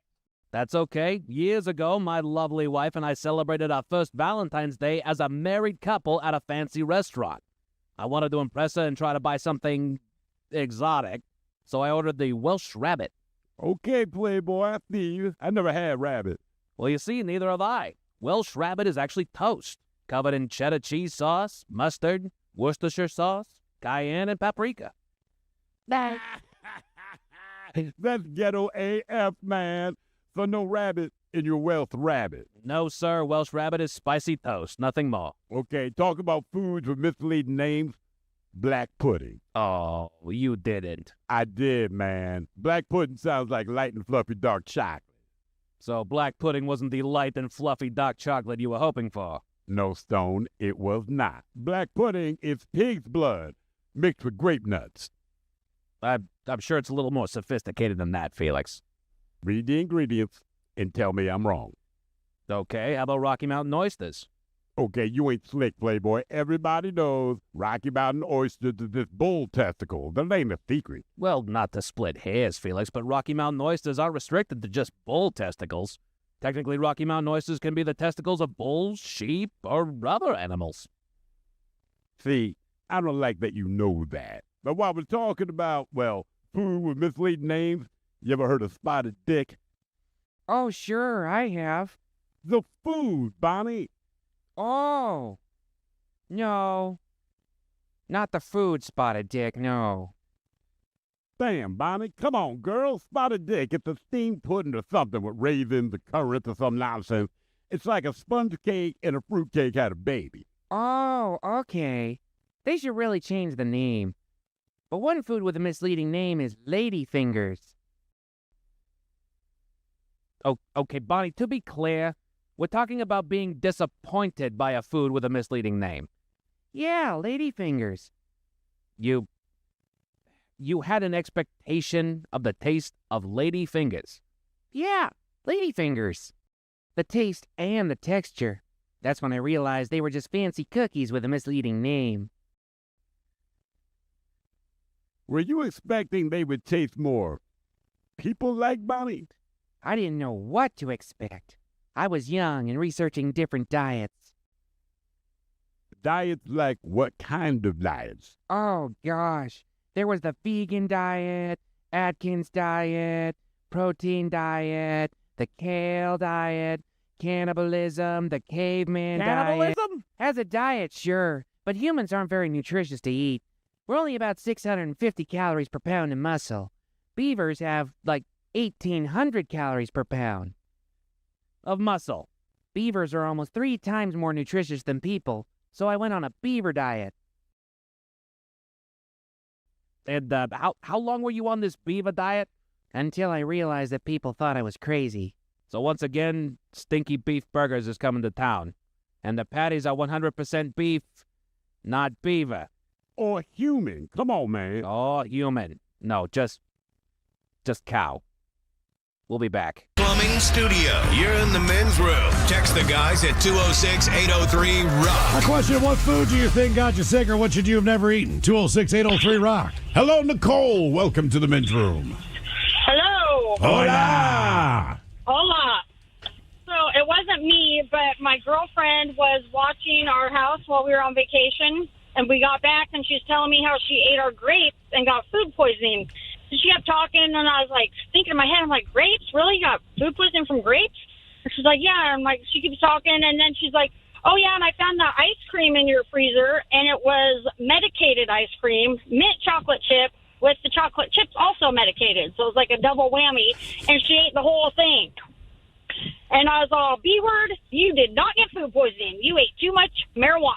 That's okay. Years ago, my lovely wife and I celebrated our first Valentine's Day as a married couple at a fancy restaurant. I wanted to impress her and try to buy something exotic, so I ordered the Welsh rabbit. Okay, Playboy, I see you. I never had rabbit. Well, you see, neither have I. Welsh rabbit is actually toast, covered in cheddar cheese sauce, mustard, Worcestershire sauce, cayenne, and paprika. That's ghetto AF, man. So no rabbit in your Welsh rabbit. No, sir. Welsh rabbit is spicy toast, nothing more. Okay, talk about foods with misleading names. Black pudding. Oh, you didn't. I did, man. Black pudding sounds like light and fluffy dark chocolate. So black pudding wasn't the light and fluffy dark chocolate you were hoping for? No, Stone, it was not. Black pudding is pig's blood mixed with grape nuts. I'm sure it's a little more sophisticated than that, Felix. Read the ingredients and tell me I'm wrong. Okay, how about Rocky Mountain oysters? Okay, you ain't slick, Playboy. Everybody knows Rocky Mountain oysters is this bull testicle. That ain't a secret. Well, not to split hairs, Felix, but Rocky Mountain oysters are restricted to just bull testicles. Technically, Rocky Mountain oysters can be the testicles of bulls, sheep, or other animals. See, I don't like that you know that. But while we're talking about, well, food with misleading names, you ever heard of spotted dick? Oh, sure, I have. The food, Bonnie. Oh. No. Not the food, Spotted Dick, no. Damn, Bonnie. Come on, girl. Spotted dick. It's a steamed pudding or something with raisins or currants or some nonsense. It's like a sponge cake and a fruit cake had a baby. Oh, okay. They should really change the name. But one food with a misleading name is ladyfingers. Oh, okay, Bonnie, to be clear, we're talking about being disappointed by a food with a misleading name. Yeah, ladyfingers. You had an expectation of the taste of ladyfingers. Yeah, ladyfingers. The taste and the texture. That's when I realized they were just fancy cookies with a misleading name. Were you expecting they would taste more people-like, Bonnie? I didn't know what to expect. I was young and researching different diets. Diets like what kind of diets? Oh, gosh. There was the vegan diet, Atkins diet, protein diet, the kale diet, cannibalism, the caveman diet. Cannibalism? As a diet, sure, but humans aren't very nutritious to eat. We're only about 650 calories per pound in muscle. Beavers have, like, 1,800 calories per pound of muscle. Beavers are almost 3 times more nutritious than people, so I went on a beaver diet. And how long were you on this beaver diet? Until I realized that people thought I was crazy. So once again, Stinky Beef Burgers is coming to town. And the patties are 100% beef, not beaver. Or human. Come on, man. Oh, human. No, just cow. We'll be back. Plumbing Studio. You're in the men's room. Text the guys at 206-803-ROCK. My question, what food do you think got you sick, or what should you have never eaten? 206-803-ROCK. Hello, Nicole. Welcome to the men's room. Hello. Hola. Hola. So it wasn't me, but my girlfriend was watching our house while we were on vacation, and we got back, and she was telling me how she ate our grapes and got food poisoning. So she kept talking, and I was like thinking in my head, I'm like, grapes? Really? You got food poisoning from grapes? And she's like, yeah. I'm like, she keeps talking, and then she's like, oh, yeah, and I found the ice cream in your freezer, and it was medicated ice cream, mint chocolate chip, with the chocolate chips also medicated. So it was like a double whammy, and she ate the whole thing. And I was all, B-word, you did not get food poisoning. You ate too much marijuana.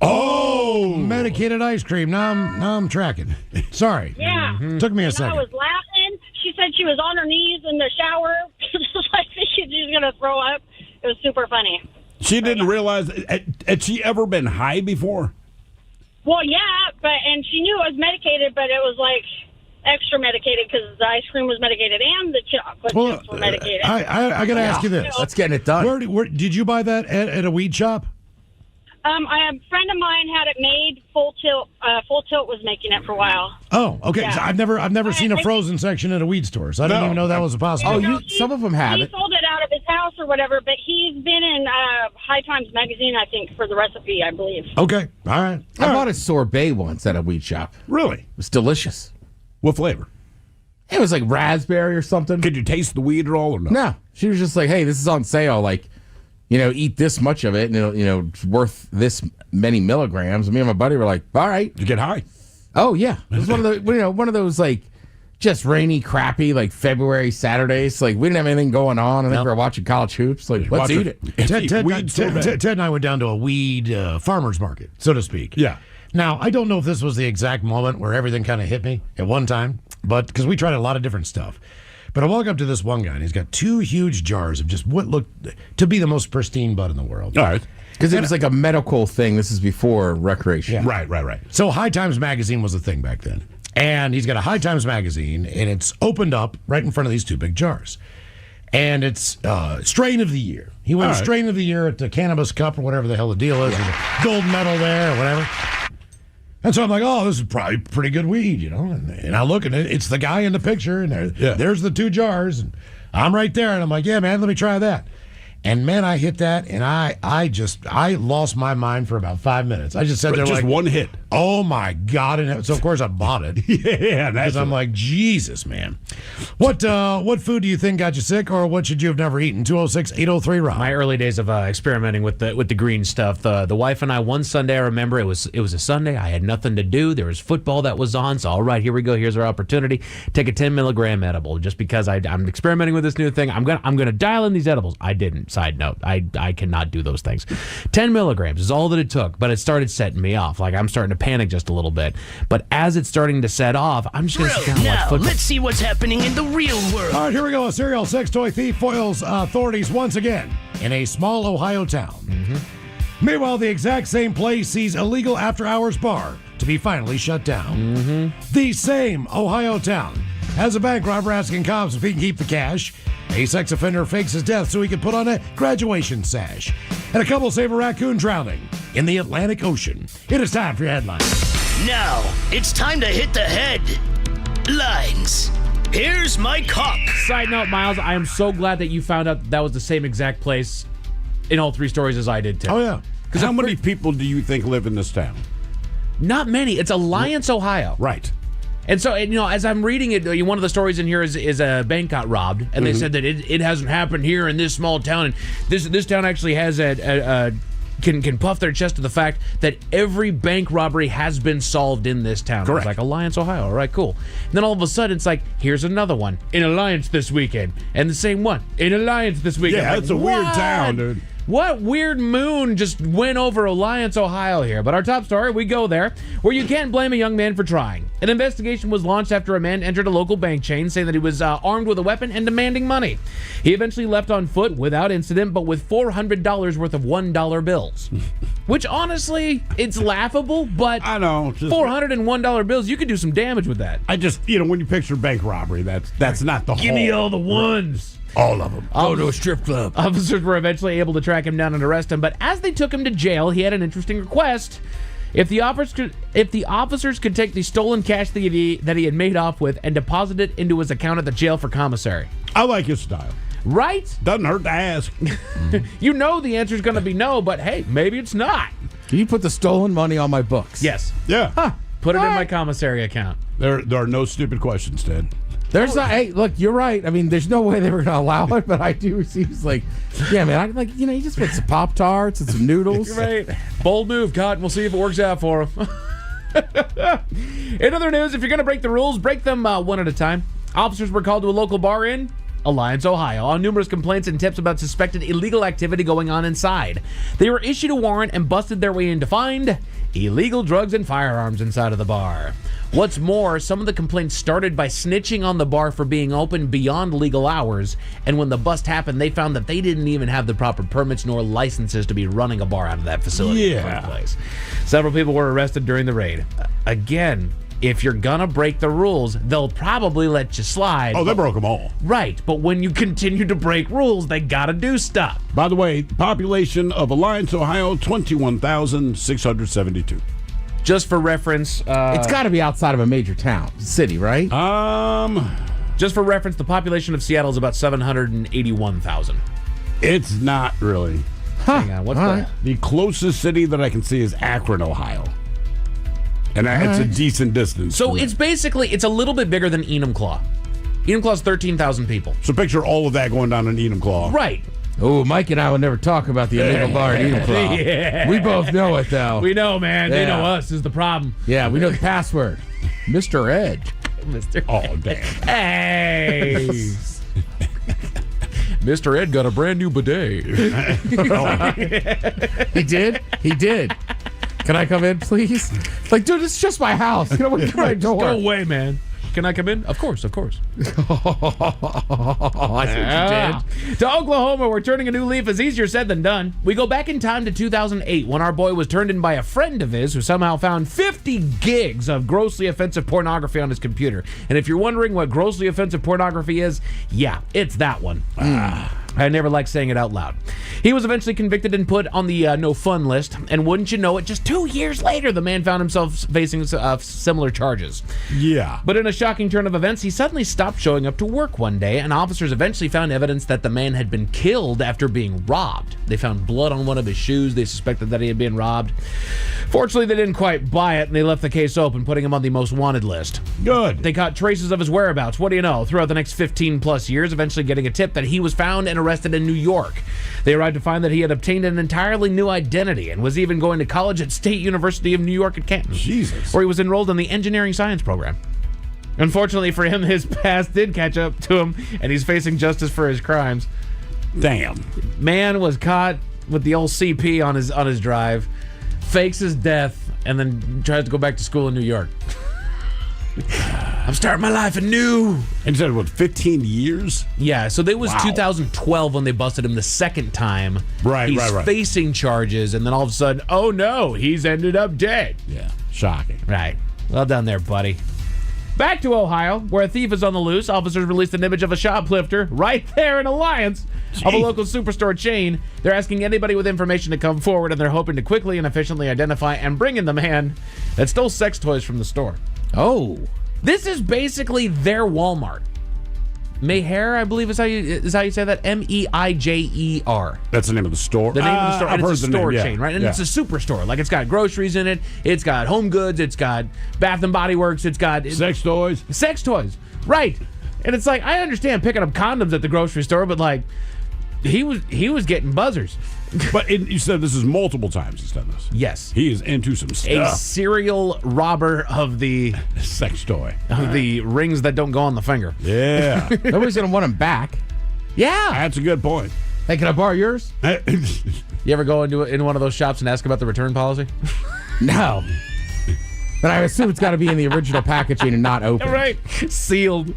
Oh, medicated ice cream. Now I'm tracking. Sorry. Yeah. Took me a And second. I was laughing. She said she was on her knees in the shower. Like she was going to throw up. It was super funny. She didn't realize. Had she ever been high before? Well, yeah, and she knew it was medicated, but it was like extra medicated because the ice cream was medicated and the chocolate chips were medicated. I got to ask you this. Let's get it done. Where did you buy that at a weed shop? A friend of mine had it made. Full Tilt was making it for a while. Oh, okay. Yeah. So I've never seen a frozen section at a weed store, so I didn't even know that was a possibility. Some of them have He it. sold it out of his house or whatever, but he's been in High Times magazine, I think, for the recipe, I believe. Okay, all right. I bought a sorbet once at a weed shop. Really? It was delicious. What flavor? It was like raspberry or something. Could you taste the weed at all or no? No. She was just like, hey, this is on sale. Like, eat this much of it, and it's worth this many milligrams. And me and my buddy were like, all right. Did you get high? Oh, yeah. It was one of those, like, just rainy, crappy, like, February Saturdays. Like, we didn't have anything going on. I think we were watching college hoops. Like, let's eat it. Ted and I went down to a weed farmer's market, so to speak. Yeah. Now, I don't know if this was the exact moment where everything kind of hit me at one time, but because we tried a lot of different stuff. But I walk up to this one guy, and he's got two huge jars of just what looked to be the most pristine bud in the world. All right. Because it was like a medical thing. This is before recreation. Yeah. Right. So High Times magazine was a thing back then. And he's got a High Times magazine, and it's opened up right in front of these two big jars. And it's strain of the year. He won strain of the year at the Cannabis Cup or whatever the hell the deal is. There's a gold medal there or whatever. And so I'm like, oh, this is probably pretty good weed, And I look at it. It's the guy in the picture, and there's the two jars. And I'm right there, and I'm like, yeah, man, let me try that. And, man, I hit that, and I lost my mind for about 5 minutes. I just sat there just like... one hit. Oh, my God. And so, of course, I bought it. Yeah, because I'm like, Jesus, man. What food do you think got you sick, or what should you have never eaten? 206-803-ROCK. My early days of experimenting with the green stuff. The wife and I, one Sunday, I remember it was a Sunday. I had nothing to do. There was football that was on. So, all right, here we go. Here's our opportunity. Take a 10-milligram edible just because I'm experimenting with this new thing. I'm gonna dial in these edibles. I didn't. Side note, I cannot do those things. 10 milligrams is all that it took, but it started setting me off. Like, I'm starting to panic just a little bit. But as it's starting to set off, I'm just going to sit down and watch football. Let's see what's happening in the real world. All right, here we go. A serial sex toy thief foils authorities once again in a small Ohio town. Meanwhile, the exact same place sees a legal after-hours bar to be finally shut down. The same Ohio town has a bank robber asking cops if he can keep the cash. A sex offender fakes his death so he can put on a graduation sash. And a couple save a raccoon drowning in the Atlantic Ocean. It is time for your headlines. Now, it's time to hit the headlines. Here's my cock. Side note, Miles, I am so glad that you found out that was the same exact place in all three stories as I did, too. Oh, yeah. Because how many people do you think live in this town? Not many. It's Alliance, Ohio. Right. And so, as I'm reading it, one of the stories in here is a bank got robbed, and they said that it hasn't happened here in this small town, and this town actually has can puff their chest to the fact that every bank robbery has been solved in this town. Correct. It's like Alliance, Ohio. All right, cool. And then all of a sudden, it's like, here's another one in Alliance this weekend, and the same one in Alliance this weekend. Yeah, that's a weird town, dude. What weird moon just went over Alliance, Ohio here? But our top story, we go there, where you can't blame a young man for trying. An investigation was launched after a man entered a local bank chain saying that he was armed with a weapon and demanding money. He eventually left on foot without incident, but with $400 worth of $1 bills. Which, honestly, it's laughable, but I know. $401 bills, you could do some damage with that. I just, when you picture bank robbery, that's not the whole. Give me all the ones. All of them. Go to a strip club. Officers were eventually able to track him down and arrest him, but as they took him to jail, he had an interesting request. If the officers could take the stolen cash that he had made off with and deposit it into his account at the jail for commissary. I like his style. Right? Doesn't hurt to ask. You know the answer's going to be no, but hey, maybe it's not. Can you put the stolen money on my books? Yes. Yeah. Huh. Put it in my commissary account. There are no stupid questions, Ted. There's not. Hey, look, you're right. I mean, there's no way they were going to allow it, but I do. He's like, yeah, man. You just put some Pop-Tarts and some noodles. Right. Bold move, Cotton. We'll see if it works out for him. In other news, if you're going to break the rules, break them one at a time. Officers were called to a local bar in Alliance, Ohio, on numerous complaints and tips about suspected illegal activity going on inside. They were issued a warrant and busted their way in to find illegal drugs and firearms inside of the bar. What's more, some of the complaints started by snitching on the bar for being open beyond legal hours, and when the bust happened, they found that they didn't even have the proper permits nor licenses to be running a bar out of that facility in the first place. Several people were arrested during the raid. Again, if you're gonna break the rules, they'll probably let you slide. Oh, they broke them all. Right, but when you continue to break rules, they gotta do stuff. By the way, population of Alliance, Ohio, 21,672. Just for reference, it's got to be outside of a major town, city, right? Just for reference, the population of Seattle is about 781,000. It's not really. Hang on, what's the closest city that I can see is Akron, Ohio. And it's a decent distance. So it's a little bit bigger than Enumclaw. Enumclaw's 13,000 people. So picture all of that going down in Enumclaw. Right. Oh, Mike and I would never talk about the illegal bar at Enumclaw. Yeah. We both know it, though. We know, man. They Yeah. know us is the problem. Yeah, we know the password. Mr. Ed. Oh, damn. Hey. Mr. Ed got a brand new bidet. He did? He did. Can I come in, please? Like, dude, it's just my house. Get away from my door. Go away, man. Can I come in? Of course, of course. I see what you did. To Oklahoma, where turning a new leaf is easier said than done. We go back in time to 2008 when our boy was turned in by a friend of his who somehow found 50 gigs of grossly offensive pornography on his computer. And if you're wondering what grossly offensive pornography is, yeah, it's that one. I never like saying it out loud. He was eventually convicted and put on the no fun list. And wouldn't you know it, just 2 years later, the man found himself facing similar charges. Yeah. But in a shocking turn of events, he suddenly stopped showing up to work one day, and officers eventually found evidence that the man had been killed after being robbed. They found blood on one of his shoes. They suspected that he had been robbed. Fortunately, they didn't quite buy it, and they left the case open, putting him on the most wanted list. Good. They caught traces of his whereabouts. What do you know? Throughout the next 15 plus years, eventually getting a tip that he was found and arrested in New York. They arrived to find that he had obtained an entirely new identity and was even going to college at State University of New York at Canton. Jesus. Where he was enrolled in the engineering science program. Unfortunately for him, his past did catch up to him, and he's facing justice for his crimes. Damn. Man was caught with the old CP on his drive, fakes his death, and then tries to go back to school in New York. I'm starting my life anew. And said, what, 15 years? Yeah, so it was Wow. 2012 when they busted him the second time. Right, He's right. facing charges, and then all of a sudden, oh no, he's ended up dead. Yeah, shocking. Right. Well done there, buddy. Back to Ohio, where a thief is on the loose. Officers released an image of a shoplifter right there in Alliance of a local superstore chain. They're asking anybody with information to come forward, and they're hoping to quickly and efficiently identify and bring in the man that stole sex toys from the store. Oh. This is basically their Walmart. Meijer, I believe is how you say that. Meijer. That's the name of the store. The name of the store. I've And heard it's a the name, store yeah. chain, right? And Yeah. it's a superstore. Like, it's got groceries in it. It's got home goods. It's got Bath and Body Works. It's got Sex toys. Sex toys. Right. And it's like, I understand picking up condoms at the grocery store, but like, he was getting buzzers. But you said this is multiple times he's done this. Yes. He is into some A stuff. serial robber of the Sex toy. of the rings that don't go on the finger. Yeah. Nobody's going to want him back. Yeah. That's a good point. Hey, can I borrow yours? You ever go in one of those shops and ask about the return policy? No. But I assume it's got to be in the original packaging and not open. Right. Sealed.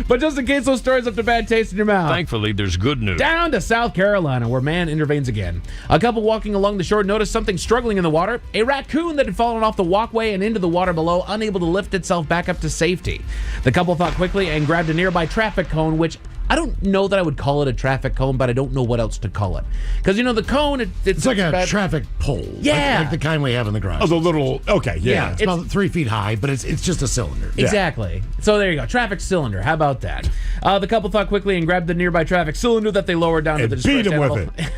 But just in case those stories left a bad taste in your mouth. Thankfully, there's good news. Down to South Carolina, where man intervenes again. A couple walking along the shore noticed something struggling in the water. A raccoon that had fallen off the walkway and into the water below, unable to lift itself back up to safety. The couple thought quickly and grabbed a nearby traffic cone, which I don't know that I would call it a traffic cone, but I don't know what else to call it. Because, the cone, it's like a traffic pole. Yeah. Like the kind we have in the garage. Oh, the little, okay, yeah. It's about 3 feet high, but it's just a cylinder. Exactly. So there you go. Traffic cylinder. How about that? The couple thought quickly and grabbed the nearby traffic cylinder that they lowered down to the beat distressed him animal. with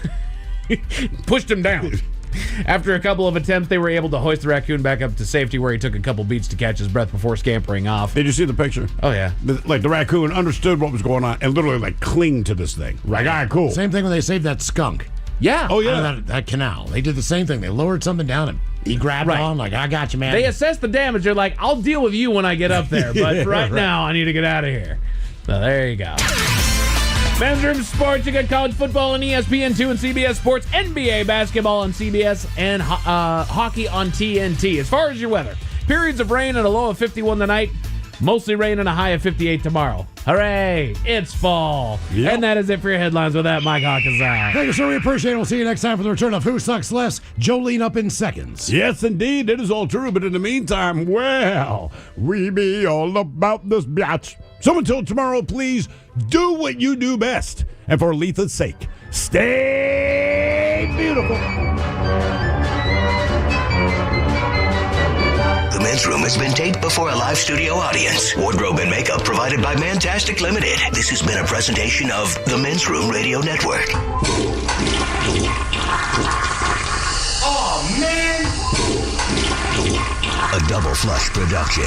it. Pushed him down. After a couple of attempts, they were able to hoist the raccoon back up to safety, where he took a couple beats to catch his breath before scampering off. Did you see the picture? Oh, yeah. Like, the raccoon understood what was going on and literally, like, clinged to this thing. Like, all right, cool. Same thing when they saved that skunk. Yeah. Oh, yeah. Out of that canal. They did the same thing. They lowered something down and he grabbed on, like, I got you, man. They assessed the damage. They're like, I'll deal with you when I get up there, but right now I need to get out of here. So there you go. Men's Room Sports, you got college football on ESPN2 and CBS Sports, NBA basketball on CBS, and hockey on TNT. As far as your weather, periods of rain and a low of 51 tonight, mostly rain and a high of 58 tomorrow. Hooray, it's fall. Yep. And that is it for your headlines with that, Mike Hawkins out. Thank you, sir. We appreciate it. We'll see you next time for the return of Who Sucks Less. Jolene up in seconds. Yes, indeed. It is all true. But in the meantime, well, we be all about this biatch. So until tomorrow, please do what you do best. And for Letha's sake, stay beautiful. The Men's Room has been taped before a live studio audience. Wardrobe and makeup provided by Mantastic Limited. This has been a presentation of the Men's Room Radio Network. Oh, man! A Double Flush production.